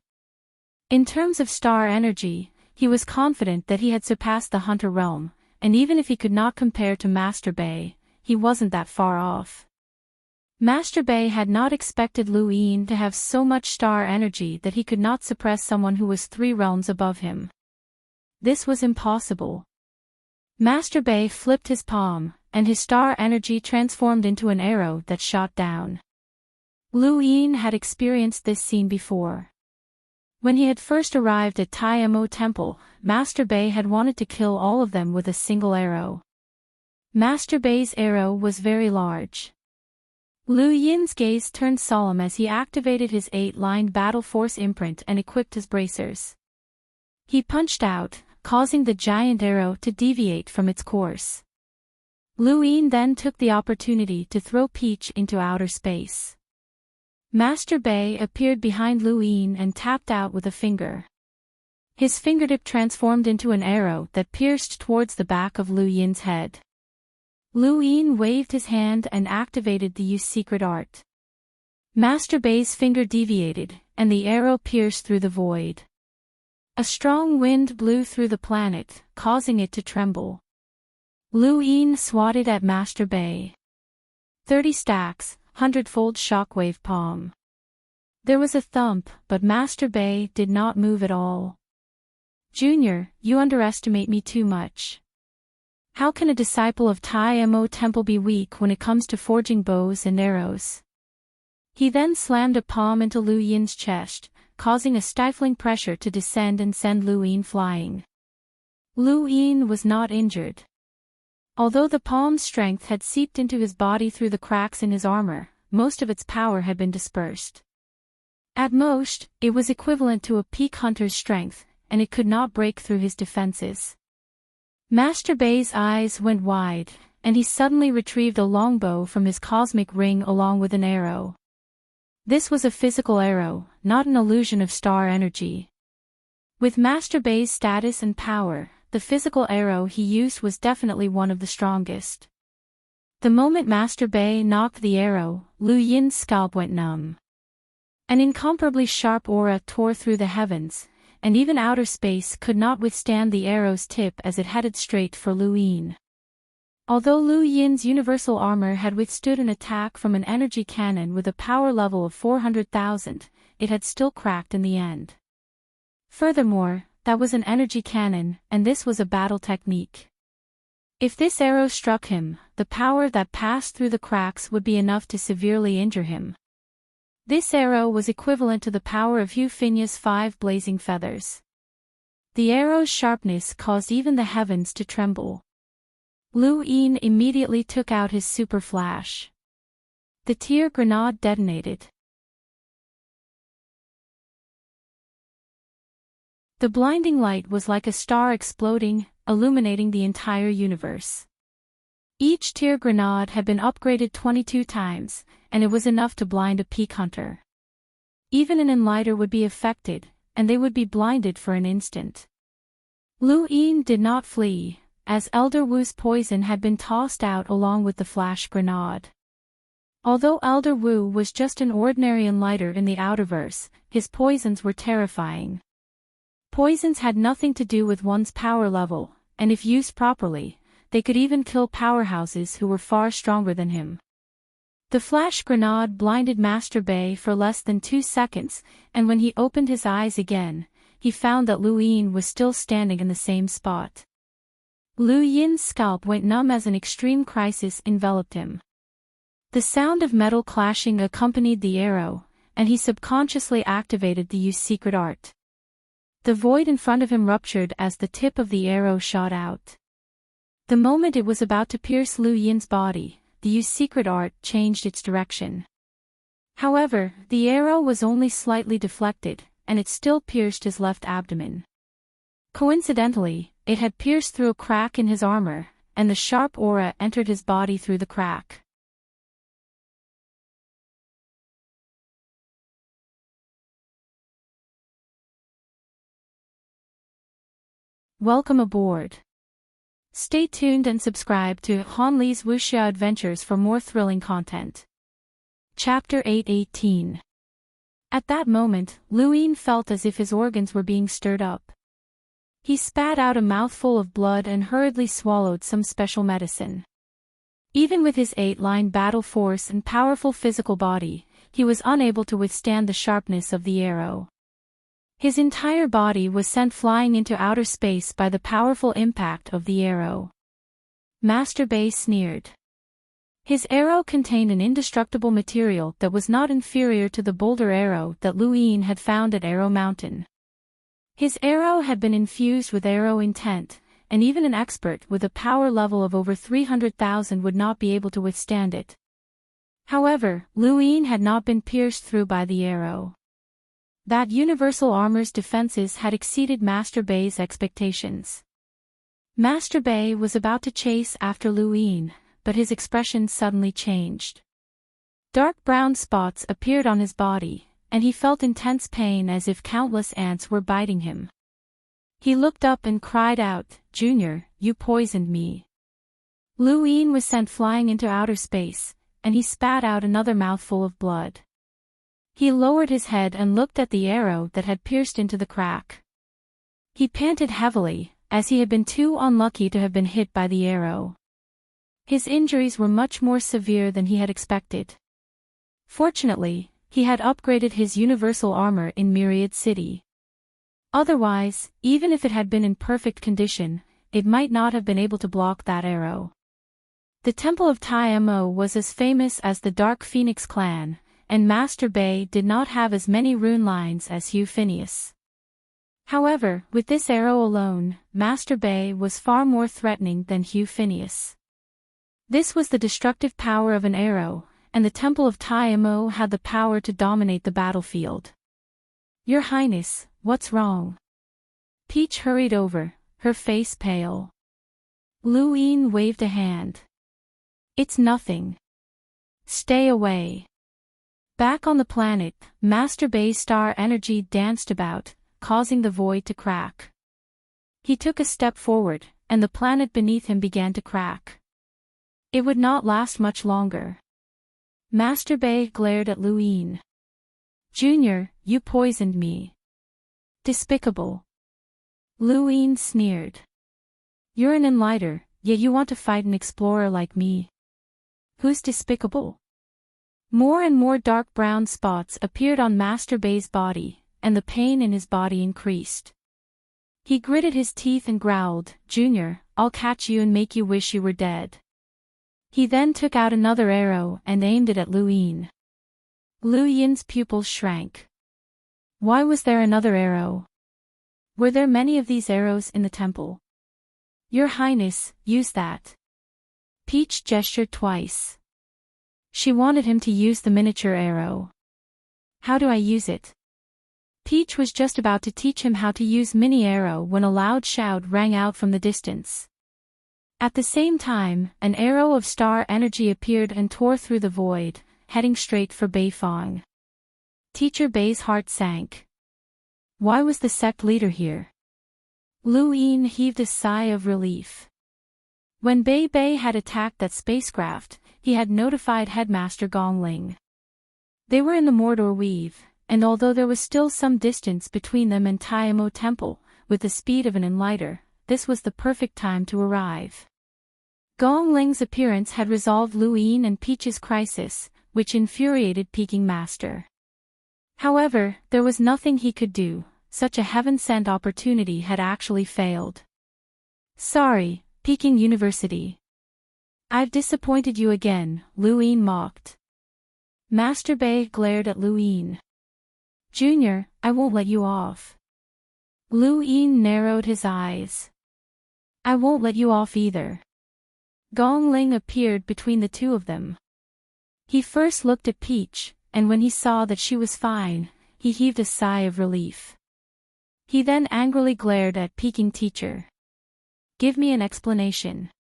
In terms of star energy, he was confident that he had surpassed the Hunter realm, and even if he could not compare to Master Bei, he wasn't that far off. Master Bei had not expected Lu Yin to have so much star energy that he could not suppress someone who was 3 realms above him. This was impossible. Master Bei flipped his palm, and his star energy transformed into an arrow that shot down. Lu Yin had experienced this scene before. When he had first arrived at Tai Mo Temple, Master Bei had wanted to kill all of them with a single arrow. Master Bei's arrow was very large. Lu Yin's gaze turned solemn as he activated his 8-line battle force imprint and equipped his bracers. He punched out, causing the giant arrow to deviate from its course. Lu Yin then took the opportunity to throw Peach into outer space. Master Bei appeared behind Lu Yin and tapped out with a finger. His fingertip transformed into an arrow that pierced towards the back of Lu Yin's head. Lu Yin waved his hand and activated the Yu's secret art. Master Bei's finger deviated, and the arrow pierced through the void. A strong wind blew through the planet, causing it to tremble. Lu Yin swatted at Master Bei. 30 stacks, 100-fold shockwave palm. There was a thump, but Master Bei did not move at all. Junior, you underestimate me too much. How can a disciple of Tai Mo Temple be weak when it comes to forging bows and arrows? He then slammed a palm into Lu Yin's chest, causing a stifling pressure to descend and send Lu Yin flying. Lu Yin was not injured. Although the palm's strength had seeped into his body through the cracks in his armor, most of its power had been dispersed. At most, it was equivalent to a peak hunter's strength, and it could not break through his defenses. Master Bei's eyes went wide, and he suddenly retrieved a longbow from his cosmic ring along with an arrow. This was a physical arrow, not an illusion of star energy. With Master Bei's status and power, the physical arrow he used was definitely one of the strongest. The moment Master Bei knocked the arrow, Lu Yin's scalp went numb. An incomparably sharp aura tore through the heavens, and even outer space could not withstand the arrow's tip as it headed straight for Lu Yin. Although Lu Yin's universal armor had withstood an attack from an energy cannon with a power level of 400,000, it had still cracked in the end. Furthermore, that was an energy cannon, and this was a battle technique. If this arrow struck him, the power that passed through the cracks would be enough to severely injure him. This arrow was equivalent to the power of Hugh Phineas' 5 blazing feathers. The arrow's sharpness caused even the heavens to tremble. Lu Yin immediately took out his super flash. The tear grenade detonated. The blinding light was like a star exploding, illuminating the entire universe. Each tear grenade had been upgraded 22 times, and it was enough to blind a peak hunter. Even an enlighter would be affected, and they would be blinded for an instant. Lu Yin did not flee, as Elder Wu's poison had been tossed out along with the flash grenade. Although Elder Wu was just an ordinary enlighter in the outerverse, his poisons were terrifying. Poisons had nothing to do with one's power level, and if used properly, they could even kill powerhouses who were far stronger than him. The flash grenade blinded Master Bei for less than 2 seconds, and when he opened his eyes again, he found that Lu Yin was still standing in the same spot. Lu Yin's scalp went numb as an extreme crisis enveloped him. The sound of metal clashing accompanied the arrow, and he subconsciously activated the Yu's secret art. The void in front of him ruptured as the tip of the arrow shot out. The moment it was about to pierce Lu Yin's body, the Yu's secret art changed its direction. However, the arrow was only slightly deflected, and it still pierced his left abdomen. Coincidentally, it had pierced through a crack in his armor, and the sharp aura entered his body through the crack. Welcome aboard. Stay tuned and subscribe to Han Li's Wuxia Adventures for more thrilling content. Chapter 8:18. At that moment, Lu Yin felt as if his organs were being stirred up. He spat out a mouthful of blood and hurriedly swallowed some special medicine. Even with his 8-line battle force and powerful physical body, he was unable to withstand the sharpness of the arrow. His entire body was sent flying into outer space by the powerful impact of the arrow. Master Bei sneered. His arrow contained an indestructible material that was not inferior to the boulder arrow that Lu Yin had found at Arrow Mountain. His arrow had been infused with arrow intent, and even an expert with a power level of over 300,000 would not be able to withstand it. However, Lu Yin had not been pierced through by the arrow. That universal armor's defenses had exceeded Master Bei's expectations. Master Bei was about to chase after Lu Yin, but his expression suddenly changed. Dark brown spots appeared on his body, and he felt intense pain as if countless ants were biting him. He looked up and cried out, "Junior, you poisoned me." Lu Yin was sent flying into outer space, and he spat out another mouthful of blood. He lowered his head and looked at the arrow that had pierced into the crack. He panted heavily, as he had been too unlucky to have been hit by the arrow. His injuries were much more severe than he had expected. Fortunately, he had upgraded his universal armor in Myriad City. Otherwise, even if it had been in perfect condition, it might not have been able to block that arrow. The Temple of Tai Mo was as famous as the Dark Phoenix clan, and Master Bei did not have as many rune lines as Hugh Phineas. However, with this arrow alone, Master Bei was far more threatening than Hugh Phineas. This was the destructive power of an arrow, and the Temple of Tai Mo had the power to dominate the battlefield. "Your Highness, what's wrong?" Peach hurried over, her face pale. Lu Yin waved a hand. "It's nothing. Stay away." Back on the planet, Master Bei's star energy danced about, causing the void to crack. He took a step forward, and the planet beneath him began to crack. It would not last much longer. Master Bei glared at Lu Yin. "Junior, you poisoned me. Despicable." Lu Yin sneered. "You're an enlighter, yet you want to fight an explorer like me. Who's despicable?" More and more dark brown spots appeared on Master Bei's body, and the pain in his body increased. He gritted his teeth and growled, "Junior, I'll catch you and make you wish you were dead." He then took out another arrow and aimed it at Lu Yin. Lu Yin's pupils shrank. Why was there another arrow? Were there many of these arrows in the temple? "Your Highness, use that." Peach gestured twice. She wanted him to use the miniature arrow. "How do I use it?" Peach was just about to teach him how to use mini arrow when a loud shout rang out from the distance. At the same time, an arrow of star energy appeared and tore through the void, heading straight for Beifong. Teacher Bei's heart sank. Why was the sect leader here? Lu Yin heaved a sigh of relief. When Bei had attacked that spacecraft, he had notified Headmaster Gongling. They were in the Mordor Weave, and although there was still some distance between them and Taimo Temple, with the speed of an enlighter, this was the perfect time to arrive. Gongling's appearance had resolved Lu Yin and Peach's crisis, which infuriated Peking Master. However, there was nothing he could do. such a heaven-sent opportunity had actually failed. Sorry, Peking University. I've disappointed you again, Luin mocked. Master Bei glared at Luin. Junior, I won't let you off. Luin narrowed his eyes. I won't let you off either. Gongling appeared between the two of them. He first looked at Peach, and when he saw that she was fine, he heaved a sigh of relief. He then angrily glared at Peking teacher. Give me an explanation.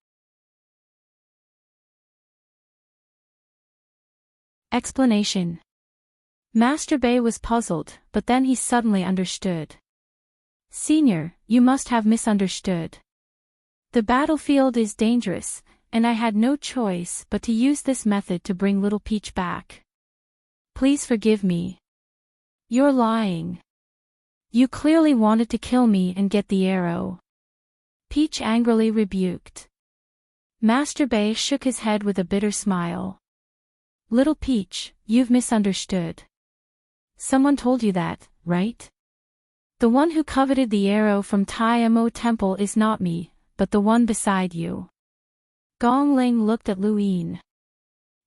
Explanation. Master Bei was puzzled, but then he suddenly understood. Senior, you must have misunderstood. The battlefield is dangerous, and I had no choice but to use this method to bring little Peach back. Please forgive me. You're lying. You clearly wanted to kill me and get the arrow. Peach angrily rebuked. Master Bei shook his head with a bitter smile. Little Peach, you've misunderstood. Someone told you that, right? The one who coveted the arrow from Tai Mo Temple is not me, but the one beside you. Gongling looked at Luin.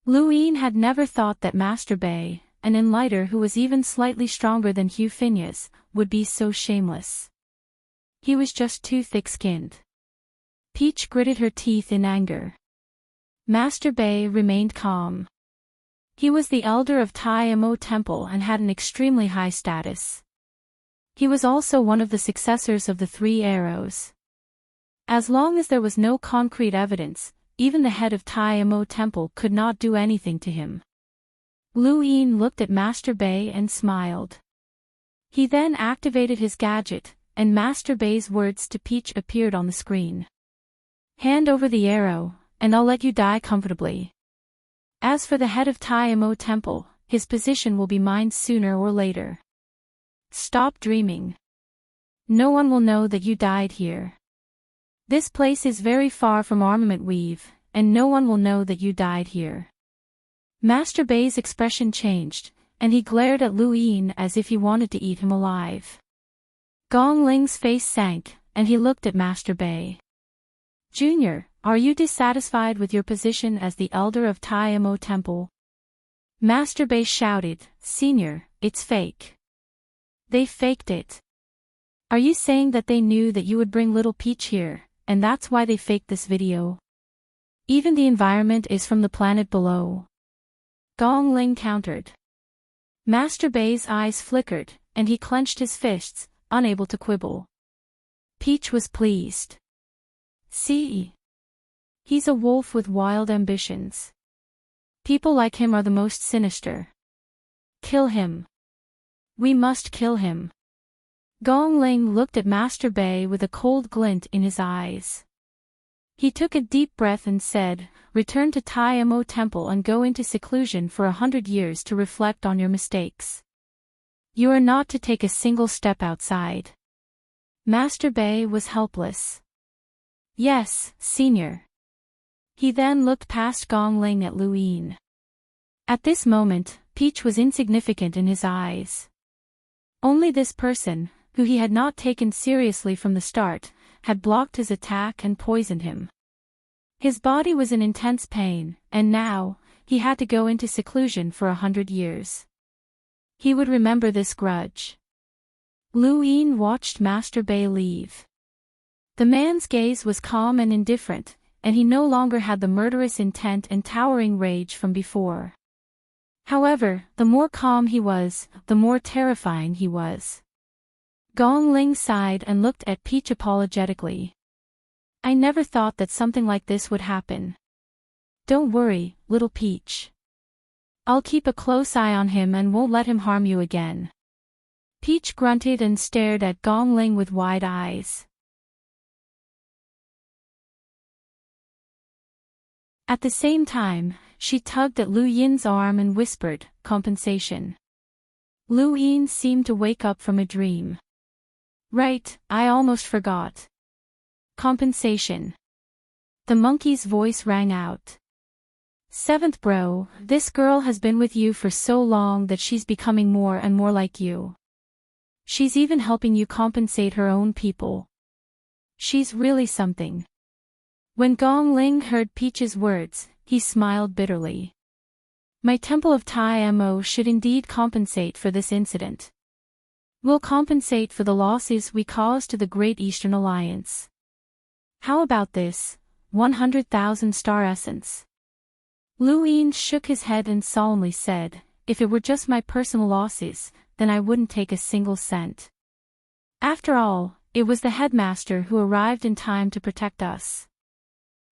Luin had never thought that Master Bei, an enlighter who was even slightly stronger than Hugh Phineas, would be so shameless. He was just too thick-skinned. Peach gritted her teeth in anger. Master Bei remained calm. He was the elder of Tai Mo Temple and had an extremely high status. He was also one of the successors of the Three Arrows. As long as there was no concrete evidence, even the head of Tai Mo Temple could not do anything to him. Luin looked at Master Bei and smiled. He then activated his gadget, and Master Bei's words to Peach appeared on the screen. Hand over the arrow, and I'll let you die comfortably. As for the head of Tai Mo Temple, his position will be mine sooner or later. Stop dreaming. No one will know that you died here. This place is very far from Armament Weave, and no one will know that you died here. Master Bei's expression changed, and he glared at Luin as if he wanted to eat him alive. Gongling's face sank, and he looked at Master Bei. Junior, are you dissatisfied with your position as the elder of Tai Mo Temple? Master Bei shouted, Senior, it's fake. They faked it. Are you saying that they knew that you would bring little Peach here, and that's why they faked this video? Even the environment is from the planet below. Gongling countered. Master Bei's eyes flickered, and he clenched his fists, unable to quibble. Peach was pleased. See? He's a wolf with wild ambitions. People like him are the most sinister. Kill him. We must kill him. Gongling looked at Master Bei with a cold glint in his eyes. He took a deep breath and said, Return to Tai Mo Temple and go into seclusion for 100 years to reflect on your mistakes. You are not to take a single step outside. Master Bei was helpless. Yes, Senior. He then looked past Gongling at Luin. At this moment, Peach was insignificant in his eyes. Only this person, who he had not taken seriously from the start, had blocked his attack and poisoned him. His body was in intense pain, and now, he had to go into seclusion for 100 years. He would remember this grudge. Luin watched Master Bei leave. The man's gaze was calm and indifferent, and he no longer had the murderous intent and towering rage from before. However, the more calm he was, the more terrifying he was. Gongling sighed and looked at Peach apologetically. I never thought that something like this would happen. Don't worry, little Peach. I'll keep a close eye on him and won't let him harm you again. Peach grunted and stared at Gongling with wide eyes. At the same time, she tugged at Lu Yin's arm and whispered, compensation. Lu Yin seemed to wake up from a dream. Right, I almost forgot. Compensation. The monkey's voice rang out. Seventh bro, this girl has been with you for so long that she's becoming more and more like you. She's even helping you compensate her own people. She's really something. When Gong Ling heard Peach's words, he smiled bitterly. My Temple of Tai Mo should indeed compensate for this incident. We'll compensate for the losses we caused to the Great Eastern Alliance. How about this? 100,000 star essence. Lu Yin shook his head and solemnly said, if it were just my personal losses, then I wouldn't take a single cent. After all, it was the headmaster who arrived in time to protect us.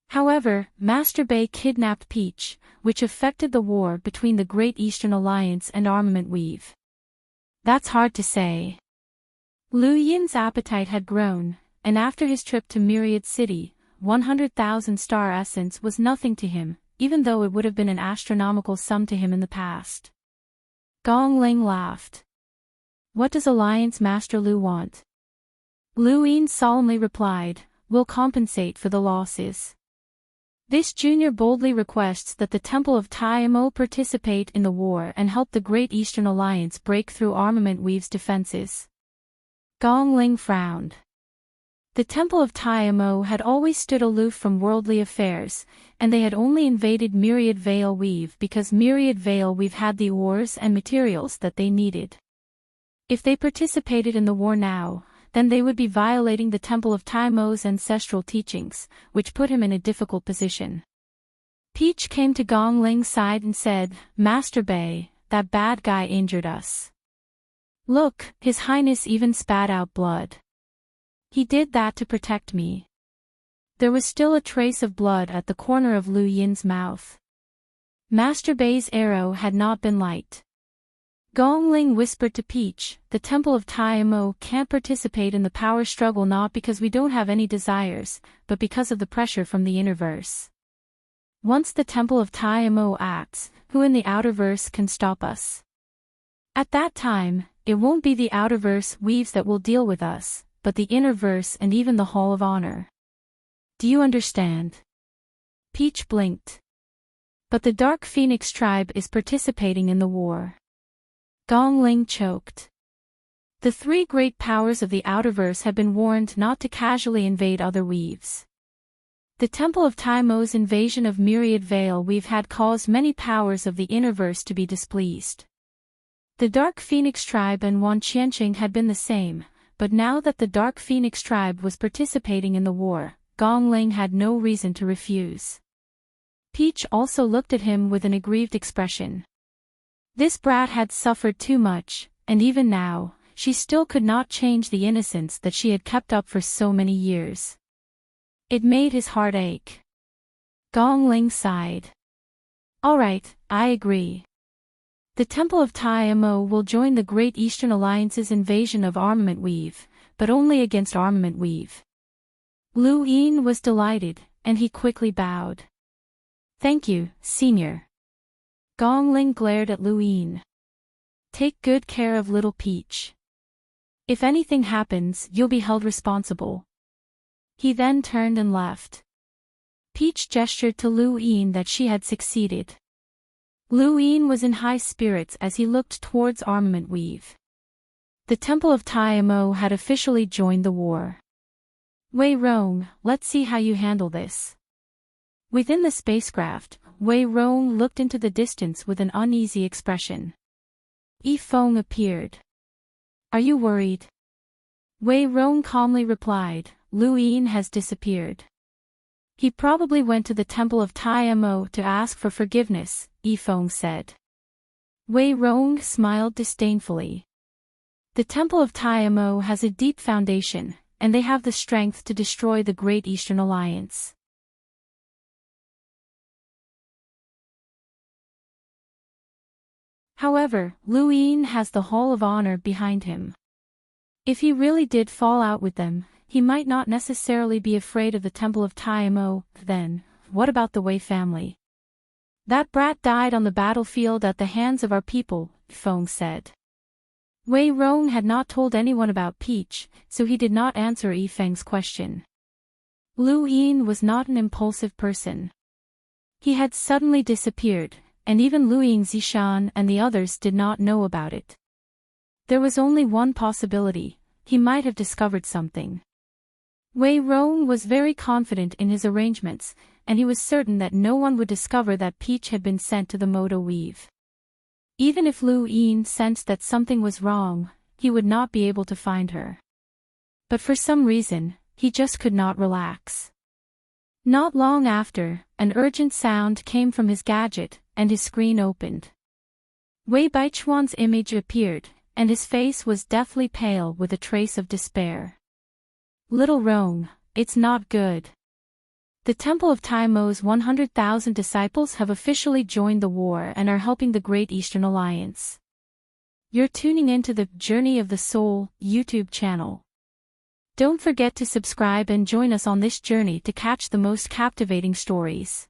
However, Master Bei kidnapped Peach, which affected the war between the Great Eastern Alliance and Armament Weave. That's hard to say. Lu Yin's appetite had grown, and after his trip to Myriad City, 100,000 star essence was nothing to him, even though it would have been an astronomical sum to him in the past. Gong Ling laughed. What does Alliance Master Lu want? Lu Yin solemnly replied, we'll compensate for the losses. This junior boldly requests that the Temple of Tai Mo participate in the war and help the Great Eastern Alliance break through Armament Weave's defenses. Gong Ling frowned. The Temple of Tai Mo had always stood aloof from worldly affairs, and they had only invaded Myriad Veil Weave because Myriad Veil Weave had the ores and materials that they needed. If they participated in the war now, then they would be violating the Temple of Tai Mo's ancestral teachings, which put him in a difficult position. Peach came to Gong Ling's side and said, Master Bei, that bad guy injured us. Look, His Highness even spat out blood. He did that to protect me. There was still a trace of blood at the corner of Lu Yin's mouth. Master Bei's arrow had not been light. Gong Ling whispered to Peach, the Temple of Tai Mo can't participate in the power struggle not because we don't have any desires, but because of the pressure from the innerverse. Once the Temple of Tai Mo acts, who in the outerverse can stop us? At that time, it won't be the outerverse weaves that will deal with us, but the innerverse and even the Hall of Honor. Do you understand? Peach blinked. But the Dark Phoenix tribe is participating in the war. Gong Ling choked. The three great powers of the outerverse had been warned not to casually invade other weaves. The Temple of Tai Mo's invasion of Myriad Veil Weave had caused many powers of the innerverse to be displeased. The Dark Phoenix tribe and Wan Qianqing had been the same, but now that the Dark Phoenix tribe was participating in the war, Gong Ling had no reason to refuse. Peach also looked at him with an aggrieved expression. This brat had suffered too much, and even now, she still could not change the innocence that she had kept up for so many years. It made his heart ache. Gong Ling sighed. All right, I agree. The Temple of Tai Mo will join the Great Eastern Alliance's invasion of Armament Weave, but only against Armament Weave. Lu Yin was delighted, and he quickly bowed. Thank you, Senior. Gong Ling glared at Lu Yin. Take good care of little Peach. If anything happens, you'll be held responsible. He then turned and left. Peach gestured to Lu Yin that she had succeeded. Lu Yin was in high spirits as he looked towards Armament Weave. The Temple of Tai Mo had officially joined the war. Wei Rong, let's see how you handle this. Within the spacecraft, Wei Rong looked into the distance with an uneasy expression. Yi Feng appeared. Are you worried? Wei Rong calmly replied, Lu Yin has disappeared. He probably went to the Temple of Tai Mo to ask for forgiveness, Yi Feng said. Wei Rong smiled disdainfully. The Temple of Tai Mo has a deep foundation, and they have the strength to destroy the Great Eastern Alliance. However, Lu Yin has the Hall of Honor behind him. If he really did fall out with them, he might not necessarily be afraid of the Temple of Tai Mo. Then, what about the Wei family? That brat died on the battlefield at the hands of our people, Feng said. Wei Rong had not told anyone about Peach, so he did not answer Yi Feng's question. Lu Yin was not an impulsive person. He had suddenly disappeared, and even Lu Ying Zishan and the others did not know about it. There was only one possibility: he might have discovered something. Wei Rong was very confident in his arrangements, and he was certain that no one would discover that Peach had been sent to the Moto Weave. Even if Lu Yin sensed that something was wrong, he would not be able to find her. But for some reason, he just could not relax. Not long after, an urgent sound came from his gadget, and his screen opened. Wei Baichuan's image appeared, and his face was deathly pale with a trace of despair. Little Rong, it's not good. The Temple of Taimo's 100,000 disciples have officially joined the war and are helping the Great Eastern Alliance. You're tuning into the Journey of the Soul YouTube channel. Don't forget to subscribe and join us on this journey to catch the most captivating stories.